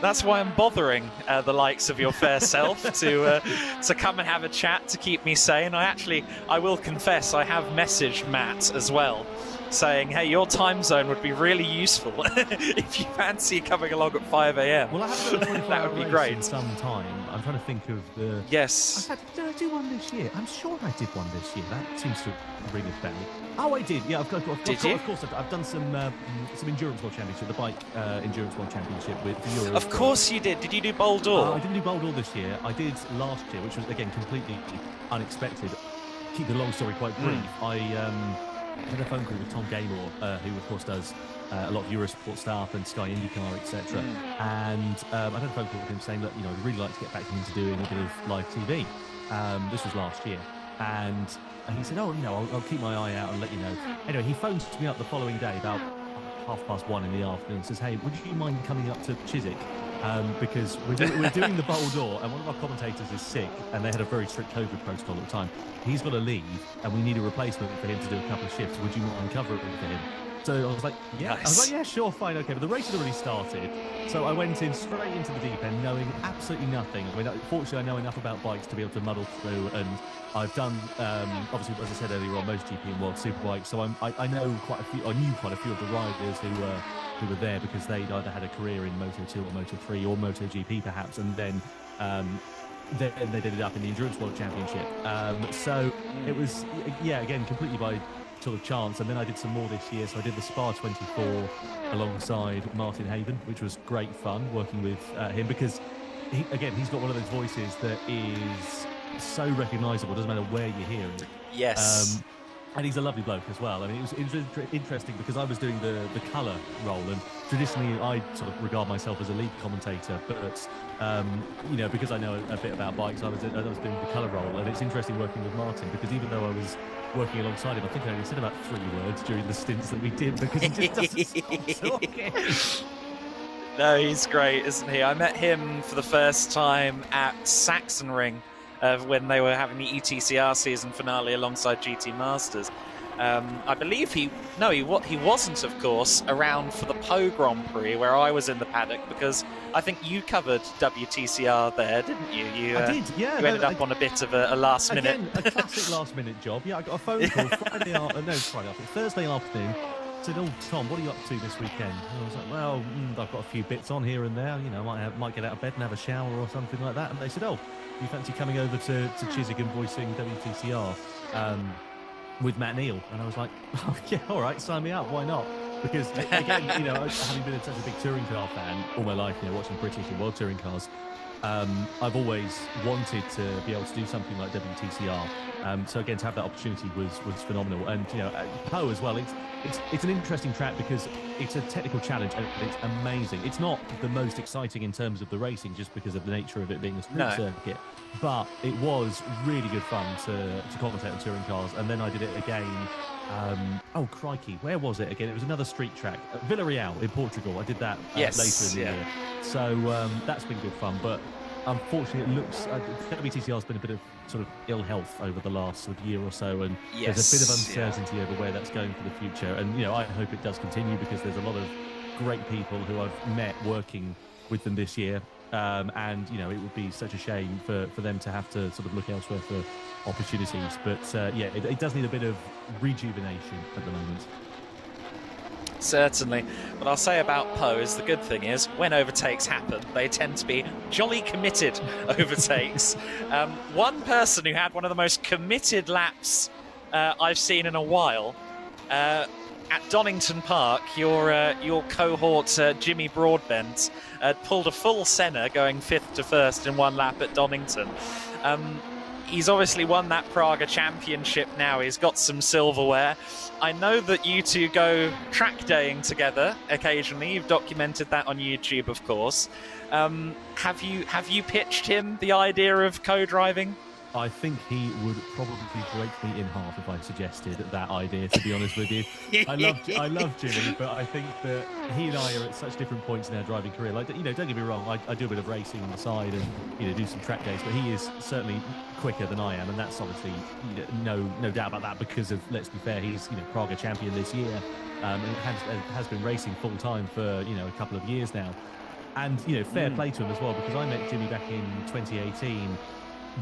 Speaker 10: That's why I'm bothering the likes of your fair self to come and have a chat to keep me sane. I will confess, I have messaged Matt as well, saying, hey, your time zone would be really useful if you fancy coming along at 5 a.m.
Speaker 12: Well, I haven't done a 24
Speaker 10: That would be
Speaker 12: race
Speaker 10: great.
Speaker 12: in some time. I'm trying to think of the.
Speaker 10: Yes.
Speaker 12: In fact, did I do one this year? I'm sure I did one this year. That seems to ring a bell. Oh, I did. Yeah,
Speaker 10: Did you?
Speaker 12: Of course, I've done some endurance world championship, the bike endurance world championship with the Euro.
Speaker 10: Of course you did. Did you do Bold Door?
Speaker 12: I didn't do Bold All this year. I did last year, which was again completely unexpected. Keep the long story quite brief. I had a phone call with Tom Gaymore, who of course does a lot of Eurosport stuff and Sky IndyCar, etc. And I had a phone call with him saying that I'd really like to get back into doing a bit of live TV. This was last year, and he said, "Oh, I'll keep my eye out and let you know." Anyway, he phoned me up the following day about 1:30 in the afternoon and says, "Hey, would you mind coming up to Chiswick? Because we're doing the Bold Door, and one of our commentators is sick, and they had a very strict COVID protocol at the time. He's got to leave, and we need a replacement for him to do a couple of shifts. Would you mind covering for him?" So I was like, "Yeah."
Speaker 10: Nice.
Speaker 12: I was like, "Yeah, sure, fine, okay." But the race had already started, so I went in straight into the deep end, knowing absolutely nothing. I mean, fortunately, I know enough about bikes to be able to muddle through, and I've done, obviously, as I said earlier, on MotoGP and World Superbike, so I know quite a few. I knew quite a few of the riders who were there because they'd either had a career in Moto2 or Moto3 or MotoGP perhaps, and then they did it up in the Endurance World Championship. So it was, again, completely by sort of chance. And then I did some more this year. So I did the Spa 24 alongside Martin Haven, which was great fun working with him because, he's got one of those voices that is so recognisable, doesn't matter where you hear it.
Speaker 10: Yes.
Speaker 12: And he's a lovely bloke as well. I mean, it was interesting because I was doing the colour role, and traditionally I sort of regard myself as a lead commentator, but because I know a bit about bikes, I was doing the colour role, and it's interesting working with Martin because even though I was working alongside him, I think I only said about 3 words during the stints that we did because he just doesn't stop talking.
Speaker 10: No, he's great, isn't he? I met him for the first time at Sachsenring when they were having the ETCR season finale alongside GT Masters. I believe he wasn't, of course, around for the Po Grand Prix where I was in the paddock because I think you covered WTCR there, didn't you?
Speaker 12: I did, yeah.
Speaker 10: You ended up on a bit of a last minute.
Speaker 12: Again, a classic last minute job. Yeah, I got a phone call Thursday afternoon. Said, "Oh, Tom, what are you up to this weekend?" And I was like, "Well, I've got a few bits on here and there. Might get out of bed and have a shower or something like that." And they said, "Oh, you fancy coming over to Chiswick and voicing WTCR with Matt Neal?" And I was like, "Oh yeah, all right, sign me up. Why not?" Because again, having been such a big touring car fan all my life, watching British and World Touring cars, I've always wanted to be able to do something like WTCR. So again, to have that opportunity was phenomenal. And Po as well. It's an interesting track because it's a technical challenge and it's amazing. It's not the most exciting in terms of the racing, just because of the nature of it being a street circuit. But it was really good fun to commentate on touring cars. And then I did it again. Oh crikey, where was it again? It was another street track, Villarreal in Portugal. I did that later in the year. So that's been good fun. But unfortunately, it looks WTCR has been a bit of sort of ill health over the last sort of year or so, and there's a bit of uncertainty over where that's going for the future. And I hope it does continue because there's a lot of great people who I've met working with them this year. And it would be such a shame for them to have to sort of look elsewhere for opportunities. But it does need a bit of rejuvenation at the moment.
Speaker 10: Certainly. What I'll say about Po is the good thing is when overtakes happen, they tend to be jolly committed overtakes. One person who had one of the most committed laps I've seen in a while at Donington Park, your cohort Jimmy Broadbent pulled a full Senna going 5th to 1st in one lap at Donington. He's obviously won that Praga Championship now. He's got some silverware. I know that you two go track daying together occasionally. You've documented that on YouTube, of course. Have you pitched him the idea of co-driving?
Speaker 12: I think he would probably break me in half if I suggested that idea, to be honest with you. I love Jimmy, but I think that he and I are at such different points in our driving career. Like, don't get me wrong, I do a bit of racing on the side and, do some track days, but he is certainly quicker than I am, and that's obviously, no doubt about that because of, let's be fair, he's, Praga champion this year, and has been racing full time for, a couple of years now. And, fair play to him as well, because I met Jimmy back in 2018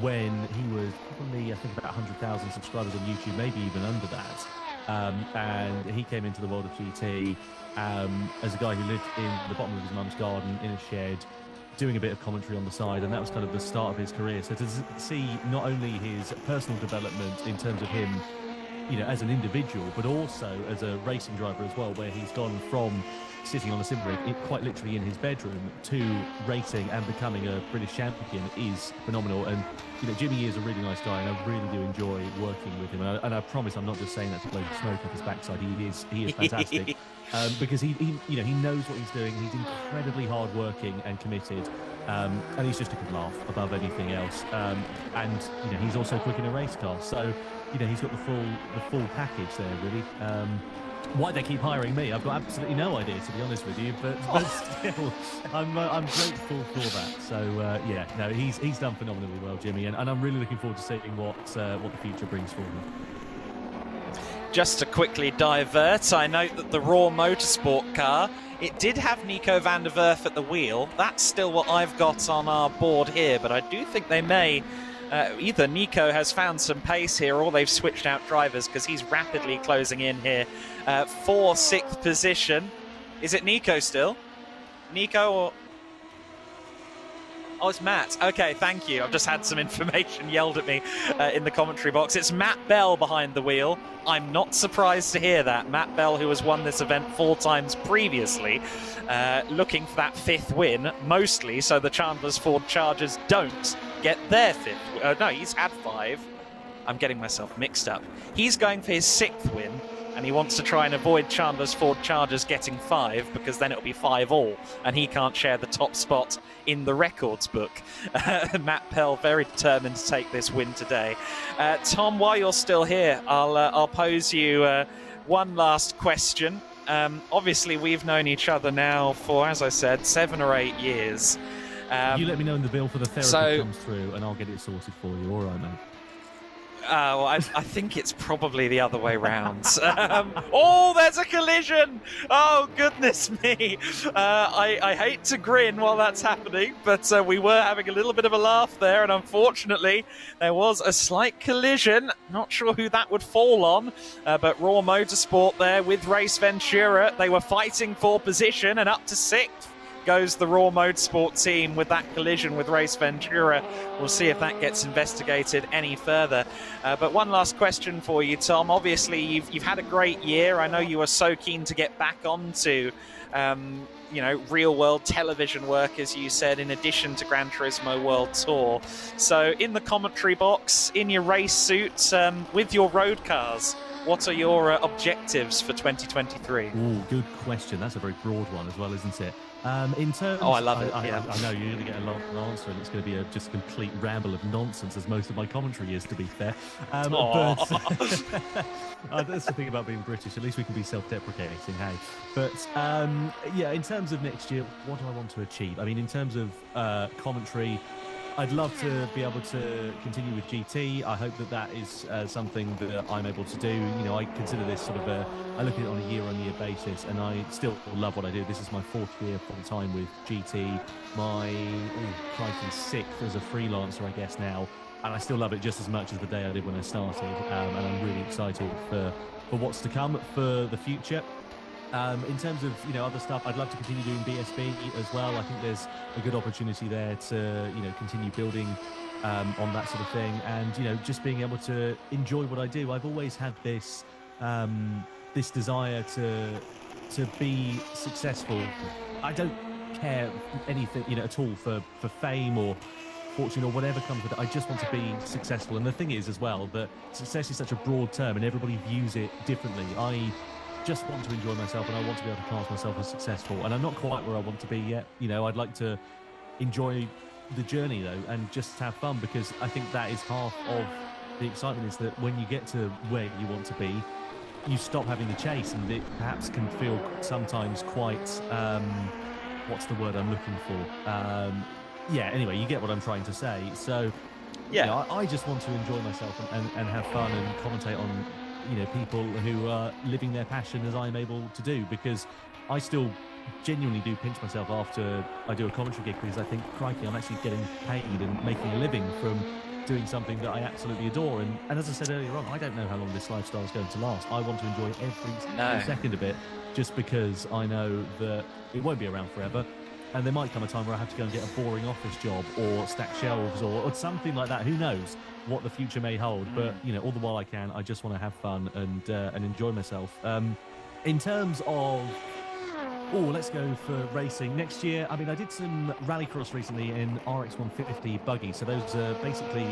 Speaker 12: when he was probably, I think, about 100,000 subscribers on YouTube, maybe even under that. And he came into the world of GT as a guy who lived in the bottom of his mum's garden in a shed, doing a bit of commentary on the side, and that was kind of the start of his career. So to see not only his personal development in terms of him, as an individual, but also as a racing driver as well, where he's gone from sitting on a sim rig, quite literally in his bedroom, to racing and becoming a British champion is phenomenal. And Jimmy is a really nice guy, and I really do enjoy working with him. And I promise I'm not just saying that to blow smoke up his backside. He is fantastic because he knows what he's doing. He's incredibly hardworking and committed, and he's just a good laugh above anything else. And he's also quick in a race car, so he's got the full package there, really. Why they keep hiring me, I've got absolutely no idea, to be honest with you. But still, I'm grateful for that. So he's done phenomenally well, Jimmy, and I'm really looking forward to seeing what the future brings for him.
Speaker 10: Just to quickly divert, I note that the Raw Motorsport car, it did have Nico van der Werf at the wheel. That's still what I've got on our board here, but I do think they may. Either Nico has found some pace here, or they've switched out drivers, because he's rapidly closing in here for 6th position. Is it Nico still? Nico or... Oh, it's Matt. Okay, thank you. I've just had some information yelled at me in the commentary box. It's Matt Bell behind the wheel. I'm not surprised to hear that. Matt Bell, who has won this event 4 times previously, looking for that 5th win, mostly so the Chandler's Ford Chargers don't get their 5th. No, he's had 5. I'm getting myself mixed up. He's going for his 6th win, and he wants to try and avoid Chandler's Ford Chargers getting 5, because then it'll be 5 all, and he can't share the top spot in the records book. Matt Pell very determined to take this win today. Tom, while you're still here, I'll pose you one last question. Obviously, we've known each other now for, as I said, 7 or 8 years.
Speaker 12: You let me know when the bill for the therapy comes through, and I'll get it sorted for you. All right, mate.
Speaker 10: Well, I think it's probably the other way round. Oh, there's a collision! Oh, goodness me. I hate to grin while that's happening, but we were having a little bit of a laugh there, and unfortunately, there was a slight collision. Not sure who that would fall on, but Raw Motorsport there with Race Ventura. They were fighting for position, and up to 6th goes the Raw Motorsport team with that collision with Race Ventura. We'll see if that gets investigated any further. But one last question for you, Tom. Obviously, you've had a great year. I know you are so keen to get back onto real-world television work, as you said, in addition to Gran Turismo World Tour. So in the commentary box, in your race suit, with your road cars, what are your objectives for 2023?
Speaker 12: Ooh, good question. That's a very broad one as well, isn't it? In terms,
Speaker 10: I love it.
Speaker 12: I know you're going to get a long answer, and it's going to be just a complete ramble of nonsense, as most of my commentary is, to be fair. But that's the thing about being British. At least we can be self-deprecating, hey. But in terms of next year, what do I want to achieve? I mean, in terms of commentary, I'd love to be able to continue with GT. I hope that is something that I'm able to do. I consider this sort of I look at it on a year-on-year basis, and I still love what I do. This is my 4th year full-time with GT. My 6th as a freelancer, I guess, now. And I still love it just as much as the day I did when I started. And I'm really excited for what's to come for the future. In terms of other stuff, I'd love to continue doing BSB as well. I think there's a good opportunity there to continue building on that sort of thing, and just being able to enjoy what I do. I've always had this this desire to be successful. I don't care anything at all for fame or fortune or whatever comes with it. I just want to be successful. And the thing is as well that success is such a broad term, and everybody views it differently. I just want to enjoy myself, and I want to be able to class myself as successful, and I'm not quite where I want to be yet. I'd like to enjoy the journey though, and just have fun, because I think that is half of the excitement, is that when you get to where you want to be, you stop having the chase, and it perhaps can feel sometimes quite what's the word I'm looking for? Anyway, you get what I'm trying to say. So I just want to enjoy myself and have fun and commentate on people who are living their passion as I'm able to do, because I still genuinely do pinch myself after I do a commentary gig because I think, crikey, I'm actually getting paid and making a living from doing something that I absolutely adore. And as I said earlier on, I don't know how long this lifestyle is going to last. I want to enjoy every second of it, just because I know that it won't be around forever. And there might come a time where I have to go and get a boring office job or stack shelves or something like that. Who knows what the future may hold? But, you know, all the while I can, I just want to have fun and enjoy myself. In terms of, let's go for racing. Next year, I mean, I did some rallycross recently in RX 150 buggies. So those are basically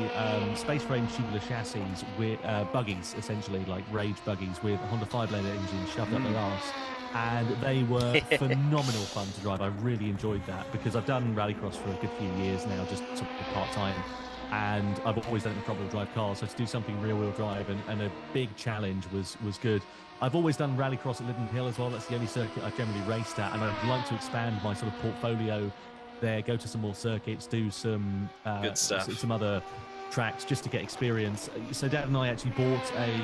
Speaker 12: space frame tubular chassis with buggies, essentially, like rage buggies with Honda 5-lane engines shoved up their arse. And they were phenomenal fun to drive. I really enjoyed that because I've done rallycross for a good few years now, just sort of part-time. And I've always done it in front-wheel drive cars, so to do something rear-wheel drive and a big challenge was good. I've always done rallycross at Linden Hill as well. That's the only circuit I've generally raced at, and I'd like to expand my sort of portfolio there, go to some more circuits, do some
Speaker 9: Good stuff.
Speaker 12: some other tracks just to get experience. So Dad and I actually bought a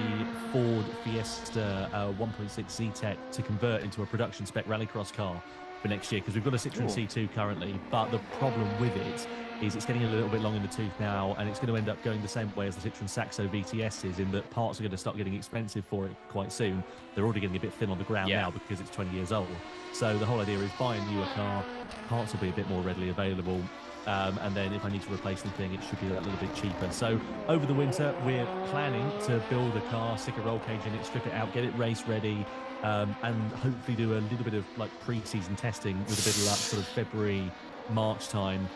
Speaker 12: Ford Fiesta 1.6 Z-Tech to convert into a production spec rallycross car for next year, because we've got a Citroen C2 currently, but the problem with it is it's getting a little bit long in the tooth now, and it's going to end up going the same way as the Citroen Saxo VTS is, in that parts are going to start getting expensive for it quite soon. They're already getting a bit thin on the ground now because it's 20 years old. So the whole idea is buy a newer car, parts will be a bit more readily available, and then if I need to replace anything, it should be that little bit cheaper. So over the winter, we're planning to build a car, stick a roll cage in it, strip it out, get it race ready, and hopefully do a little bit of like pre-season testing with a bit of luck, sort of February, March time,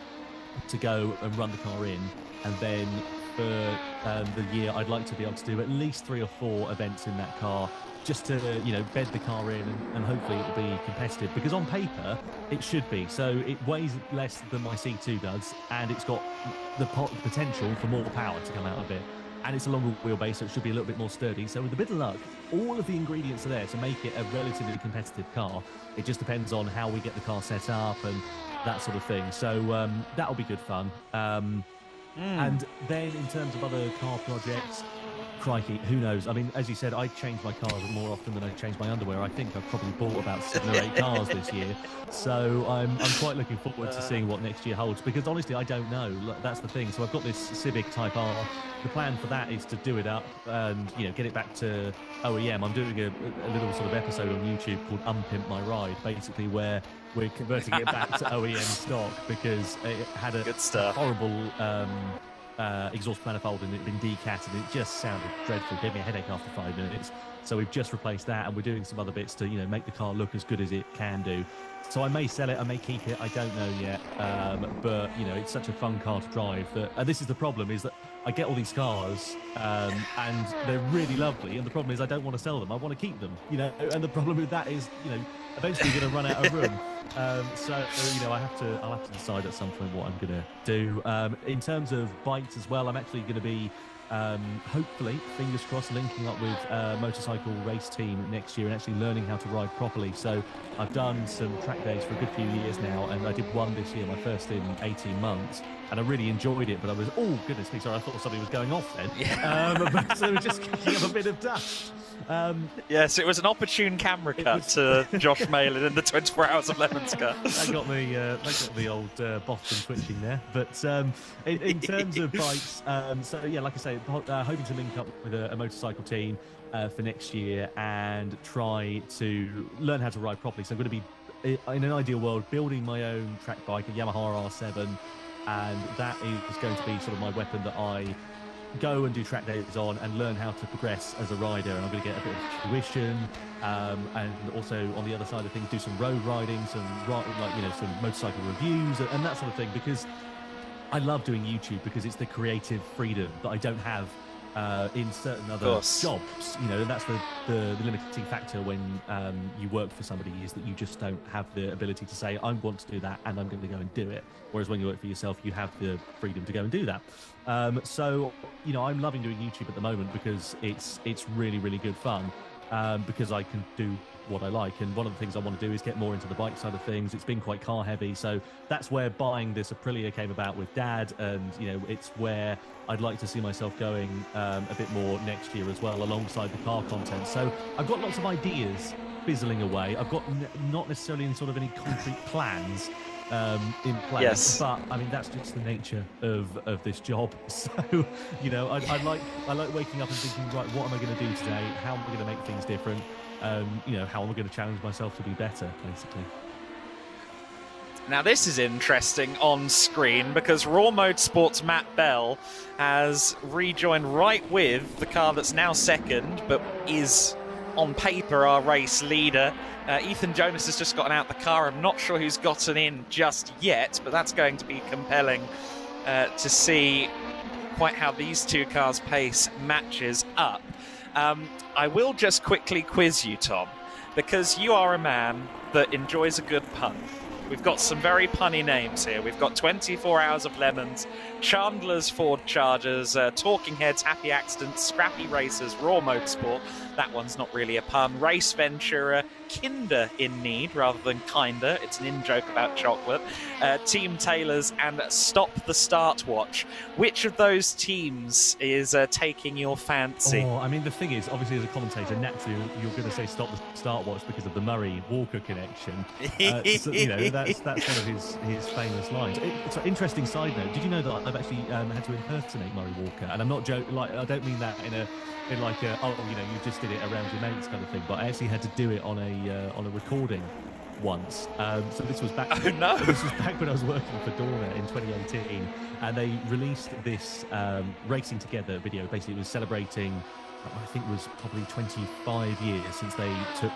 Speaker 12: to go and run the car in. And then for the year, I'd like to be able to do at least 3 or 4 events in that car, just to, you know, bed the car in, and hopefully it'll be competitive, because on paper it should be. So it weighs less than my C2 does, and it's got the potential for more power to come out of it, and it's a longer wheelbase, so it should be a little bit more sturdy. So with a bit of luck, all of the ingredients are there to make it a relatively competitive car. It just depends on how we get the car set up and that sort of thing. So that'll be good fun. And then in terms of other car projects, crikey, who knows? I mean, as you said, I change my cars more often than I change my underwear. I think I've probably bought about 7 or 8 cars this year. So I'm quite looking forward to seeing what next year holds, because honestly, I don't know. That's the thing. So I've got this Civic Type R. The plan for that is to do it up and, you know, get it back to OEM. I'm doing a little sort of episode on YouTube called Unpimp My Ride, basically, where we're converting it back to OEM stock, because it had a horrible exhaust manifold and it had been decatted, and it just sounded dreadful. It gave me a headache after 5 minutes. So we've just replaced that, and we're doing some other bits to, you know, make the car look as good as it can do. So I may sell it, I may keep it, I don't know yet. But, you know, it's such a fun car to drive that, and this is the problem, is that I get all these cars and they're really lovely, and the problem is I don't want to sell them, I want to keep them, you know, and the problem with that is, you know, eventually you're going to run out of room. So you know, I'll have to decide at some point what I'm going to do. In terms of bikes as well, I'm actually going to be hopefully, fingers crossed, linking up with a motorcycle race team next year and actually learning how to ride properly. So I've done some track days for a good few years now, and I did one this year, my first in 18 months, and I really enjoyed it. But I was, oh goodness me, sorry, I thought something was going off then. But so just kicking up a bit of dust.
Speaker 10: Yes, it was an opportune camera cut to Josh Malin in the 24 Hours of Lemons car.
Speaker 12: That got the old Boston twitching there. But in terms of bikes, so yeah, like I say, hoping to link up with a motorcycle team for next year and try to learn how to ride properly. So I'm going to be, in an ideal world, building my own track bike, a Yamaha R7, and that is going to be sort of my weapon that I go and do track days on and learn how to progress as a rider. And I'm going to get a bit of tuition, and also on the other side of things, do some road riding, some motorcycle reviews and that sort of thing, because I love doing YouTube, because it's the creative freedom that I don't have in certain other jobs, you know, and that's the limiting factor when you work for somebody, is that you just don't have the ability to say, I want to do that and I'm going to go and do it. Whereas when you work for yourself, you have the freedom to go and do that. So, you know, I'm loving doing YouTube at the moment, because it's really, really good fun, because I can do what I like. And one of the things I want to do is get more into the bike side of things. It's been quite car heavy, so that's where buying this Aprilia came about with Dad, and you know, it's where I'd like to see myself going a bit more next year as well, alongside the car content. So I've got lots of ideas fizzling away. I've got not necessarily in sort of any concrete plans in place,
Speaker 10: Yes.
Speaker 12: but I mean that's just the nature of this job. So you know, I like waking up and thinking, right, what am I going to do today? How am I going to make things different? You know, how am I going to challenge myself to be better, basically.
Speaker 10: Now this is interesting on screen because Raw Mode Sports Matt Bell has rejoined right with the car that's now second, but is on paper our race leader. Ethan Jonas has just gotten out the car. I'm not sure who's gotten in just yet, but that's going to be compelling to see quite how these two cars' pace matches up. I will just quickly quiz you, Tom, because you are a man that enjoys a good pun. We've got some very punny names here. We've got 24 Hours of Lemons, Chandler's Ford Chargers, Talking Heads, Happy Accidents, Scrappy Racers, Raw Motorsport. That one's not really a pun. Race Ventura, Kinder in Need rather than Kinder. It's an in-joke about chocolate. Team Taylors and Stop the Start Watch. Which of those teams is taking your fancy?
Speaker 12: Oh, I mean, the thing is, obviously, as a commentator, naturally, you're going to say Stop the Start Watch because of the Murray-Walker connection. So, you know, that's one of his famous lines. It's an interesting side note. Did you know that I've actually had to impersonate Murray-Walker? And I'm not joking. Like, I don't mean that in like a, oh, you know, you just did it around your mates kind of thing. But I actually had to do it on a recording once. So this was back.
Speaker 10: Oh no!
Speaker 12: This was back when I was working for Dorna in 2018, and they released this Racing Together video. Basically, it was celebrating, I think it was probably 25 years since they took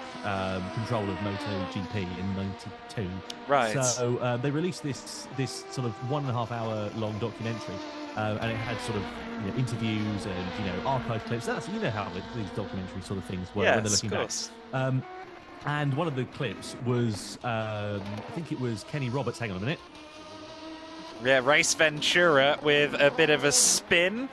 Speaker 12: control of MotoGP in '92.
Speaker 10: Right.
Speaker 12: So they released this sort of 1.5 hour long documentary, and it had sort of, you know, interviews and archive clips. That's, you know, how these documentary sort of things work when they're looking back. And one of the clips was, I think it was Kenny Roberts. Hang on a minute.
Speaker 10: Yeah, Race Ventura with a bit of a spin.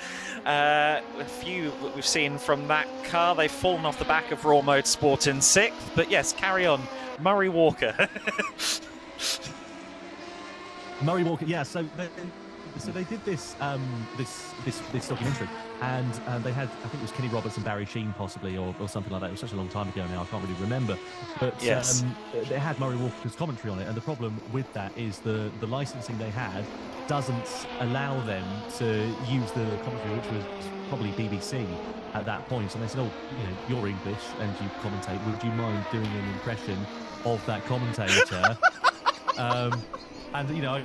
Speaker 10: A few that we've seen from that car. They've fallen off the back of Raw Motorsport in 6th. But yes, carry on. Murray Walker.
Speaker 12: Murray Walker, yeah. So they did this this documentary, and they had, I think it was Kenny Roberts and Barry Sheen possibly, or something like that. It was such a long time ago now, I can't really remember. But
Speaker 10: yes,
Speaker 12: they had Murray Walker's commentary on it, and the problem with that is the licensing they had doesn't allow them to use the commentary, which was probably BBC at that point. And they said, oh, you know, you're English and you commentate, would you mind doing an impression of that commentator? And, you know, I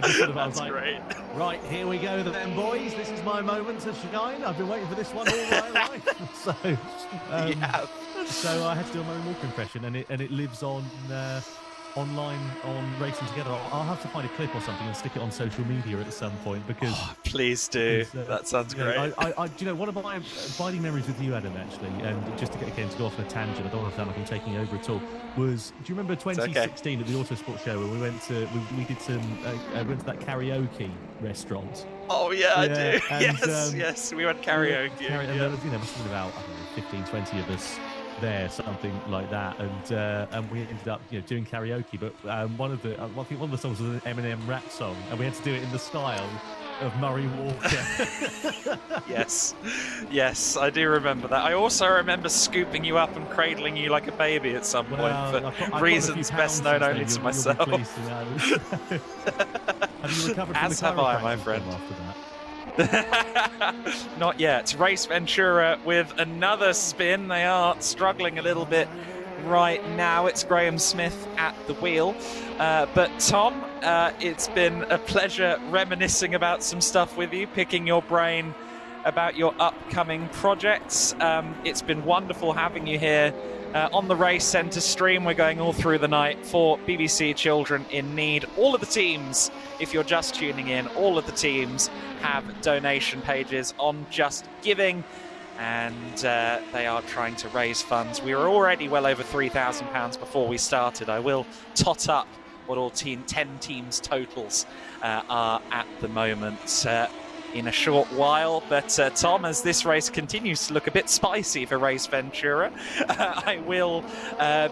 Speaker 12: was like,
Speaker 10: great.
Speaker 12: Right, here we go then, boys. This is my moment to shine. I've been waiting for this one all my life. So I had to do a Murray Walker impression, and it lives on online on Racing Together. I'll have to find a clip or something and stick it on social media at some point, because
Speaker 10: please do. That sounds great.
Speaker 12: Do you know, one of my abiding memories with you, Adam, actually, and just to go off on a tangent, I don't want to sound like I'm taking over at all, was, do you remember 2016 at the Autosport show when we went to we did some went to that karaoke restaurant?
Speaker 10: Oh yeah, I do.
Speaker 12: And,
Speaker 10: yes, we went karaoke.
Speaker 12: And there was, must have been about, I don't know, 15, 20 of us there, something like that, and we ended up, doing karaoke. But one of the I think one of the songs was an Eminem rap song, and we had to do it in the style of Murray Walker.
Speaker 10: yes, I do remember that. I also remember scooping you up and cradling you like a baby at some point, for reasons best known only to myself.
Speaker 12: Have you recovered from
Speaker 10: As
Speaker 12: the
Speaker 10: have I, my friend.
Speaker 12: After that?
Speaker 10: Not yet. Race Ventura with another spin. They are struggling a little bit right now. It's Graham Smith at the wheel. But Tom, it's been a pleasure reminiscing about some stuff with you, picking your brain about your upcoming projects. It's been wonderful having you here on the Race Centre stream. We're going all through the night for BBC Children in Need. All of the teams, if you're just tuning in, all of the teams have donation pages on Just Giving, and they are trying to raise funds. We were already well over £3,000 before we started. I will tot up what all 10 teams totals are at the moment in a short while. But Tom, as this race continues to look a bit spicy for Race Ventura, I will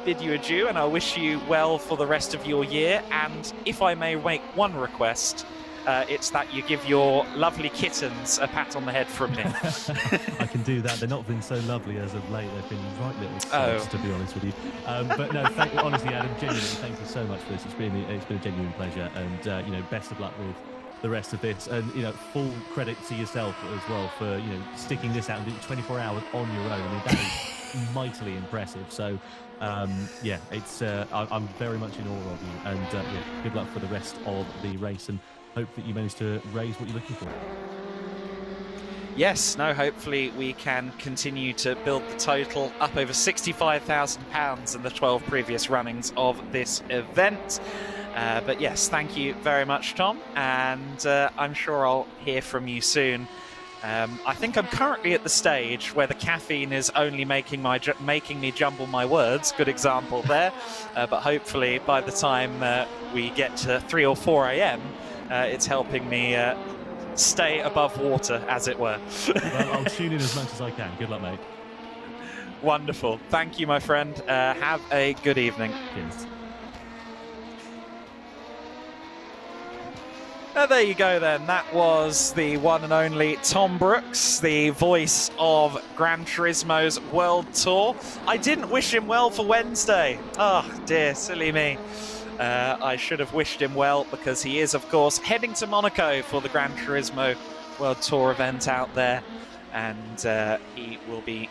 Speaker 10: bid you adieu, and I wish you well for the rest of your year. And if I may make one request, It's that you give your lovely kittens a pat on the head from me.
Speaker 12: I can do that. They've not been so lovely as of late. They've been right little sods, to be honest with you. But no, honestly, Adam, genuinely, thank you so much for this. It's been a genuine pleasure, and best of luck with the rest of this, and full credit to yourself as well for sticking this out and doing 24 hours on your own. I mean, that is mightily impressive. So it's I'm very much in awe of you, and good luck for the rest of the race, and hope that you manage to raise what you're looking for.
Speaker 10: Yes, no, hopefully we can continue to build the total up over £65,000 in the 12 previous runnings of this event. But yes, thank you very much, Tom, and I'm sure I'll hear from you soon. I think I'm currently at the stage where the caffeine is only making me jumble my words. Good example there. But hopefully by the time we get to 3 or 4 a.m., it's helping me stay above water, as it were.
Speaker 12: Well, I'll tune in as much as I can. Good luck, mate.
Speaker 10: Wonderful. Thank you, my friend. Have a good evening.
Speaker 12: Cheers.
Speaker 10: There you go then. That was the one and only Tom Brooks, the voice of Gran Turismo's World Tour. I didn't wish him well for Wednesday. Oh dear, silly me. I should have wished him well, because he is, of course, heading to Monaco for the Gran Turismo World Tour event out there, and he will be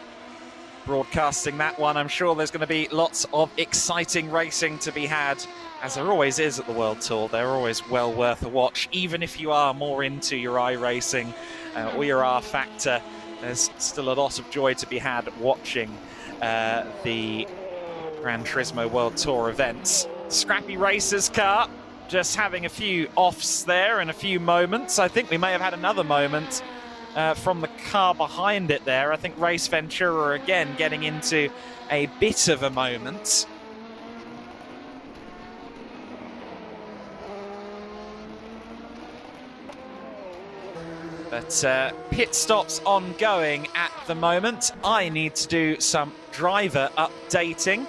Speaker 10: broadcasting that one. I'm sure there's going to be lots of exciting racing to be had, as there always is at the World Tour. They're always well worth a watch, even if you are more into your iRacing or your R Factor. There's still a lot of joy to be had watching the Gran Turismo World Tour events. Scrappy Racers car just having a few offs there and a few moments. I think we may have had another moment from the car behind it there. I think Race Ventura again getting into a bit of a moment. But pit stops ongoing at the moment. I need to do some driver updating.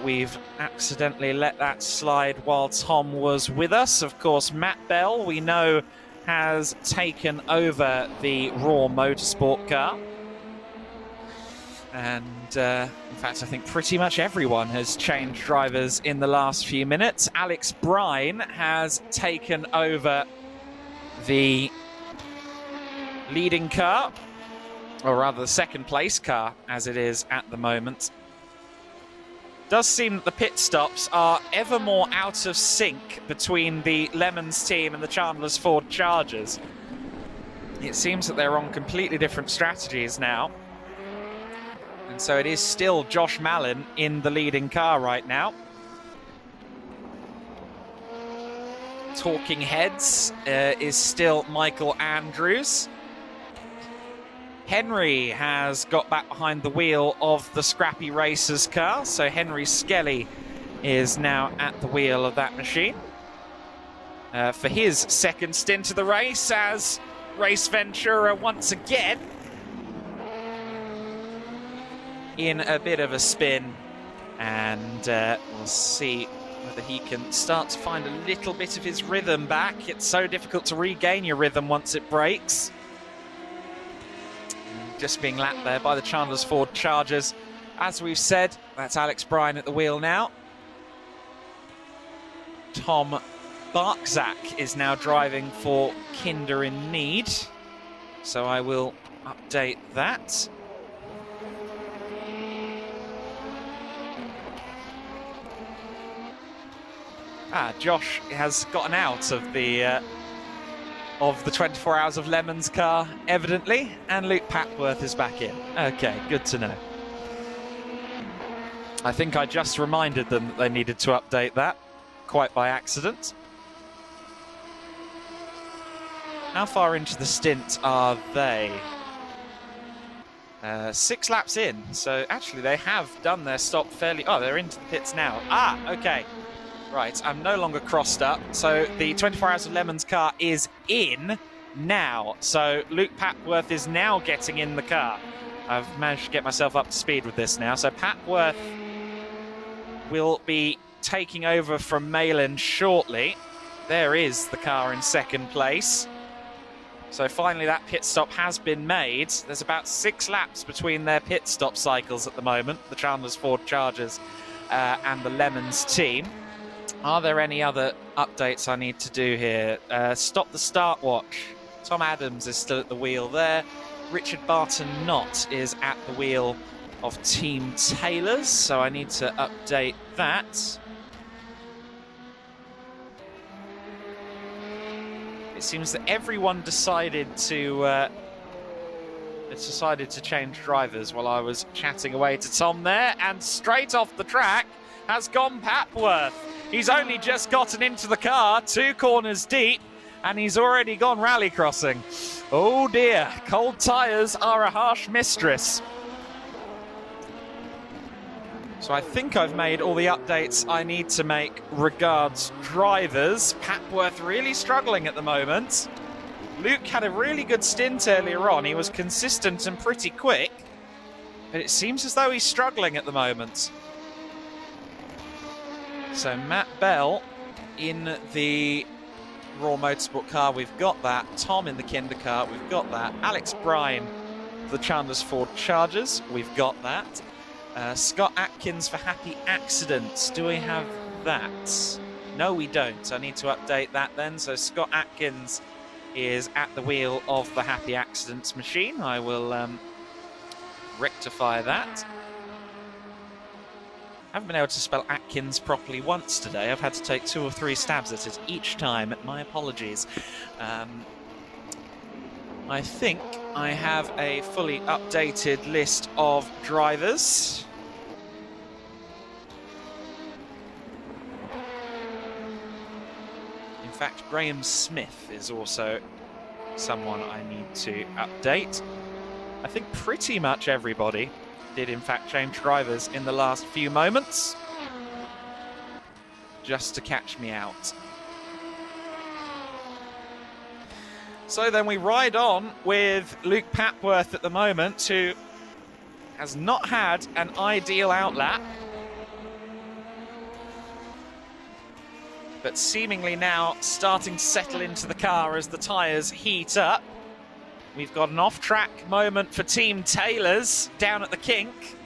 Speaker 10: We've accidentally let that slide while Tom was with us. Of course, Matt Bell, we know, has taken over the Raw Motorsport car. And in fact, I think pretty much everyone has changed drivers in the last few minutes. Alex Brine has taken over the leading car, or rather the second place car as it is at the moment. Does seem that the pit stops are ever more out of sync between the Lemons team and the Chandler's Ford Chargers. It seems that they're on completely different strategies now. And so it is still Josh Mallon in the leading car right now. Talking heads is still Michael Andrews. Henry has got back behind the wheel of the Scrappy Racers car, so Henry Skelly is now at the wheel of that machine for his second stint of the race, as Race Ventura once again in a bit of a spin, and we'll see whether he can start to find a little bit of his rhythm back. It's so difficult to regain your rhythm once it breaks. Just being lapped there by the Chandler's Ford Chargers. As we've said, that's Alex Brine at the wheel now. Tom Barczak is now driving for Kinder in Need. So I will update that. Josh has gotten out of the 24 Hours of Lemons car, evidently, and Luke Papworth is back in. Okay, good to know. I think I just reminded them that they needed to update that, quite by accident. How far into the stint are they? 6 laps in, so actually they have done their stop fairly... Oh, they're into the pits now. Okay. Right, I'm no longer crossed up. So the 24 Hours of Lemons car is in now. So Luke Papworth is now getting in the car. I've managed to get myself up to speed with this now. So Papworth will be taking over from Malin shortly. there is the car in second place. So finally that pit stop has been made. There's about 6 laps between their pit stop cycles at the moment, the Chandler's Ford Chargers and the Lemons team. Are there any other updates I need to do here? Stop the start watch. Tom Adams is still at the wheel there. Richard Barton Knott is at the wheel of Team Taylors, so I need to update that. It seems that everyone decided to change drivers while I was chatting away to Tom there, and straight off the track has gone Papworth. He's only just gotten into the car, 2 corners deep, and he's already gone rally crossing. Oh dear, cold tyres are a harsh mistress. So I think I've made all the updates I need to make regards drivers. Papworth really struggling at the moment. Luke had a really good stint earlier on. He was consistent and pretty quick, but it seems as though he's struggling at the moment. So Matt Bell in the Raw Motorsport car, we've got that. Tom in the Kinder car, we've got that. Alex Bryan, the Chandler's Ford Chargers, we've got that. Scott Atkins for Happy Accidents. Do we have that? No, we don't. I need to update that then. So Scott Atkins is at the wheel of the Happy Accidents machine. I will rectify that. I haven't been able to spell Atkins properly once today. I've had to take 2 or 3 stabs at it each time. My apologies. I think I have a fully updated list of drivers. In fact, Graham Smith is also someone I need to update. I think pretty much everybody did in fact change drivers in the last few moments, just to catch me out. So then we ride on with Luke Papworth at the moment, who has not had an ideal outlap, but seemingly now starting to settle into the car as the tyres heat up. We've got an off-track moment for Team Taylors down at the kink.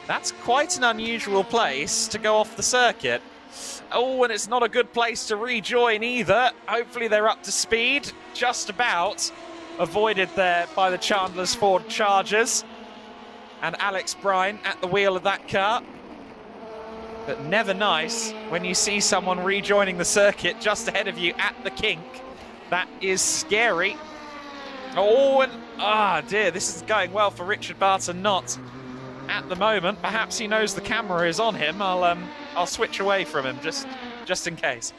Speaker 10: That's quite an unusual place to go off the circuit. Oh, and it's not a good place to rejoin either. Hopefully they're up to speed. Just about avoided there by the Chandler's Ford Chargers. And Alex Bryan at the wheel of that car. But never nice when you see someone rejoining the circuit just ahead of you at the kink. That is scary. Oh, and dear, this is going well for Richard Barton Knott at the moment. Perhaps he knows the camera is on him. I'll switch away from him just in case.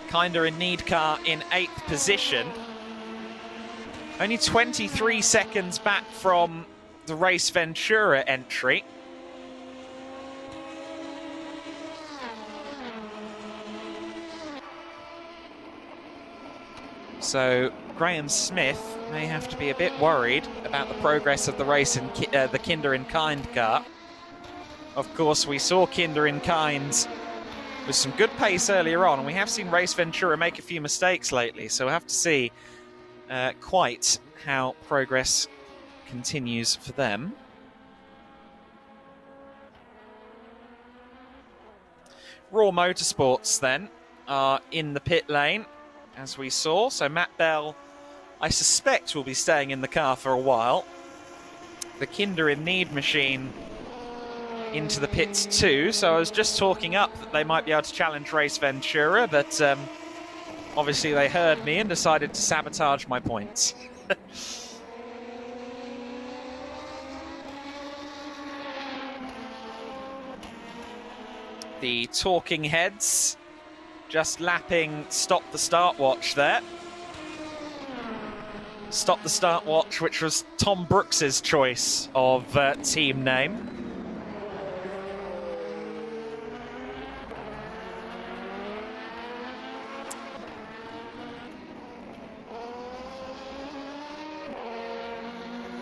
Speaker 10: Kinder in Need car in 8th position. Only 23 seconds back from the Race Ventura entry. So Graham Smith may have to be a bit worried about the progress of the race in the Kinder in Kind car. Of course, we saw Kinder in Kind with some good pace earlier on, and we have seen Race Ventura make a few mistakes lately, so we'll have to see quite how progress continues for them. Raw Motorsports then are in the pit lane, as we saw. So Matt Bell, I suspect, will be staying in the car for a while. The Kinder in Need machine into the pits too. So I was just talking up that they might be able to challenge Race Ventura, but obviously they heard me and decided to sabotage my points. The talking heads just lapping Stop the Start Watch there. Stop the Start Watch, which was Tom Brooks's choice of team name.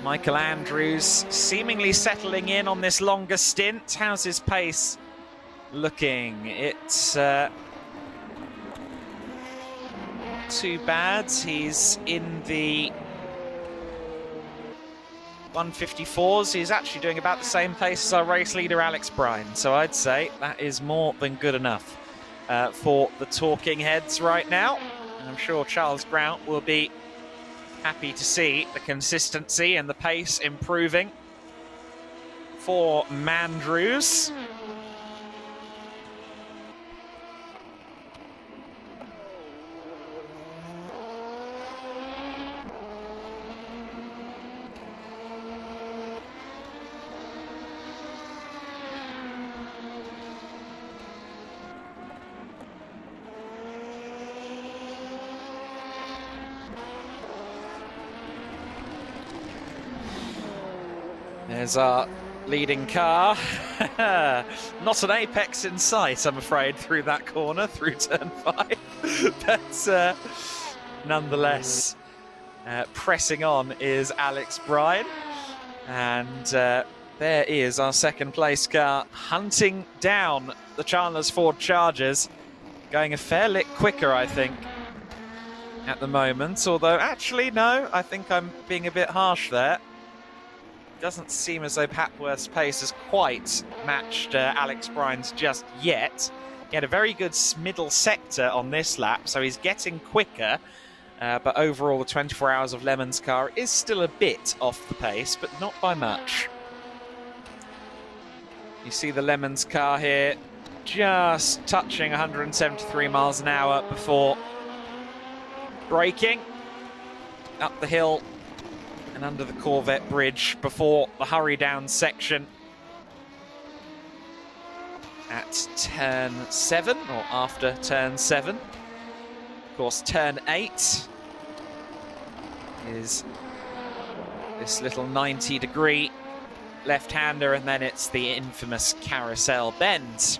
Speaker 10: Michael Andrews seemingly settling in on this longer stint. How's his pace looking? It's too bad. He's in the 154s. He's actually doing about the same pace as our race leader, Alex Bryan. So I'd say that is more than good enough for the talking heads right now. And I'm sure Charles Brount will be happy to see the consistency and the pace improving for Mandrews. There's our leading car. Not an apex in sight, I'm afraid, through that corner, through turn 5. But nonetheless, pressing on is Alex Bryan. And there is our second place car hunting down the Chandler's Ford Chargers. Going a fair lick quicker, I think, at the moment. Although, actually, no, I think I'm being a bit harsh there. Doesn't seem as though Papworth's pace has quite matched Alex Bryan's just yet. He had a very good middle sector on this lap, so he's getting quicker. But overall, the 24 Hours of Lemon's car is still a bit off the pace, but not by much. You see the Lemon's car here just touching 173 miles an hour before braking up the hill and under the Corvette bridge before the hurry down section at turn 7, or after turn 7. Of course, turn 8 is this little 90-degree left-hander, and then it's the infamous carousel bend.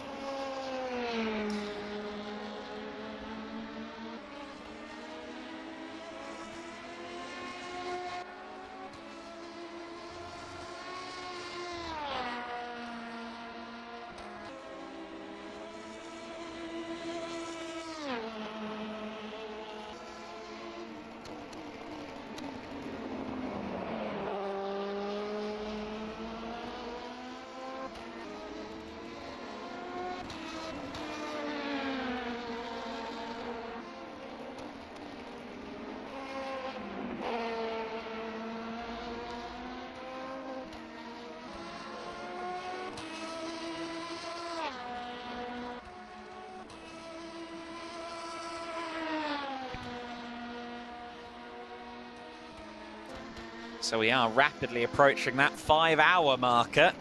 Speaker 10: So we are rapidly approaching that 5-hour marker.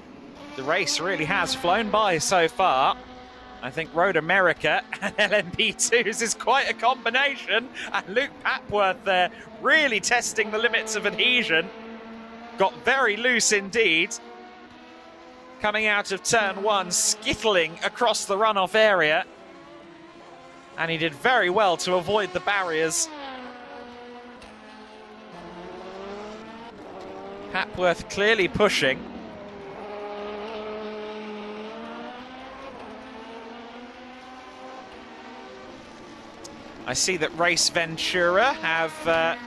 Speaker 10: The race really has flown by so far. I think Road America and LMP2s is quite a combination. And Luke Papworth there really testing the limits of adhesion. Got very loose indeed. Coming out of turn 1, skittling across the runoff area. And he did very well to avoid the barriers. Papworth clearly pushing. I see that Race Ventura have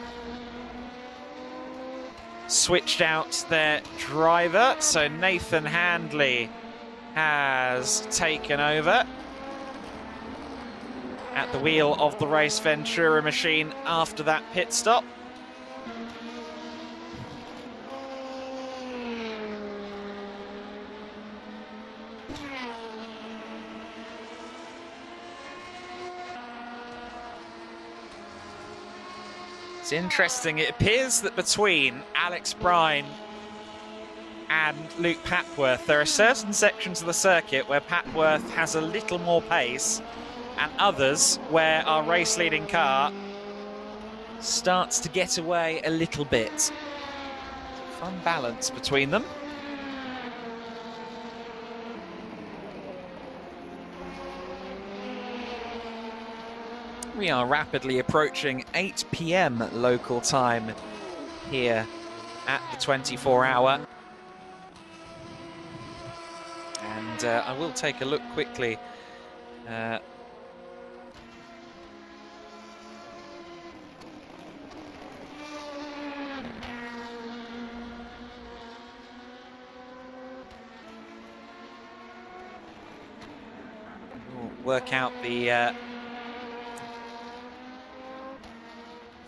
Speaker 10: switched out their driver, so Nathan Handley has taken over at the wheel of the Race Ventura machine after that pit stop. It's interesting. It appears that between Alex Bryan and Luke Papworth, there are certain sections of the circuit where Papworth has a little more pace, and others where our race-leading car starts to get away a little bit. Fun balance between them. We are rapidly approaching 8 p.m. local time here at the 24-hour. And I will take a look quickly work out the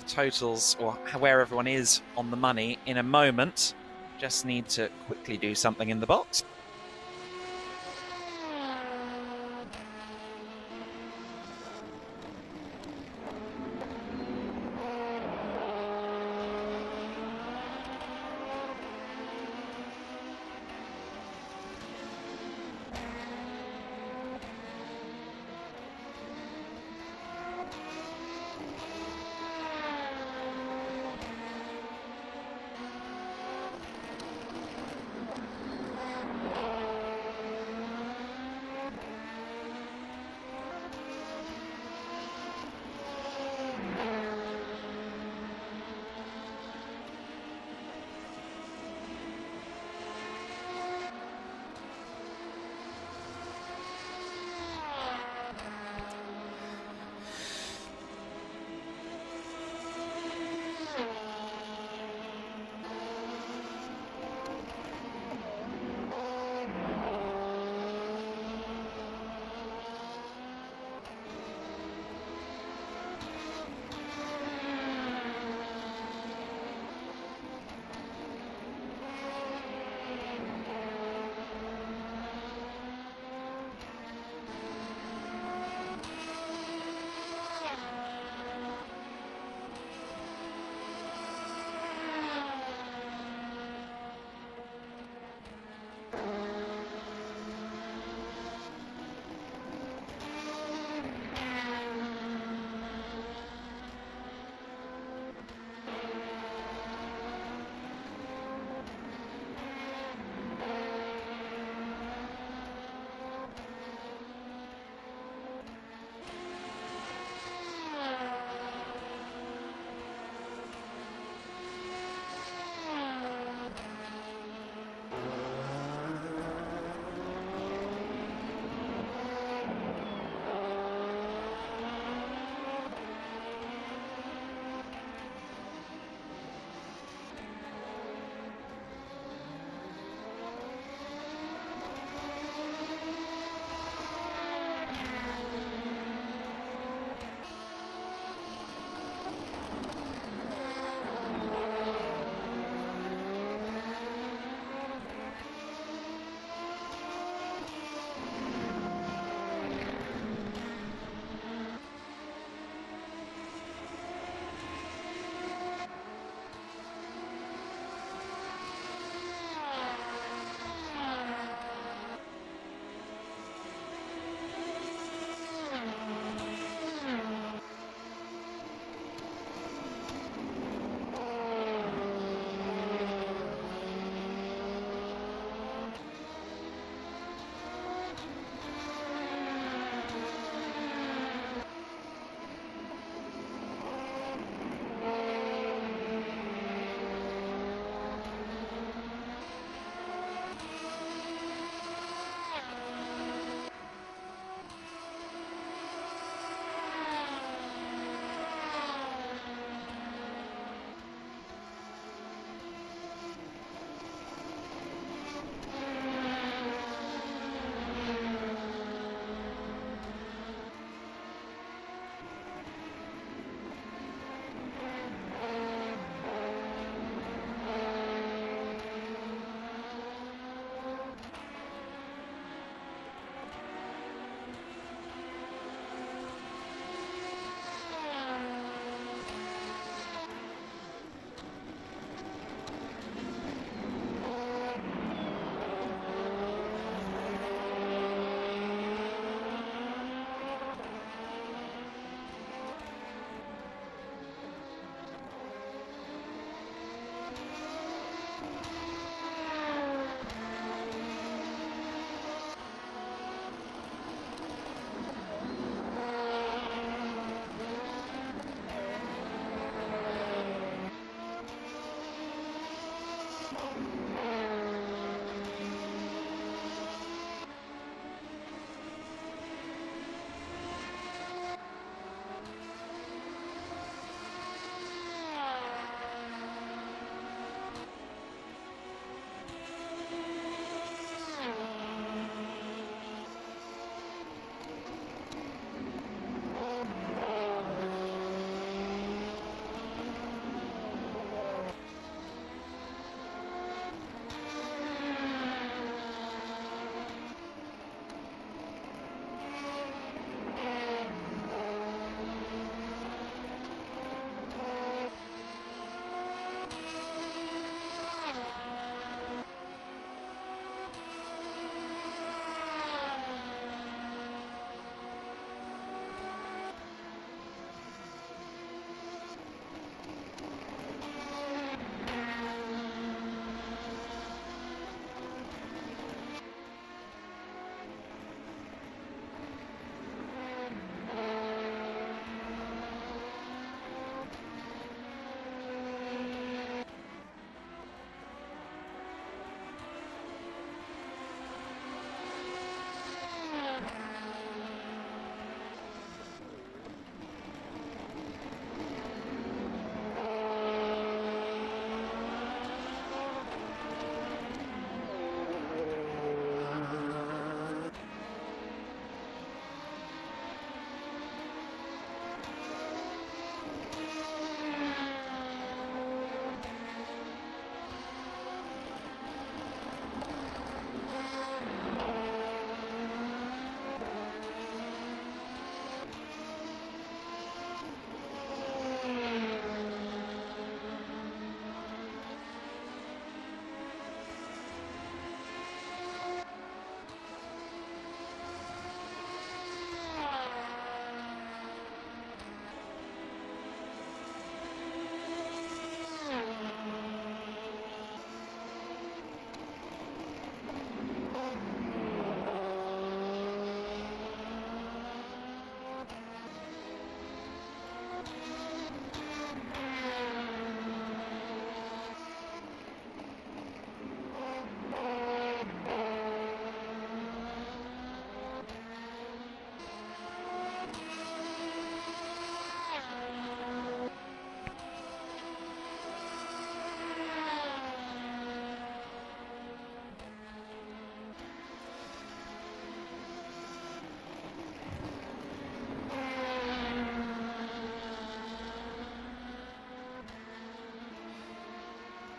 Speaker 10: totals or where everyone is on the money in a moment. Just need to quickly do something in the box.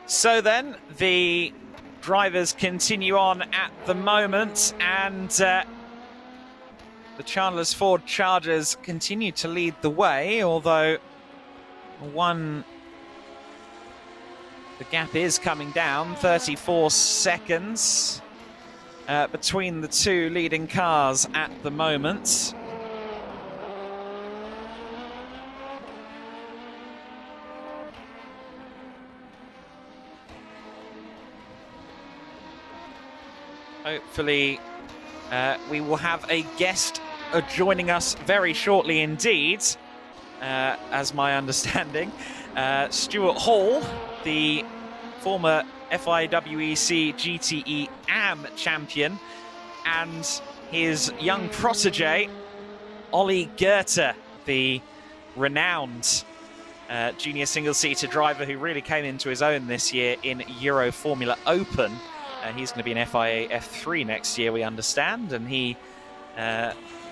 Speaker 10: So then, the drivers continue on at the moment, and the Chandler's Ford Chargers continue to lead the way, although the gap is coming down, 34 seconds between the two leading cars at the moment. Hopefully we will have a guest joining us very shortly indeed, as my understanding. Stuart Hall, the former FIWEC GTE AM champion, and his young protege, Ollie Goethe, the renowned junior single-seater driver who really came into his own this year in Euro Formula Open. He's going to be an FIA F3 next year, we understand, and he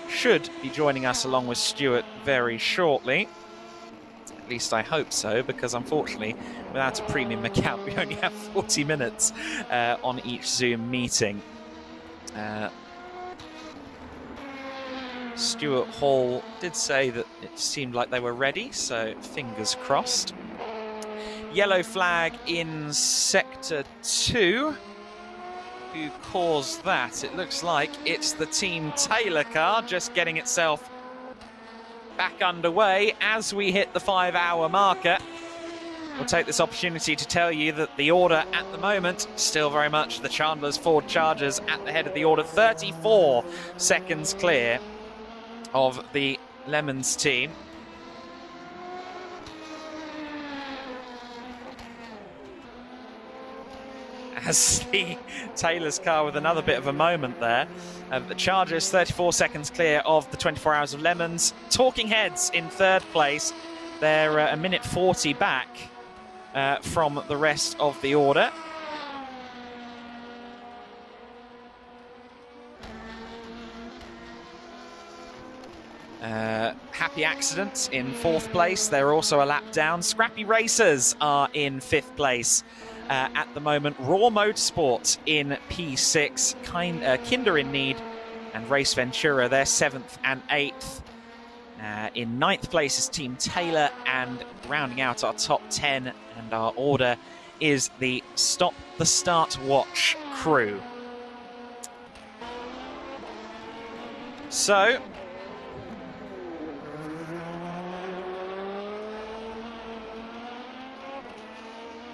Speaker 10: should be joining us along with Stuart very shortly. At least I hope so, because unfortunately, without a premium account, we only have 40 minutes on each Zoom meeting. Stuart Hall did say that it seemed like they were ready, so fingers crossed. Yellow flag in Sector 2. Who caused that? It looks like it's the Team Taylor car just getting itself back underway as we hit the 5-hour marker. We'll take this opportunity to tell you that the order at the moment, still very much the Chandler's Ford Chargers at the head of the order, 34 seconds clear of the Lemons team. As the Taylor's car with another bit of a moment there. The Chargers 34 seconds clear of the 24 Hours of Lemons. Talking Heads in third place. They're a minute 40 back from the rest of the order. Happy Accidents in fourth place. They're also a lap down. Scrappy Racers are in fifth place. At the moment, Raw Motorsport in P6, Kinder in Need and Race Ventura, they're 7th and 8th. In 9th place is Team Taylor, and rounding out our top 10 and our order is the Stop the Start Watch crew. So,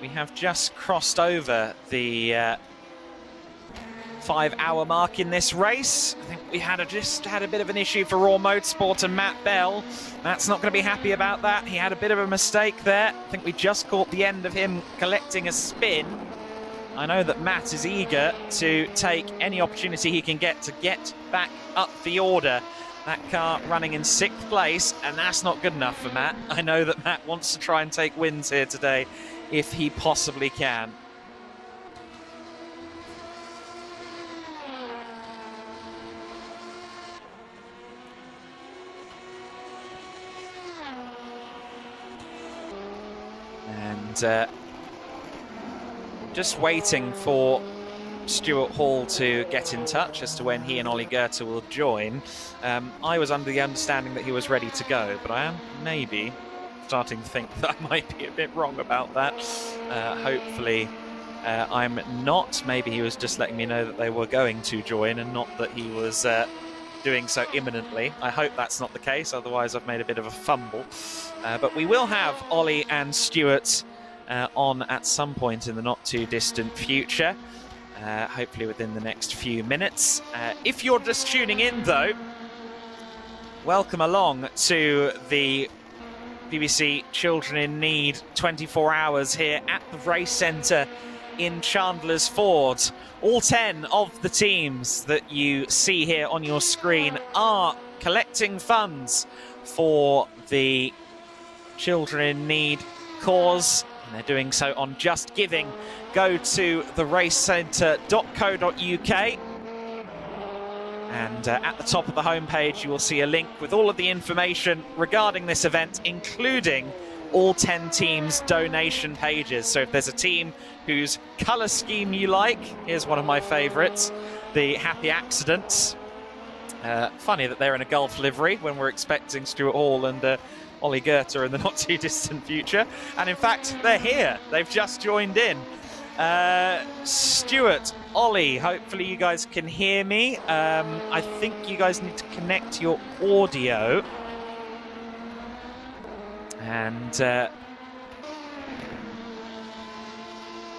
Speaker 10: we have just crossed over the 5-hour mark in this race. I think we just had a bit of an issue for Raw Motorsport and Matt Bell. Matt's not going to be happy about that. He had a bit of a mistake there. I think we just caught the end of him collecting a spin. I know that Matt is eager to take any opportunity he can get to get back up the order. That car running in 6th place, and that's not good enough for Matt. I know that Matt wants to try and take wins here today, if he possibly can. And just waiting for Stuart Hall to get in touch as to when he and Ollie Goethe will join. I was under the understanding that he was ready to go, but I am maybe starting to think that I might be a bit wrong about that. Hopefully I'm not. Maybe he was just letting me know that they were going to join and not that he was doing so imminently. I hope that's not the case, otherwise I've made a bit of a fumble. But we will have Ollie and Stuart on at some point in the not too distant future, hopefully within the next few minutes. If you're just tuning in though, welcome along to the BBC Children in Need 24 hours here at the race centre in Chandler's Ford. All 10 of the teams that you see here on your screen are collecting funds for the Children in Need cause, and they're doing so on Just Giving. Go to theracecentre.co.uk, and at the top of the homepage you will see a link with all of the information regarding this event, including all 10 teams' donation pages. So if there's a team whose colour scheme you like, here's one of my favourites, the Happy Accidents. Funny that they're in a Gulf livery when we're expecting Stuart Hall and Ollie Goethe in the not too distant future. And in fact, they're here. They've just joined in. Stuart, Ollie, hopefully you guys can hear me. I think you guys need to connect your audio. And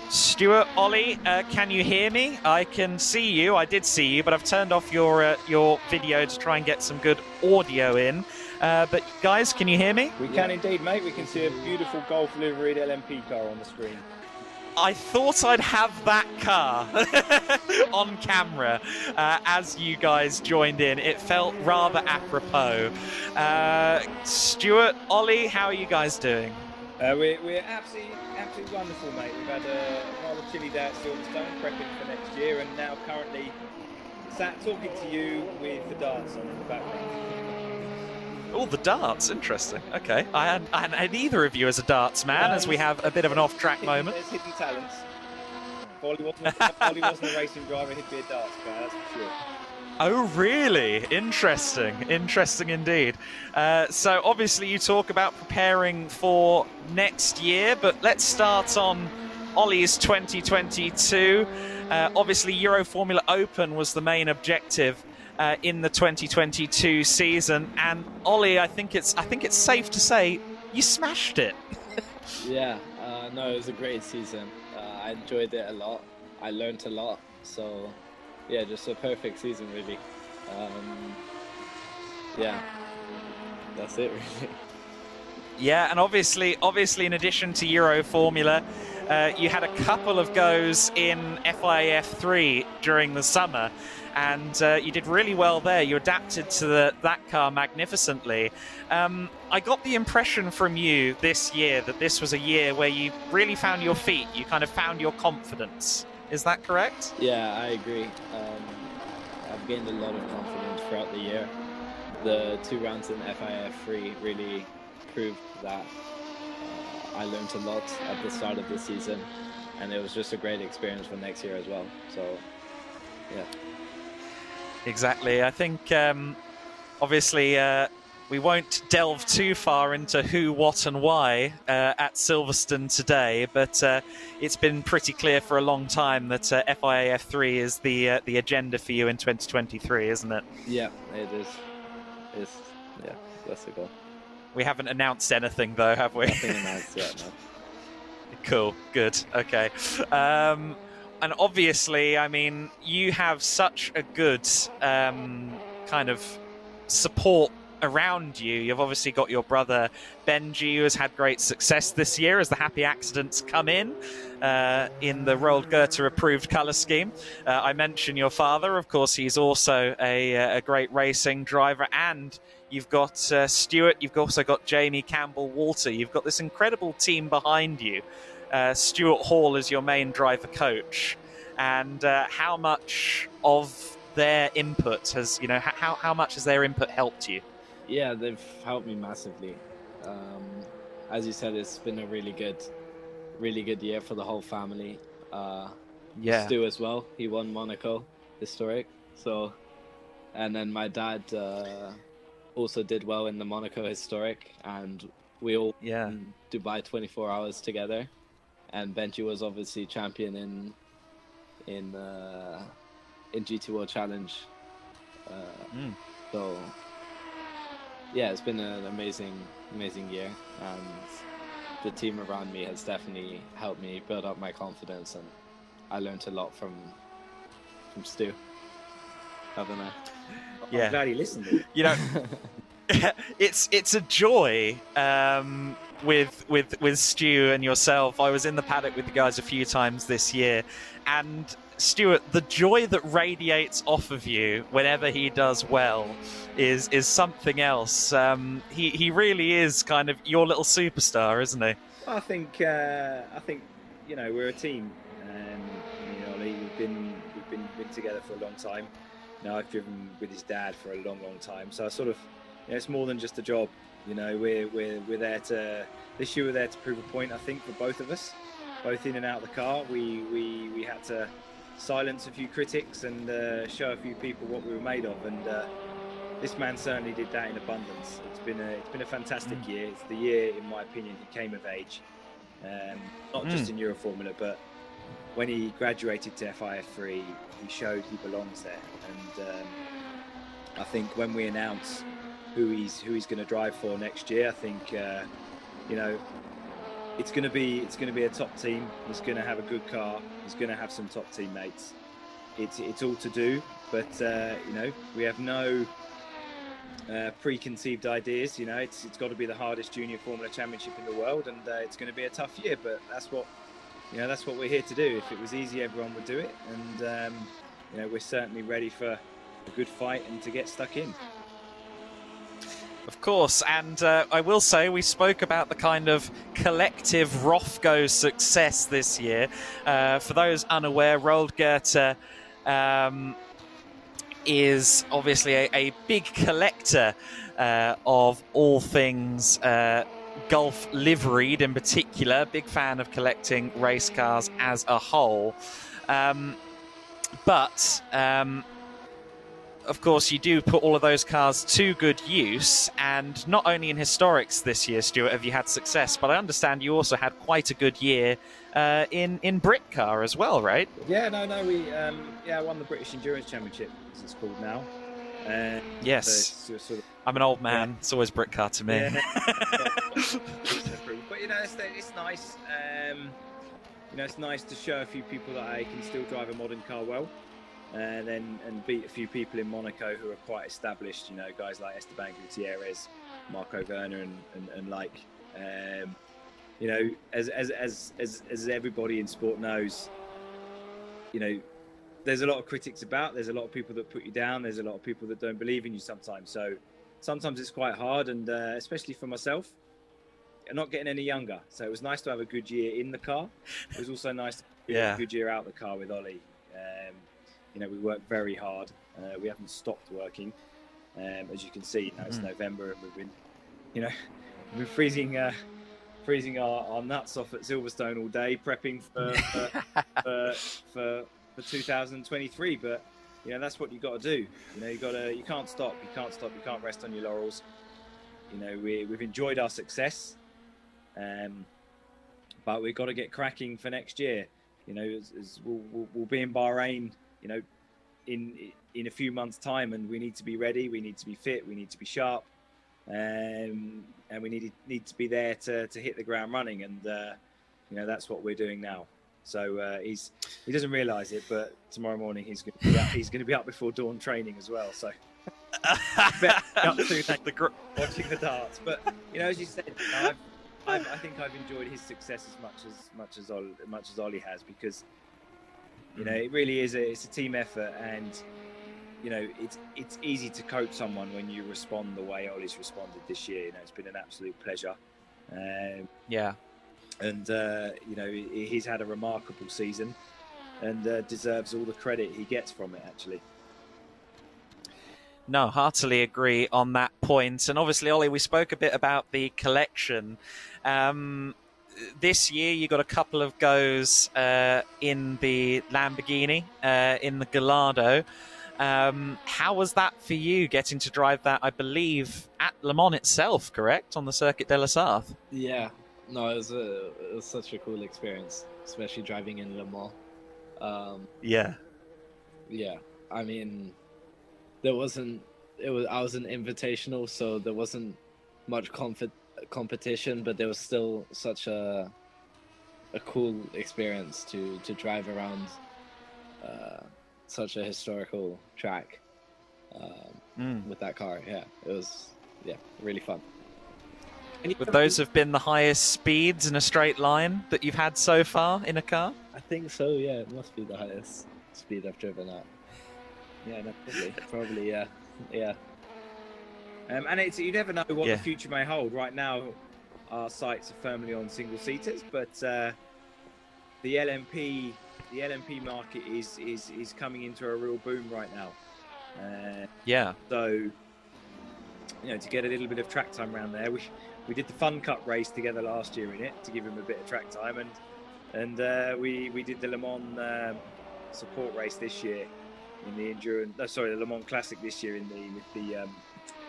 Speaker 10: Stuart, Ollie, can you hear me? I can see you. I did see you, but I've turned off your video to try and get some good audio in. But guys, can you hear me?
Speaker 13: We can indeed, mate. We can see a beautiful Golf liveried LMP car on the screen.
Speaker 10: I thought I'd have that car on camera as you guys joined in. It felt rather apropos. Stuart, Ollie, how are you guys doing?
Speaker 13: We're absolutely wonderful, mate. We've had a rather chilly day at Silverstone, prepping for next year, and now currently sat talking to you with the darts on in the background.
Speaker 10: Oh, the darts. Interesting. Okay. I hadn't had either of you as a darts man, as we have a bit of an off-track moment.
Speaker 13: There's hidden talents. If Ollie wasn't a racing driver, he'd be a darts guy, that's for sure.
Speaker 10: Oh, really? Interesting. Interesting indeed. So obviously you talk about preparing for next year, but let's start on Ollie's 2022. Obviously Euro Formula Open was the main objective in the 2022 season, and Ollie, I think it's safe to say you smashed it.
Speaker 14: Yeah, no, it was a great season. I enjoyed it a lot. I learned a lot. So, yeah, just a perfect season, really. Yeah, that's it, really.
Speaker 10: Yeah, and obviously, in addition to Euro Formula, you had a couple of goes in FIA F3 during the summer, and you did really well there. You adapted to that car magnificently. I got the impression from you this year that this was a year where you really found your feet. You kind of found your confidence. Is that correct?
Speaker 14: Yeah, I agree. I've gained a lot of confidence throughout the year. The 2 rounds in FIA F3 really proved that I learned a lot at the start of the season, and it was just a great experience for next year as well. So, yeah.
Speaker 10: Exactly. I think, obviously, we won't delve too far into who, what and why at Silverstone today, but it's been pretty clear for a long time that FIA F3 is the agenda for you in 2023, isn't it?
Speaker 14: Yeah, it is. Yeah, that's the goal.
Speaker 10: We haven't announced anything, though, have we?
Speaker 14: Nothing announced yet, no.
Speaker 10: Cool, good, okay. And obviously, I mean, you have such a good kind of support around you. You've obviously got your brother Benji, who has had great success this year as the Happy Accidents come in the Royal Goethe approved colour scheme. I mentioned your father, of course, he's also a great racing driver, and you've got Stuart, you've also got Jamie Campbell-Walter. You've got this incredible team behind you. Stuart Hall is your main driver coach, and how much of their input has, how much has their input helped you?
Speaker 14: Yeah, they've helped me massively. As you said, it's been a really good year for the whole family.
Speaker 10: Yeah.
Speaker 14: Stu as well. He won Monaco historic. So, and then my dad also did well in the Monaco historic, and we all won Dubai 24 hours together. And Benji was obviously champion in GT World Challenge. So yeah, it's been an amazing year, and the team around me has definitely helped me build up my confidence, and I learned a lot from Stu, haven't I?
Speaker 10: Yeah.
Speaker 13: I'm glad he listened.
Speaker 10: It's a joy with Stu and yourself. I was in the paddock with the guys a few times this year, and Stuart, the joy that radiates off of you whenever he does well is something else. He really is kind of your little superstar, isn't he?
Speaker 13: I think we're a team, and Ollie, we've been together for a long time. I've driven with his dad for a long time, so I sort of, it's more than just a job. You know, we're there to this year. We're there to prove a point. I think for both of us, both in and out of the car. We had to silence a few critics and show a few people what we were made of. And this man certainly did that in abundance. It's been a fantastic year. It's the year, in my opinion, he came of age. Not just in Euroformula, but when he graduated to FIF3, he showed he belongs there. And I think when we announce who he's going to drive for next year, I think you know, it's going to be a top team. He's going to have a good car. He's going to have some top teammates. It's all to do, but you know, we have no preconceived ideas. You know, it's got to be the hardest junior Formula Championship in the world, and it's going to be a tough year. But that's what we're here to do. If it was easy, everyone would do it, and you know, we're certainly ready for a good fight and to get stuck in.
Speaker 10: Of course, and I will say we spoke about the kind of collective Rothgo success this year. For those unaware, Roald Goethe is obviously a big collector of all things Gulf liveried in particular, big fan of collecting race cars as a whole. But of course, you do put all of those cars to good use, and not only in historics this year, Stuart, have you had success, but I understand you also had quite a good year in Brit Car as well, right?
Speaker 13: Yeah, no, we won the British Endurance Championship, as it's called now.
Speaker 10: Yes,
Speaker 13: so sort of,
Speaker 10: I'm an old man.
Speaker 13: Yeah.
Speaker 10: It's always Brit Car to me.
Speaker 13: Yeah. But you know, it's nice. You know, it's nice to show a few people that I can still drive a modern car well. And beat a few people in Monaco who are quite established, you know, guys like Esteban Gutierrez, Marco Werner, and like, you know, as everybody in sport knows, you know, there's a lot of critics about. There's a lot of people that put you down. There's a lot of people that don't believe in you sometimes. So sometimes it's quite hard, and especially for myself, I'm not getting any younger. So it was nice to have a good year in the car. It was also nice to have a good year out the car with Ollie. You know, we worked very hard. We haven't stopped working. As you can see, now it's November, and we've been, you know, we've been freezing our nuts off at Silverstone all day, prepping for 2023. But you know, that's what you got to do. You know, you can't stop. You can't rest on your laurels. You know, we've enjoyed our success, but we've got to get cracking for next year. You know, we'll be in Bahrain, you know, in a few months' time, and we need to be ready. We need to be fit. We need to be sharp, and we need to be there to hit the ground running. And you know, that's what we're doing now. So he doesn't realise it, but tomorrow morning he's going to be up before dawn training as well. So up to watching the darts. But you know, as you said, I think I've enjoyed his success as much as Ollie has, because you know, it really is it's a team effort, and you know, it's easy to coach someone when you respond the way Ollie's responded this year. You know, it's been an absolute pleasure.
Speaker 10: Yeah.
Speaker 13: And you know, he's had a remarkable season, and deserves all the credit he gets from it, actually.
Speaker 10: No, heartily agree on that point. And obviously, Ollie, we spoke a bit about the collection. This year, you got a couple of goes in the Lamborghini, in the Gallardo. How was that for you, getting to drive that, I believe, at Le Mans itself, correct? On the Circuit de la Sarthe?
Speaker 14: Yeah. No, it was such a cool experience, especially driving in Le Mans.
Speaker 10: Yeah.
Speaker 14: Yeah. I mean, I was an invitational, so there wasn't much competition, but there was still such a cool experience to drive around such a historical track with that car. Yeah, it was really fun.
Speaker 10: Would those have been the highest speeds in a straight line that you've had so far in a car?
Speaker 14: I think so, yeah. It must be the highest speed I've driven at. Yeah, no, probably, yeah.
Speaker 13: And you never know what the future may hold. Right now, our sights are firmly on single-seaters, but the LMP market is coming into a real boom right now.
Speaker 10: Yeah.
Speaker 13: So, to get a little bit of track time around there. We did the Fun Cup race together last year in it to give him a bit of track time, and we did the Le Mans support race this year in the the Le Mans Classic this year with the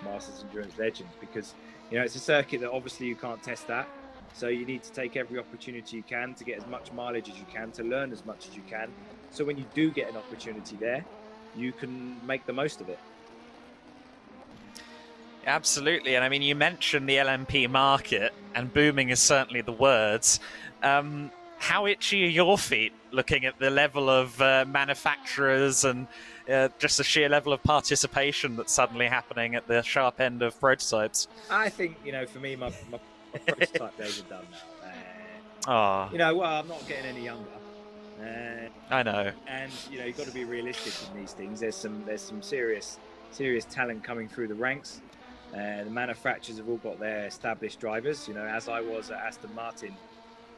Speaker 13: Masters Endurance Legends, because it's a circuit that obviously you can't test at, so you need to take every opportunity you can to get as much mileage as you can, to learn as much as you can, so when you do get an opportunity there, you can make the most of it.
Speaker 10: Absolutely, and I mean, you mentioned the LMP market, and booming is certainly the words. How itchy are your feet looking at the level of manufacturers and just the sheer level of participation that's suddenly happening at the sharp end of prototypes?
Speaker 13: I think, for me, my prototype days are done now. Well, I'm not getting any younger.
Speaker 10: I know.
Speaker 13: And, you've got to be realistic in these things. There's some serious talent coming through the ranks. The manufacturers have all got their established drivers, as I was at Aston Martin,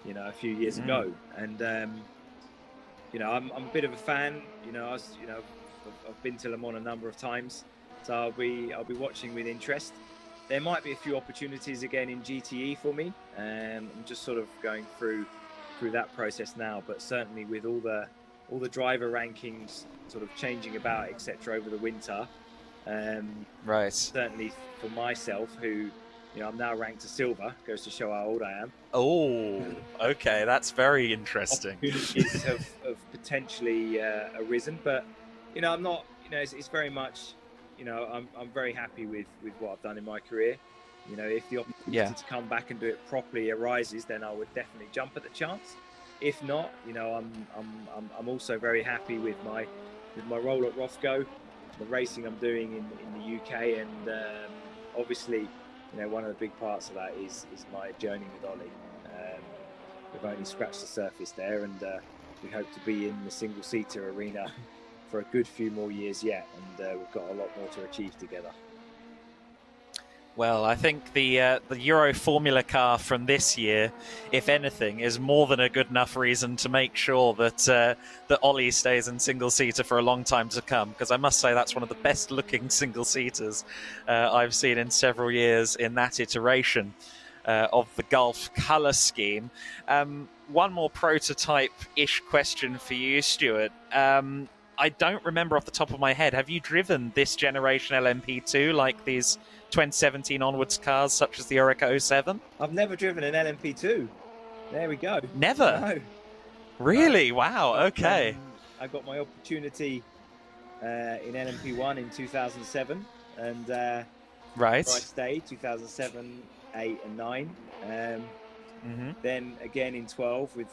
Speaker 13: a few years ago. And, I'm a bit of a fan. I've been to Le Mans a number of times, so I'll be watching with interest. There might be a few opportunities again in GTE for me. I'm just sort of going through that process now, but certainly with all the driver rankings sort of changing about, etc., over the winter.
Speaker 10: Right.
Speaker 13: Certainly for myself, who I'm now ranked to silver, goes to show how old I am.
Speaker 10: Oh, okay, that's very interesting.
Speaker 13: Opportunities have potentially arisen, but I'm not. It's very much. I'm very happy with what I've done in my career. If the opportunity to come back and do it properly arises, then I would definitely jump at the chance. If not, I'm also very happy with my role at Rothgo, the racing I'm doing in the UK, and obviously, one of the big parts of that is my journey with Ollie. We've only scratched the surface there, and we hope to be in the single-seater arena for a good few more years yet, and we've got a lot more to achieve together.
Speaker 10: Well, I think the Euro Formula car from this year, if anything, is more than a good enough reason to make sure that that Ollie stays in single-seater for a long time to come, because I must say that's one of the best-looking single-seaters I've seen in several years in that iteration of the Gulf colour scheme. One more prototype-ish question for you, Stuart. I don't remember off the top of my head, have you driven this generation LMP2, like these 2017 onwards cars such as the Oreca 07?
Speaker 13: I've never driven an LMP2. There we go.
Speaker 10: Never?
Speaker 13: No.
Speaker 10: Really? Wow, okay.
Speaker 13: I got my opportunity in LMP1 in 2007, and
Speaker 10: right.
Speaker 13: I stayed 2007, 8 and 9. Then again in 12 with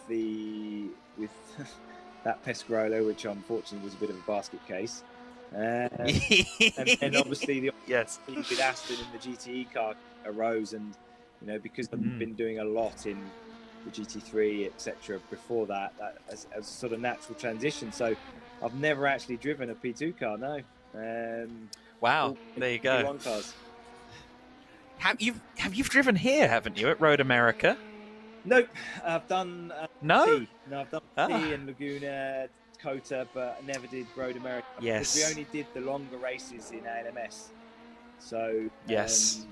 Speaker 13: that Pescarolo, which unfortunately was a bit of a basket case. And then obviously the opportunity with Aston in the GTE car arose, and because I've been doing a lot in the GT3, etc. before that as a sort of natural transition. So I've never actually driven a P2 car, no.
Speaker 10: Wow, there you go.
Speaker 13: P1 cars.
Speaker 10: Have you driven here, haven't you, at Road America?
Speaker 13: Nope, I've done
Speaker 10: no?
Speaker 13: P. No, I've done P and Laguna, Kota, but I never did Road America.
Speaker 10: Yes.
Speaker 13: Because we only did the longer races in ALMS. So
Speaker 10: yes,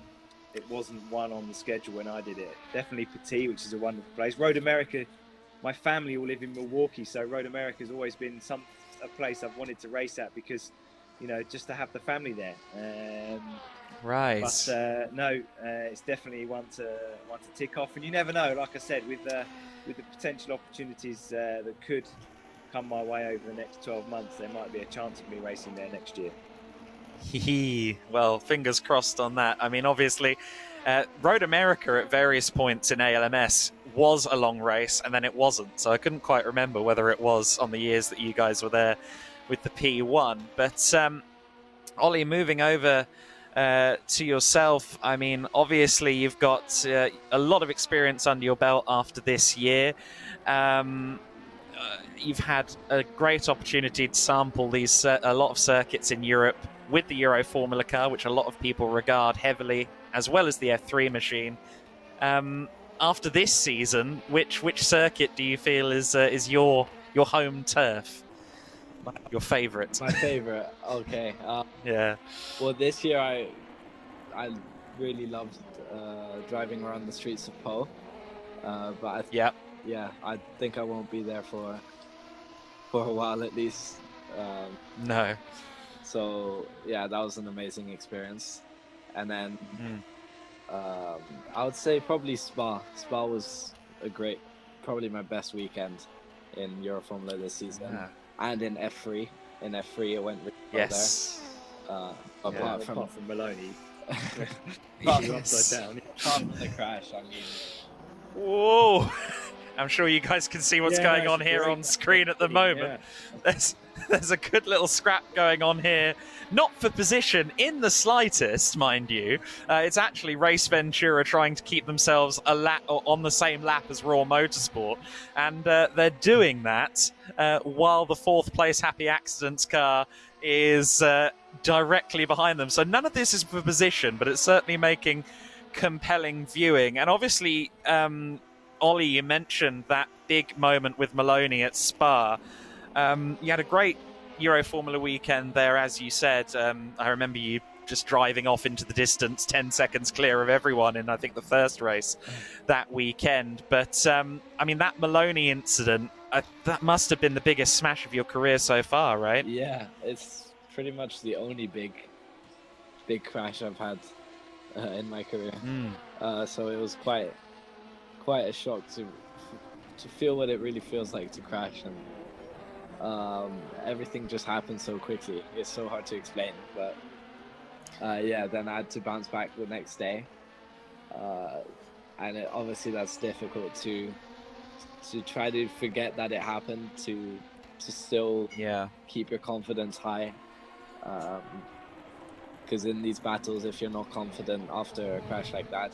Speaker 13: it wasn't one on the schedule when I did it. Definitely Petit, which is a wonderful place. Road America, my family all live in Milwaukee, so Road America has always been a place I've wanted to race at, because, just to have the family there.
Speaker 10: Right.
Speaker 13: But no, it's definitely one to tick off, and you never know. Like I said, with the potential opportunities that could come my way over the next 12 months, there might be a chance of me racing there next year.
Speaker 10: Well, fingers crossed on that. I mean, obviously, Road America at various points in ALMS was a long race, and then it wasn't. So I couldn't quite remember whether it was on the years that you guys were there with the P1. But Ollie, moving over to yourself, I mean, obviously you've got a lot of experience under your belt after this year. You've had a great opportunity to sample a lot of circuits in Europe with the Euro Formula car, which a lot of people regard heavily, as well as the F3 machine. After this season, which circuit do you feel is your home turf? Your favourite?
Speaker 14: My favourite. Okay.
Speaker 10: Yeah.
Speaker 14: Well, this year I really loved driving around the streets of Po. But
Speaker 10: yeah,
Speaker 14: I think I won't be there for a while at least.
Speaker 10: No.
Speaker 14: So yeah, that was an amazing experience. And then I would say probably Spa. Spa was probably my best weekend in Euroformula this season, and in F3. In F3, it went really well there. Apart from
Speaker 13: Maloney,
Speaker 14: apart
Speaker 13: upside down.
Speaker 14: from the crash, I mean.
Speaker 10: Whoa! I'm sure you guys can see what's going on here
Speaker 13: great.
Speaker 10: on screen at the moment. There's a good little scrap going on here. Not for position in the slightest, mind you. It's actually Race Ventura trying to keep themselves a lap or on the same lap as Raw Motorsport, and they're doing that while the 4th place Happy Accidents car is directly behind them. So none of this is for position, but it's certainly making compelling viewing. And obviously, Ollie, you mentioned that big moment with Maloney at Spa. You had a great Euroformula weekend there, as you said. I remember you just driving off into the distance, 10 seconds clear of everyone in, I think, the first race that weekend. But, I mean, that Maloney incident, that must have been the biggest smash of your career so far, right?
Speaker 14: Yeah, it's pretty much the only big crash I've had in my career. So it was quite a shock to feel what it really feels like to crash, and everything just happened so quickly. It's so hard to explain, but then I had to bounce back the next day, and obviously that's difficult to try to forget that it happened, to still keep your confidence high, because in these battles, if you're not confident after a crash like that,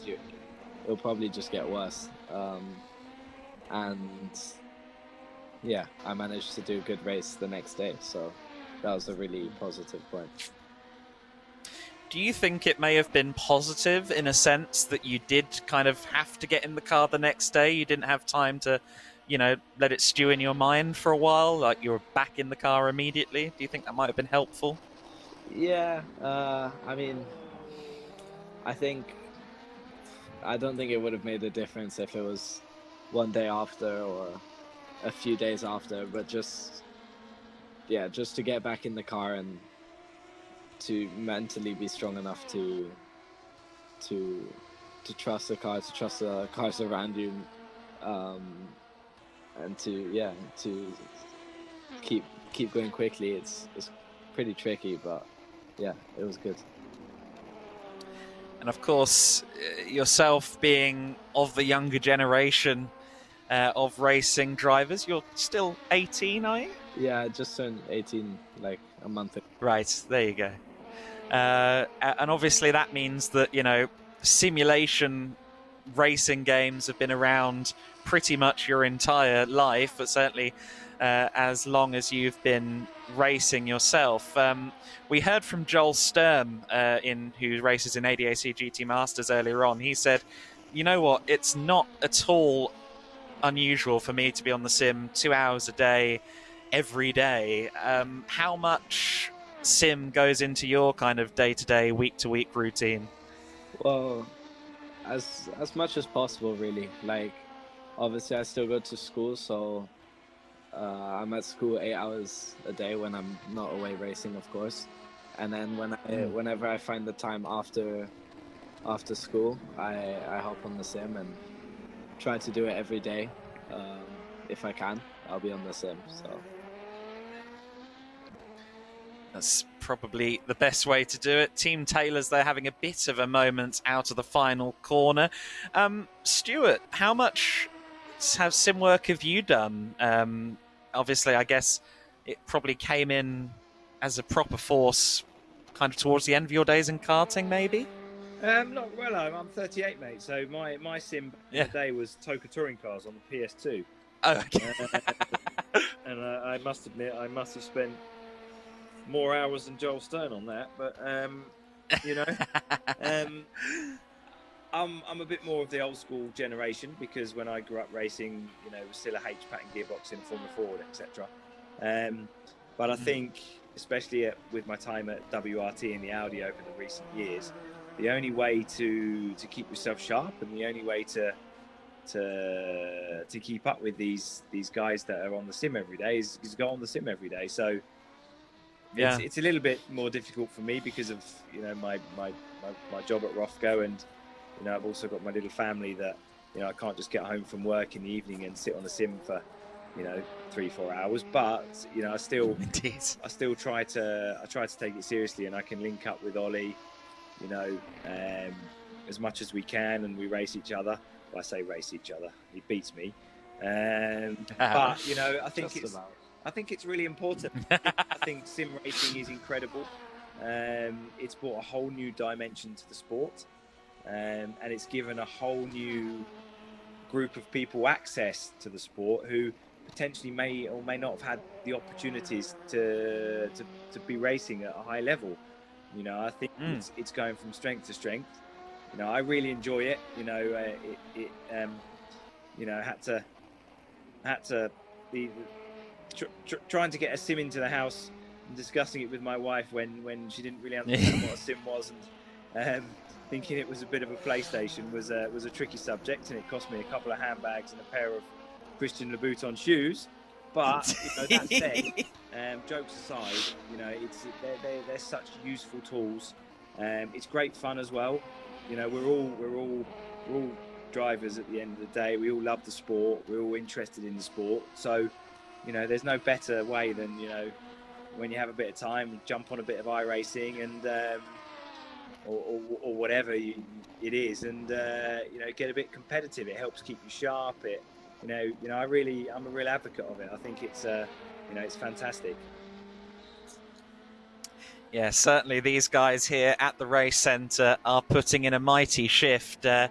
Speaker 14: it'll probably just get worse. And yeah, I managed to do a good race the next day, so that was a really positive point.
Speaker 10: Do you think it may have been positive in a sense that you did kind of have to get in the car the next day? You didn't have time to, let it stew in your mind for a while, like you were back in the car immediately? Do you think that might have been helpful?
Speaker 14: Yeah, I mean, I don't think it would have made a difference if it was one day after or a few days after, but just to get back in the car and to mentally be strong enough to trust the car, to trust the cars around you, and to keep going quickly. It's pretty tricky, but yeah, it was good.
Speaker 10: And of course, yourself being of the younger generation of racing drivers, you're still 18, are you?
Speaker 14: Yeah, I just turned 18 like a month ago.
Speaker 10: Right, there you go. And obviously that means that, simulation racing games have been around pretty much your entire life, but certainly as long as you've been racing yourself. We heard from Joel Sturm, who races in ADAC GT Masters earlier on. He said, you know what, it's not at all unusual for me to be on the sim 2 hours a day, every day. How much sim goes into your kind of day-to-day, week-to-week routine?
Speaker 14: Well, as much as possible, really. Like, obviously I still go to school, so I'm at school 8 hours a day when I'm not away racing, of course. And then whenever I find the time after school, I hop on the sim and try to do it every day. If I can, I'll be on the sim. So
Speaker 10: that's probably the best way to do it. Team Taylor's, they're having a bit of a moment out of the final corner. Stuart, how much sim work have you done? Obviously, I guess it probably came in as a proper force kind of towards the end of your days in karting, maybe?
Speaker 13: Not well. I'm 38, mate. So my sim back in the day was Toka touring cars on the PS2.
Speaker 10: Oh, okay.
Speaker 13: And I must admit, I must have spent more hours than Joel Stern on that. But I'm a bit more of the old school generation, because when I grew up racing, it was still a H-pattern gearbox in Formula Ford, etc. But I think, especially with my time at WRT and the Audi over the recent years, the only way to keep yourself sharp and the only way to keep up with these guys that are on the sim every day is go on the sim every day. So it's a little bit more difficult for me because of my job at Rothgo, and I've also got my little family that I can't just get home from work in the evening and sit on the sim for 3-4 hours. But I still try to take it seriously, and I can link up with Ollie as much as we can, and we race each other. Well, I say race each other, he beats me, but I think it's really important. I think sim racing is incredible. It's brought a whole new dimension to the sport, and it's given a whole new group of people access to the sport who potentially may or may not have had the opportunities to be racing at a high level. I think it's going from strength to strength. I really enjoy it. Had to be trying to get a sim into the house and discussing it with my wife when she didn't really understand what a sim was, and thinking it was a bit of a PlayStation was a tricky subject, and it cost me a couple of handbags and a pair of Christian Louboutin shoes. But that said, jokes aside, they're such useful tools. It's great fun as well. We're all drivers at the end of the day. We all love the sport. We're all interested in the sport. So, there's no better way than when you have a bit of time, jump on a bit of iRacing and or whatever it is, and get a bit competitive. It helps keep you sharp. I'm a real advocate of it. I think it's it's fantastic.
Speaker 10: Yeah, certainly these guys here at the race centre are putting in a mighty shift. I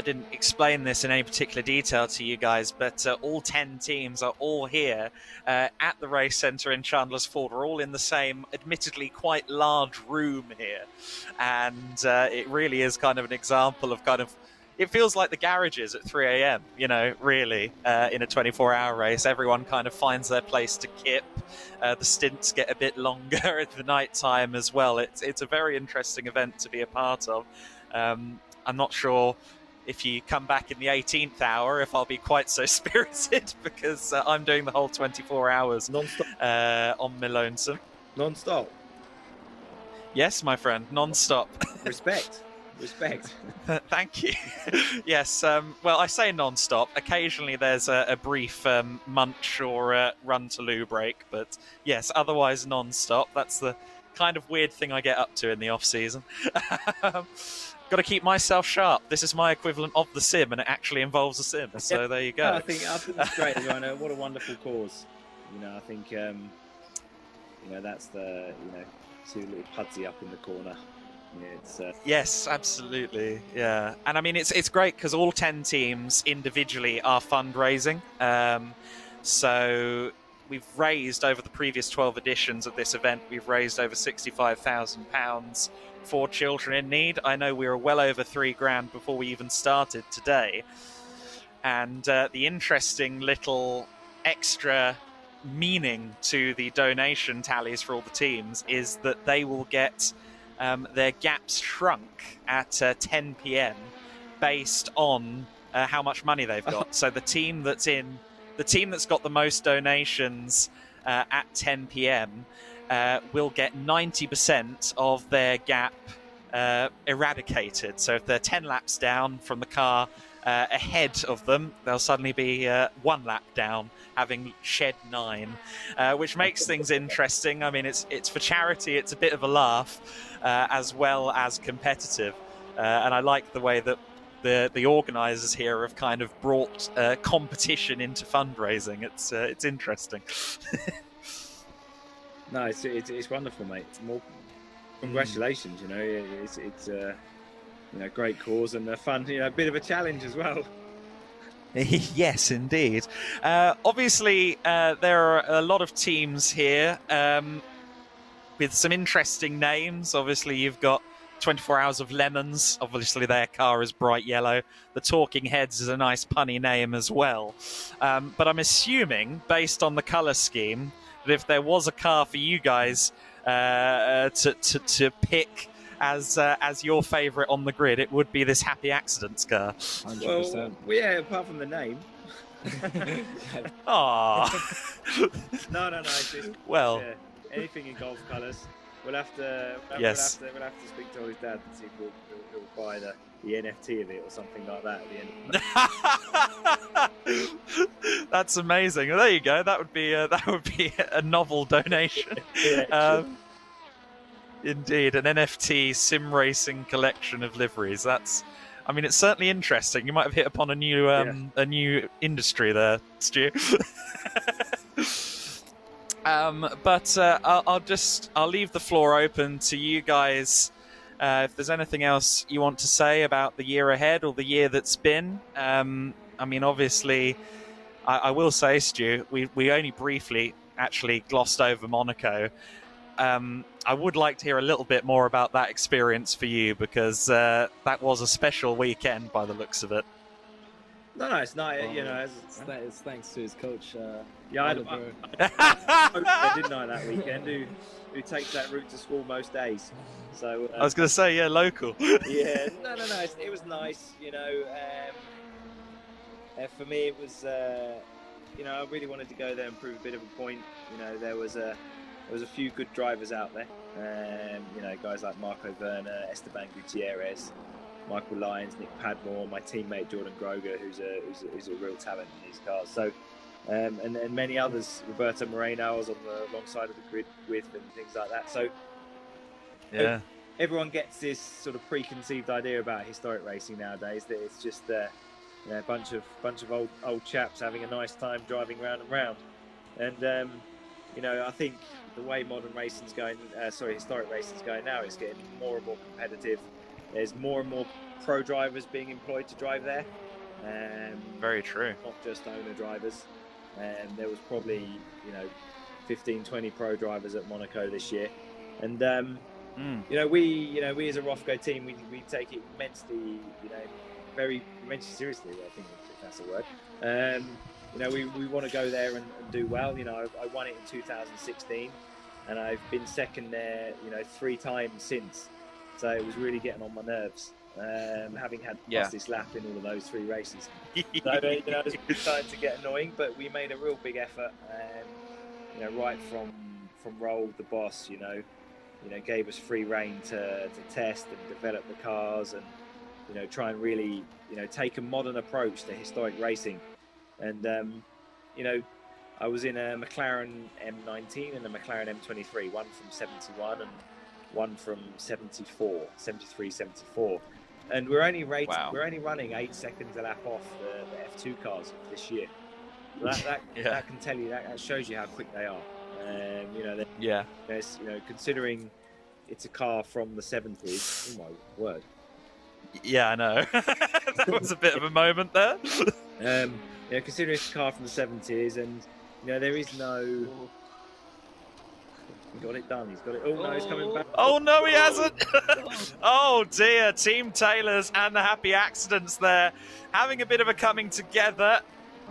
Speaker 10: didn't explain this in any particular detail to you guys, but all 10 teams are all here at the race centre in Chandler's Ford. We're all in the same, admittedly quite large room here. And it really is kind of an example of it feels like the garages at 3 a.m, really, in a 24-hour race. Everyone kind of finds their place to kip. The stints get a bit longer at the night time as well. It's a very interesting event to be a part of. I'm not sure if you come back in the 18th hour if I'll be quite so spirited, because I'm doing the whole 24 hours non-stop on my lonesome.
Speaker 13: Non-stop?
Speaker 10: Yes, my friend, non-stop.
Speaker 13: Respect.
Speaker 10: Thank you. Yes, well, I say non-stop. Occasionally there's a brief munch or a run to loo break, but yes, otherwise non-stop. That's the kind of weird thing I get up to in the off-season. Got to keep myself sharp. This is my equivalent of the sim, and it actually involves a sim, so there you go.
Speaker 13: I think that's great. What a wonderful cause. I think that's the see the little Pudsey up in the corner.
Speaker 10: Yes, absolutely. Yeah, and I mean it's great because all 10 teams individually are fundraising. So we've raised over the previous 12 editions of this event. We've raised over £65,000 for children in need. I know we were well over £3,000 before we even started today. And the interesting little extra meaning to the donation tallies for all the teams is that they will get their gaps shrunk at 10 p.m. based on how much money they've got. So the team that's got the most donations at 10 p.m. Will get 90% of their gap eradicated. So if they're 10 laps down from the car ahead of them, they'll suddenly be 1 lap down, having shed 9, which makes things interesting. I mean, it's for charity. It's a bit of a laugh, as well as competitive, and I like the way that the organisers here have kind of brought competition into fundraising. It's interesting.
Speaker 13: No, it's wonderful, mate. More congratulations. It's great cause and a fun, a bit of a challenge as well.
Speaker 10: Yes, indeed. Obviously, there are a lot of teams here with some interesting names. Obviously, you've got 24 Hours of Lemons. Obviously, their car is bright yellow. The Talking Heads is a nice punny name as well. But I'm assuming, based on the colour scheme, that if there was a car for you guys to pick as your favourite on the grid, it would be this Happy Accidents car.
Speaker 14: 100%.
Speaker 13: Well, yeah, apart from the name.
Speaker 10: Aww.
Speaker 13: No. It's just,
Speaker 10: Well.
Speaker 13: anything in golf colours. We'll have to.
Speaker 10: Yes.
Speaker 13: We'll have to speak to his dad and see if he'll buy the NFT of it or something like that at the end.
Speaker 10: That's amazing. Well, there you go. That would be a novel donation.
Speaker 13: Yeah,
Speaker 10: Indeed, an NFT sim racing collection of liveries. It's certainly interesting. You might have hit upon a new industry there, Stu. I'll leave the floor open to you guys. If there's anything else you want to say about the year ahead or the year that's been. Obviously, I will say, Stu, we only briefly actually glossed over Monaco. I would like to hear a little bit more about that experience for you, because that was a special weekend by the looks of it.
Speaker 13: No, it's not.
Speaker 14: It's thanks to his coach.
Speaker 13: I didn't know that weekend. Who takes that route to school most days? So
Speaker 10: I was going to say, yeah, local.
Speaker 13: Yeah, no. It was nice. For me, it was. I really wanted to go there and prove a bit of a point. There was a few good drivers out there. Guys like Marco Werner, Esteban Gutierrez, Michael Lyons, Nick Padmore, my teammate Jordan Groger, who's a real talent in these cars. So, and many others, Roberto Moreno, I was on the wrong side of the grid with, and things like that. So,
Speaker 10: yeah,
Speaker 13: everyone gets this sort of preconceived idea about historic racing nowadays, that it's just a bunch of old chaps having a nice time driving round and round. And I think the way modern racing's going, historic racing's going now, it's getting more and more competitive. There's more and more pro drivers being employed to drive there.
Speaker 10: Very true.
Speaker 13: Not just owner drivers. There was probably 15, 20 pro drivers at Monaco this year, and we as a Rofco team, we take it immensely, very immensely seriously. I think if that's a word. We want to go there and do well. I won it in 2016, and I've been second there 3 times since. So it was really getting on my nerves, having had fastest lap in all of those 3 races. So it was starting to get annoying, but we made a real big effort. Right from Roll, the boss, gave us free rein to test and develop the cars, and try and really take a modern approach to historic racing. And I was in a McLaren M19 and a McLaren M23, one from 71 and one from 73, 74, and we're only running 8 seconds a lap off the F2 cars this year. That can tell you, that shows you how quick they are. Considering it's a car from the 70s. Oh my word!
Speaker 10: Yeah, I know. That was a bit of a moment there.
Speaker 13: Considering it's a car from the 70s, and there is no. He got it done. He's got it. Oh no, he's coming back.
Speaker 10: Oh no, he hasn't. Oh dear, Team Taylors and the Happy Accidents there, having a bit of a coming together,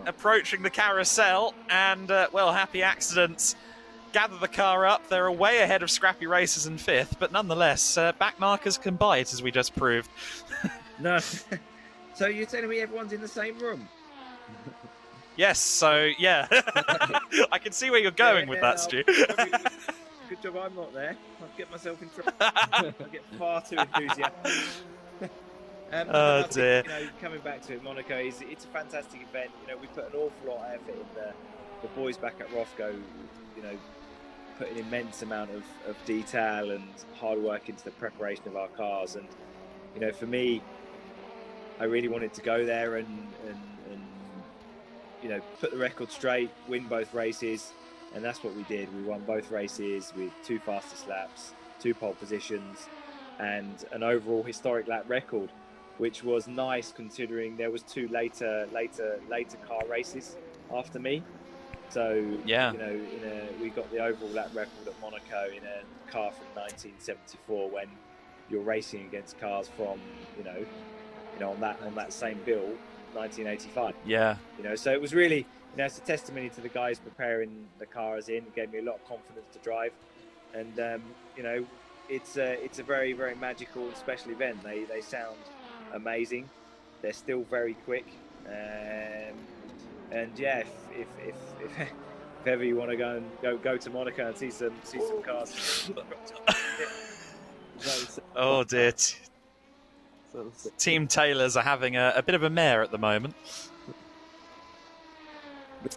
Speaker 10: approaching the carousel, and Happy Accidents gather the car up. They're way ahead of Scrappy Racers in 5th, but nonetheless, back markers can bite, as we just proved.
Speaker 13: No. So you're telling me everyone's in the same room?
Speaker 10: Yes. So yeah, I can see where you're going with that, Stu.
Speaker 13: Good job I'm not there. I'll get myself in trouble. I get far too enthusiastic.
Speaker 10: Oh dear.
Speaker 13: Coming back to it, Monaco it's a fantastic event. We put an awful lot of effort in the boys back at Rofco. Put an immense amount of detail and hard work into the preparation of our cars. And for me, I really wanted to go there and put the record straight, win both races. And that's what we did. We won both races with 2 fastest laps, 2 pole positions, and an overall historic lap record, which was nice considering there was 2 later car races after me. So we got the overall lap record at Monaco in a car from 1974, when you're racing against cars from on that same bill, 1985.
Speaker 10: Yeah.
Speaker 13: So it was really. It's a testimony to the guys preparing the cars in. It gave me a lot of confidence to drive, and it's a very, very magical and special event. They sound amazing. They're still very quick, and yeah, if ever you want to go to Monaco and see some cars.
Speaker 10: Oh dear. Team Taylors are having a bit of a mare at the moment.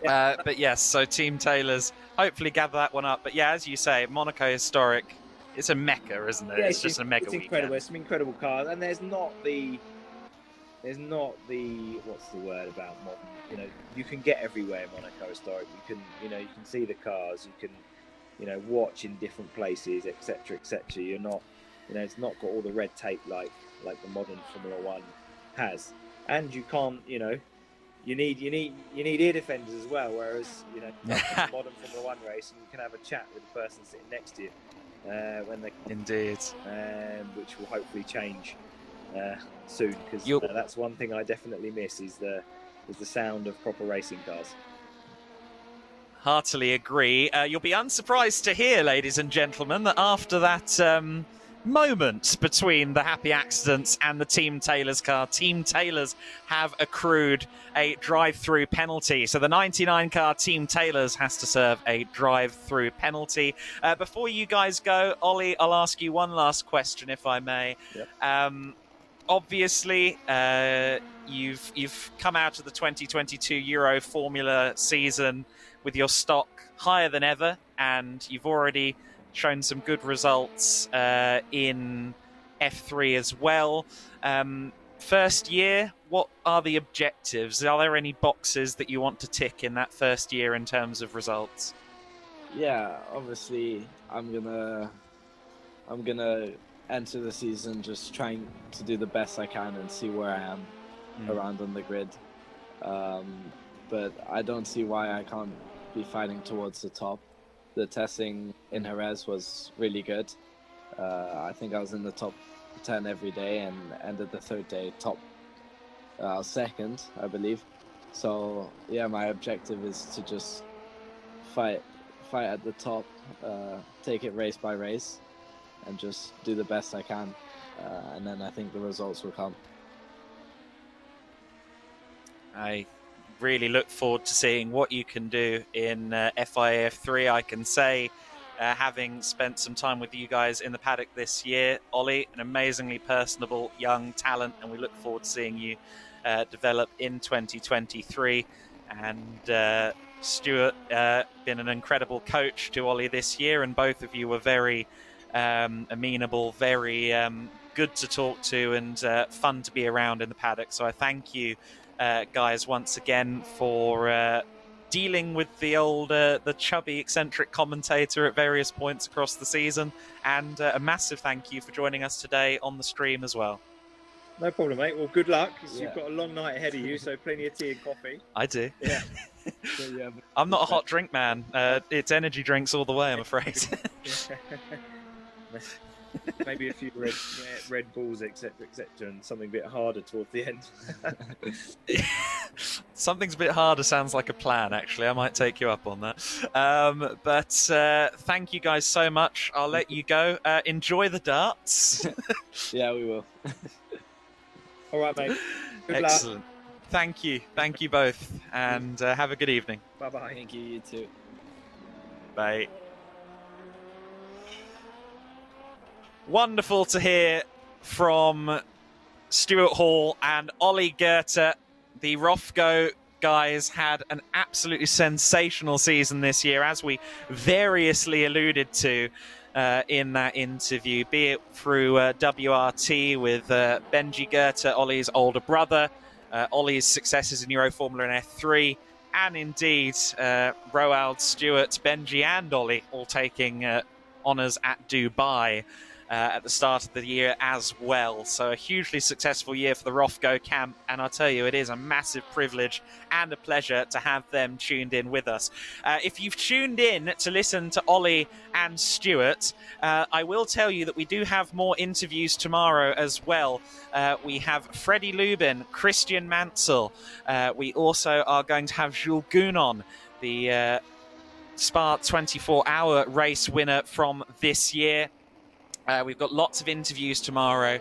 Speaker 10: But yes, so Team Taylors hopefully gather that one up. But yeah, as you say, Monaco Historic, it's a mecca, isn't it?
Speaker 13: Yeah,
Speaker 10: it's just a mega
Speaker 13: it's
Speaker 10: weekend.
Speaker 13: incredible. It's some incredible cars, and there's not the what's the word about modern. You know, you can get everywhere in Monaco Historic. You can see the cars. You can watch in different places, etc., etc. You're not, it's not got all the red tape like the modern Formula One has, and you can't, you need ear defenders as well. Whereas the modern Formula One race, and you can have a chat with the person sitting next to you when they
Speaker 10: indeed,
Speaker 13: which will hopefully change soon, because that's one thing I definitely miss is the sound of proper racing cars.
Speaker 10: Heartily agree. You'll be unsurprised to hear, ladies and gentlemen, that after that moment between the Happy Accidents and the Team Taylors car, Team Taylors have accrued a drive-through penalty. So the 99 car Team Taylors has to serve a drive-through penalty. Before you guys go, Ollie, I'll ask you one last question, if I may.
Speaker 13: Yep.
Speaker 10: Obviously, you've come out of the 2022 Euro Formula season with your stock higher than ever, and you've already shown some good results in F3 as well. First year, what are the objectives? Are there any boxes that you want to tick in that first year in terms of results?
Speaker 14: Yeah, obviously, I'm gonna enter the season just trying to do the best I can and see where I am around on the grid. But I don't see why I can't be fighting towards the top. The testing in Jerez was really good. I think I was in the top 10 every day and ended the third day top second, I believe. So yeah, my objective is to just fight at the top, take it race by race, and just do the best I can, and then I think the results will come.
Speaker 10: I really look forward to seeing what you can do in FIA F3. I can say, having spent some time with you guys in the paddock this year, Ollie, an amazingly personable young talent, and we look forward to seeing you develop in 2023. And Stuart, been an incredible coach to Ollie this year, and both of you were very amenable, very good to talk to, and fun to be around in the paddock. So I thank you, guys, once again for dealing with the chubby, eccentric commentator at various points across the season, and a massive thank you for joining us today on the stream as well.
Speaker 13: No problem, mate. Well, good luck. You've got a long night ahead of you, so plenty of tea and coffee.
Speaker 10: I do.
Speaker 13: Yeah.
Speaker 10: I'm not a hot drink man. It's energy drinks all the way, I'm afraid.
Speaker 13: Maybe a few Red Bulls, etc., and something a bit harder towards the end.
Speaker 10: Something's a bit harder sounds like a plan, actually. I might take you up on that. But thank you guys so much. I'll let you go. Enjoy the darts.
Speaker 14: Yeah, we will.
Speaker 13: All right, mate. Good
Speaker 10: Excellent.
Speaker 13: luck.
Speaker 10: Thank you. Thank you both. And have a good evening.
Speaker 13: Bye-bye.
Speaker 14: Thank you, you too.
Speaker 10: Bye. Wonderful to hear from Stuart Hall and Ollie Goethe. The Rofco guys had an absolutely sensational season this year, as we variously alluded to in that interview, be it through WRT with Benji Goethe, Ollie's older brother, Ollie's successes in Euro Formula and F3, and indeed Roald, Stewart, Benji and Ollie all taking honours at Dubai at the start of the year as well. So a hugely successful year for the Rofco camp, and I'll tell you, it is a massive privilege and a pleasure to have them tuned in with us. If you've tuned in to listen to Ollie and Stuart, I will tell you that we do have more interviews tomorrow as well. We have Freddie Lubin, Christian Mansell. We also are going to have Jules Gounon, the Spa 24-hour race winner from this year. We've got lots of interviews tomorrow,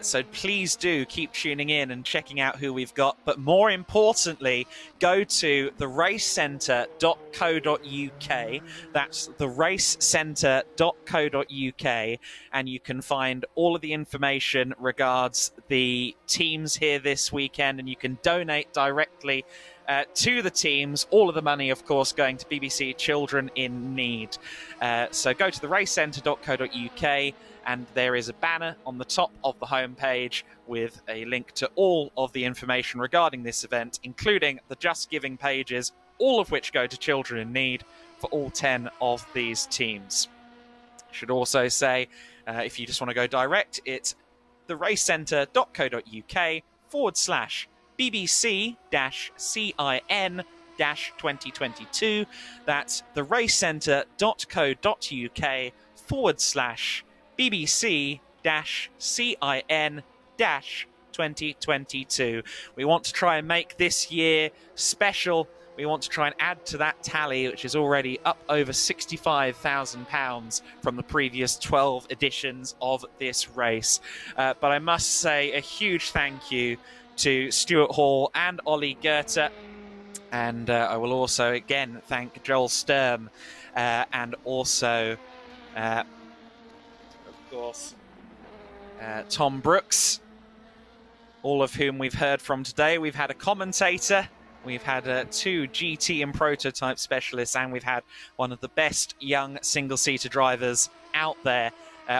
Speaker 10: so please do keep tuning in and checking out who we've got. But more importantly, go to theracecentre.co.uk. That's theracecentre.co.uk, and you can find all of the information regards the teams here this weekend, and you can donate directly to the teams. All of the money, of course, going to BBC Children in Need. So go to theracecentre.co.uk, and there is a banner on the top of the homepage with a link to all of the information regarding this event, including the Just Giving pages, all of which go to Children in Need for all 10 of these teams. I should also say, if you just want to go direct, it's theracecentre.co.uk/BBC-CIN-2022. That's theracecentre.co.uk/BBC-CIN-2022. We want to try and make this year special. We want to try and add to that tally, which is already up over £65,000 from the previous 12 editions of this race. But I must say a huge thank you to Stuart Hall and Ollie Goethe. And I will also again thank Joel Sturm and also, of course, Tom Brooks, all of whom we've heard from today. We've had a commentator. We've had 2 GT and prototype specialists, and we've had one of the best young single-seater drivers out there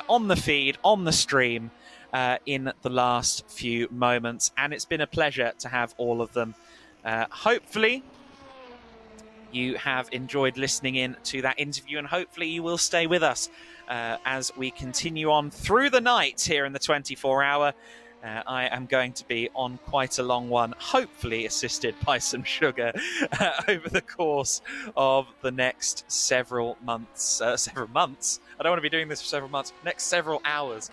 Speaker 10: on the feed, on the stream, in the last few moments. And it's been a pleasure to have all of them. Hopefully, you have enjoyed listening in to that interview, and hopefully you will stay with us as we continue on through the night here in the 24-hour. I am going to be on quite a long one, hopefully assisted by some sugar over the course of the next several months. I don't want to be doing this for several months. Next several hours.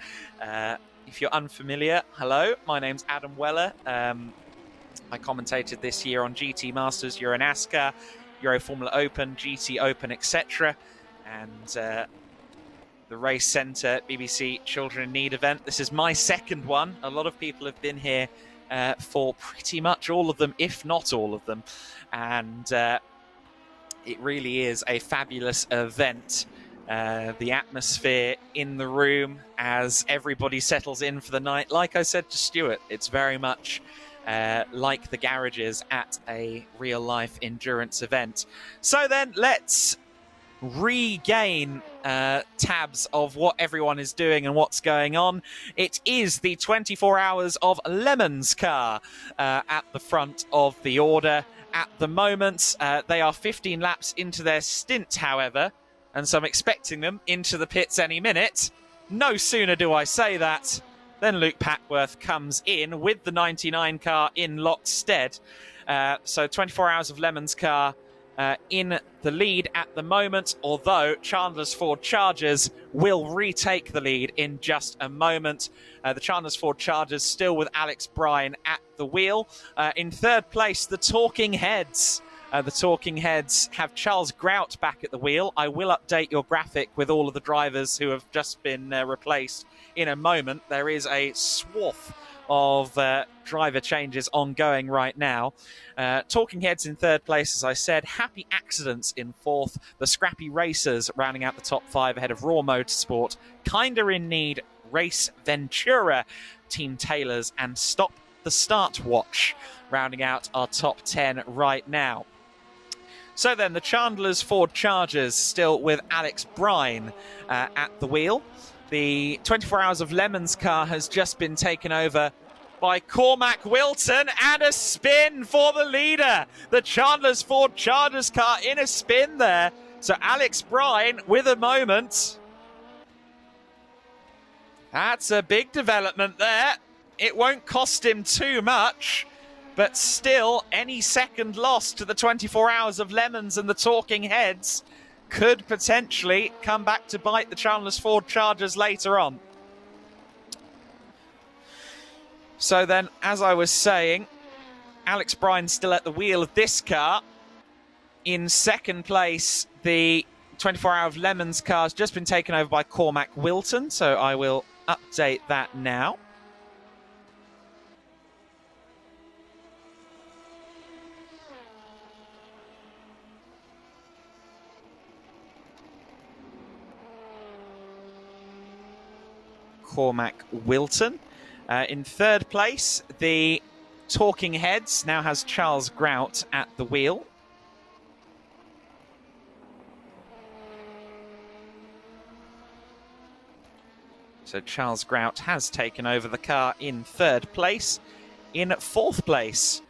Speaker 10: If you're unfamiliar, hello, my name's Adam Weller. I commentated this year on GT Masters, Euro NASCAR, Euro Formula Open, GT Open, etc. And the Race Centre BBC Children in Need event. This is my second one. A lot of people have been here for pretty much all of them, if not all of them. And it really is a fabulous event. The atmosphere in the room as everybody settles in for the night. Like I said to Stuart, it's very much like the garages at a real-life endurance event. So then, let's regain tabs of what everyone is doing and what's going on. It is the 24 Hours of Lemons car at the front of the order at the moment. They are 15 laps into their stint, however, and so I'm expecting them into the pits any minute. No sooner do I say that than Luke Packworth comes in with the 99 car in locked stead. So 24 Hours of Lemons car in the lead at the moment, although Chandler's Ford Chargers will retake the lead in just a moment. The Chandler's Ford Chargers still with Alex Bryan at the wheel. In third place, the Talking Heads. The Talking Heads have Charles Grout back at the wheel. I will update your graphic with all of the drivers who have just been replaced in a moment. There is a swath of driver changes ongoing right now. Talking Heads in third place, as I said. Happy Accidents in fourth. The Scrappy Racers rounding out the top 5 ahead of Raw Motorsport. Kinda in Need, Race Ventura, Team Taylors, and Stop the Start Watch rounding out our top 10 right now. So then, the Chandler's Ford Chargers still with Alex Bryan at the wheel. The 24 Hours of Lemons car has just been taken over by Cormac Wilton, and a spin for the leader. The Chandler's Ford Chargers car in a spin there. So Alex Bryan with a moment. That's a big development there. It won't cost him too much, but still, any second loss to the 24 Hours of Lemons and the Talking Heads could potentially come back to bite the Chandler's Ford Chargers later on. So then, as I was saying, Alex Bryan still at the wheel of this car. In second place, the 24 Hour of Lemons car has just been taken over by Cormac Wilton, so I will update that now. Cormac Wilton. In third place, the Talking Heads now has Charles Grout at the wheel. So Charles Grout has taken over the car in third place. In fourth place,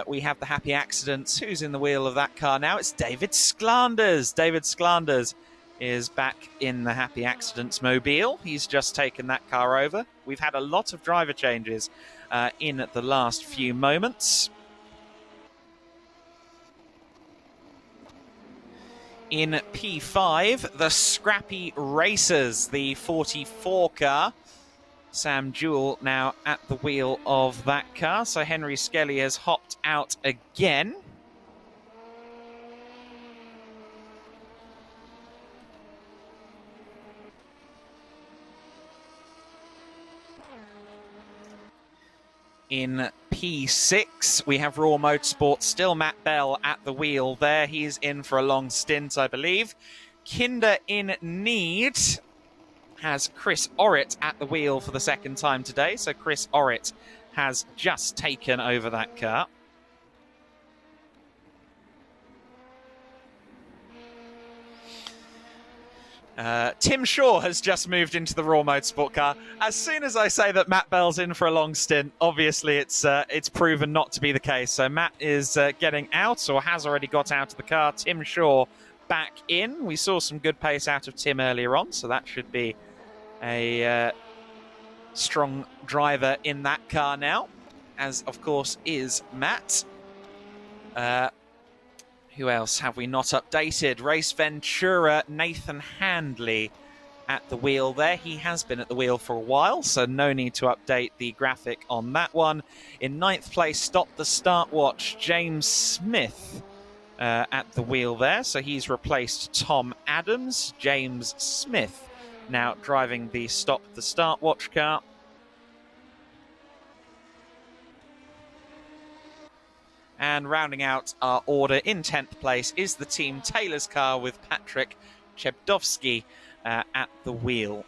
Speaker 10: we have the Happy Accidents. Who's in the wheel of that car now? It's David Sklanders. David Sklanders is back in the Happy Accidents mobile. He's just taken that car over. We've had a lot of driver changes in the last few moments. In P5, the Scrappy Racers, the 44 car. Sam Jewell now at the wheel of that car. So Henry Skelly has hopped out again. In P6, we have Raw Motorsport, still Matt Bell at the wheel there. He's in for a long stint, I believe. Kinder in Need has Chris Orrit at the wheel for the second time today. So Chris Orrit has just taken over that car. Tim Shaw has just moved into the Raw Motorsport car. As soon as I say that Matt Bell's in for a long stint, obviously it's proven not to be the case. So Matt is getting out, or has already got out of the car. Tim Shaw back in. We saw some good pace out of Tim earlier on, so that should be a strong driver in that car now, as of course is Matt. Who else have we not updated? Race Ventura, Nathan Handley at the wheel there. He has been at the wheel for a while, so no need to update the graphic on that one. In ninth place, Stop the Start Watch, James Smith at the wheel there. So he's replaced Tom Adams. James Smith now driving the Stop the Start Watch car. And rounding out our order in 10th place is the Team Taylor's car with Patrick Chebdowski at the wheel.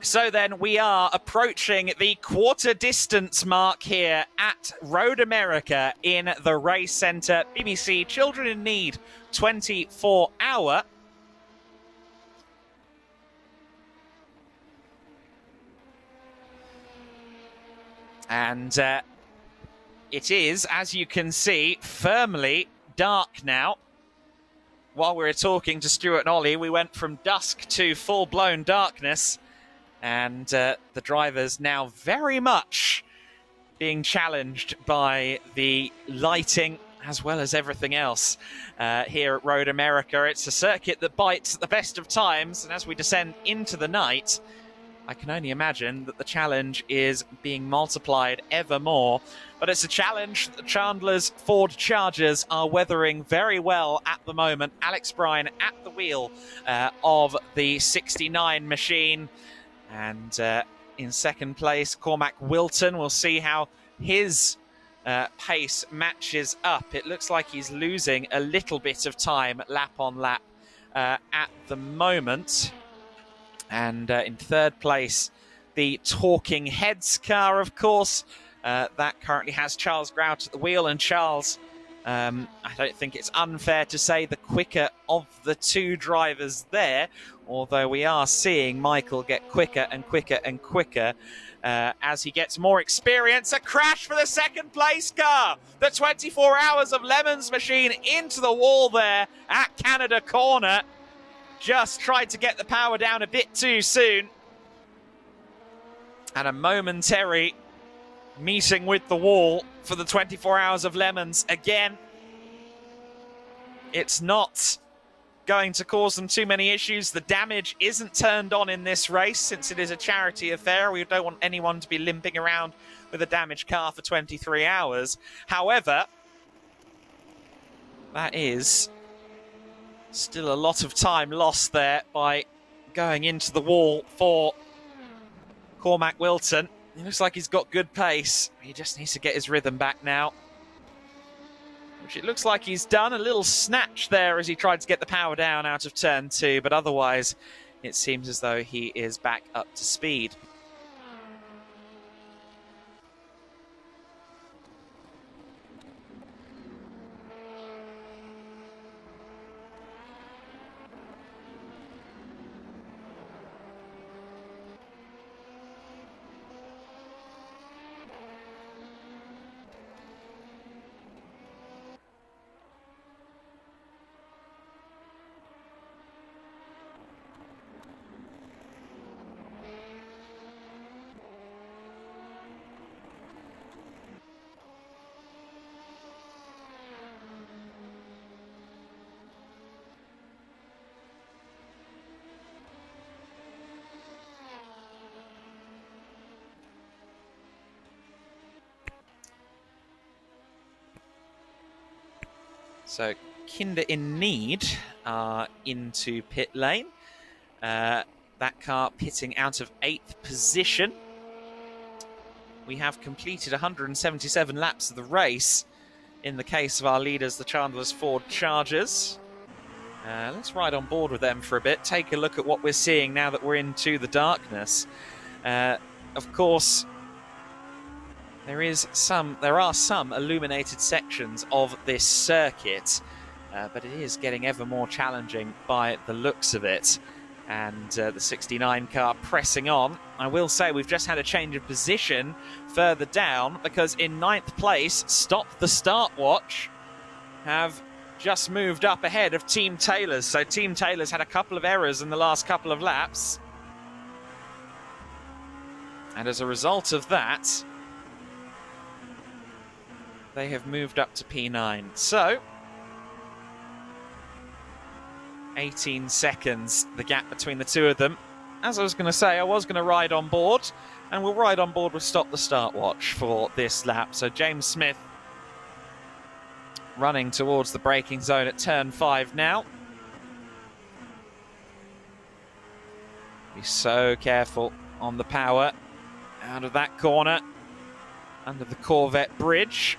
Speaker 10: So then we are approaching the quarter distance mark here at Road America in the race centre. BBC Children in Need 24 Hour. And it is, as you can see, firmly dark now. While we were talking to Stuart and Ollie, we went from dusk to full-blown darkness. And the drivers now very much being challenged by the lighting as well as everything else here at Road America. It's a circuit that bites at the best of times, and as we descend into the night, I can only imagine that the challenge is being multiplied ever more. But it's a challenge that the Chandler's Ford Chargers are weathering very well at the moment. Alex Bryan at the wheel of the 69 machine. And in second place, Cormac Wilton. We'll see how his pace matches up. It looks like he's losing a little bit of time lap on lap at the moment. And in third place, the Talking Heads car, of course. That currently has Charles Grout at the wheel. And Charles, I don't think it's unfair to say, the quicker of the two drivers there, although we are seeing Michael get quicker and quicker and quicker as he gets more experience. A crash for the second place car. The 24 Hours of Lemons machine into the wall there at Canada Corner. Just tried to get the power down a bit too soon. And a momentary meeting with the wall for the 24 Hours of Lemons. Again, it's not going to cause them too many issues. The damage isn't turned on in this race since it is a charity affair. We don't want anyone to be limping around with a damaged car for 23 hours. However, that is still a lot of time lost there by going into the wall for Cormac Wilton. It looks like he's got good pace. He just needs to get his rhythm back now, which it looks like he's done. A little snatch there as he tried to get the power down out of turn 2, but otherwise it seems as though he is back up to speed. So Kinder in Need are into pit lane. That car pitting out of 8th position. We have completed 177 laps of the race in the case of our leaders, the Chandler's Ford Chargers. Let's ride on board with them for a bit, take a look at what we're seeing now that we're into the darkness. Of course, there are some illuminated sections of this circuit, but it is getting ever more challenging by the looks of it. And the 69 car pressing on. I will say we've just had a change of position further down, because in 9th place, Stop the Start Watch have just moved up ahead of Team Taylor's. So Team Taylor's had a couple of errors in the last couple of laps. And as a result of that, they have moved up to P9. So 18 seconds, the gap between the two of them. As I was going to say, I was going to ride on board, and we'll ride on board with Stop the Start Watch for this lap. So James Smith running towards the braking zone at turn 5 now. Be so careful on the power out of that corner under the Corvette bridge.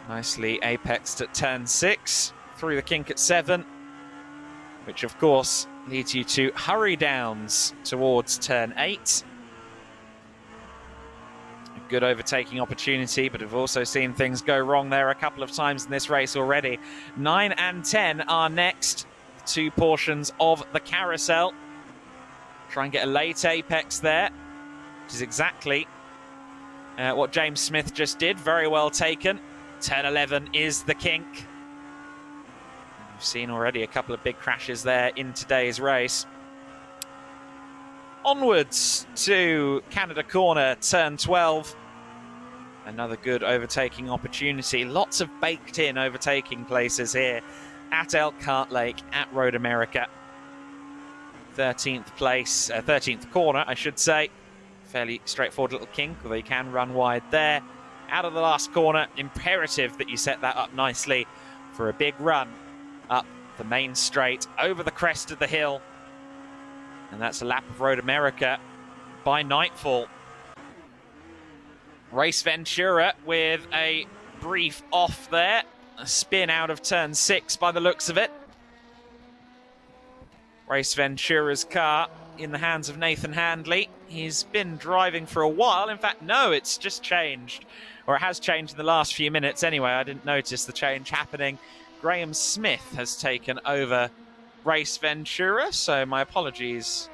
Speaker 10: Nicely apexed at turn 6, through the kink at 7, which of course leads you to hurry downs towards turn 8. A good overtaking opportunity, but we've also seen things go wrong there a couple of times in this race already. 9 and 10 are next, 2 portions of the carousel. Try and get a late apex there, which is exactly what James Smith just did. Very well taken. Turn 11 is the kink. We've seen already a couple of big crashes there in today's race. Onwards to Canada Corner, turn 12. Another good overtaking opportunity. Lots of baked-in overtaking places here at Elkhart Lake, at Road America. 13th corner, I should say. Fairly straightforward little kink, although you can run wide there. Out of the last corner, imperative that you set that up nicely for a big run up the main straight, over the crest of the hill. And that's a lap of Road America by nightfall. Race Ventura with a brief off there. A spin out of turn 6 by the looks of it. Race Ventura's car in the hands of Nathan Handley. He's been driving for a while. In fact, no, it's just changed. Or it has changed in the last few minutes anyway. I didn't notice the change happening. Graham Smith has taken over Race Ventura, so my apologies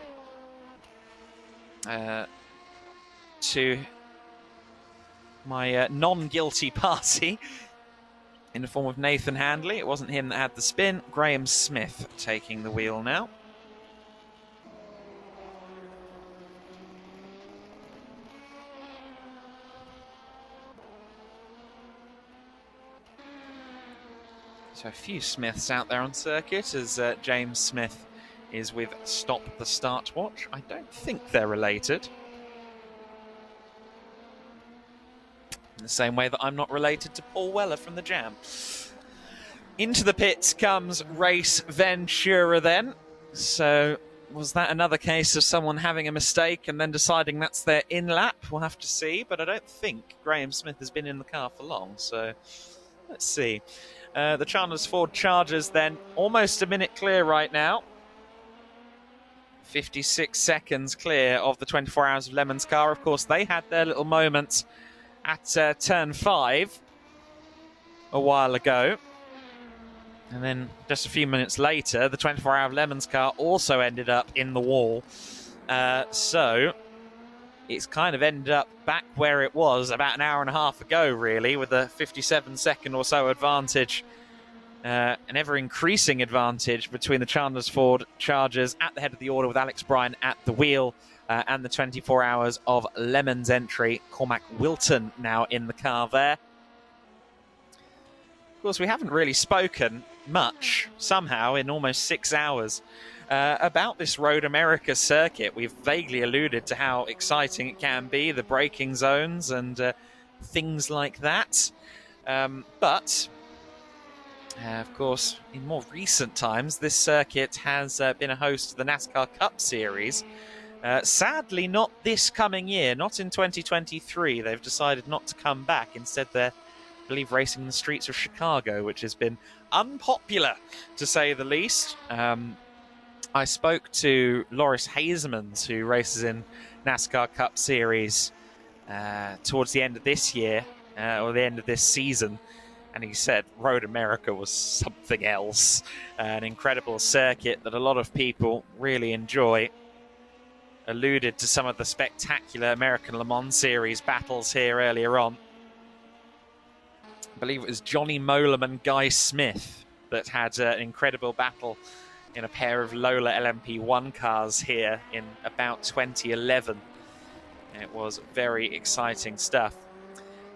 Speaker 10: to my non-guilty party in the form of Nathan Handley. It wasn't him that had the spin. Graham Smith taking the wheel now. So a few Smiths out there on circuit, as James Smith is with Stop the Start Watch. I don't think they're related. In the same way that I'm not related to Paul Weller from the Jam. Into the pits comes Race Ventura then. So was that another case of someone having a mistake and then deciding that's their in-lap? We'll have to see, but I don't think Graham Smith has been in the car for long, so let's see. The Chandler's Ford Chargers then almost a minute clear right now. 56 seconds clear of the 24 Hours of Lemons car. Of course, they had their little moment at turn 5 a while ago. And then just a few minutes later, the 24 Hour of Lemons car also ended up in the wall. So it's kind of ended up back where it was about an hour and a half ago, really, with a 57-second or so advantage. An ever-increasing advantage between the Chandler's Ford Chargers at the head of the order with Alex Bryan at the wheel and the 24 Hours of Lemons entry. Cormac Wilton now in the car there. Of course, we haven't really spoken much, somehow, in almost 6 hours about this Road America circuit. We've vaguely alluded to how exciting it can be, the braking zones and things like that. But, of course, in more recent times, this circuit has been a host of the NASCAR Cup Series. Sadly, not this coming year, not in 2023. They've decided not to come back. Instead, they're, I believe, racing the streets of Chicago, which has been unpopular, to say the least. I spoke to Loris Hazemans, who races in NASCAR Cup Series towards the end of this year, or the end of this season, and he said Road America was something else. An incredible circuit that a lot of people really enjoy. Alluded to some of the spectacular American Le Mans Series battles here earlier on. I believe it was Johnny Molam and Guy Smith that had an incredible battle in a pair of Lola LMP1 cars here in about 2011. It was very exciting stuff.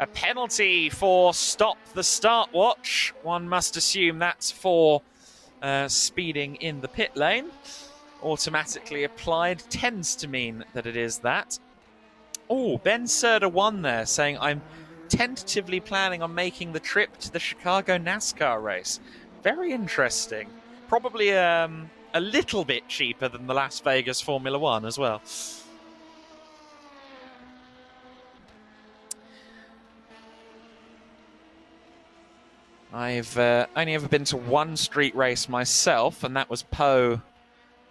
Speaker 10: A penalty for Stop the Start Watch. One must assume that's for speeding in the pit lane. Automatically applied tends to mean that it is that. Oh, Ben Serda won there, saying, I'm tentatively planning on making the trip to the Chicago NASCAR race. Very interesting. Probably a little bit cheaper than the Las Vegas Formula One as well. I've only ever been to one street race myself, and that was Pau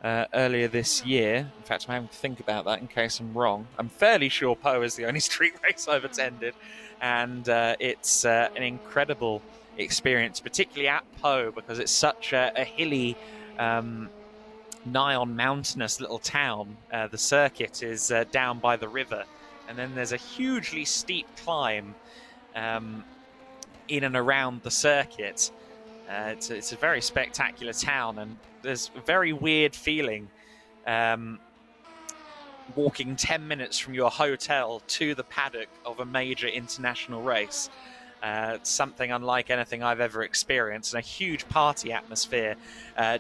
Speaker 10: earlier this year. In fact, I'm having to think about that in case I'm wrong. I'm fairly sure Pau is the only street race I've attended, and it's an incredible experience, particularly at Pau, because it's such a hilly, nigh on mountainous little town. The circuit is down by the river, and then there's a hugely steep climb in and around the circuit. It's a very spectacular town, and there's a very weird feeling walking 10 minutes from your hotel to the paddock of a major international race. It's something unlike anything I've ever experienced, and a huge party atmosphere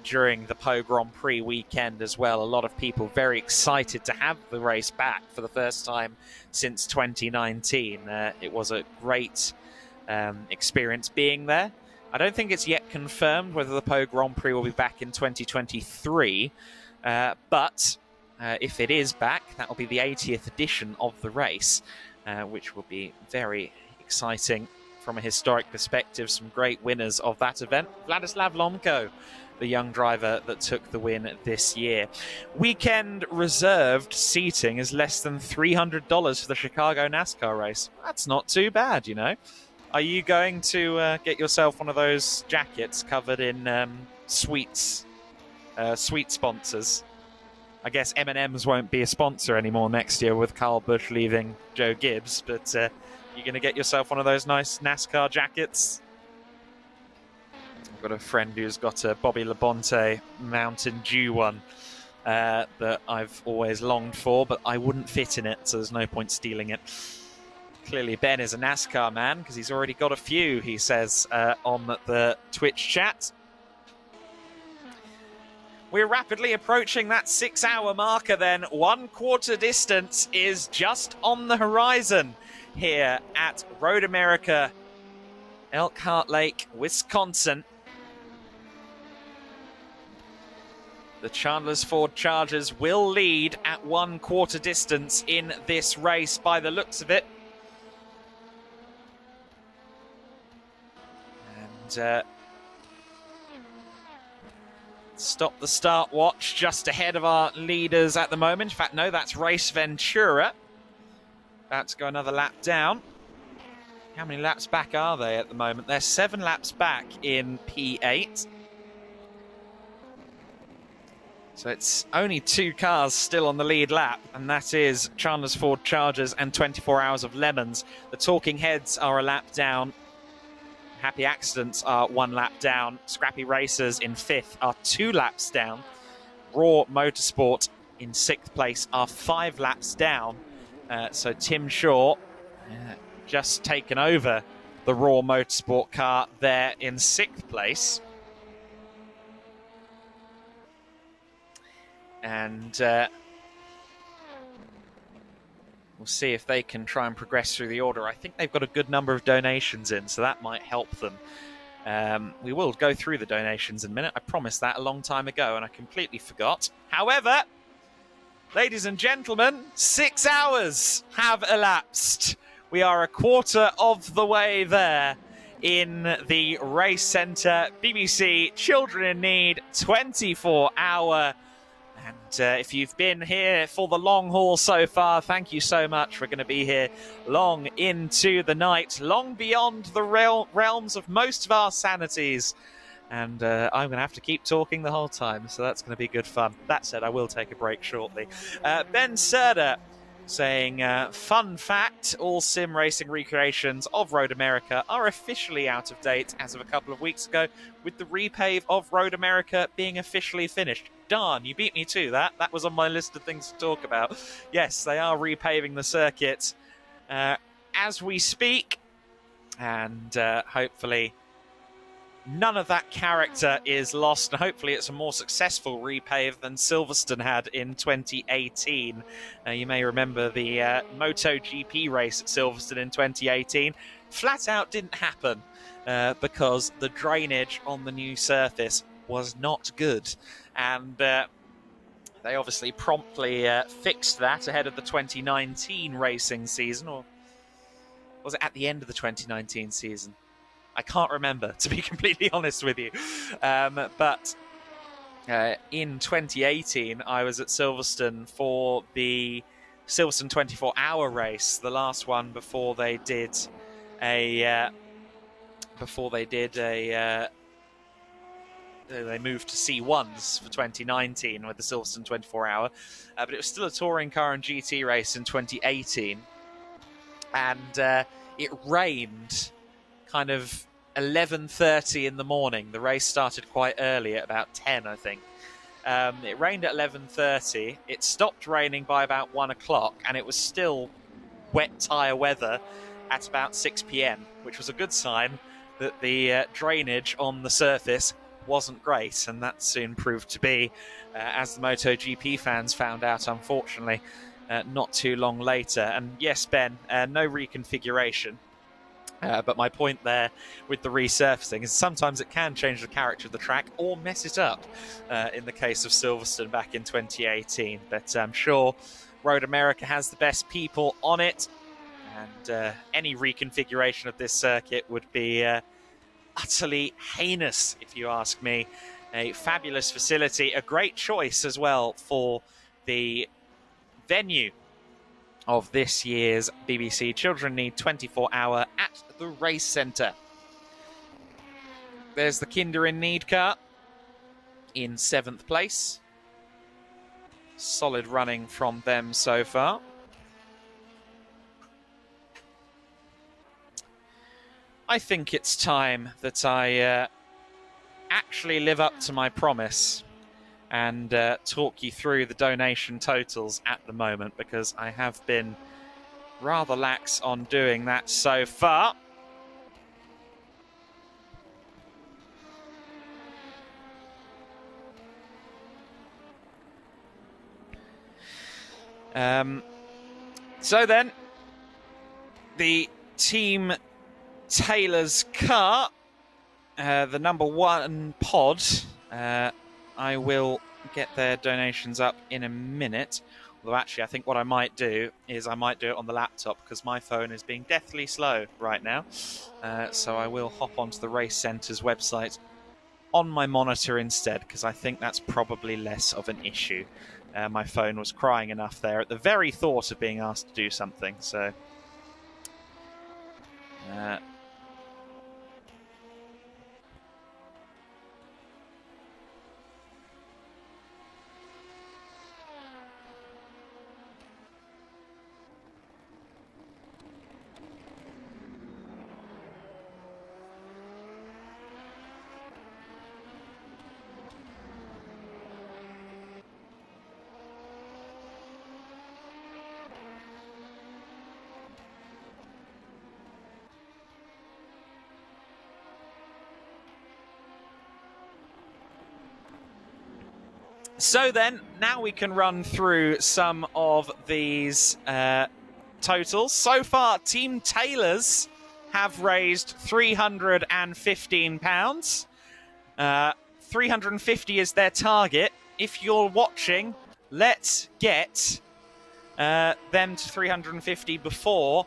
Speaker 10: during the Pau Grand Prix weekend as well. A lot of people very excited to have the race back for the first time since 2019. It was a great experience being there. I don't think it's yet confirmed whether the Pau Grand Prix will be back in 2023, but if it is back, that will be the 80th edition of the race, which will be very exciting from a historic perspective, some great winners of that event. Vladislav Lomko, the young driver that took the win this year. Weekend reserved seating is less than $300 for the Chicago NASCAR race. That's not too bad, you know. Are you going to get yourself one of those jackets covered in sweets, sweet sponsors? I guess M&M's won't be a sponsor anymore next year with Kyle Busch leaving Joe Gibbs, but you're going to get yourself one of those nice NASCAR jackets? I've got a friend who's got a Bobby Labonte Mountain Dew one that I've always longed for, but I wouldn't fit in it, so there's no point stealing it. Clearly Ben is a NASCAR man because he's already got a few, he says on the Twitch chat. We're rapidly approaching that 6-hour marker then. 1/4 distance is just on the horizon here at Road America, Elkhart Lake, Wisconsin. The Chandler's Ford Chargers will lead at 1/4 distance in this race by the looks of it. And stop the start watch just ahead of our leaders at the moment. In fact, no, that's Race Ventura. About to go another lap down. How many laps back are they at the moment? They're 7 laps back in P8. So it's only 2 cars still on the lead lap, and that is Chandler's Ford Chargers and 24 Hours of Lemons. The Talking Heads are a lap down. Happy Accidents are 1 lap down. Scrappy Racers in 5th are 2 laps down. Raw Motorsport in 6th place are 5 laps down. So Tim Shaw just taken over the Raw Motorsport car there in 6th place. And we'll see if they can try and progress through the order. I think they've got a good number of donations in, so that might help them. We will go through the donations in a minute. I promised that a long time ago, and I completely forgot. However, ladies and gentlemen, 6 hours have elapsed. We are 1/4 of the way there in the Race Centre BBC Children in Need 24-hour. And if you've been here for the long haul so far, thank you so much. We're going to be here long into the night, long beyond the realms of most of our sanities. And I'm going to have to keep talking the whole time, so that's going to be good fun. That said, I will take a break shortly. Ben Serda saying, fun fact, all sim racing recreations of Road America are officially out of date as of a couple of weeks ago, with the repave of Road America being officially finished. Darn, you beat me to that. That was on my list of things to talk about. Yes, they are repaving the circuit as we speak, and hopefully none of that character is lost, and hopefully it's a more successful repave than Silverstone had in 2018. You may remember the MotoGP race at Silverstone in 2018. Flat out didn't happen because the drainage on the new surface was not good. And they obviously promptly fixed that ahead of the 2019 racing season, or was it at the end of the 2019 season? I can't remember, to be completely honest with you. But in 2018, I was at Silverstone for the Silverstone 24-hour race, the last one before they did a they moved to C1s for 2019 with the Silverstone 24-hour, but it was still a touring car and GT race in 2018, and it rained kind of 11:30 in the morning. The race started quite early, at about 10, I think. It rained at 11:30. It stopped raining by about 1 o'clock, and it was still wet tyre weather at about 6 p.m., which was a good sign that the drainage on the surface wasn't great, and that soon proved to be, as the MotoGP fans found out, unfortunately, not too long later. And yes, Ben, no reconfiguration. But my point there with the resurfacing is sometimes it can change the character of the track or mess it up, in the case of Silverstone back in 2018. But I'm sure Road America has the best people on it. And any reconfiguration of this circuit would be utterly heinous, if you ask me. A fabulous facility, a great choice as well for the venue of this year's BBC Children Need 24-hour at the Race Centre. There's the Kinder in Need car in 7th place. Solid running from them so far. I think it's time that I actually live up to my promise and talk you through the donation totals at the moment, because I have been rather lax on doing that so far. So then, the Team Taylor's car, the number 1 pod, I will get their donations up in a minute. Although actually, I think what I might do is I might do it on the laptop, because my phone is being deathly slow right now. So I will hop onto the Race Centre's website on my monitor instead, because I think that's probably less of an issue. My phone was crying enough there at the very thought of being asked to do something. So So then, now we can run through some of these totals. So far, Team Taylors have raised £315. 350 is their target. If you're watching, let's get them to 350 before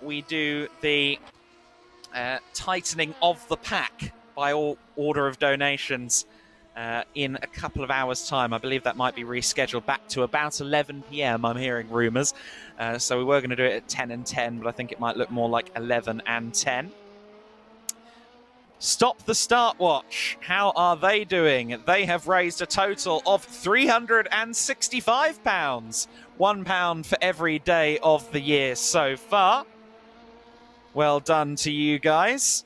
Speaker 10: we do the tightening of the pack by all order of donations. In a couple of hours' time. I believe that might be rescheduled back to about 11 p.m. I'm hearing rumours. So we were going to do it at 10 and 10, but I think it might look more like 11 and 10. Stop the Start Watch. How are they doing? They have raised a total of £365. £1 for every day of the year so far. Well done to you guys.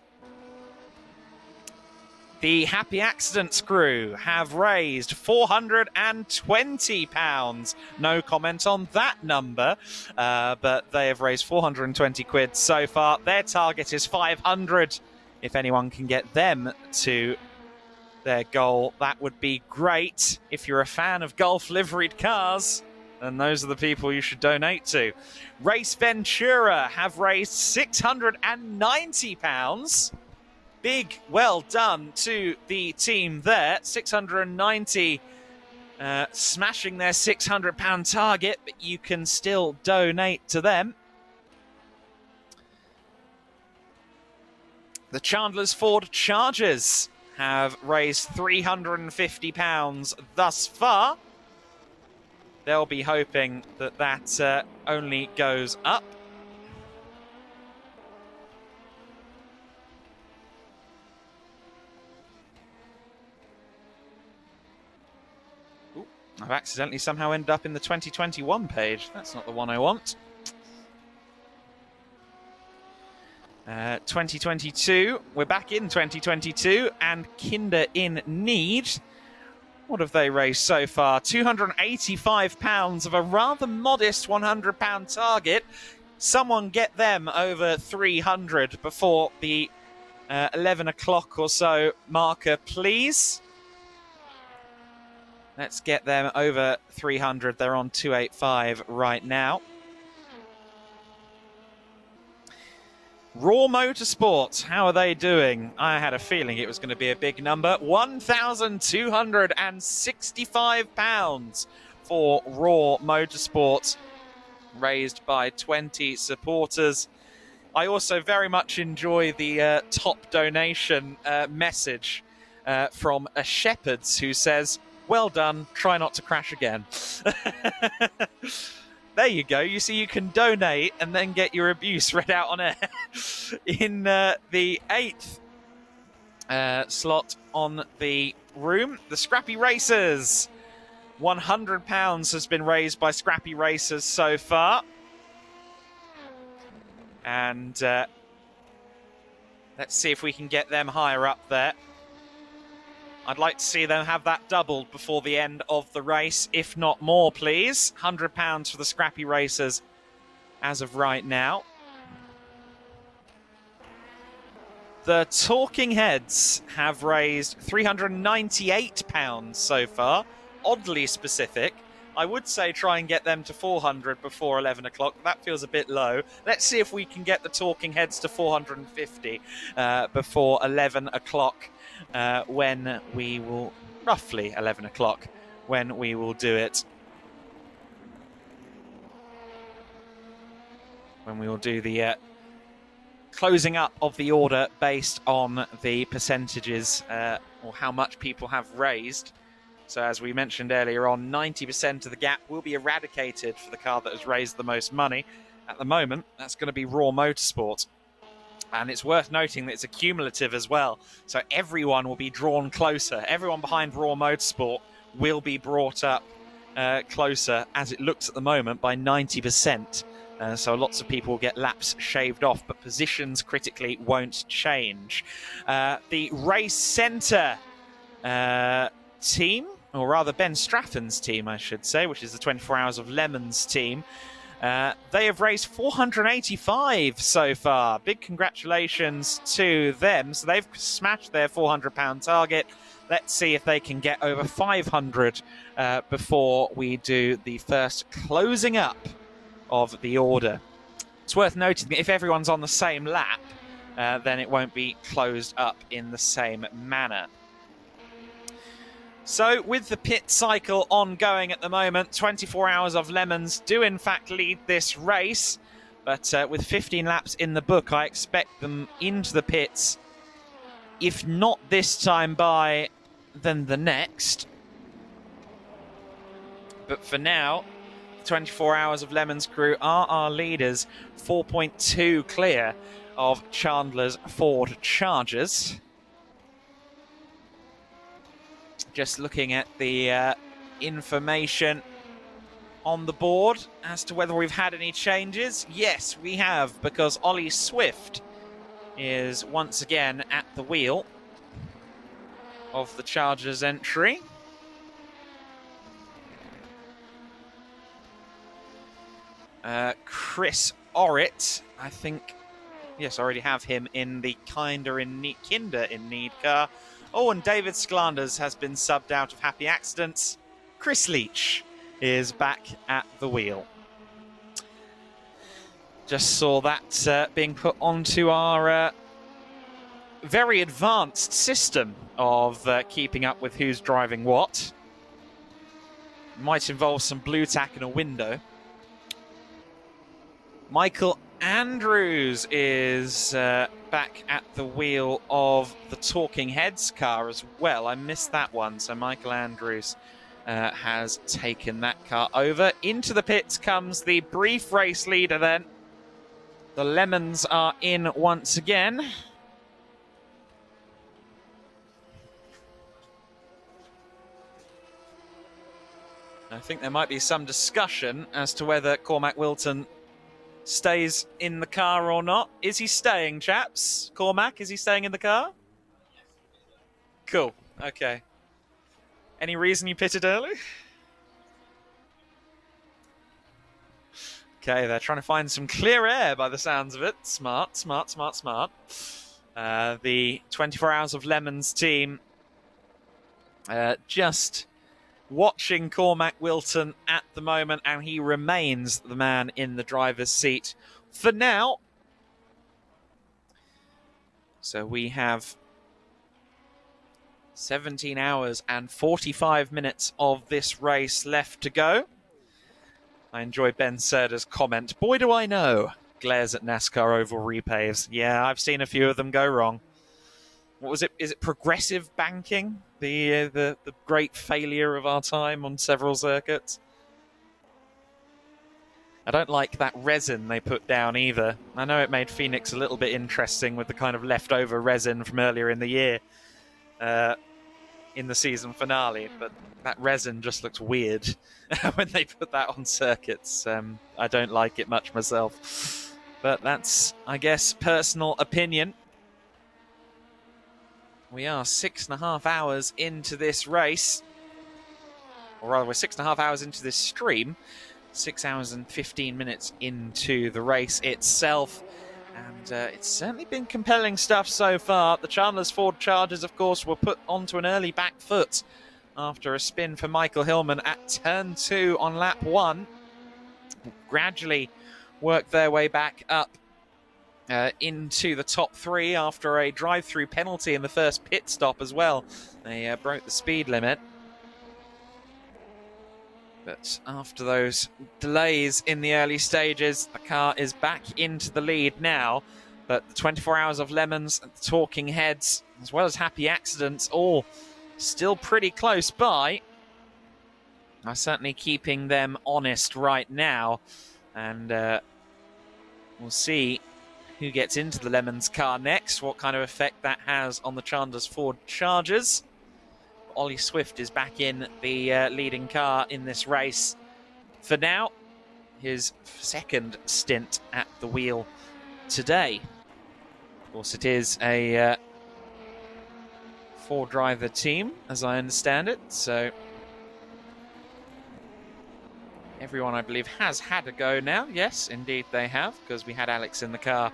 Speaker 10: The Happy Accidents crew have raised £420. No comment on that number, but they have raised 420 quid so far. Their target is 500. If anyone can get them to their goal, that would be great. If you're a fan of Gulf liveried cars, then those are the people you should donate to. Race Ventura have raised £690. Big well done to the team there. 690 smashing their £600 target, but you can still donate to them. The Chandler's Ford Chargers have raised £350 thus far. They'll be hoping that that only goes up. I've accidentally somehow ended up in the 2021 page. That's not the one I want. 2022. We're back in 2022, and Kinder in Need. What have they raised so far? £285 of a rather modest £100 target. Someone get them over 300 before the 11 o'clock or so marker, please. Let's get them over 300. They're on 285 right now. Raw Motorsports, how are they doing? I had a feeling it was going to be a big number. £1,265 for Raw Motorsports. raised by 20 supporters. I also very much enjoy the top donation message from a Shepherds who says, "Well done, try not to crash again." There you go. You see, you can donate and then get your abuse read out on air. In the 8th slot on the room, the Scrappy Racers. £100 has been raised by Scrappy Racers so far. And let's see if we can get them higher up there. I'd like to see them have that doubled before the end of the race, if not more, please. £100 for the Scrappy Racers as of right now. The Talking Heads have raised £398 so far. Oddly specific. I would say try and get them to 400 before 11 o'clock. That feels a bit low. Let's see if we can get the Talking Heads to 450 before 11 o'clock. When we will, roughly 11 o'clock, when we will do it. When we will do the closing up of the order based on the percentages or how much people have raised. So as we mentioned earlier on, 90% of the gap will be eradicated for the car that has raised the most money. At the moment, that's going to be Raw Motorsport. And it's worth noting that it's a cumulative as well. So everyone will be drawn closer. Everyone behind Raw Motorsport will be brought up closer, as it looks at the moment, by 90%. So lots of people will get laps shaved off, but positions critically won't change. The Race Centre team, or rather Ben Straffen's team, I should say, which is the 24 Hours of Lemons team, they have raised 485 so far. Big congratulations to them. So they've smashed their £400 target. Let's see if they can get over 500 before we do the first closing up of the order. It's worth noting that if everyone's on the same lap, then it won't be closed up in the same manner. So, with the pit cycle ongoing at the moment, 24 Hours of Lemons do in fact lead this race. But with 15 laps in the book, I expect them into the pits. If not this time by, then the next. But for now, 24 Hours of Lemons crew are our leaders, 4.2 clear of Chandler's Ford Chargers. Just looking at the information on the board as to whether we've had any changes. Yes, we have, because Ollie Swift is once again at the wheel of the Chargers entry. Chris Orrit, I think, yes, I already have him in the Kinder in Need car. Oh, and David Sklanders has been subbed out of Happy Accidents. Chris Leach is back at the wheel. Just saw that being put onto our very advanced system of keeping up with who's driving what. Might involve some blue tack and a window. Michael Andrews is back at the wheel of the Talking Heads car as well. I missed that one, so Michael Andrews has taken that car over. Into the pits comes the brief race leader then. The Lemons are in once again. I think there might be some discussion as to whether Cormac Wilton stays in the car or not. Is he staying, chaps? Cormac, is he staying in the car? Cool. Okay. Any reason you pitted early? Okay, they're trying to find some clear air by the sounds of it. Smart, smart, smart, smart. The 24 Hours of Lemons team just watching Cormac Wilton at the moment, and he remains the man in the driver's seat for now. So we have 17 hours and 45 minutes of this race left to go. I enjoy Ben Serda's comment. Boy, do I know. Glares at NASCAR oval repaves. Yeah, I've seen a few of them go wrong. What was it? Is it progressive banking? The great failure of our time on several circuits? I don't like that resin they put down either. I know it made Phoenix a little bit interesting with the kind of leftover resin from earlier in the year in the season finale, but that resin just looks weird when they put that on circuits. I don't like it much myself, but that's, I guess, personal opinion. We are 6.5 hours into this race, or rather we're 6.5 hours into this stream. 6 hours and 15 minutes into the race itself, and it's certainly been compelling stuff so far. The Chandler's Ford Chargers, of course, were put onto an early back foot after a spin for Michael Hillman at turn 2 on lap 1. Gradually worked their way back up into the top 3 after a drive-through penalty in the first pit stop as well. They broke the speed limit. But after those delays in the early stages, the car is back into the lead now. But the 24 Hours of Lemons, and the Talking Heads, as well as Happy Accidents, all still pretty close by, are certainly keeping them honest right now. And we'll see who gets into the Lemons car next, what kind of effect that has on the Chandler's Ford Chargers. Ollie Swift is back in the leading car in this race for now. His second stint at the wheel today. Of course, it is a 4-driver team, as I understand it. So everyone, I believe, has had a go now. Yes, indeed they have, because we had Alex in the car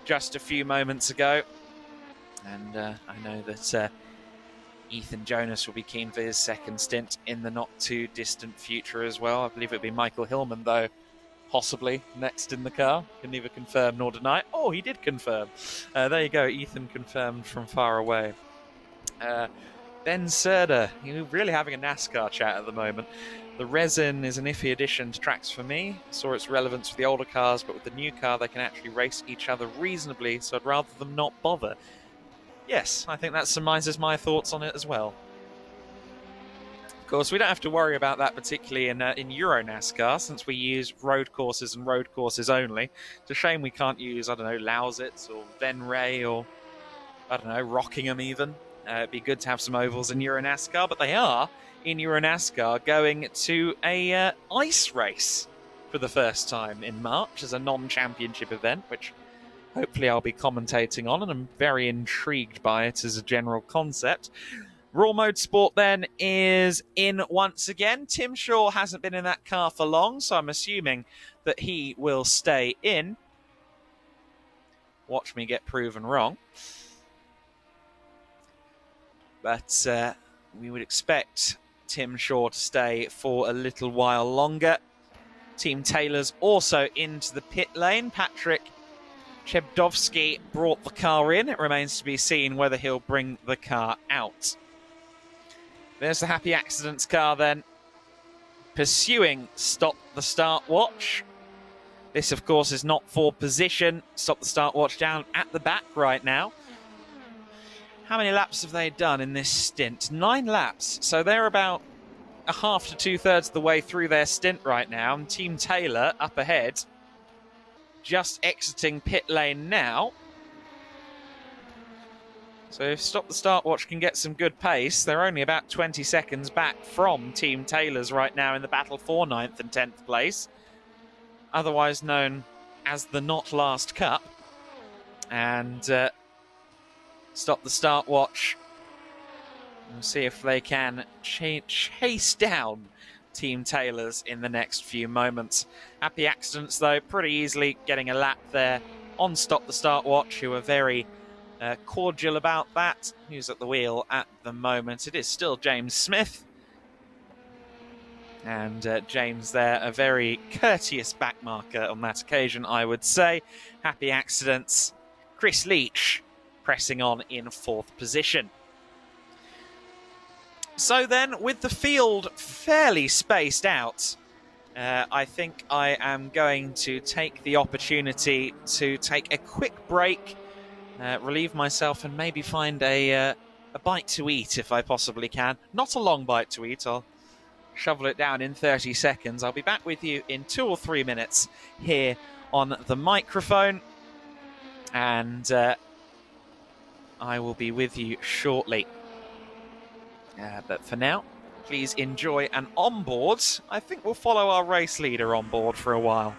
Speaker 10: just a few moments ago. And I know that Ethan Jonas will be keen for his second stint in the not-too-distant future as well. I believe it'll be Michael Hillman, though, possibly next in the car. Can neither confirm nor deny. Oh, he did confirm. There you go, Ethan confirmed from far away. Ben Serda, you're really having a NASCAR chat at the moment. The resin is an iffy addition to tracks for me. Saw its relevance for the older cars, but with the new car, they can actually race each other reasonably, so I'd rather them not bother. Yes, I think that surmises my thoughts on it as well. Of course, we don't have to worry about that particularly in Euro NASCAR, since we use road courses and road courses only. It's a shame we can't use, I don't know, Lausitz or Venray or, I don't know, Rockingham even. It'd be good to have some ovals in Euro NASCAR, but they are, in Euro NASCAR, going to a ice race for the first time in March as a non-championship event, which hopefully I'll be commentating on, and I'm very intrigued by it as a general concept. Raw Mode Sport then is in once again. Tim Shaw hasn't been in that car for long, so I'm assuming that he will stay in. Watch me get proven wrong. But we would expect Tim Shaw to stay for a little while longer. Team Taylor's also into the pit lane. Patrick Chebdovsky brought the car in. It remains to be seen whether he'll bring the car out. There's the Happy Accidents car then, pursuing Stop the Start Watch. This, of course, is not for position. Stop the Start Watch down at the back right now. How many laps have they done in this stint? 9 laps. So they're about a half to 2/3 of the way through their stint right now. And Team Taylor up ahead, just exiting pit lane now. So if Stop the Start Watch can get some good pace, they're only about 20 seconds back from Team Taylor's right now in the battle for 9th and 10th place, otherwise known as the Not Last Cup. And Stop the Start Watch, we'll see if they can chase down Team Taylor's in the next few moments. Happy Accidents, though, pretty easily getting a lap there on Stop the Start Watch, who are very cordial about that. Who's at the wheel at the moment? It is still James Smith. And James there, a very courteous backmarker on that occasion, I would say. Happy Accidents. Chris Leach pressing on in 4th position. So then, with the field fairly spaced out, I think I am going to take the opportunity to take a quick break, relieve myself, and maybe find a bite to eat if I possibly can. Not a long bite to eat. I'll shovel it down in 30 seconds. I'll be back with you in 2 or 3 minutes here on the microphone, and I will be with you shortly. But for now, please enjoy an onboard. I think we'll follow our race leader on board for a while.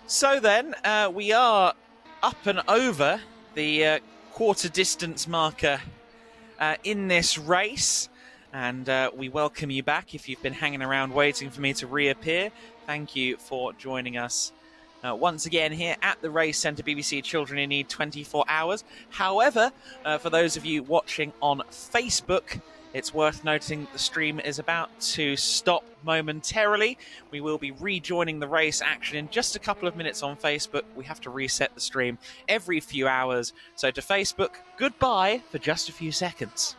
Speaker 10: So then, we are up and over the quarter distance marker in this race. And we welcome you back if you've been hanging around waiting for me to reappear. Thank you for joining us once again here at the Race Centre BBC Children in Need 24 hours. However, for those of you watching on Facebook, it's worth noting the stream is about to stop momentarily. We will be rejoining the race action in just a couple of minutes on Facebook. We have to reset the stream every few hours. So to Facebook, goodbye for just a few seconds.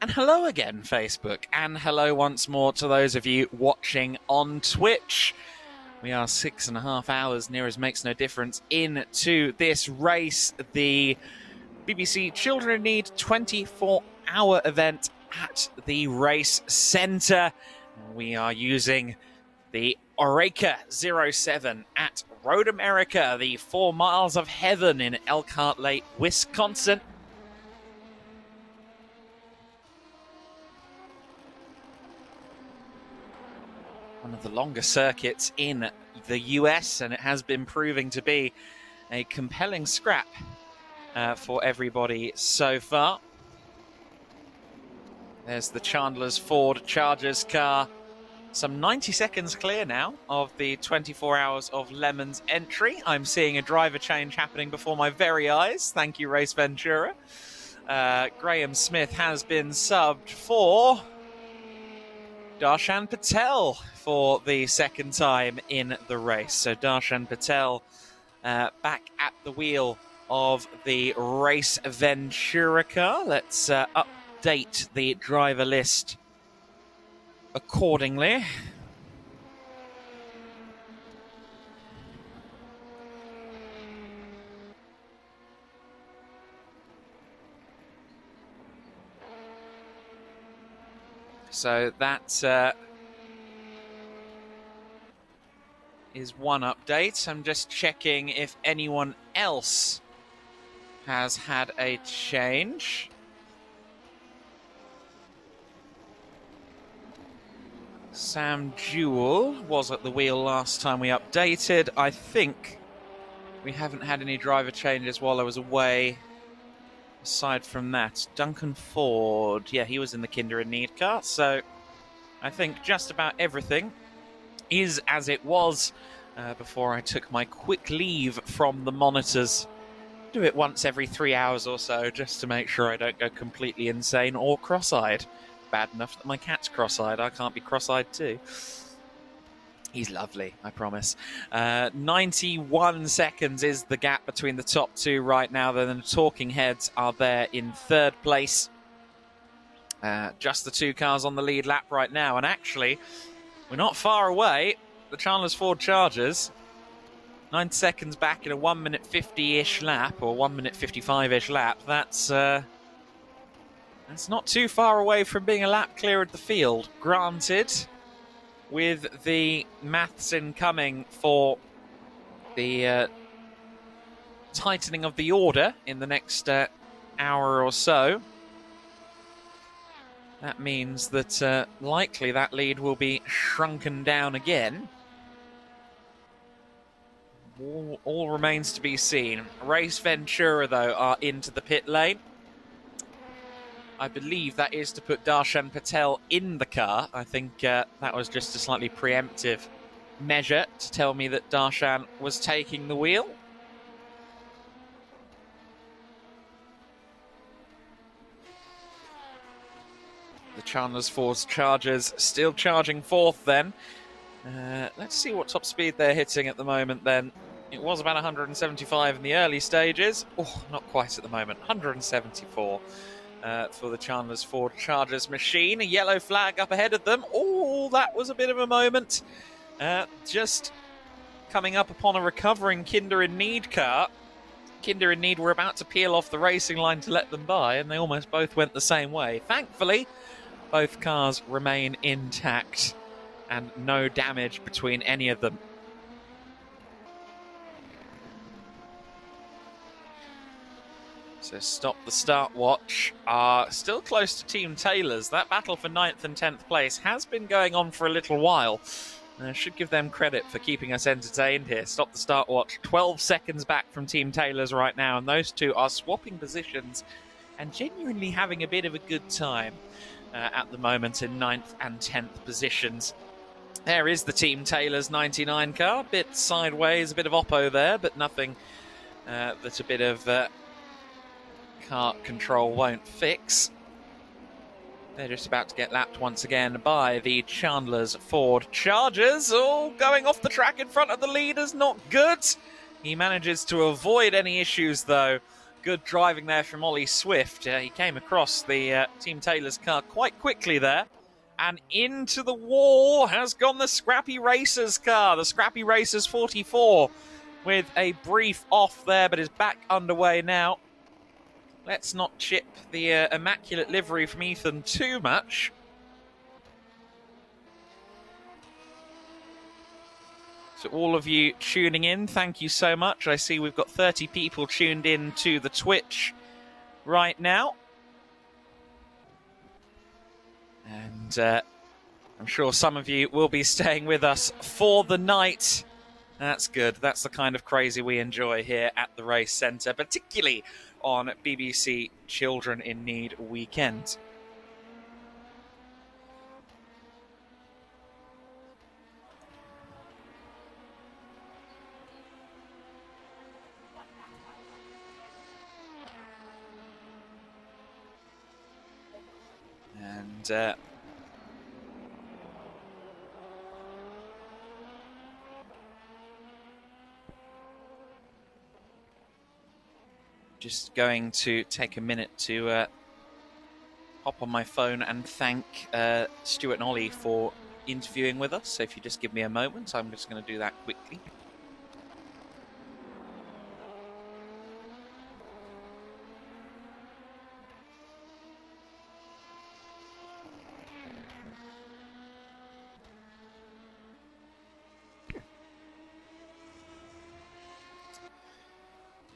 Speaker 10: And hello again, Facebook, and hello once more to those of you watching on Twitch. We are 6.5 hours, near as makes no difference, into this race, the BBC Children in Need 24-hour event at the Race Centre. We are using the Oreca 07 at Road America, the 4 miles of heaven in Elkhart Lake, Wisconsin. One of the longer circuits in the US, and it has been proving to be a compelling scrap for everybody so far. There's the Chandler's Ford Chargers car. Some 90 seconds clear now of the 24 hours of Lemon's entry. I'm seeing a driver change happening before my very eyes. Thank you, Race Ventura. Graham Smith has been subbed for Darshan Patel for the second time in the race. So Darshan Patel back at the wheel of the Race Ventura car. Let's update the driver list accordingly. So that is one update. I'm just checking if anyone else has had a change. Sam Jewell was at the wheel last time we updated. I think we haven't had any driver changes while I was away. Aside from that, Duncan Ford, yeah, he was in the Kinder in Need car, so I think just about everything is as it was before I took my quick leave from the monitors. Do it once every 3 hours or so, just to make sure I don't go completely insane or cross-eyed. Bad enough that my cat's cross-eyed, I can't be cross-eyed too. He's lovely, I promise. 91 seconds is the gap between the top two right now. Then the Talking Heads are there in third place. Just the two cars on the lead lap right now. And actually, we're not far away. The Chandler's Ford Chargers, 9 seconds back in a 1 minute 50-ish lap, or 1 minute 55-ish lap. That's not too far away from being a lap clear of the field. Granted, with the maths incoming for the tightening of the order in the next hour or so, that means that likely that lead will be shrunken down again. All remains to be seen. Race Ventura, though, are into the pit lane. I believe that is to put Darshan Patel in the car. I think that was just a slightly preemptive measure to tell me that Darshan was taking the wheel. The Chandler's Ford Chargers still charging fourth then. Let's see what top speed they're hitting at the moment then. It was about 175 in the early stages. Oh, not quite at the moment. 174 for the Chandler's Ford Chargers machine. A yellow flag up ahead of them. Oh, that was a bit of a moment. Just coming up upon a recovering Kinder in Need car. Kinder in Need were about to peel off the racing line to let them by, and they almost both went the same way. Thankfully, both cars remain intact and no damage between any of them. So Stop the Start Watch are still close to Team Taylor's. That battle for 9th and 10th place has been going on for a little while. I should give them credit for keeping us entertained here. Stop the Start Watch 12 seconds back from Team Taylor's right now, and those two are swapping positions and genuinely having a bit of a good time at the moment in 9th and 10th positions. There is the Team Taylor's 99 car, a bit sideways, a bit of oppo there, but nothing that a bit of kart control won't fix. They're just about to get lapped once again by the Chandler's Ford Chargers. All going off the track in front of the leaders, not good. He manages to avoid any issues though. Good driving there from Ollie Swift. He came across the Team Taylor's car quite quickly there. And into the wall has gone the Scrappy Racers car. The Scrappy Racers 44 with a brief off there, but is back underway now. Let's not chip the immaculate livery from Ethan too much. So all of you tuning in, thank you so much. I see we've got 30 people tuned in to the Twitch right now. And I'm sure some of you will be staying with us for the night. That's good. That's the kind of crazy we enjoy here at the Race Centre, particularly on BBC Children in Need weekend. And just going to take a minute to hop on my phone and thank Stuart and Ollie for interviewing with us. So if you just give me a moment, I'm just going to do that quickly.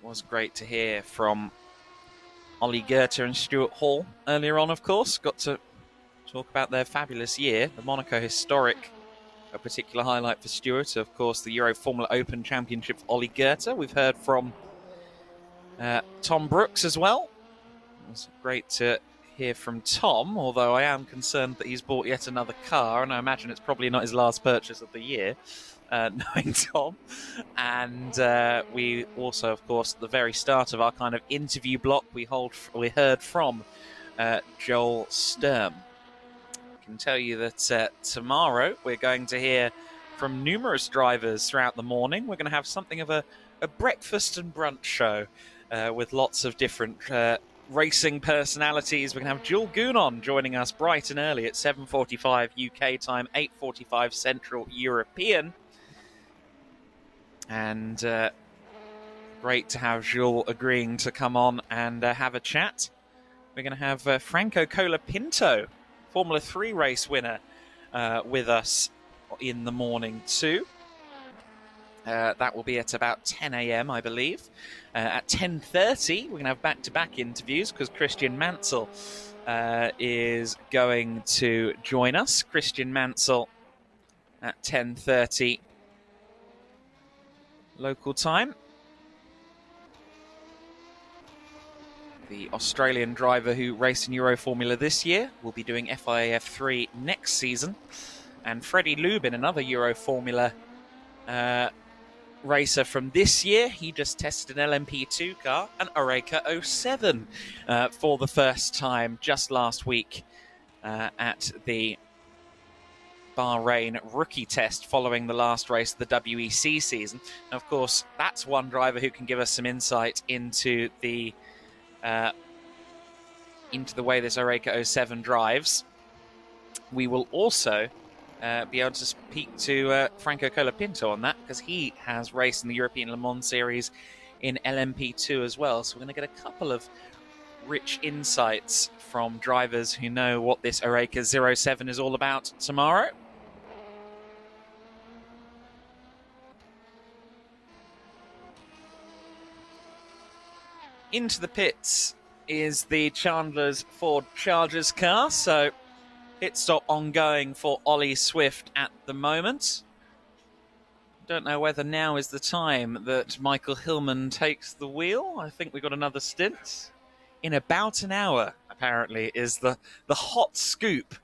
Speaker 10: Was great to hear from Ollie Goethe and Stuart Hall earlier on, of course. Got to talk about their fabulous year, the Monaco Historic, a particular highlight for Stuart. Of course, the Euro Formula Open Championship for Ollie Goethe. We've heard from Tom Brooks as well. It was great to hear from Tom, although I am concerned that he's bought yet another car, and I imagine it's probably not his last purchase of the year. Knowing Tom. And we also, of course, at the very start of our kind of interview block, we heard from Joel Sturm. I can tell you that tomorrow we're going to hear from numerous drivers throughout the morning. We're going to have something of a breakfast and brunch show with lots of different racing personalities. We're going to have Jules Gounon joining us bright and early at 7:45 UK time, 8:45 Central European. And great to have Jules agreeing to come on and have a chat. We're going to have Franco Colapinto, Formula 3 race winner, with us in the morning too. That will be at about 10 a.m, I believe. At 10:30, we're going to have back-to-back interviews because Christian Mansell is going to join us. Christian Mansell at 10:30 local time. The Australian driver who raced in Euro Formula this year will be doing FIA F3 next season. And Freddie Lubin, another Euro Formula racer from this year, he just tested an LMP2 car, an Oreca 07, for the first time just last week at the Bahrain rookie test following the last race of the WEC season. And of course, that's one driver who can give us some insight into the way this Oreca 07 drives. We will also be able to speak to Franco Colapinto on that, because he has raced in the European Le Mans Series in LMP2 as well. So we're going to get a couple of rich insights from drivers who know what this Oreca 07 is all about tomorrow. Into the pits is the Chandler's Ford Chargers car, so pit stop ongoing for Ollie Swift at the moment. Don't know whether now is the time that Michael Hillman takes the wheel. I think we've got another stint. In about an hour, apparently, is the hot scoop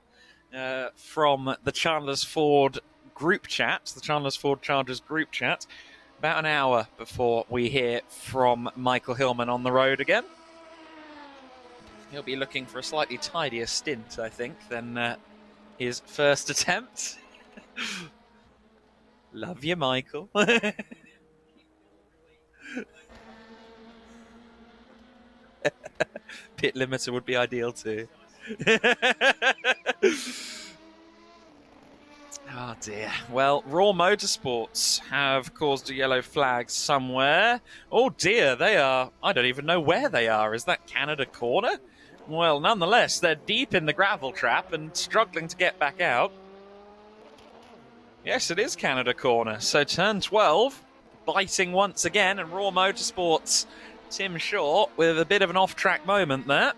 Speaker 10: from the Chandler's Ford group chat, the Chandler's Ford Chargers group chat. About an hour before we hear from Michael Hillman on the road again. He'll be looking for a slightly tidier stint, I think, than his first attempt. Love you, Michael. Pit limiter would be ideal too. Oh dear. Well, Raw Motorsports have caused a yellow flag somewhere. Oh dear, they are... I don't even know where they are. Is that Canada Corner? Well, nonetheless, they're deep in the gravel trap and struggling to get back out. Yes, it is Canada Corner. So turn 12, biting once again, and Raw Motorsports' Tim Shaw with a bit of an off-track moment there.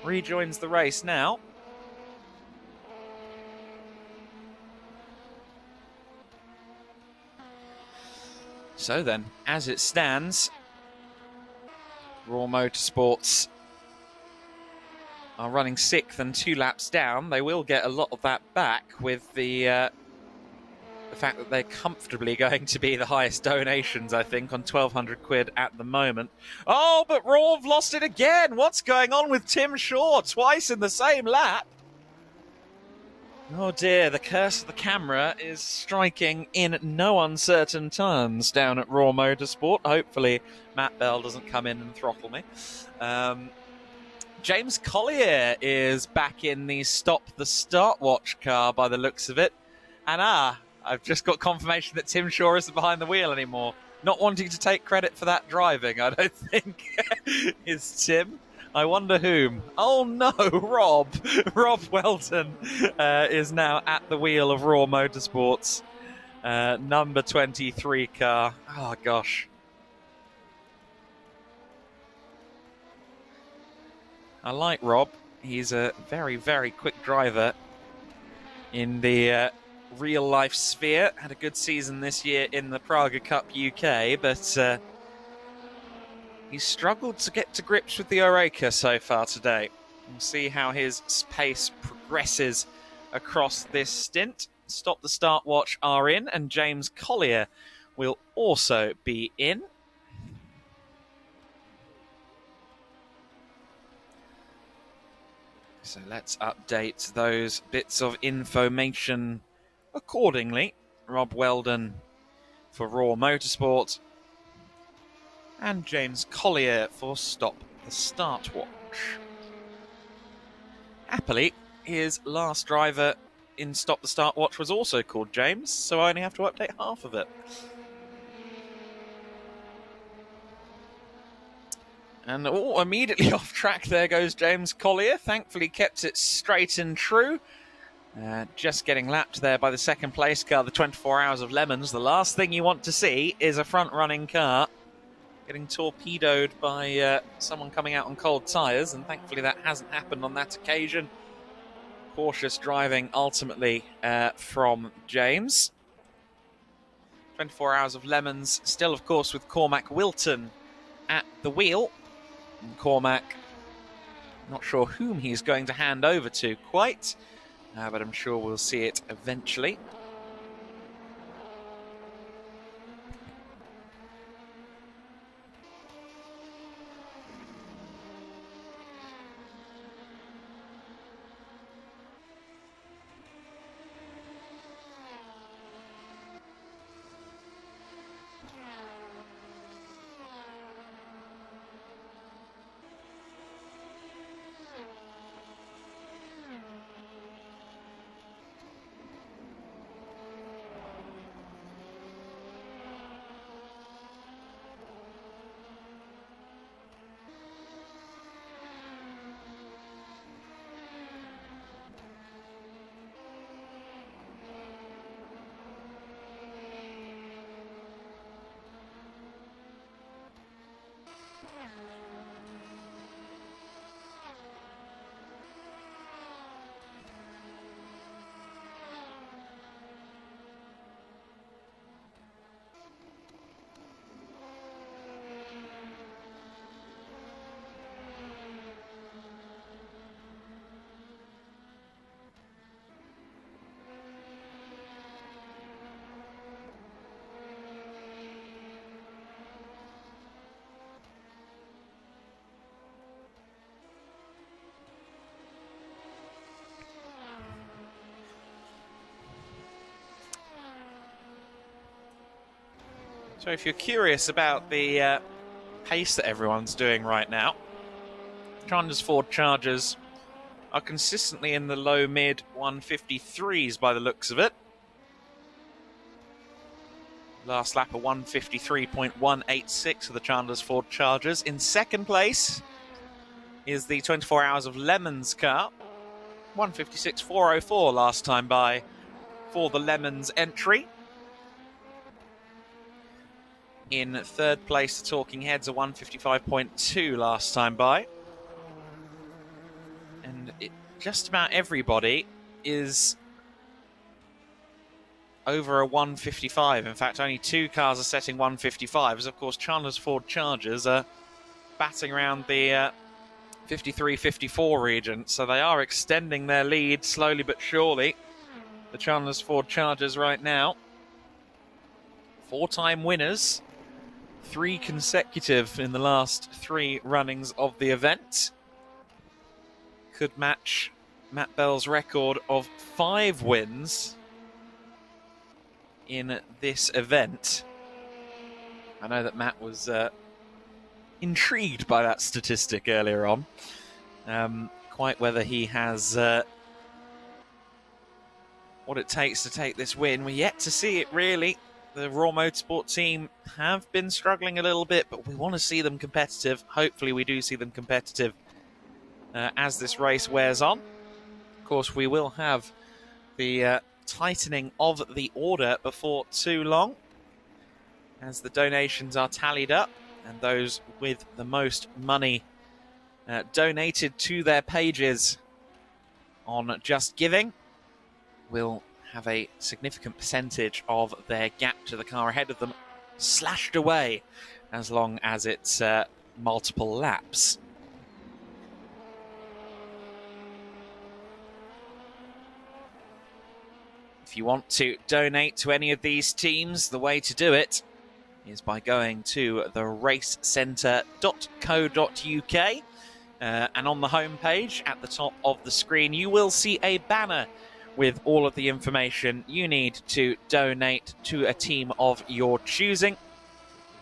Speaker 10: Rejoins the race now. So then, as it stands, Raw Motorsports are running 6th and 2 laps down. They will get a lot of that back with the fact that they're comfortably going to be the highest donations, I think, on 1,200 quid at the moment. Oh, but Raw have lost it again. What's going on with Tim Shaw? Twice in the same lap. Oh dear, the curse of the camera is striking in no uncertain terms down at Raw Motorsport. Hopefully Matt Bell doesn't come in and throttle me. James Collier is back in the Stop the Start Watch car by the looks of it. And I've just got confirmation that Tim Shaw isn't behind the wheel anymore. Not wanting to take credit for that driving, I don't think, is Tim. I wonder whom. Oh no, Rob. Rob Weldon is now at the wheel of Raw Motorsports. Number 23 car. Oh gosh. I like Rob. He's a very, very quick driver in the real life sphere. Had a good season this year in the Praga Cup UK, but he's struggled to get to grips with the Oreca so far today. We'll see how his pace progresses across this stint. Stop the Start Watch are in, and James Collier will also be in. So let's update those bits of information accordingly. Rob Weldon for Raw Motorsport, and James Collier for Stop the Start Watch. Happily, his last driver in Stop the Start Watch was also called James, so I only have to update half of it. And immediately off track there goes James Collier. Thankfully kept it straight and true. Just getting lapped there by the second place car, the 24 Hours of Lemons. The last thing you want to see is a front-running car getting torpedoed by someone coming out on cold tyres, and thankfully that hasn't happened on that occasion. Cautious driving ultimately from James. 24 Hours of Lemons still, of course, with Cormac Wilton at the wheel. And Cormac, not sure whom he's going to hand over to quite, but I'm sure we'll see it eventually. So if you're curious about the pace that everyone's doing right now, Chandler's Ford Chargers are consistently in the low mid 153s by the looks of it. Last lap a 153.186 for the Chandler's Ford Chargers. In second place is the 24 Hours of Lemons car. 156.404 last time by for the Lemons entry. In third place, the Talking Heads are 155.2 last time by. And just about everybody is over a 155. In fact, only 2 cars are setting 155, as of course Chandler's Ford Chargers are batting around the 53-54 region. So they are extending their lead slowly but surely. The Chandler's Ford Chargers right now. 4-time winners. 3 consecutive in the last 3 runnings of the event. Could match Matt Bell's record of 5 wins in this event. I know that Matt was intrigued by that statistic earlier on. Quite whether he has what it takes to take this win. We're yet to see it, really. The Raw Motorsport team have been struggling a little bit, but we want to see them competitive. Hopefully we do see them competitive as this race wears on. Of course, we will have the tightening of the order before too long, as the donations are tallied up, and those with the most money donated to their pages on Just Giving will have a significant percentage of their gap to the car ahead of them slashed away, as long as it's multiple laps. If you want to donate to any of these teams, the way to do it is by going to theracecentre.co.uk, and on the homepage at the top of the screen you will see a banner with all of the information you need to donate to a team of your choosing.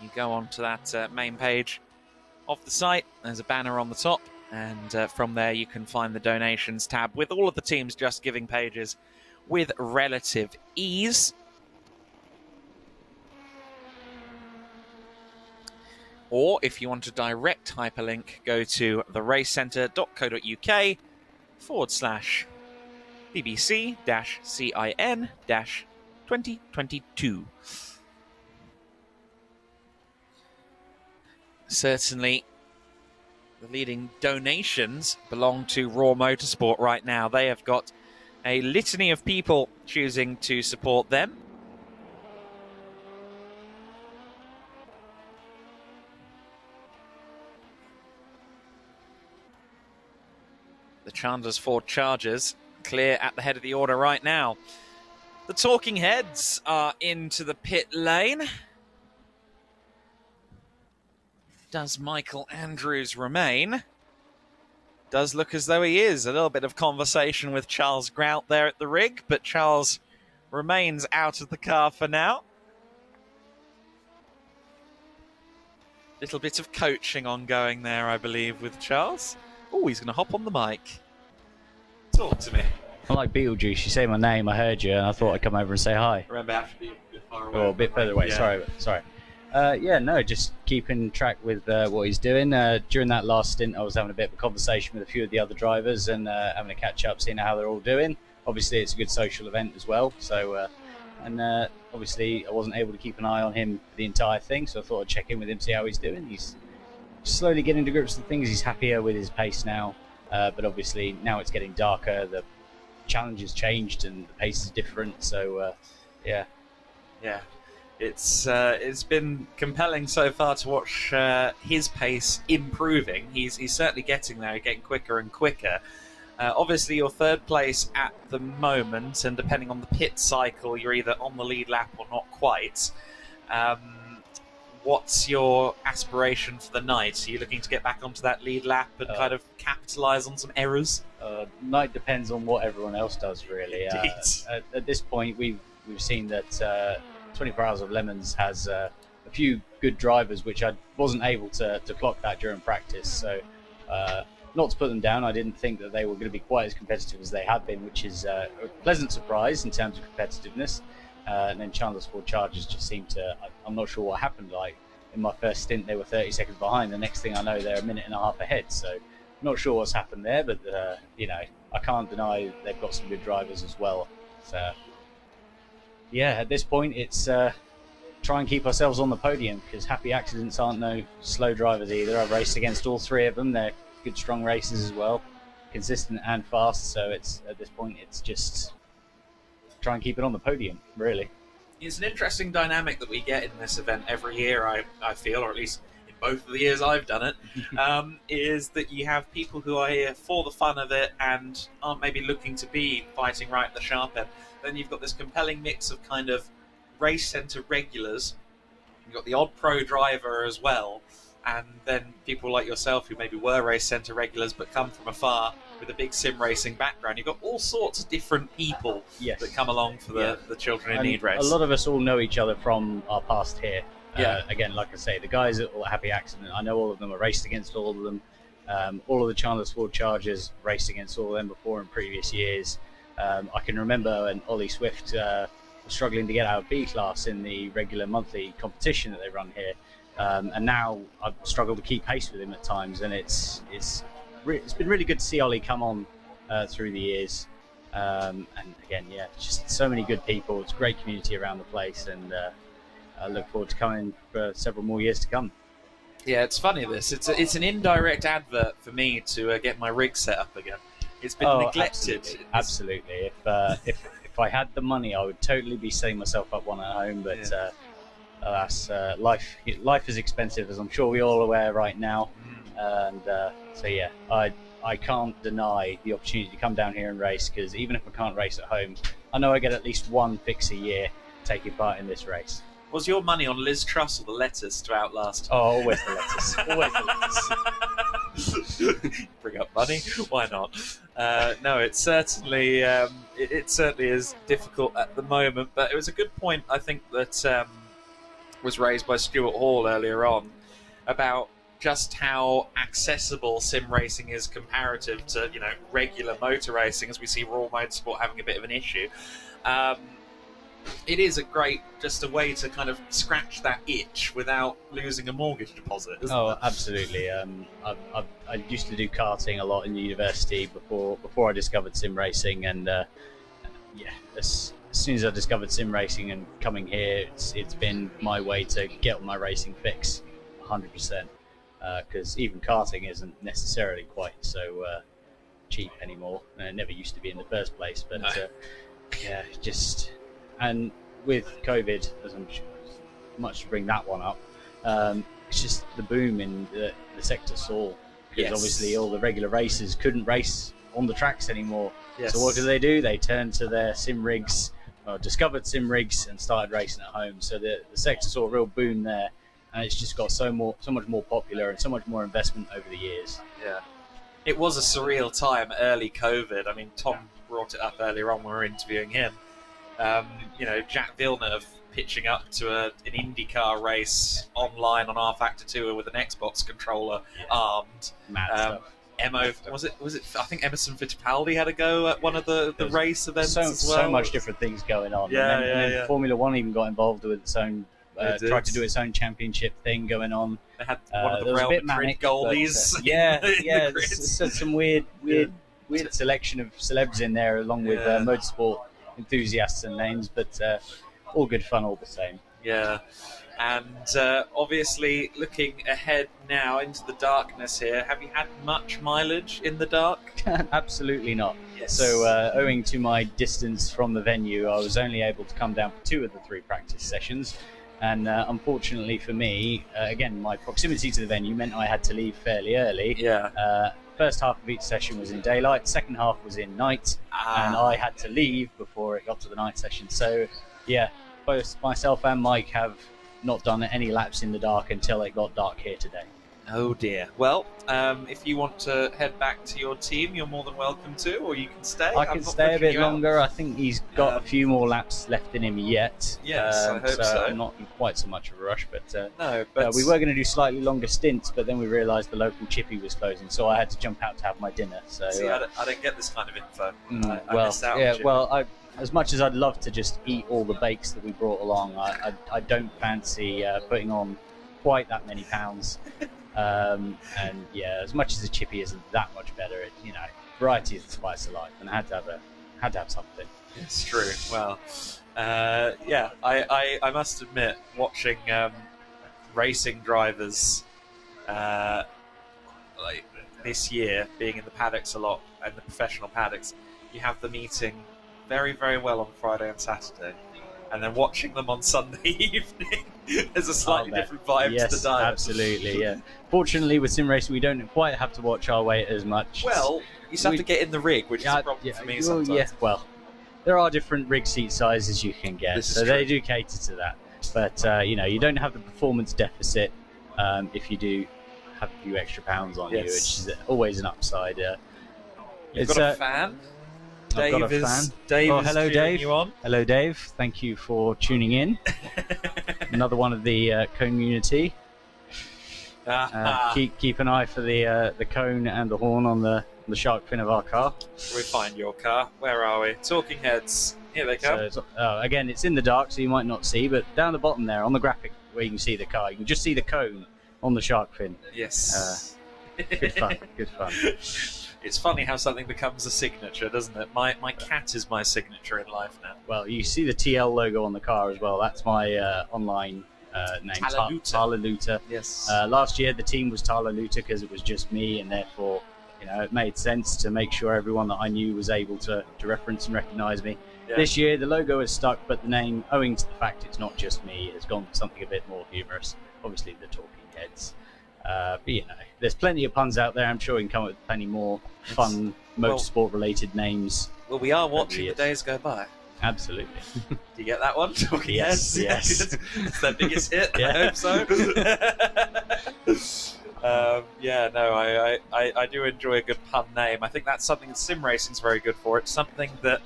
Speaker 10: You go on to that main page of the site, there's a banner on the top, and from there you can find the donations tab with all of the teams Just Giving pages with relative ease. Or if you want a direct hyperlink, go to theracecentre.co.uk/BBC-CIN-2022. Certainly, the leading donations belong to Raw Motorsport right now. They have got a litany of people choosing to support them. The Chandler's Ford Chargers clear at the head of the order right now. The Talking Heads are into the pit lane. Does Michael Andrews remain? Does look as though he is. A little bit of conversation with Charles Grout there at the rig, but Charles remains out of the car for now. Little bit of coaching ongoing there, I believe, with Charles. Oh, he's going to hop on the mic. Talk to me.
Speaker 2: I'm like Beetlejuice. You say my name, I heard you, and I thought I'd come over and say hi.
Speaker 10: Remember, I have to be a bit far away.
Speaker 2: Oh, a bit further away.
Speaker 10: Yeah.
Speaker 2: Sorry. Yeah, no, just keeping track with what he's doing. During that last stint, I was having a bit of a conversation with a few of the other drivers and having a catch up, seeing how they're all doing. Obviously, it's a good social event as well. So, obviously, I wasn't able to keep an eye on him the entire thing, so I thought I'd check in with him, see how he's doing. He's slowly getting to grips with things. He's happier with his pace now, but obviously now it's getting darker. The challenge has changed and the pace is different. So, yeah.
Speaker 10: It's been compelling so far to watch his pace improving. He's certainly getting there, getting quicker and quicker. Obviously, you're third place at the moment, and depending on the pit cycle, you're either on the lead lap or not quite. What's your aspiration for the night? Are you looking to get back onto that lead lap and kind of capitalise on some errors?
Speaker 2: Night depends on what everyone else does, really. At this point, we've seen that 24 Hours of Lemons has a a few good drivers, which I wasn't able to clock that during practice. So not to put them down, I didn't think that they were going to be quite as competitive as they have been, which is a pleasant surprise in terms of competitiveness. And then Chandler's Ford Chargers just seemed to, I'm not sure what happened. Like in my first stint, they were 30 seconds behind. The next thing I know, they're a minute and a half ahead. So I'm not sure what's happened there, but I can't deny they've got some good drivers as well. So yeah, at this point, it's try and keep ourselves on the podium, because Happy Accidents aren't no slow drivers either. I've raced against all three of them. They're good, strong races as well, consistent and fast. So it's at this point, it's just try and keep it on the podium, really.
Speaker 15: It's an interesting dynamic that we get in this event every year, I feel, or at least in both of the years I've done it, is that you have people who are here for the fun of it and aren't maybe looking to be fighting right at the sharp end. Then you've got this compelling mix of kind of race centre regulars. You've got the odd pro driver as well, and then people like yourself who maybe were race centre regulars but come from afar with a big sim racing background. You've got all sorts of different people that come along for the Children in Need race.
Speaker 2: A lot of us all know each other from our past here. Again, like I say, the guys at Happy Accident, I know all of them. I raced against all of them. All of the Chandler's Ford Chargers raced against all of them before in previous years. I can remember when Ollie Swift was struggling to get out of B class in the regular monthly competition that they run here. And now I've struggled to keep pace with him at times, and it's been really good to see Ollie come on through the years. And again, just so many good people. It's a great community around the place, and I look forward to coming for several more years to come.
Speaker 15: Yeah, it's funny this. It's an indirect advert for me to get my rig set up again. It's been neglected.
Speaker 2: Absolutely. If I had the money, I would totally be setting myself up one at home. But alas, life is expensive, as I'm sure we're all aware right now. And I can't deny the opportunity to come down here and race, because even if I can't race at home, I know I get at least one fix a year taking part in this race.
Speaker 15: Was your money on Liz Truss or the lettuce to outlast?
Speaker 2: Oh, always the lettuce. Always the lettuce.
Speaker 15: Bring up money? Why not? No, it certainly is difficult at the moment, but it was a good point, I think, that was raised by Stuart Hall earlier on about just how accessible sim racing is comparative to regular motor racing, as we see Raw Motorsport having a bit of an issue. It is a way to kind of scratch that itch without losing a mortgage deposit, isn't it?
Speaker 2: Absolutely. I used to do karting a lot in university before I discovered sim racing, and as soon as I discovered sim racing and coming here, it's been my way to get on my racing fix, 100%. Because even karting isn't necessarily quite so cheap anymore. It never used to be in the first place, but and with COVID, as I'm sure, much to bring that one up, it's just the boom in the sector saw, because obviously all the regular racers couldn't race on the tracks anymore. So what do? They turned to their sim rigs, or discovered sim rigs, and started racing at home. So the sector saw a real boom there, and it's just got so much more popular and so much more investment over the years.
Speaker 15: Yeah, it was a surreal time, early COVID. I mean, Tom brought it up earlier on when we were interviewing him. Jack Villeneuve pitching up to an IndyCar race online on R-Factor Tour with an Xbox controller armed.
Speaker 2: Mad stuff.
Speaker 15: Was it? I think Emerson Fittipaldi had a go at one of the race events as well.
Speaker 2: So much different things going on. And then Formula One even got involved with its own. Tried to do its own championship thing going on.
Speaker 15: They had one of the Real Madrid goldies.
Speaker 2: Some weird selection of celebs in there, along with motorsport enthusiasts and lanes, but all good fun all the same.
Speaker 15: Yeah, and obviously looking ahead now into the darkness here, have you had much mileage in the dark?
Speaker 2: Absolutely not.
Speaker 15: Yes.
Speaker 2: So owing to my distance from the venue, I was only able to come down for 2 of the 3 practice sessions. And unfortunately for me, again, my proximity to the venue meant I had to leave fairly early. First half of each session was in daylight, second half was in night, and I had to leave before it got to the night session. So, both myself and Mike have not done any laps in the dark until it got dark here today.
Speaker 15: Oh dear. Well, if you want to head back to your team, you're more than welcome to, or you can stay.
Speaker 2: I
Speaker 15: I'm
Speaker 2: can
Speaker 15: not
Speaker 2: stay a
Speaker 15: pushing
Speaker 2: bit
Speaker 15: you out.
Speaker 2: longer. I think he's got a few more laps left in him yet.
Speaker 15: Yes, I hope so.
Speaker 2: I'm not in quite so much of a rush, but
Speaker 15: No, but
Speaker 2: we were going to do slightly longer stints, but then we realised the local chippy was closing, so I had to jump out to have my dinner. So
Speaker 15: see, I don't get this kind of info. I
Speaker 2: well,
Speaker 15: missed out.
Speaker 2: yeah,
Speaker 15: on Jim.
Speaker 2: well, as much as I'd love to just eat all the bakes that we brought along, I don't fancy putting on quite that many pounds. And yeah, as much as a chippy isn't that much better, variety is the spice of life, and I had to have something.
Speaker 15: It's true. Well, yeah, I must admit, watching racing drivers like this year, being in the paddocks a lot and the professional paddocks, you have them eating very, very well on Friday and Saturday, and then watching them on Sunday evening, there's a slightly different vibe to the diet.
Speaker 2: Absolutely, yeah. Fortunately, with sim racing, we don't quite have to watch our weight as much.
Speaker 15: Well, you just have to get in the rig, which is a problem for me sometimes.
Speaker 2: Yeah, well, there are different rig seat sizes you can get,
Speaker 15: This is
Speaker 2: so
Speaker 15: true.
Speaker 2: they do cater to that. But you don't have the performance deficit if you do have a few extra pounds on you, which is always an upside.
Speaker 15: You've got a fan?
Speaker 2: I've got a
Speaker 15: Dave
Speaker 2: fan.
Speaker 15: Dave
Speaker 2: oh,
Speaker 15: is
Speaker 2: hello,
Speaker 15: cheering
Speaker 2: Dave.
Speaker 15: you on.
Speaker 2: Hello, Dave. Thank you for tuning in. Another one of the community. Keep an eye for the cone and the horn on the shark fin of our car.
Speaker 15: We find your car. Where are we? Talking Heads. Here they come.
Speaker 2: So again, it's in the dark, so you might not see, but down the bottom there on the graphic where you can see the car, you can just see the cone on the shark fin.
Speaker 15: Yes.
Speaker 2: Good fun. Good fun.
Speaker 15: It's funny how something becomes a signature, doesn't it? My cat is my signature in life now.
Speaker 2: Well, you see the TL logo on the car as well. That's my online name, Talaluta.
Speaker 15: Yes.
Speaker 2: Last year the team was Talaluta because it was just me, and therefore, it made sense to make sure everyone that I knew was able to reference and recognise me.
Speaker 15: Yeah.
Speaker 2: This year the logo is stuck, but the name, owing to the fact it's not just me, has gone for something a bit more humorous. Obviously, the Talking Heads. But there's plenty of puns out there. I'm sure we can come up with plenty more fun motorsport-related names.
Speaker 15: Well, we are watching the days go by.
Speaker 2: Absolutely.
Speaker 15: Do you get that one? Talking
Speaker 2: Yes,
Speaker 15: Heads?
Speaker 2: yes.
Speaker 15: It's their biggest hit.
Speaker 2: Yeah.
Speaker 15: I hope so. I do enjoy a good pun name. I think that's something that sim racing's very good for. It's something that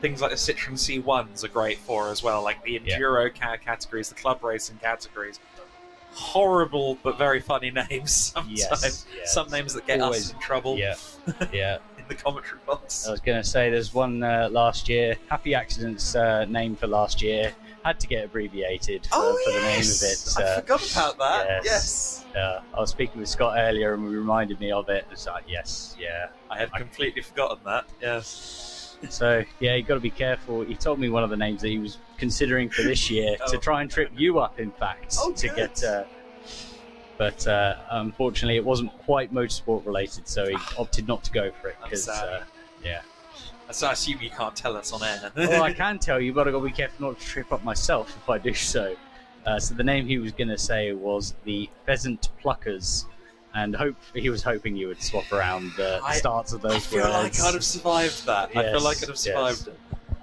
Speaker 15: things like the Citroen C1s are great for as well, like the enduro categories, the club racing categories. Horrible but very funny names sometimes.
Speaker 2: Yes.
Speaker 15: Some names that get us in trouble.
Speaker 2: Yeah.
Speaker 15: In the commentary box.
Speaker 2: I was going to say there's one last year, Happy Accidents name for last year, had to get abbreviated for the name of it.
Speaker 15: I forgot about that. Yes.
Speaker 2: I was speaking with Scott earlier and we reminded me of it. It's like,
Speaker 15: I had completely forgotten that. Yes.
Speaker 2: So, you've got to be careful. He told me one of the names that he was considering for this year to try and trip you up, in fact, to get... but unfortunately, it wasn't quite motorsport related, so he opted not to go for it. Because,
Speaker 15: So I assume you can't tell us on air.
Speaker 2: Well, I can tell you, but I've got to be careful not to trip up myself if I do so. So the name he was going to say was the Pheasant Pluckers, and he was hoping you would swap around the starts of those words.
Speaker 15: I feel like I'd have survived that. I feel like I'd have survived
Speaker 2: yes.
Speaker 15: it.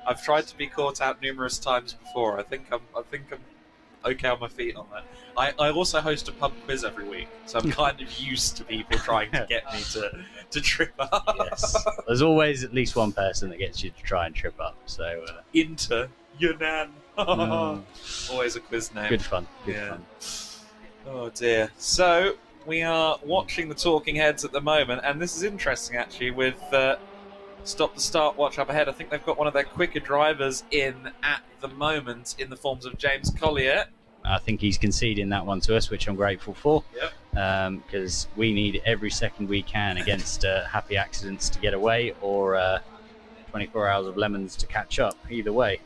Speaker 15: I've tried to be caught out numerous times before. I think I'm okay on my feet on that. I also host a pub quiz every week, so I'm kind of used to people trying to get me to trip up.
Speaker 2: Yes. There's always at least one person that gets you to try and trip up. So
Speaker 15: Inter Yunnan. Always a quiz name.
Speaker 2: Good fun. Good fun.
Speaker 15: Oh dear. So we are watching the Talking Heads at the moment, and this is interesting actually with Stop the Start, Watch Up Ahead. I think they've got one of their quicker drivers in at the moment in the forms of James Collier.
Speaker 2: I think he's conceding that one to us, which I'm grateful for.
Speaker 15: Yep.
Speaker 2: Because we need every second we can against Happy Accidents to get away, or 24 Hours of Lemons to catch up. Either way.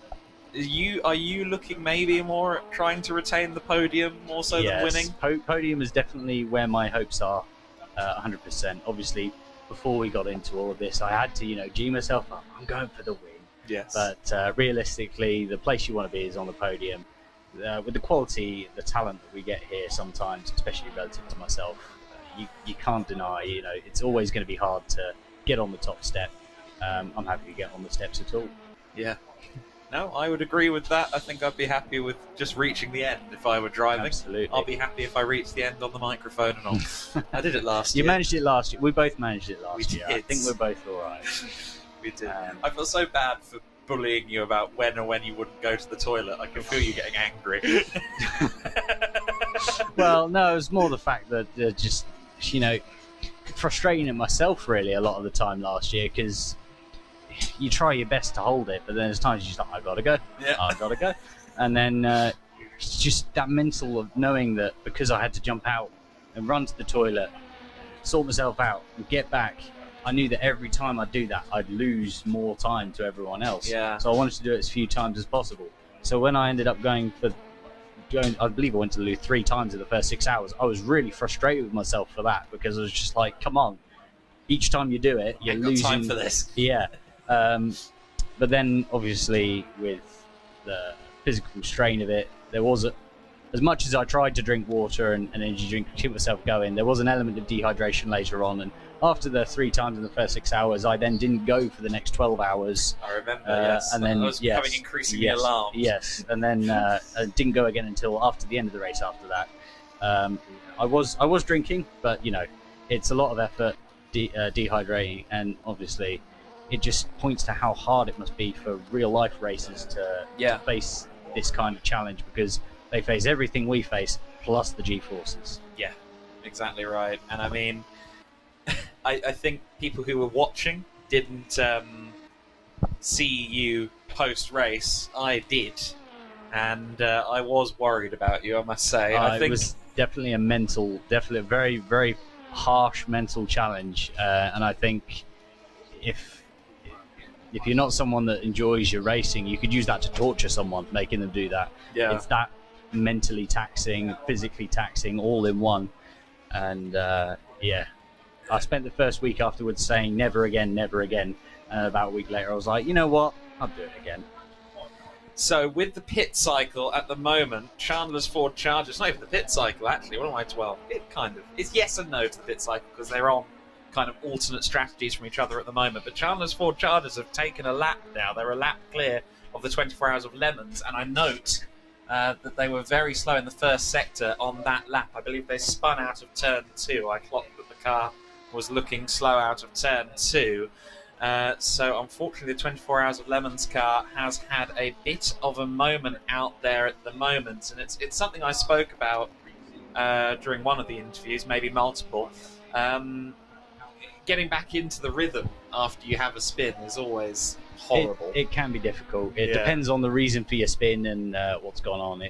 Speaker 15: Are you looking maybe more at trying to retain the podium more so than winning?
Speaker 2: Podium is definitely where my hopes are, 100%. Obviously, before we got into all of this, I had to, G myself up. I'm going for the win.
Speaker 15: Yes.
Speaker 2: But realistically, the place you want to be is on the podium. With the quality, the talent that we get here sometimes, especially relative to myself, you can't deny, it's always going to be hard to get on the top step. I'm happy to get on the steps at all.
Speaker 15: Yeah. No, I would agree with that. I think I'd be happy with just reaching the end if I were driving.
Speaker 2: Absolutely.
Speaker 15: I'll be happy if I reach the end on the microphone and all. I did it last
Speaker 2: You
Speaker 15: year.
Speaker 2: managed it last year. We both managed it last year. I
Speaker 15: did.
Speaker 2: think we're both all right.
Speaker 15: We did. I feel so bad for bullying you about when you wouldn't go to the toilet. I can feel you getting angry.
Speaker 2: Well, no, it was more the fact that just, frustrating it myself really a lot of the time last year, because you try your best to hold it, but then there's times you're just like, I gotta go, I gotta go. And then it's just that mental of knowing that because I had to jump out and run to the toilet, sort myself out and get back, I knew that every time I do that, I'd lose more time to everyone else.
Speaker 15: Yeah.
Speaker 2: So I wanted to do it as few times as possible. So when I ended up I believe I went to the loo 3 times in the first 6 hours, I was really frustrated with myself for that, because I was just like, come on, each time you do it, you're
Speaker 15: Ain't got
Speaker 2: losing.
Speaker 15: time for this.
Speaker 2: Yeah. But then obviously with the physical strain of it, there was as much as I tried to drink water and energy drink to keep myself going, there was an element of dehydration later on. And after the 3 times in the first 6 hours, I then didn't go for the next 12 hours.
Speaker 15: I remember, yes.
Speaker 2: And then,
Speaker 15: I was becoming increasingly alarmed.
Speaker 2: Yes, and then I didn't go again until after the end of the race after that. I was drinking, but, it's a lot of effort dehydrating, and obviously it just points to how hard it must be for real-life racers to face this kind of challenge, because they face everything we face, plus the G-forces.
Speaker 15: Yeah, exactly right. And I mean, I think people who were watching didn't see you post-race. I did. And I was worried about you, I must say. I think
Speaker 2: It was definitely a very, very harsh mental challenge. And I think if you're not someone that enjoys your racing, you could use that to torture someone, making them do that.
Speaker 15: Yeah.
Speaker 2: It's that mentally taxing, physically taxing, all in one. And I spent the first week afterwards saying never again, never again. And about a week later, I was like, you know what? I'll do it again.
Speaker 15: So with the pit cycle at the moment, Chandler's Ford Charger, it's not even the pit cycle actually, what am I 12? It kind of, it's yes and no to the pit cycle because they're on kind of alternate strategies from each other at the moment. But Chandler's Ford Chargers have taken a lap now. They're a lap clear of the 24 Hours of Lemons, and I note that they were very slow in the first sector on that lap. I believe they spun out of turn 2. I clocked that the car was looking slow out of turn 2. So unfortunately the 24 Hours of Lemons car has had a bit of a moment out there at the moment, and it's something I spoke about during one of the interviews, maybe multiple. Getting back into the rhythm after you have a spin is always horrible.
Speaker 2: It can be difficult. It depends on the reason for your spin and what's gone on.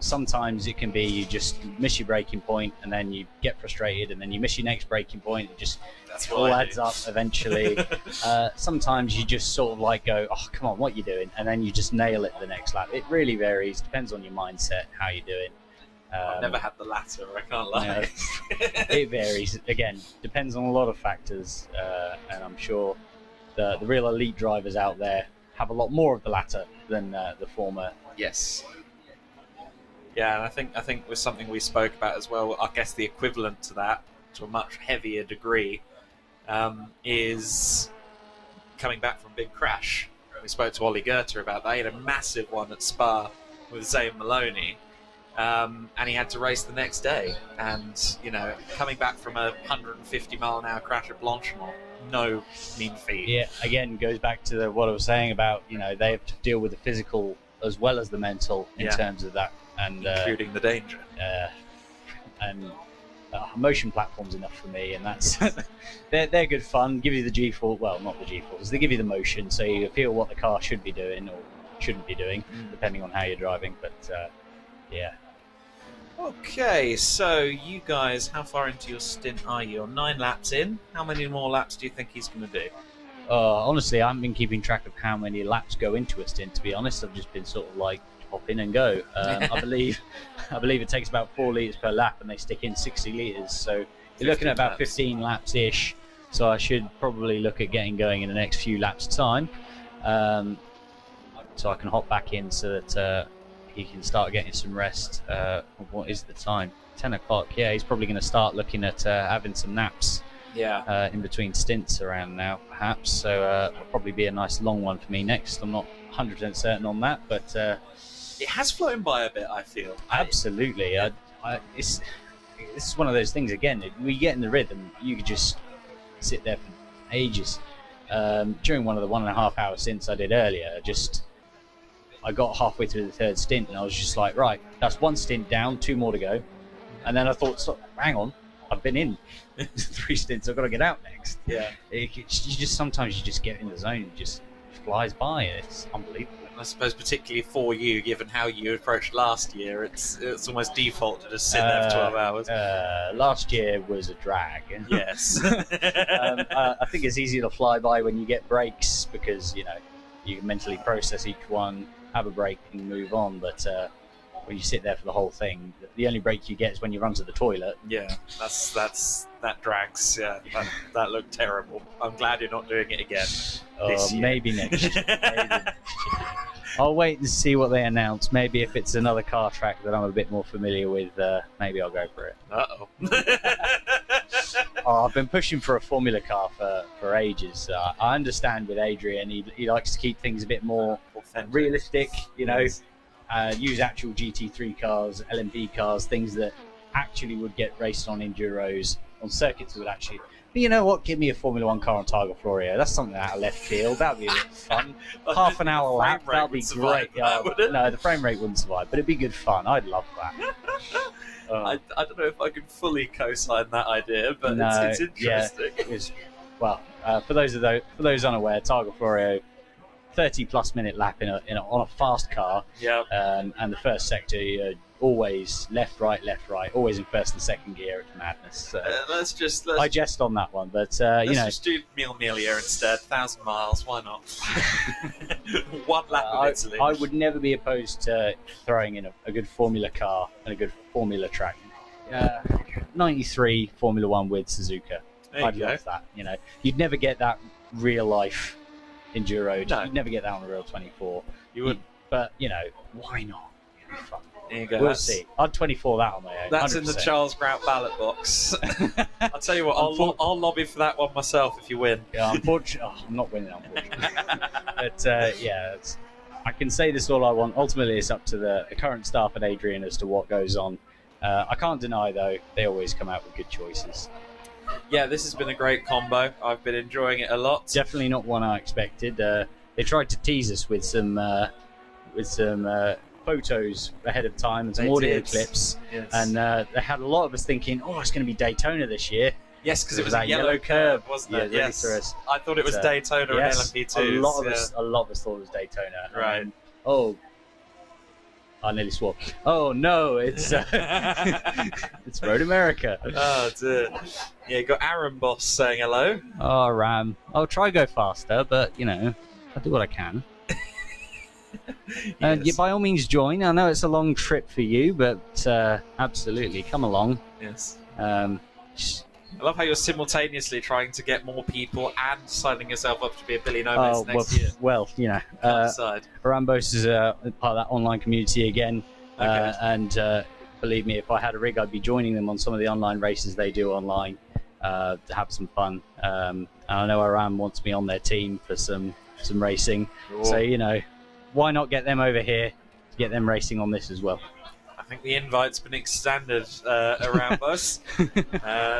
Speaker 2: Sometimes it can be you just miss your braking point and then you get frustrated and then you miss your next braking point. It all adds up eventually. Sometimes you just sort of like go, oh, come on, what are you doing? And then you just nail it the next lap. It really varies. Depends on your mindset, how you're doing.
Speaker 15: I've never had the latter, I can't lie.
Speaker 2: It varies. Again, depends on a lot of factors. And I'm sure the real elite drivers out there have a lot more of the latter than the former.
Speaker 15: Yes. Yeah, and I think was something we spoke about as well. I guess the equivalent to that, to a much heavier degree, is coming back from Big Crash. We spoke to Ollie Goethe about that. He had a massive one at Spa with Zayn Maloney, and he had to race the next day. And, coming back from a 150-mile-an-hour crash at Blanchimont, no mean feat.
Speaker 2: Yeah, again, goes back to what I was saying about, they have to deal with the physical as well as the mental in terms of that. And
Speaker 15: including the danger.
Speaker 2: And motion platform's enough for me, and that's they're good fun. Give you the G-force, well, not the G-force. They give you the motion, so you feel what the car should be doing or shouldn't be doing, depending on how you're driving. But yeah.
Speaker 15: Okay, so you guys, how far into your stint are you? You're 9 laps in. How many more laps do you think he's going to do?
Speaker 2: Honestly, I haven't been keeping track of how many laps go into a stint. To be honest, I've just been sort of like hop in and go. I believe it takes about 4 litres per lap, and they stick in 60 litres. So you're looking at about 15 laps ish. So I should probably look at getting going in the next few laps' time, so I can hop back in so that he can start getting some rest. What is the time? 10 o'clock. Yeah, he's probably going to start looking at having some naps.
Speaker 15: Yeah.
Speaker 2: In between stints around now, perhaps. So it'll probably be a nice long one for me next. I'm not 100% certain on that, but
Speaker 15: It has flown by a bit, I feel.
Speaker 2: absolutely. This is one of those things again. We get in the rhythm, you could just sit there for ages. During one of the 1.5 hour stints I did earlier, I got halfway through the third stint and I was just like, right, that's one stint down, 2 more to go. And then I thought, stop, hang on, I've been in 3 stints, I've got to get out next.
Speaker 15: Yeah.
Speaker 2: Sometimes you just get in the zone, it just flies by. It's unbelievable.
Speaker 15: I suppose particularly for you, given how you approached last year, it's almost default to just sit there for 12 hours.
Speaker 2: Last year was a drag.
Speaker 15: Yes.
Speaker 2: I think it's easier to fly by when you get breaks because, you can mentally process each one, have a break and move on. But when you sit there for the whole thing, the only break you get is when you run to the toilet.
Speaker 15: Yeah, that drags. Yeah, that looked terrible. I'm glad you're not doing it again this year.
Speaker 2: Maybe next year. I'll wait and see what they announce. Maybe if it's another car track that I'm a bit more familiar with, maybe I'll go for it.
Speaker 15: Uh-oh.
Speaker 2: I've been pushing for a Formula car for ages. I understand with Adrian, he likes to keep things a bit more realistic, use actual GT3 cars, LMP cars, things that actually would get raced on enduros, on circuits that would actually... But you know what? Give me a Formula 1 car on Targa Florio. That's something out of left field. That'd be a bit fun. Half an hour lap. That'd be great. No, the frame rate wouldn't survive, but it'd be good fun. I'd love that.
Speaker 15: I don't know if I can fully co-sign that idea, but it's interesting.
Speaker 2: Yeah, for those unaware, Targa Florio, 30+ minute lap on a fast car.
Speaker 15: Yeah.
Speaker 2: And the first sector, always left, right, always in first and second gear. It's madness. So
Speaker 15: let's
Speaker 2: I jest on that one, but
Speaker 15: let's just do Mille instead. 1,000 miles. Why not? One lap of Italy.
Speaker 2: I would never be opposed to throwing in a good Formula car and a good Formula track. 93 Formula 1 with Suzuka. I'd love that. You'd never get that real life enduro.
Speaker 15: No.
Speaker 2: You'd never get that on a real 24.
Speaker 15: You would,
Speaker 2: but why not? It'd be fun.
Speaker 15: There you go.
Speaker 2: We'll see. I'd 24 that on my own.
Speaker 15: That's
Speaker 2: 100%.
Speaker 15: in the Charles Grout ballot box. I'll tell you what, I'll lobby for that one myself if you win.
Speaker 2: Yeah, unfortunately, I'm not winning, unfortunately. But I can say this all I want. Ultimately, it's up to the current staff at Adrian as to what goes on. I can't deny, though, they always come out with good choices.
Speaker 15: Yeah, this has been a great combo. I've been enjoying it a lot.
Speaker 2: Definitely not one I expected. They tried to tease us with some photos ahead of time and some audio clips, and they had a lot of us thinking, "Oh, it's going to be Daytona this year."
Speaker 15: Yes, because it was that yellow curve, wasn't it?
Speaker 2: Yeah,
Speaker 15: yes,
Speaker 2: really
Speaker 15: I thought it was Daytona and LMP2.
Speaker 2: A lot of us thought it was Daytona.
Speaker 15: Right.
Speaker 2: I nearly swore. Oh no, it's it's Road America.
Speaker 15: Oh dear. Yeah, you got Aaron Boss saying hello.
Speaker 2: Oh, Ram. I'll try go faster, but I'll do what I can. And by all means join. I know it's a long trip for you, but absolutely come along.
Speaker 15: Yes. I love how you're simultaneously trying to get more people and signing yourself up to be a Billy Nomes next year.
Speaker 2: Well, Rambos is part of that online community again.
Speaker 15: Okay.
Speaker 2: And believe me, if I had a rig, I'd be joining them on some of the online races they do online to have some fun. And I know Aram wants me on their team for some racing.
Speaker 15: Sure.
Speaker 2: So, why not get them over here to get them racing on this as well?
Speaker 15: I think the invite's been extended around us.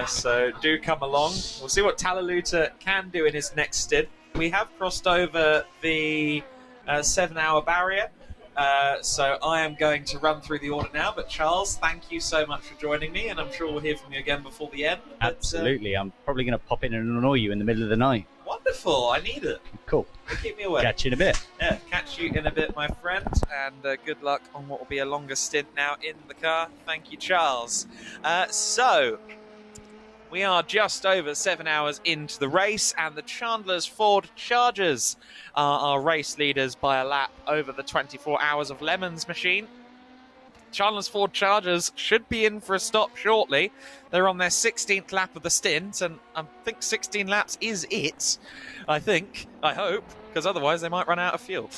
Speaker 15: So do come along. We'll see what Talaluta can do in his next stint. We have crossed over the 7-hour barrier. So I am going to run through the order now. But Charles, thank you so much for joining me, and I'm sure we'll hear from you again before the end. But,
Speaker 2: Absolutely. I'm probably going to pop in and annoy you in the middle of the night.
Speaker 15: Wonderful. I need it.
Speaker 2: Cool.
Speaker 15: Keep me away.
Speaker 2: Catch you in a bit.
Speaker 15: Yeah, catch you in a bit, my friend. And good luck on what will be a longer stint now in the car. Thank you, Charles. So, we are just over 7 hours into the race, and the Chandler's Ford Chargers are our race leaders by a lap over the 24 hours of Lemons machine. Chandler's Ford Chargers should be in for a stop shortly. They're on their 16th lap of the stint, and I think 16 laps is it. I hope, because otherwise they might run out of fuel.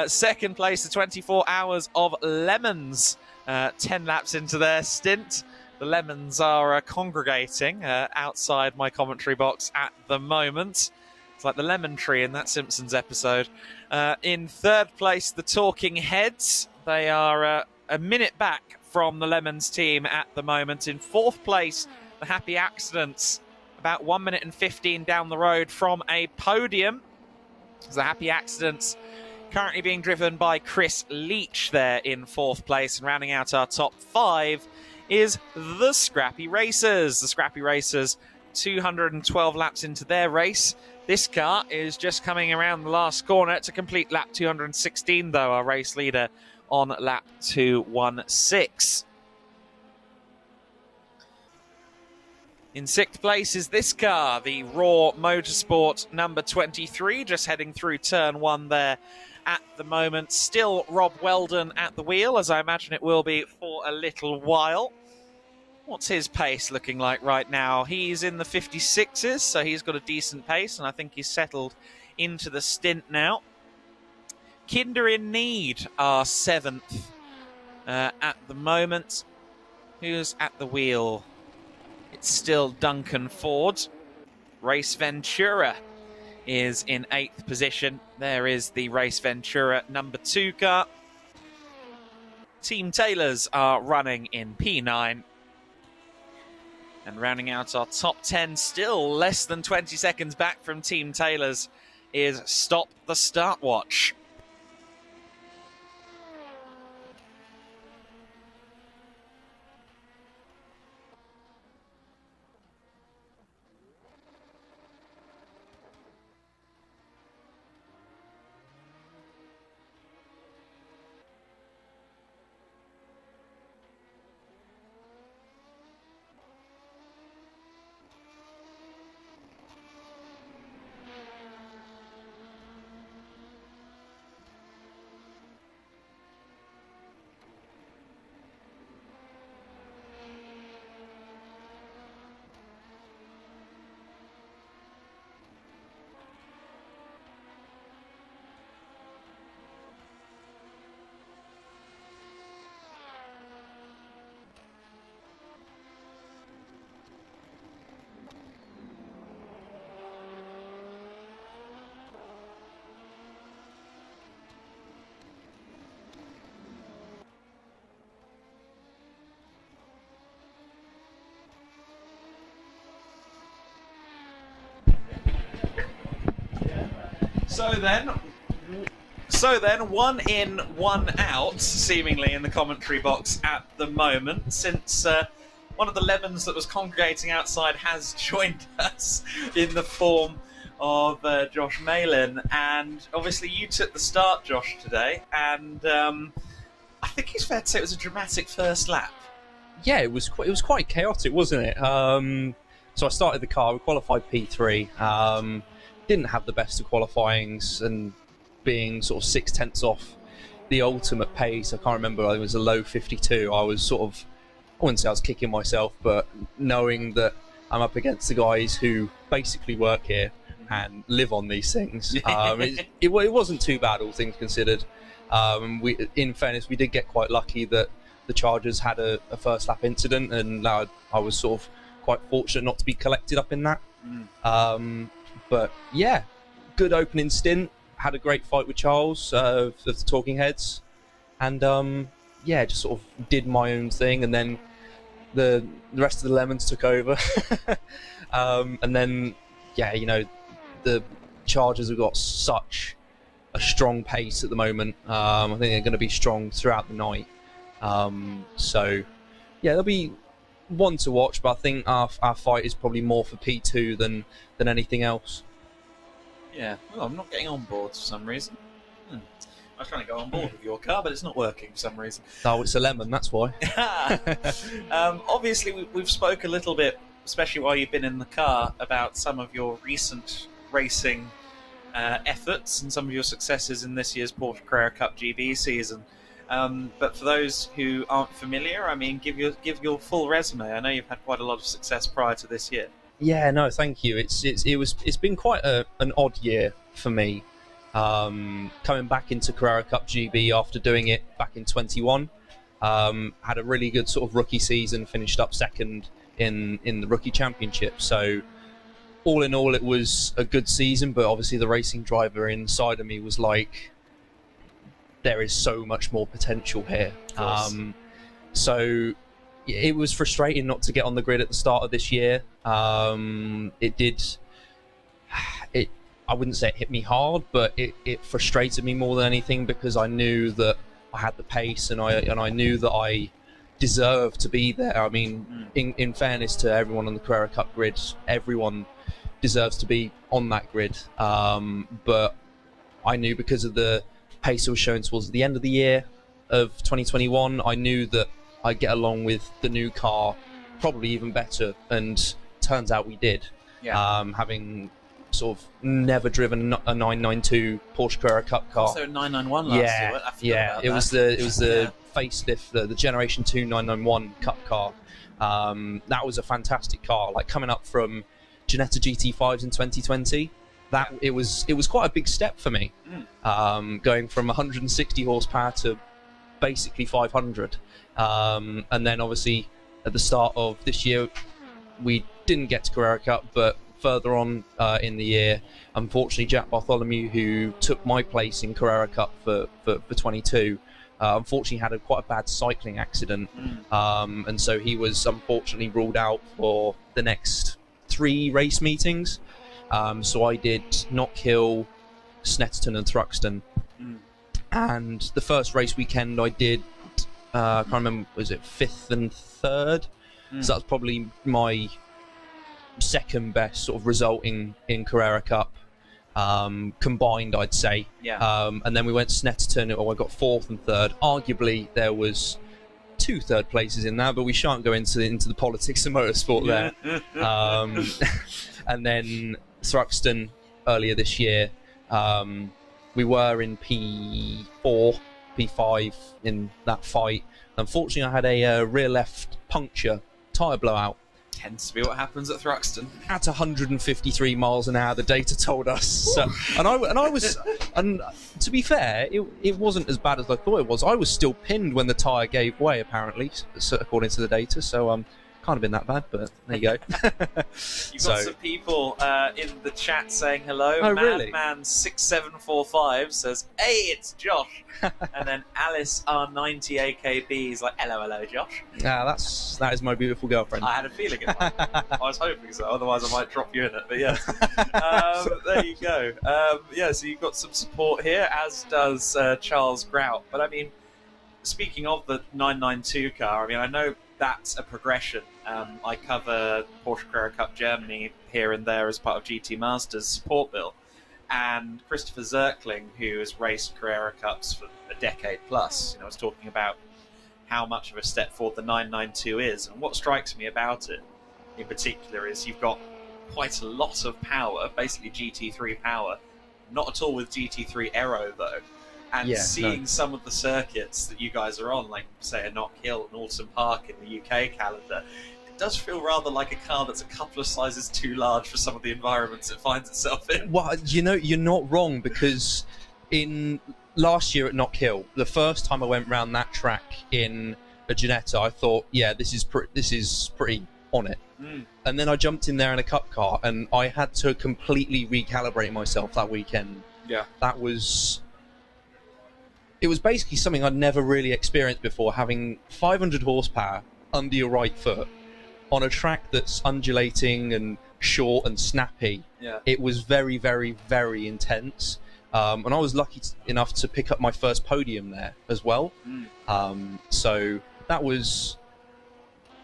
Speaker 15: Second place, the 24 hours of Lemons, 10 laps into their stint. The Lemons are congregating outside my commentary box at the moment. It's like the lemon tree in that Simpsons episode.
Speaker 10: In third place, the Talking Heads. They are a minute back from the Lemons team at the moment. In fourth place, the Happy Accidents, about 1 minute and 15 down the road from a podium. The Happy Accidents currently being driven by Chris Leach there in fourth place. And rounding out our top 5 is the Scrappy Racers. The Scrappy Racers, 212 laps into their race. This car is just coming around the last corner to complete lap 216, though, our race leader on lap 216. In sixth place is this car, the Raw Motorsport number 23, just heading through turn 1 there at the moment. Still Rob Weldon at the wheel, as I imagine it will be for a little while. What's his pace looking like right now? He's in the 56s, so he's got a decent pace, and I think he's settled into the stint now. Kinder in Need are 7th at the moment. Who's at the wheel? It's still Duncan Ford. Race Ventura is in 8th position. There is the Race Ventura number 2 car. Team Taylors are running in P9. And rounding out our top 10, still less than 20 seconds back from Team Taylors, is Stop the Start Watch. So then, 1 in, 1 out, seemingly, in the commentary box at the moment, since one of the Lemons that was congregating outside has joined us in the form of Josh Malin. And obviously you took the start, Josh, today, and I think it's fair to say it was a dramatic first lap.
Speaker 16: Yeah, it was quite chaotic, wasn't it? So I started the car, we qualified P3, didn't have the best of qualifyings, and being sort of 6/10 off the ultimate pace, I can't remember, it was a low 52. I was sort of, I wouldn't say I was kicking myself, but knowing that I'm up against the guys who basically work here and live on these things, it wasn't too bad, all things considered. In fairness, we did get quite lucky that the Chargers had a first lap incident, and I was sort of quite fortunate not to be collected up in that. But yeah, good opening stint. Had a great fight with Charles of the Talking Heads, and yeah, just sort of did my own thing, and then the rest of the Lemons took over. And then yeah, you know, the Chargers have got such a strong pace at the moment. I think they're going to be strong throughout the night. So yeah, there'll be one to watch, but I think our fight is probably more for P2 than anything else.
Speaker 10: Yeah, well, I'm not getting on board for some reason. I was trying to go on board with your car, but it's not working for some reason.
Speaker 16: Oh, it's a Lemon, that's why.
Speaker 10: Obviously, we've spoke a little bit, especially while you've been in the car, about some of your recent racing efforts and some of your successes in this year's Porsche Carrera Cup GB season. But for those who aren't familiar, I mean, give your full resume. I know you've had quite a lot of success prior to this year.
Speaker 16: Yeah, no, thank you. It's been quite an odd year for me. Coming back into Carrera Cup GB after doing it back in 21, had a really good sort of rookie season. Finished up second in the rookie championship. So all in all, it was a good season, but obviously the racing driver inside of me was like, there is so much more potential here. So it was frustrating not to get on the grid at the start of this year. I wouldn't say it hit me hard, but it frustrated me more than anything, because I knew that I had the pace, and I knew that I deserved to be there. I mean, in fairness to everyone on the Carrera Cup grid, everyone deserves to be on that grid. But I knew, because of the pace I was showing towards the end of the year of 2021, I knew that I'd get along with the new car probably even better, and turns out we did. Having sort of never driven a 992 Porsche Carrera Cup car.
Speaker 15: Also a 991 last year. I forgot about
Speaker 16: it was
Speaker 15: that.
Speaker 16: the facelift, the Generation 2 991 Cup car. That was a fantastic car. Like, coming up from Ginetta GT5s in 2020, it was quite a big step for me. Going from 160 horsepower to basically 500, and then obviously at the start of this year we didn't get to Carrera Cup, but further on in the year, unfortunately, Jack Bartholomew, who took my place in Carrera Cup for 22, unfortunately had quite a bad cycling accident, and so he was unfortunately ruled out for the next 3 race meetings. So I did Knockhill, Snetterton and Thruxton, and the first race weekend I did, I can't remember, was it 5th and 3rd? So that was probably my second best sort of result in Carrera Cup, combined, I'd say. And then we went to Snetterton, I got 4th and 3rd. Arguably there was 2 third places in that, but we shan't go into the politics of motorsport there. And then Thruxton earlier this year, we were in P4, P5 in that fight. Unfortunately, I had a rear left puncture, tyre blowout.
Speaker 15: Tends to be what happens at Thruxton.
Speaker 16: At 153 miles an hour, the data told us. So, and I was, and to be fair, it wasn't as bad as I thought it was. I was still pinned when the tyre gave way, apparently, so, according to the data. So can't have been that bad, but there you go.
Speaker 15: You've got some people in the chat saying hello.
Speaker 16: Oh, really?
Speaker 15: Madman6745 says, "Hey, it's Josh." And then Alice R90 AKB is like, "Hello, Josh."
Speaker 16: That is my beautiful girlfriend.
Speaker 15: I had a feeling it might. I was hoping so, otherwise I might drop you in it. But yeah, there you go. So you've got some support here, as does Charles Grout. But I mean, speaking of the 992 car, I mean, I know that's a progression. I cover Porsche Carrera Cup Germany here and there as part of GT Masters support bill, and Christopher Zirkling, who has raced Carrera Cups for a decade plus, was talking about how much of a step forward the 992 is. And what strikes me about it in particular is you've got quite a lot of power, basically GT3 power, not at all with GT3 Aero though. And seeing some of the circuits that you guys are on, like, say, a Knockhill and Alton Park in the UK calendar, it does feel rather like a car that's a couple of sizes too large for some of the environments it finds itself in.
Speaker 16: Well, you're not wrong, because in last year at Knockhill, the first time I went round that track in a Ginetta, I thought, this is pretty on it. And then I jumped in there in a cup car, and I had to completely recalibrate myself that weekend. It was basically something I'd never really experienced before, having 500 horsepower under your right foot on a track that's undulating and short and snappy. It was very, very, very intense. And I was lucky enough to pick up my first podium there as well. So that was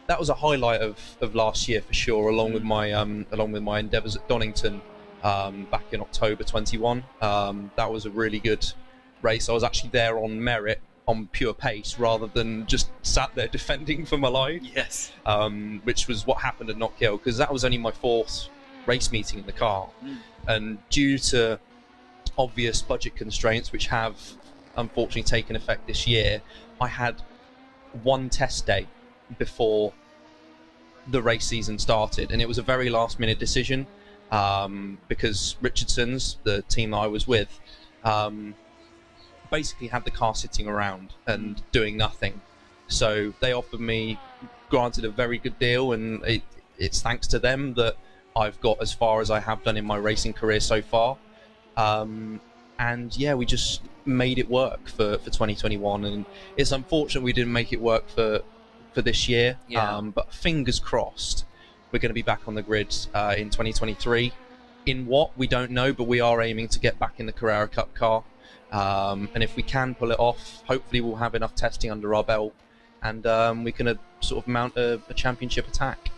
Speaker 16: a highlight of last year for sure, along with my endeavours at Donington back in October 21. That was a really good race. I was actually there on merit, on pure pace, rather than just sat there defending for my life. Which was what happened at Knockhill, because that was only my 4th race meeting in the car. And due to obvious budget constraints, which have unfortunately taken effect this year, I had one test day before the race season started, and it was a very last minute decision, because Richardson's, the team that I was with, basically had the car sitting around and doing nothing. So they offered me, granted, a very good deal, and it's thanks to them that I've got as far as I have done in my racing career so far. And yeah, we just made it work for 2021, and it's unfortunate we didn't make it work for this year. But fingers crossed, we're going to be back on the grid in 2023. In what, we don't know, but we are aiming to get back in the Carrera Cup car. And if we can pull it off, hopefully we'll have enough testing under our belt, and we can sort of mount a championship attack.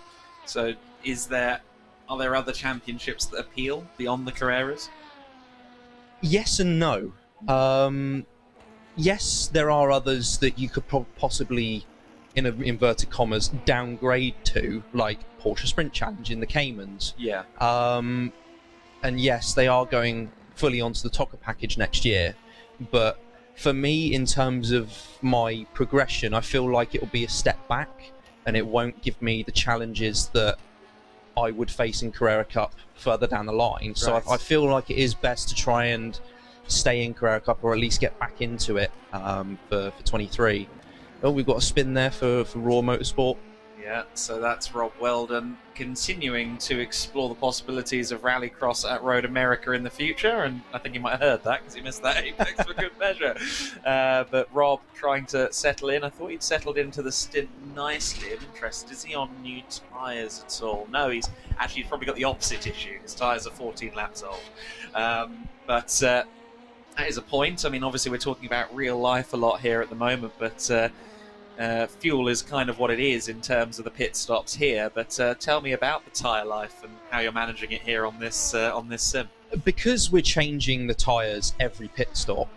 Speaker 15: So are there other championships that appeal beyond the Carreras?
Speaker 16: Yes and no. Yes, there are others that you could possibly, in inverted commas, downgrade to, like Porsche Sprint Challenge in the Caymans.
Speaker 15: Yeah.
Speaker 16: And yes, they are going fully onto the TOCA package next year. But for me, in terms of my progression, I feel like it will be a step back, and it won't give me the challenges that I would face in Carrera Cup further down the line. So I feel like it is best to try and stay in Carrera Cup, or at least get back into it for 23. Oh, we've got a spin there for Raw Motorsport.
Speaker 15: Yeah, so that's Rob Weldon continuing to explore the possibilities of Rallycross at Road America in the future, and I think you might have heard that because he missed that apex for good measure. But Rob trying to settle in. I thought he'd settled into the stint nicely. I'm interested, is he on new tyres at all? No, he's probably got the opposite issue. His tyres are 14 laps old. But that is a point. I mean, obviously we're talking about real life a lot here at the moment, but fuel is kind of what it is in terms of the pit stops here. But tell me about the tyre life and how you're managing it here on this sim.
Speaker 16: Because we're changing the tyres every pit stop,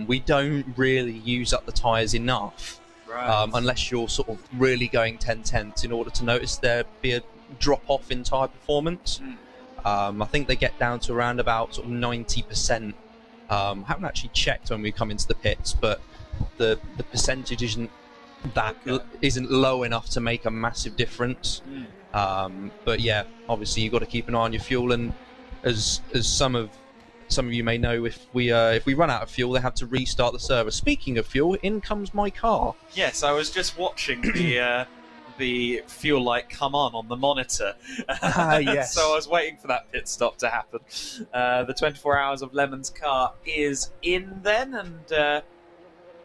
Speaker 16: we don't really use up the tyres enough, unless you're sort of really going 10/10 in order to notice there be a drop off in tyre performance. I think they get down to around about sort of 90%. Haven't actually checked when we come into the pits, but the percentage isn't low enough to make a massive difference. But yeah, obviously you've got to keep an eye on your fuel, and as some of you may know, if we run out of fuel, they have to restart the server. Speaking of fuel, in comes my car.
Speaker 15: Yes, I was just watching the fuel light come on the monitor.
Speaker 16: Yes.
Speaker 15: So I was waiting for that pit stop to happen. The 24 hours of Lemon's car is in then, and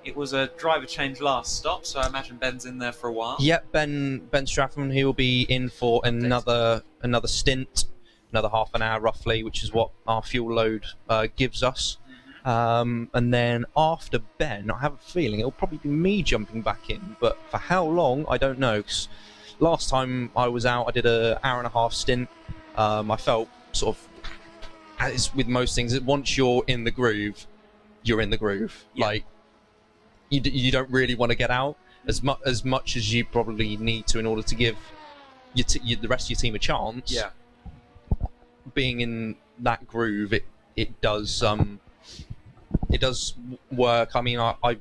Speaker 15: it was a driver change last stop, so I imagine Ben's in there for a while.
Speaker 16: Yep, Ben Stratham, he will be in for another stint, another half an hour roughly, which is what our fuel load gives us. And then after Ben, I have a feeling it'll probably be me jumping back in, but for how long, I don't know. 'Cause last time I was out, I did an hour-and-a-half stint. I felt sort of, as with most things, that once you're in the groove, you're in the groove.
Speaker 15: Yeah.
Speaker 16: Like, you don't really want to get out as much as you probably need to in order to give the rest of your team a chance.
Speaker 15: Yeah.
Speaker 16: Being in that groove, it does work. I mean, I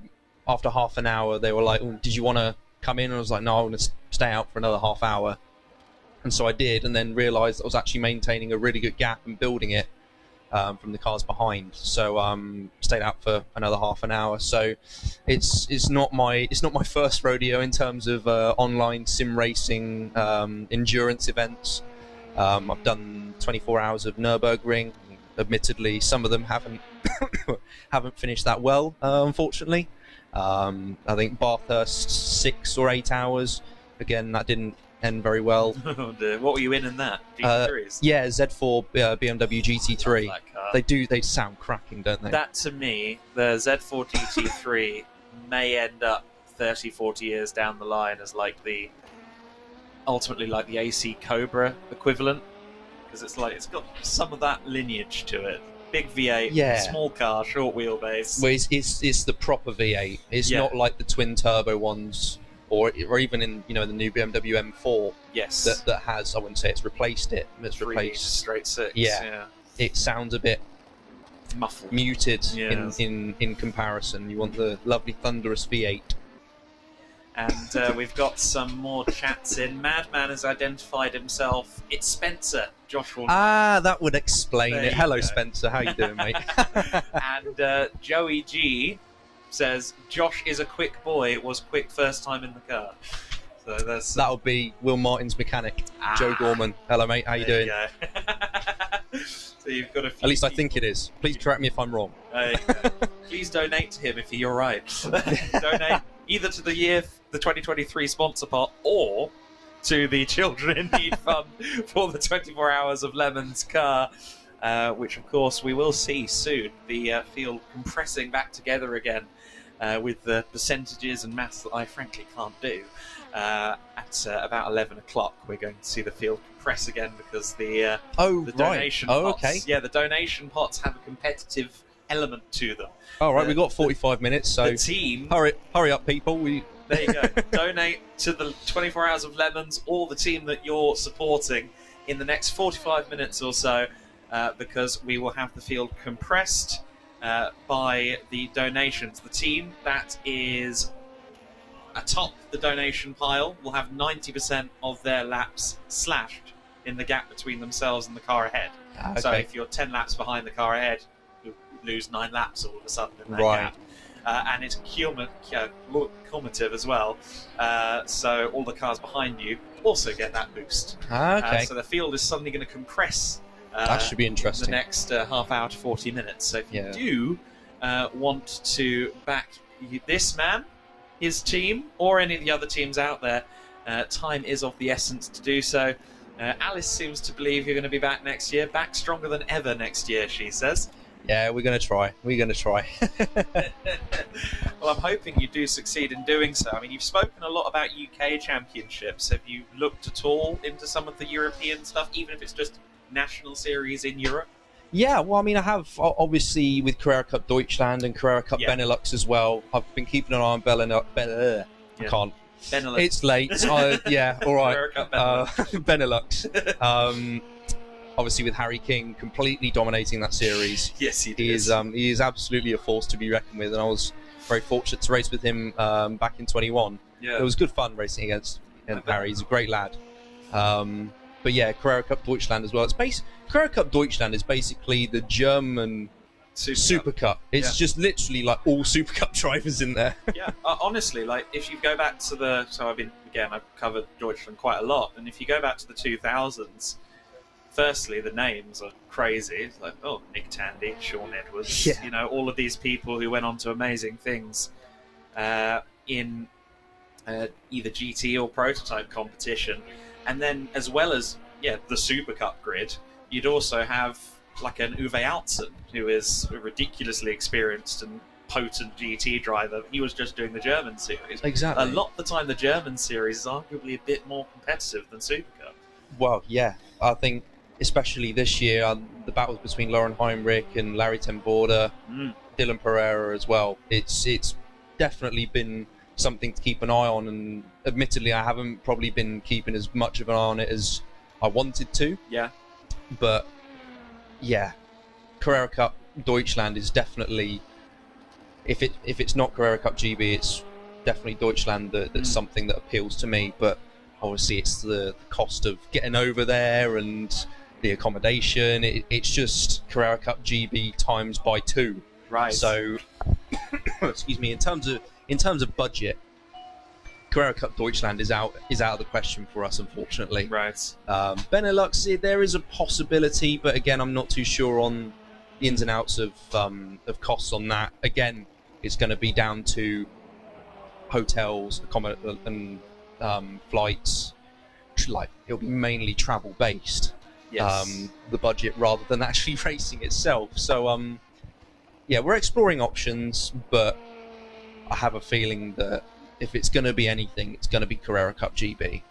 Speaker 16: after half an hour, they were like, "Oh, did you want to come in?" And I was like, "No, I want to stay out for another half hour." And so I did, and then realised I was actually maintaining a really good gap and building it from the cars behind. So stayed out for another half an hour. So it's not my first rodeo in terms of online sim racing endurance events. I've done 24 hours of Nürburgring. Admittedly, some of them haven't finished that well, unfortunately. I think Bathurst 6 or 8 hours. Again, that didn't end very well.
Speaker 15: Oh dear. What were you in that? GT3s?
Speaker 16: Yeah, Z4 BMW GT3. They sound cracking, don't they?
Speaker 15: That to me, the Z4 GT3 may end up 30, 40 years down the line as ultimately like the AC Cobra equivalent, because it's got some of that lineage to it. Big V8,
Speaker 16: Yeah.
Speaker 15: small car, short wheelbase.
Speaker 16: Well, it's the proper V8. It's not like the twin turbo ones, or even in the new BMW M4.
Speaker 15: Yes.
Speaker 16: That has, I wouldn't say it's replaced it. It's replaced
Speaker 15: straight six.
Speaker 16: Yeah. It sounds a bit
Speaker 15: muffled,
Speaker 16: muted
Speaker 15: Yes.
Speaker 16: in comparison. You want the lovely thunderous V8.
Speaker 15: And we've got some more chats in. Madman has identified himself. It's Spencer. Josh will.
Speaker 16: That would explain
Speaker 15: There
Speaker 16: it.
Speaker 15: you
Speaker 16: Hello,
Speaker 15: go.
Speaker 16: Spencer. How you doing, mate?
Speaker 15: And Joey G says, Josh is a quick boy. It was quick first time in the car. So that's
Speaker 16: That'll be Will Martin's mechanic, Joe Gorman. Hello, mate. How you doing?
Speaker 15: There you go. So you've got a few
Speaker 16: At least I
Speaker 15: people.
Speaker 16: think it is. Please correct me if I'm wrong.
Speaker 15: There you go. Please donate to him if you're right. Donate either to the 2023 sponsor pot or to the Children in Need Fund for the 24 Hours of Lemons car, which of course we will see soon. The field compressing back together again with the percentages and maths that I frankly can't do. At about 11 o'clock, we're going to see the field compress again because the donation pots.
Speaker 16: Okay.
Speaker 15: Yeah, the donation pots have a competitive element to them.
Speaker 16: All right, we've got 45 minutes, so
Speaker 15: the team.
Speaker 16: Hurry up, people.
Speaker 15: There you go. Donate to the 24 Hours of Lemons or the team that you're supporting in the next 45 minutes or so, because we will have the field compressed by the donations. The team that is atop the donation pile will have 90% of their laps slashed in the gap between themselves and the car ahead.
Speaker 16: Okay.
Speaker 15: So if you're 10 laps behind the car ahead, you lose 9 laps all of a sudden in that
Speaker 16: Right.
Speaker 15: gap. And it's cumulative as well. So all the cars behind you also get that boost.
Speaker 16: Okay.
Speaker 15: So the field is suddenly going to compress.
Speaker 16: That should be interesting.
Speaker 15: The next half hour to 40 minutes. So if you do want to back this man, his team, or any of the other teams out there, time is of the essence to do so. Alice seems to believe you're going to be back next year, back stronger than ever next year, she says.
Speaker 16: Yeah, we're going to try.
Speaker 15: Well, I'm hoping you do succeed in doing so. I mean, you've spoken a lot about UK championships. Have you looked at all into some of the European stuff, even if it's just national series in Europe?
Speaker 16: Yeah, well, I mean, I have obviously with Carrera Cup Deutschland and Carrera Cup Benelux as well. I've been keeping an eye on Benelux. I can't.
Speaker 15: Benelux.
Speaker 16: It's late. Yeah, all right.
Speaker 15: Carrera Cup Benelux.
Speaker 16: Benelux. Obviously, with Harry King completely dominating that series.
Speaker 15: Yes, he
Speaker 16: is. He is absolutely a force to be reckoned with, and I was very fortunate to race with him back in 21.
Speaker 15: Yeah.
Speaker 16: It was good fun racing against Harry. He's a great lad. But yeah, Carrera Cup Deutschland as well. Carrera Cup Deutschland is basically the German Super Cup. It's just literally like all Super Cup drivers in there.
Speaker 15: Yeah, honestly, like if you go back to I've covered Deutschland quite a lot, and if you go back to the 2000s, firstly, the names are crazy. It's like, Nick Tandy, Sean Edwards, all of these people who went on to amazing things in either GT or prototype competition. And then, as well as, the Super Cup grid, you'd also have like an Uwe Altzen, who is a ridiculously experienced and potent GT driver. He was just doing the German series.
Speaker 16: Exactly.
Speaker 15: A lot of the time, the German series is arguably a bit more competitive than Super Cup.
Speaker 16: Well, yeah, I think especially this year, the battles between Lauren Heinrich and Larry Temborda, Dylan Pereira as well. It's definitely been something to keep an eye on, and admittedly, I haven't probably been keeping as much of an eye on it as I wanted to.
Speaker 15: Yeah.
Speaker 16: But yeah, Carrera Cup Deutschland is definitely, if it's not Carrera Cup GB, it's definitely Deutschland that's something that appeals to me. But obviously, it's the cost of getting over there and the accommodation. It's just Carrera Cup GB times by 2.
Speaker 15: Right.
Speaker 16: So, excuse me. In terms of budget, Carrera Cup Deutschland is out of the question for us, unfortunately.
Speaker 15: Right.
Speaker 16: Benelux, there is a possibility, but again, I'm not too sure on the ins and outs of costs on that. Again, it's going to be down to hotels, and flights. Like, it'll be mainly travel based.
Speaker 15: Yes.
Speaker 16: The budget rather than actually racing itself. So yeah, we're exploring options, but I have a feeling that if it's going to be anything, it's going to be Carrera Cup GB.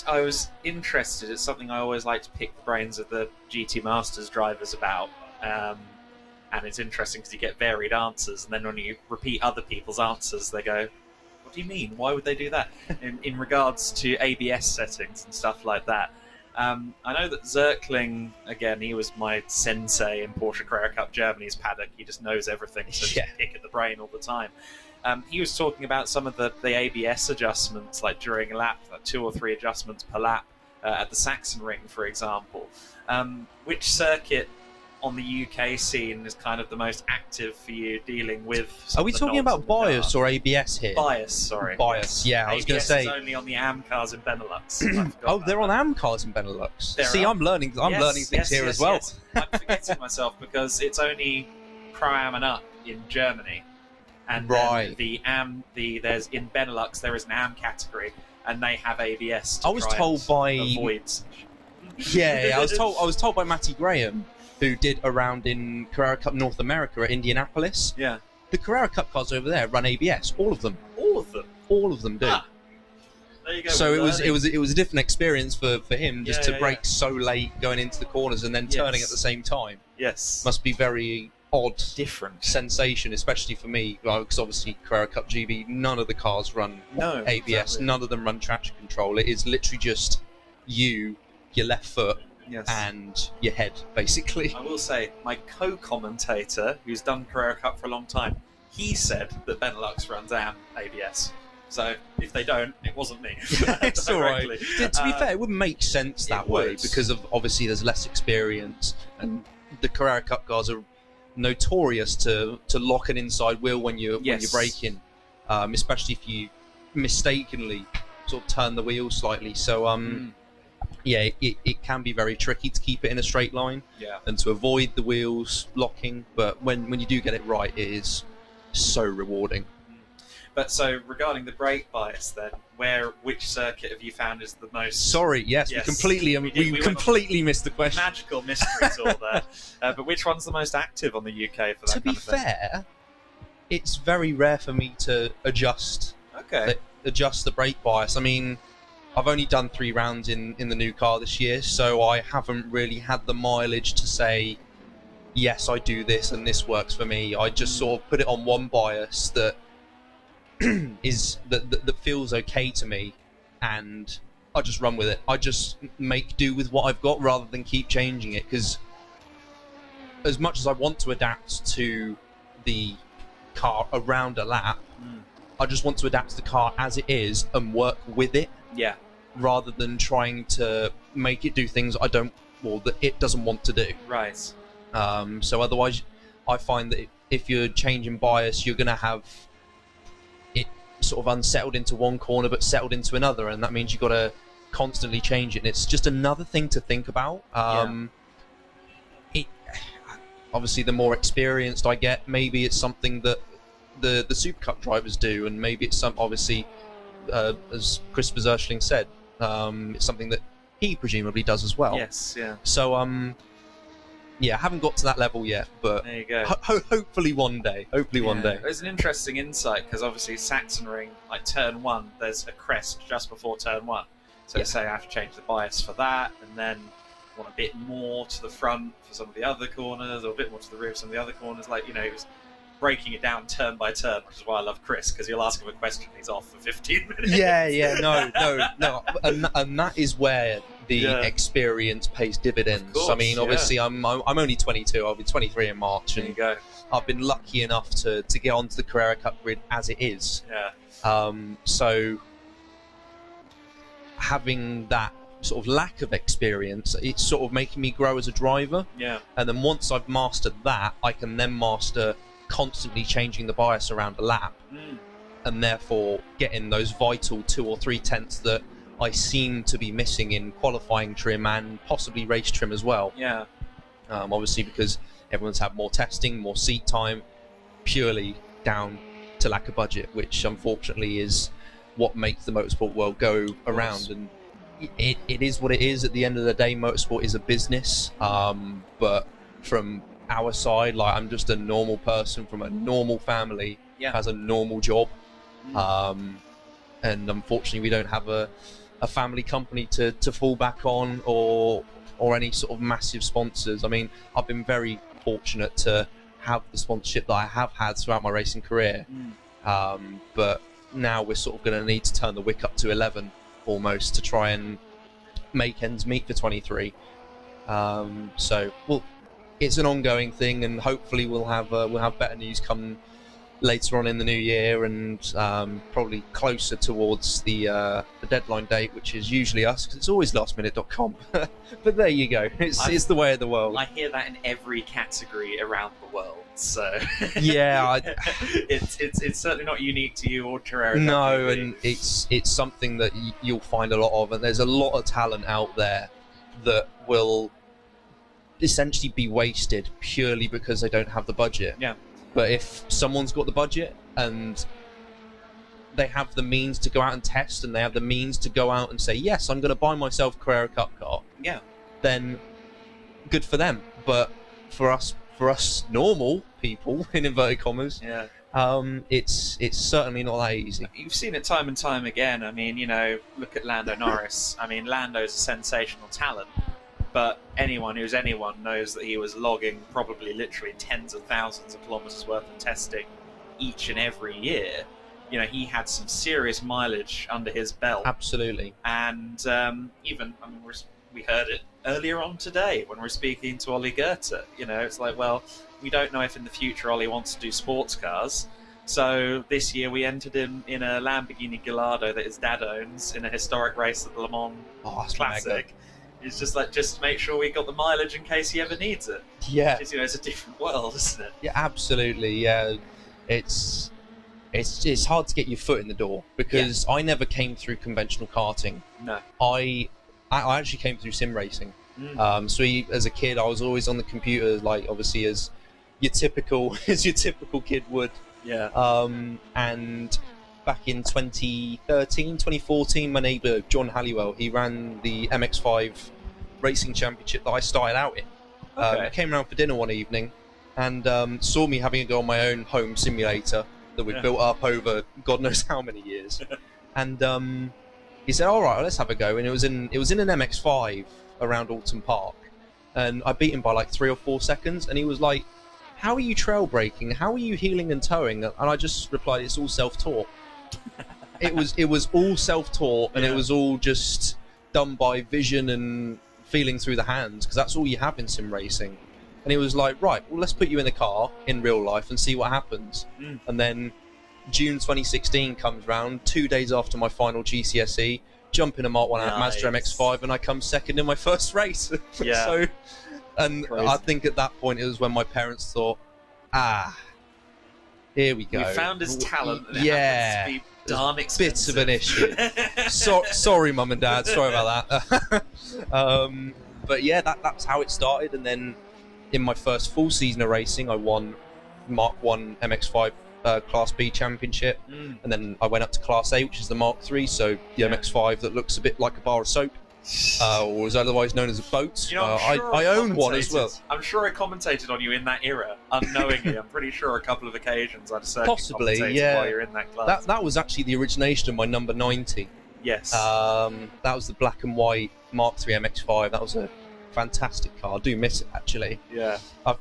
Speaker 15: I was interested. It's something I always like to pick the brains of the GT Masters drivers about, and it's interesting because you get varied answers, and then when you repeat other people's answers, they go, "What do you mean? Why would they do that?" in regards to ABS settings and stuff like that. I know that Zerkling, again, he was my sensei in Porsche Carrera Cup Germany's paddock. He just knows everything, so just pick at the brain all the time. He was talking about some of the ABS adjustments, like during a lap, like 2 or 3 adjustments per lap at the Sachsenring, for example. Which circuit on the UK scene is kind of the most active for you dealing with?
Speaker 16: Are we talking about bias or ABS here?
Speaker 15: Bias, sorry.
Speaker 16: Bias, yeah. I was going to say.
Speaker 15: ABS is only on the AM cars in Benelux.
Speaker 16: Oh, they're on AM cars in Benelux.
Speaker 15: There
Speaker 16: See,
Speaker 15: are.
Speaker 16: I'm learning things here as well.
Speaker 15: Yes. I'm forgetting myself because it's only Pro-Am and up in Germany, and then there's in Benelux there is an AM category, and they have ABS.
Speaker 16: I was told by
Speaker 15: avoid.
Speaker 16: I was told by Matty Graham, who did a round in Carrera Cup North America at Indianapolis.
Speaker 15: Yeah.
Speaker 16: The Carrera Cup cars over there run ABS. All of them.
Speaker 15: All of them.
Speaker 16: All of them do.
Speaker 15: There you go.
Speaker 16: So it was a different experience for him just to brake
Speaker 15: yeah.
Speaker 16: so late, going into the corners and then turning at the same time.
Speaker 15: Yes.
Speaker 16: Must be very odd,
Speaker 15: different
Speaker 16: sensation, especially for me, because obviously Carrera Cup GB, none of the cars run ABS,
Speaker 15: exactly.
Speaker 16: None of them run traction control. It is literally just you, your left foot,
Speaker 15: Yes.
Speaker 16: and your head, basically.
Speaker 15: I will say, my co-commentator, who's done Carrera Cup for a long time, he said that Benelux runs ABS. So if they don't, it wasn't me.
Speaker 16: It's all right.
Speaker 15: Directly.
Speaker 16: To be fair, it would make sense that way because of obviously there's less experience, and the Carrera Cup cars are notorious to lock an inside wheel when you're braking, especially if you mistakenly sort of turn the wheel slightly. So yeah, it can be very tricky to keep it in a straight line and to avoid the wheels locking. But when you do get it right, it is so rewarding.
Speaker 15: But so regarding the brake bias, then, which circuit have you found is the most?
Speaker 16: Sorry, yes, we completely missed the question.
Speaker 15: Magical mystery tour there. But which one's the most active on the UK for that?
Speaker 16: To be fair, it's very rare for me to adjust the brake bias. I mean, I've only done 3 rounds in the new car this year, so I haven't really had the mileage to say, yes, I do this and this works for me. I just sort of put it on one bias that that feels okay to me, and I just run with it. I just make do with what I've got rather than keep changing it, because as much as I want to adapt to the car around a lap, I just want to adapt to the car as it is and work with it.
Speaker 15: Yeah.
Speaker 16: Rather than trying to make it do things that it doesn't want to do.
Speaker 15: Right.
Speaker 16: So otherwise, I find that if you're changing bias, you're going to have it sort of unsettled into one corner but settled into another, and that means you've got to constantly change it. And it's just another thing to think about. Obviously, the more experienced I get, maybe it's something that the Super Cup drivers do, and maybe it's obviously, as Christopher Zerschling said, it's something that he presumably does as well.
Speaker 15: Yes, yeah.
Speaker 16: So, yeah, I haven't got to that level yet, but
Speaker 15: there you go.
Speaker 16: Hopefully one day. One day.
Speaker 15: It's an interesting insight because obviously Sachsenring, like turn 1, there's a crest just before turn 1. So say I have to change the bias for that, and then want a bit more to the front for some of the other corners, or a bit more to the rear for some of the other corners. Like, you know, it was breaking it down turn by turn, which is why I love Chris, because you'll ask him a question and he's off for 15 minutes.
Speaker 16: No. And that is where the experience pays dividends.
Speaker 15: Of course,
Speaker 16: I mean, obviously, I'm only 22. I'll be 23 in March, and I've been lucky enough to get onto the Carrera Cup grid as it is.
Speaker 15: Yeah.
Speaker 16: So having that sort of lack of experience, it's sort of making me grow as a driver.
Speaker 15: Yeah.
Speaker 16: And then once I've mastered that, I can then master constantly changing the bias around a lap, and therefore getting those vital 2 or 3 tenths that I seem to be missing in qualifying trim and possibly race trim as well.
Speaker 15: Yeah.
Speaker 16: Obviously, because everyone's had more testing, more seat time, purely down to lack of budget, which unfortunately is what makes the motorsport world go around. And it is what it is. At the end of the day, motorsport is a business. But from our side, like, I'm just a normal person from a normal family, has a normal job, and unfortunately we don't have a family company to fall back on, or any sort of massive sponsors. I mean, I've been very fortunate to have the sponsorship that I have had throughout my racing career, but now we're sort of going to need to turn the wick up to 11 almost to try and make ends meet for 23. So, well, it's an ongoing thing, and hopefully we'll have better news come later on in the new year, and probably closer towards the deadline date, which is usually us, because it's always lastminute.com. But there you go. It's the way of the world.
Speaker 15: I hear that in every category around the world. So
Speaker 16: Yeah,
Speaker 15: it's certainly not unique to you or Terraria.
Speaker 16: no, and it's something that you'll find a lot of, and there's a lot of talent out there that will essentially be wasted purely because they don't have the budget.
Speaker 15: Yeah.
Speaker 16: But if someone's got the budget and they have the means to go out and test, and they have the means to go out and say, yes, I'm going to buy myself a Carrera Cup car,
Speaker 15: Yeah.
Speaker 16: then good for them. But for us normal people, in inverted commas,
Speaker 15: Yeah.
Speaker 16: it's certainly not that easy.
Speaker 15: You've seen it time and time again. I mean, look at Lando Norris. I mean, Lando's a sensational talent, but anyone who's anyone knows that he was logging probably literally tens of thousands of kilometers worth of testing each and every year. He had some serious mileage under his belt.
Speaker 16: Absolutely.
Speaker 15: And we heard it earlier on today when we're speaking to Ollie Goethe. It's like, well, we don't know if in the future Ollie wants to do sports cars. So this year we entered him in a Lamborghini Gallardo that his dad owns in a historic race at the Le Mans Classic. It's just to make sure we got the mileage in case he ever needs it.
Speaker 16: Yeah.
Speaker 15: Because, it's a different world, isn't it?
Speaker 16: Yeah, absolutely. Yeah, it's hard to get your foot in the door, because I never came through conventional karting.
Speaker 15: No.
Speaker 16: I actually came through sim racing. So as a kid, I was always on the computer, like obviously as your typical kid would.
Speaker 15: Yeah.
Speaker 16: And back in 2014, my neighbour John Halliwell, he ran the MX5 racing championship that I started out in.
Speaker 15: Okay.
Speaker 16: I came around for dinner one evening and saw me having a go on my own home simulator that we'd built up over God knows how many years. And he said, "All right, let's have a go." And it was in an MX5 around Alton Park, and I beat him by like 3 or 4 seconds. And he was like, "How are you trail braking? How are you heeling and towing?" And I just replied, "It's all self-taught." It was all self-taught, and it was all just done by vision and feeling through the hands, because that's all you have in sim racing. And he was like, "Right, well, let's put you in the car in real life and see what happens." And then June 2016 comes round, 2 days after my final GCSE, jump in a Mark 1 Mazda MX-5, and I come second in my first race.
Speaker 15: Yeah.
Speaker 16: So, and
Speaker 15: Crazy.
Speaker 16: I think at that point it was when my parents thought, here we go.
Speaker 15: We found his talent, and it
Speaker 16: yeah.
Speaker 15: happens to be darn
Speaker 16: Bits of an
Speaker 15: expensive.
Speaker 16: issue. Sorry, Mum and Dad. Sorry about that. But yeah, that's how it started. And then in my first full season of racing, I won Mark 1 MX-5 Class B championship, and then I went up to Class A, which is the Mark 3, so the MX-5 that looks a bit like a bar of soap, or is otherwise known as a boat. I own one as well.
Speaker 15: I'm sure I commentated on you in that era, unknowingly. I'm pretty sure a couple of occasions I'd certainly
Speaker 16: Possibly,
Speaker 15: commentated
Speaker 16: yeah.
Speaker 15: while you're in that class.
Speaker 16: That was actually the origination of my number 90.
Speaker 15: Yes.
Speaker 16: That was the black and white Mark 3 MX-5. That was a fantastic car. I do miss it, actually.
Speaker 15: Yeah.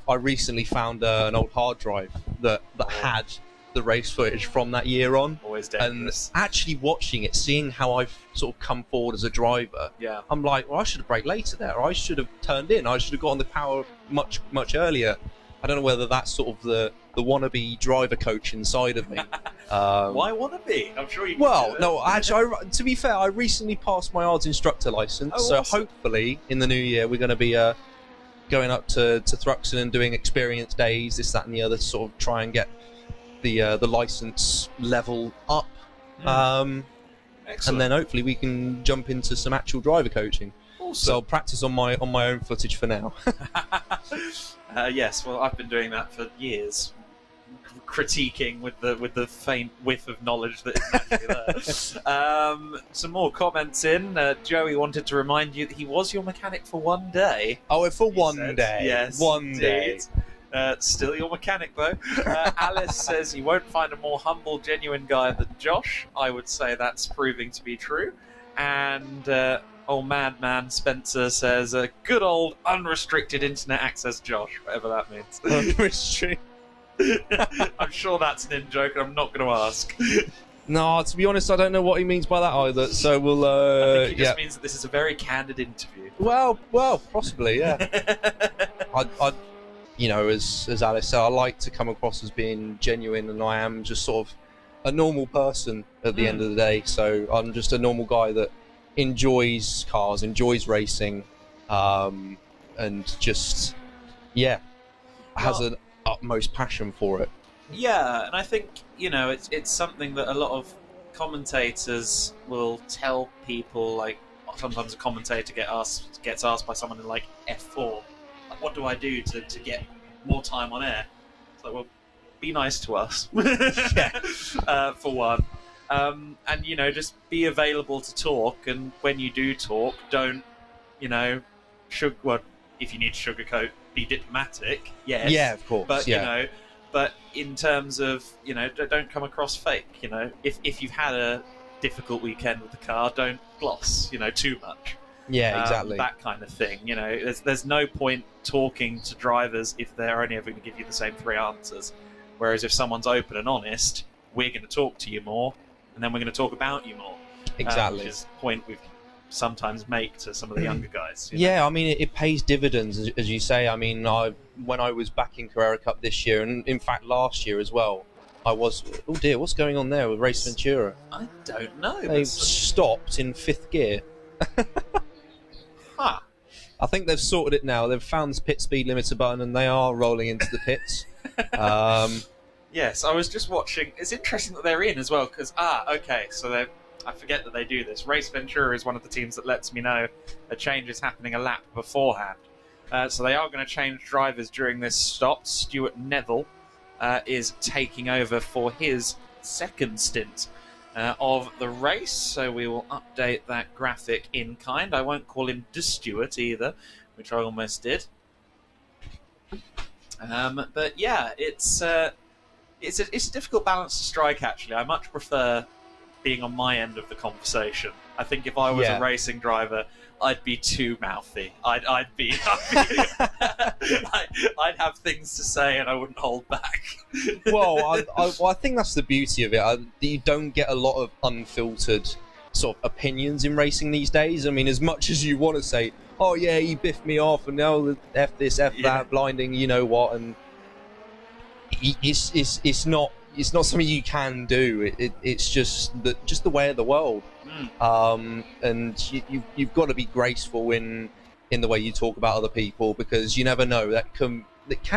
Speaker 16: I recently found an old hard drive that had the race footage from that year on.
Speaker 15: Always dangerous.
Speaker 16: And actually watching it, seeing how I've sort of come forward as a driver, I'm like, well, I should have braked later there. Or I should have turned in. I should have got on the power much earlier. I don't know whether that's sort of the wannabe driver coach inside of me.
Speaker 15: Why wannabe? I'm sure you can
Speaker 16: Well,
Speaker 15: do it.
Speaker 16: no, actually, to be fair, I recently passed my ARDS instructor license,
Speaker 15: Oh,
Speaker 16: so
Speaker 15: awesome.
Speaker 16: hopefully in the new year we're going to be going up to Thruxton and doing experience days, this, that, and the other, to sort of try and get the license level up, and then hopefully we can jump into some actual driver coaching.
Speaker 15: Awesome.
Speaker 16: So I'll practice on my own footage for now.
Speaker 15: Yes, well, I've been doing that for years, critiquing with the faint whiff of knowledge that is actually there. Some more comments in. Joey wanted to remind you that he was your mechanic for one day.
Speaker 16: Oh, for one day.
Speaker 15: Yes,
Speaker 16: One day.
Speaker 15: indeed. Still your mechanic, though. Alice says you won't find a more humble, genuine guy than Josh. I would say that's proving to be true. And old madman Spencer says, good old unrestricted internet access Josh, whatever that means.
Speaker 16: Unrestricted.
Speaker 15: I'm sure that's an in-joke, and I'm not going to ask.
Speaker 16: No, to be honest, I don't know what he means by that either. So we'll.
Speaker 15: I think it just means that this is a very candid interview.
Speaker 16: Well, possibly, yeah. you know, as Alice said, I like to come across as being genuine, and I am just sort of a normal person at the end of the day. So I'm just a normal guy that enjoys cars, enjoys racing, and just has an utmost passion for it.
Speaker 15: Yeah, and I think, you know, it's something that a lot of commentators will tell people. Like, sometimes a commentator gets asked by someone in like F4, like, what do I do to get more time on air? It's like, well, be nice to us, for one. And, you know, just be available to talk, and when you do talk, don't, you know, if you need to sugarcoat, be diplomatic, yes.
Speaker 16: Yeah, of course,
Speaker 15: But,
Speaker 16: yeah.
Speaker 15: you know, but in terms of, you know, don't come across fake, you know. If you've had a difficult weekend with the car, don't gloss, you know, too much.
Speaker 16: Yeah, exactly.
Speaker 15: That kind of thing, you know. There's no point talking to drivers if they're only ever going to give you the same 3 answers. Whereas if someone's open and honest, we're going to talk to you more, and then we're going to talk about you more.
Speaker 16: Exactly.
Speaker 15: Which is a point we sometimes make to some of the younger guys. you know.
Speaker 16: Yeah, I mean, it pays dividends, as you say. I mean, when I was back in Carrera Cup this year, and in fact last year as well, I was... Oh dear, what's going on there with Race Ventura?
Speaker 15: I don't know.
Speaker 16: They've stopped in 5th gear.
Speaker 15: Huh.
Speaker 16: I think they've sorted it now. They've found this pit speed limiter button, and they are rolling into the pits.
Speaker 15: Yes, I was just watching. It's interesting that they're in as well, because, okay, so I forget that they do this. Race Ventura is one of the teams that lets me know a change is happening a lap beforehand. So they are going to change drivers during this stop. Stuart Neville is taking over for his second stint of the race, so we will update that graphic in kind. I won't call him Stuart either, which I almost did. But yeah, it's a difficult balance to strike, actually. I much prefer being on my end of the conversation. I think if I was a racing driver, I'd be too mouthy. I'd have things to say and I wouldn't hold back.
Speaker 16: Well, I think that's the beauty of it. You don't get a lot of unfiltered sort of opinions in racing these days. I mean, as much as you want to say, oh yeah, he biffed me off, and now F this, F that, blinding, you know what, and it's not something you can do. It's just the way of the world. And you've got to be graceful in the way you talk about other people, because you never know, that can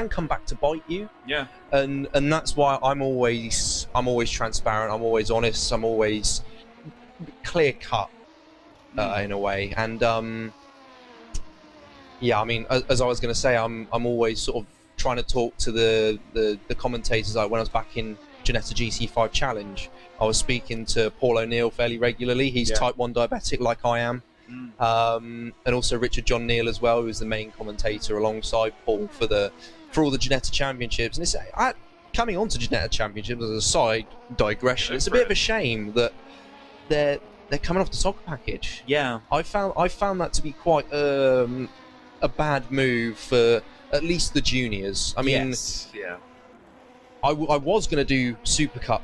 Speaker 16: come back to bite you.
Speaker 15: Yeah.
Speaker 16: And that's why I'm always transparent. I'm always honest. I'm always clear cut in a way. And yeah, I mean, as I was going to say, I'm always sort of trying to talk to the commentators. Like when I was back in Ginetta GC5 Challenge, I was speaking to Paul O'Neill fairly regularly. He's type 1 diabetic like I am. And also Richard John Neal as well, who is the main commentator alongside Paul for all the Ginetta Championships. And it's coming on to Ginetta Championships as a side digression. It's a bit of a shame that they're coming off the soccer package.
Speaker 15: Yeah,
Speaker 16: I found that to be quite a bad move for at least the juniors. I mean,
Speaker 15: yes. Yeah.
Speaker 16: I was going to do Super Cup,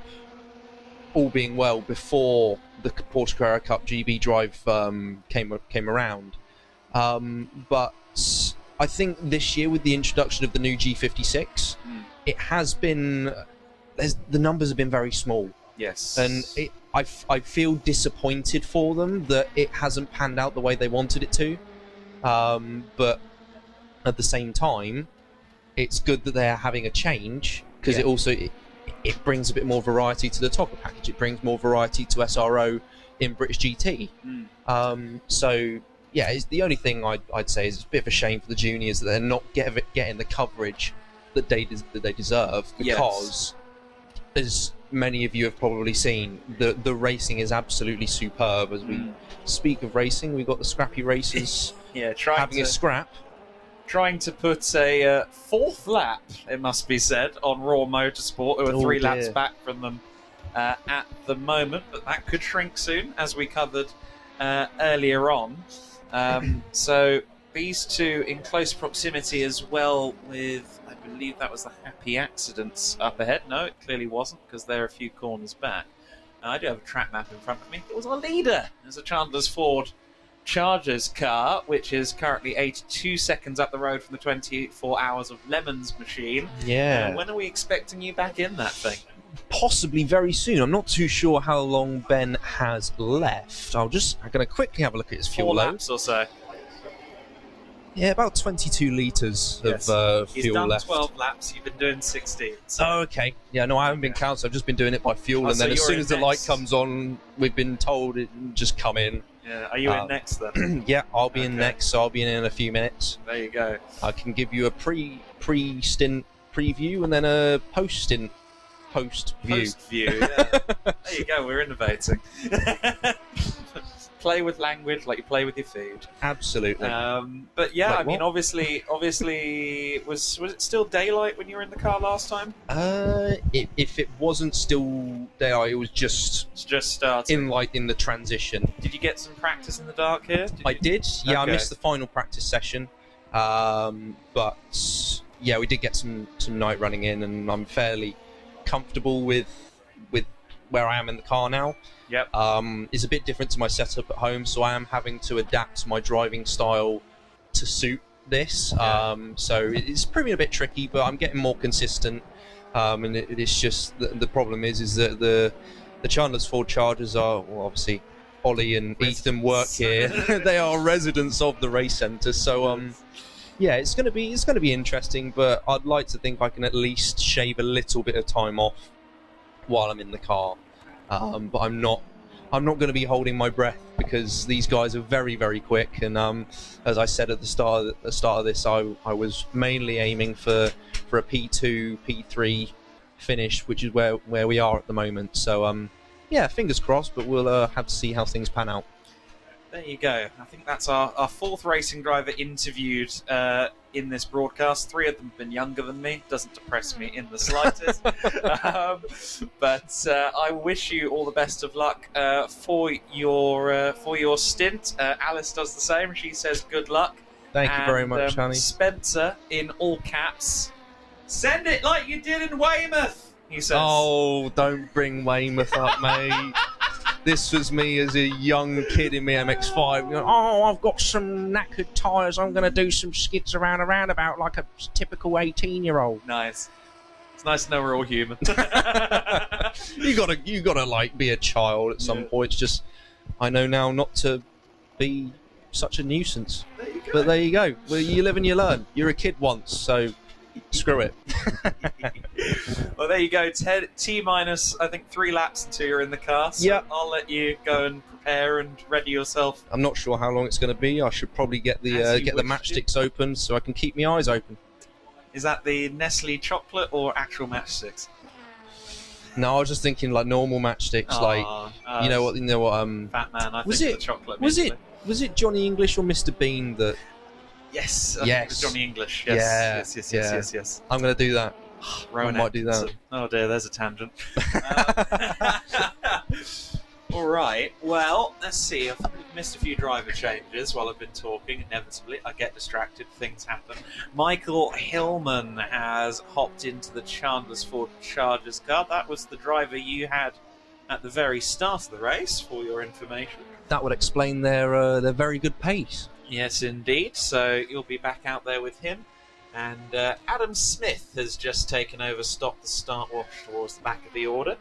Speaker 16: all being well, before the Porsche Carrera Cup GB Drive came around. But I think this year, with the introduction of the new G56, it has been... the numbers have been very small.
Speaker 15: Yes.
Speaker 16: And I feel disappointed for them that it hasn't panned out the way they wanted it to. But at the same time, it's good that they're having a change, because it also it brings a bit more variety to the Toggle package. It brings more variety to SRO in British GT. So yeah, it's the only thing I'd say is it's a bit of a shame for the juniors that they're not getting the coverage that they deserve, because as many of you have probably seen, the racing is absolutely superb. As we speak of racing, we've got the Scrappy Racers having a scrap.
Speaker 15: Trying to put a fourth lap, it must be said, on Raw Motorsport, who are 3 laps back from them at the moment, but that could shrink soon, as we covered earlier on. So these two in close proximity as well, with, I believe that was the Happy Accidents up ahead. No, it clearly wasn't, because they're a few corners back. I do have a track map in front of me. It was our leader. There's a Chandler's Ford
Speaker 10: Chargers car, which is currently 82 seconds up the road from the 24 Hours of Lemons machine.
Speaker 16: Yeah.
Speaker 10: When are we expecting you back in that thing?
Speaker 16: Possibly very soon. I'm not too sure how long Ben has left. I'm going to quickly have a look at his fuel
Speaker 10: 4
Speaker 16: load.
Speaker 10: laps or so.
Speaker 16: Yeah, about 22 litres of
Speaker 10: He's
Speaker 16: fuel
Speaker 10: done
Speaker 16: left.
Speaker 10: 12 laps, you've been doing 16. So.
Speaker 16: Oh, okay. Yeah, no, I haven't been counting. I've just been doing it by fuel, and
Speaker 10: so
Speaker 16: then as
Speaker 10: you're
Speaker 16: soon
Speaker 10: in
Speaker 16: as the light
Speaker 10: next.
Speaker 16: comes on, we've been told it just come in.
Speaker 10: Yeah, are you in next then?
Speaker 16: Yeah, I'll be in next, so I'll be in a few minutes.
Speaker 10: There you go.
Speaker 16: I can give you a pre-stint preview and then a post-stint post-view.
Speaker 10: Post-view, yeah. There you go, we're innovating. Play with language like you play with your food.
Speaker 16: Absolutely.
Speaker 10: But yeah,
Speaker 16: Like
Speaker 10: I mean,
Speaker 16: what?
Speaker 10: obviously, was it still daylight when you were in the car last time?
Speaker 16: If it wasn't still there, it was just
Speaker 10: starting
Speaker 16: in the transition.
Speaker 10: Did you get some practice in the dark here?
Speaker 16: I did. Yeah,
Speaker 10: Okay.
Speaker 16: I missed the final practice session, but yeah, we did get some night running in, and I'm fairly comfortable with where I am in the car now.
Speaker 10: Yep.
Speaker 16: It's a bit different to my setup at home, so I am having to adapt my driving style to suit this. So it's proving a bit tricky, but I'm getting more consistent. And it's just the problem is that the Chandler's Ford Chargers are, well, obviously Ollie and Ethan work here. They are residents of the race centre, so yeah, it's going to be interesting. But I'd like to think I can at least shave a little bit of time off while I'm in the car. But I'm not going to be holding my breath because these guys are very, very quick. And as I said at the start of this, I was mainly aiming for a P2, P3 finish, which is where we are at the moment. So yeah, fingers crossed. But we'll have to see how things pan out.
Speaker 10: There you go. I think that's our fourth racing driver interviewed in this broadcast. 3 of them have been younger than me. Doesn't depress me in the slightest. But I wish you all the best of luck for your stint. Alice does the same. She says good luck.
Speaker 16: Thank you very much, honey.
Speaker 10: Spencer, in all caps, send it like you did in Weymouth, he says.
Speaker 16: Oh, don't bring Weymouth up, mate. This was me as a young kid in my MX-5. You know, oh, I've got some knackered tyres. I'm going to do some skids around a roundabout like a typical 18-year-old.
Speaker 10: Nice. It's nice to know we're all human.
Speaker 16: You gotta like be a child at some point. It's just I know now not to be such a nuisance. But there you go. Well, you live and you learn. You're a kid once, so screw it.
Speaker 10: Well, there you go. T minus, I think, 3 laps until you're in the car. So
Speaker 16: Yep.
Speaker 10: I'll let you go and prepare and ready yourself.
Speaker 16: I'm not sure how long it's going to be. I should probably get
Speaker 10: As
Speaker 16: the
Speaker 10: you
Speaker 16: get the
Speaker 10: wish to.
Speaker 16: matchsticks open so I can keep my eyes open.
Speaker 10: Is that the Nestle chocolate or actual matchsticks?
Speaker 16: No, I was just thinking like normal matchsticks, like you know what
Speaker 10: Fat man, I
Speaker 16: was
Speaker 10: think
Speaker 16: it
Speaker 10: the chocolate.
Speaker 16: was
Speaker 10: immediately.
Speaker 16: was it Johnny English or Mr. Bean that?
Speaker 10: Yes, I think it was Johnny English.
Speaker 16: Yes.
Speaker 10: Yes.
Speaker 16: I'm going to do that.
Speaker 10: Rowan
Speaker 16: I might do that.
Speaker 10: Atkinson. Oh dear, there's a tangent. All right. Well, let's see. I've missed a few driver changes while I've been talking. Inevitably, I get distracted. Things happen. Michael Hillman has hopped into the Chandler's Ford Chargers car. That was the driver you had at the very start of the race, for your information.
Speaker 16: That would explain their very good pace.
Speaker 10: Yes, indeed. So you'll be back out there with him. And Adam Smith has just taken over Stop the Start Watch towards the back of the order.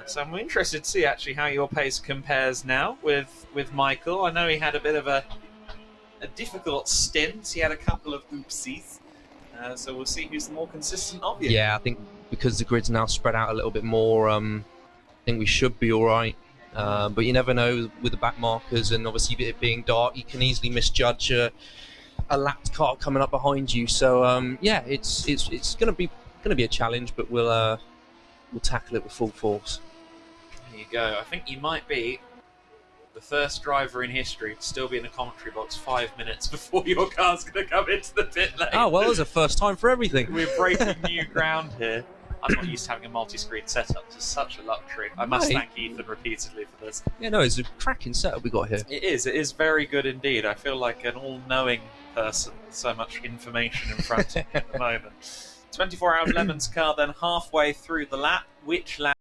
Speaker 10: So I'm interested to see actually how your pace compares now with Michael. I know he had a bit of a difficult stint. He had a couple of oopsies. So we'll see who's the more consistent of you.
Speaker 16: Yeah, I think because the grid's now spread out a little bit more, I think we should be all right. But you never know with the back markers, and obviously it being dark, you can easily misjudge a lapped car coming up behind you. So yeah, it's going to be a challenge, but we'll tackle it with full force.
Speaker 10: There you go. I think you might be the first driver in history to still be in a commentary box 5 minutes before your car's going to come into the pit lane.
Speaker 16: Oh well, there's a first time for everything.
Speaker 10: We're breaking new ground here. I'm not used to having a multi-screen setup. It's such a luxury. I must
Speaker 16: Mate.
Speaker 10: thank Ethan repeatedly for this.
Speaker 16: Yeah, no, it's a cracking setup we got here.
Speaker 10: It is very good indeed. I feel like an all-knowing person with so much information in front of me at the moment. 24 Hours Lemons car then halfway through the lap. Which lap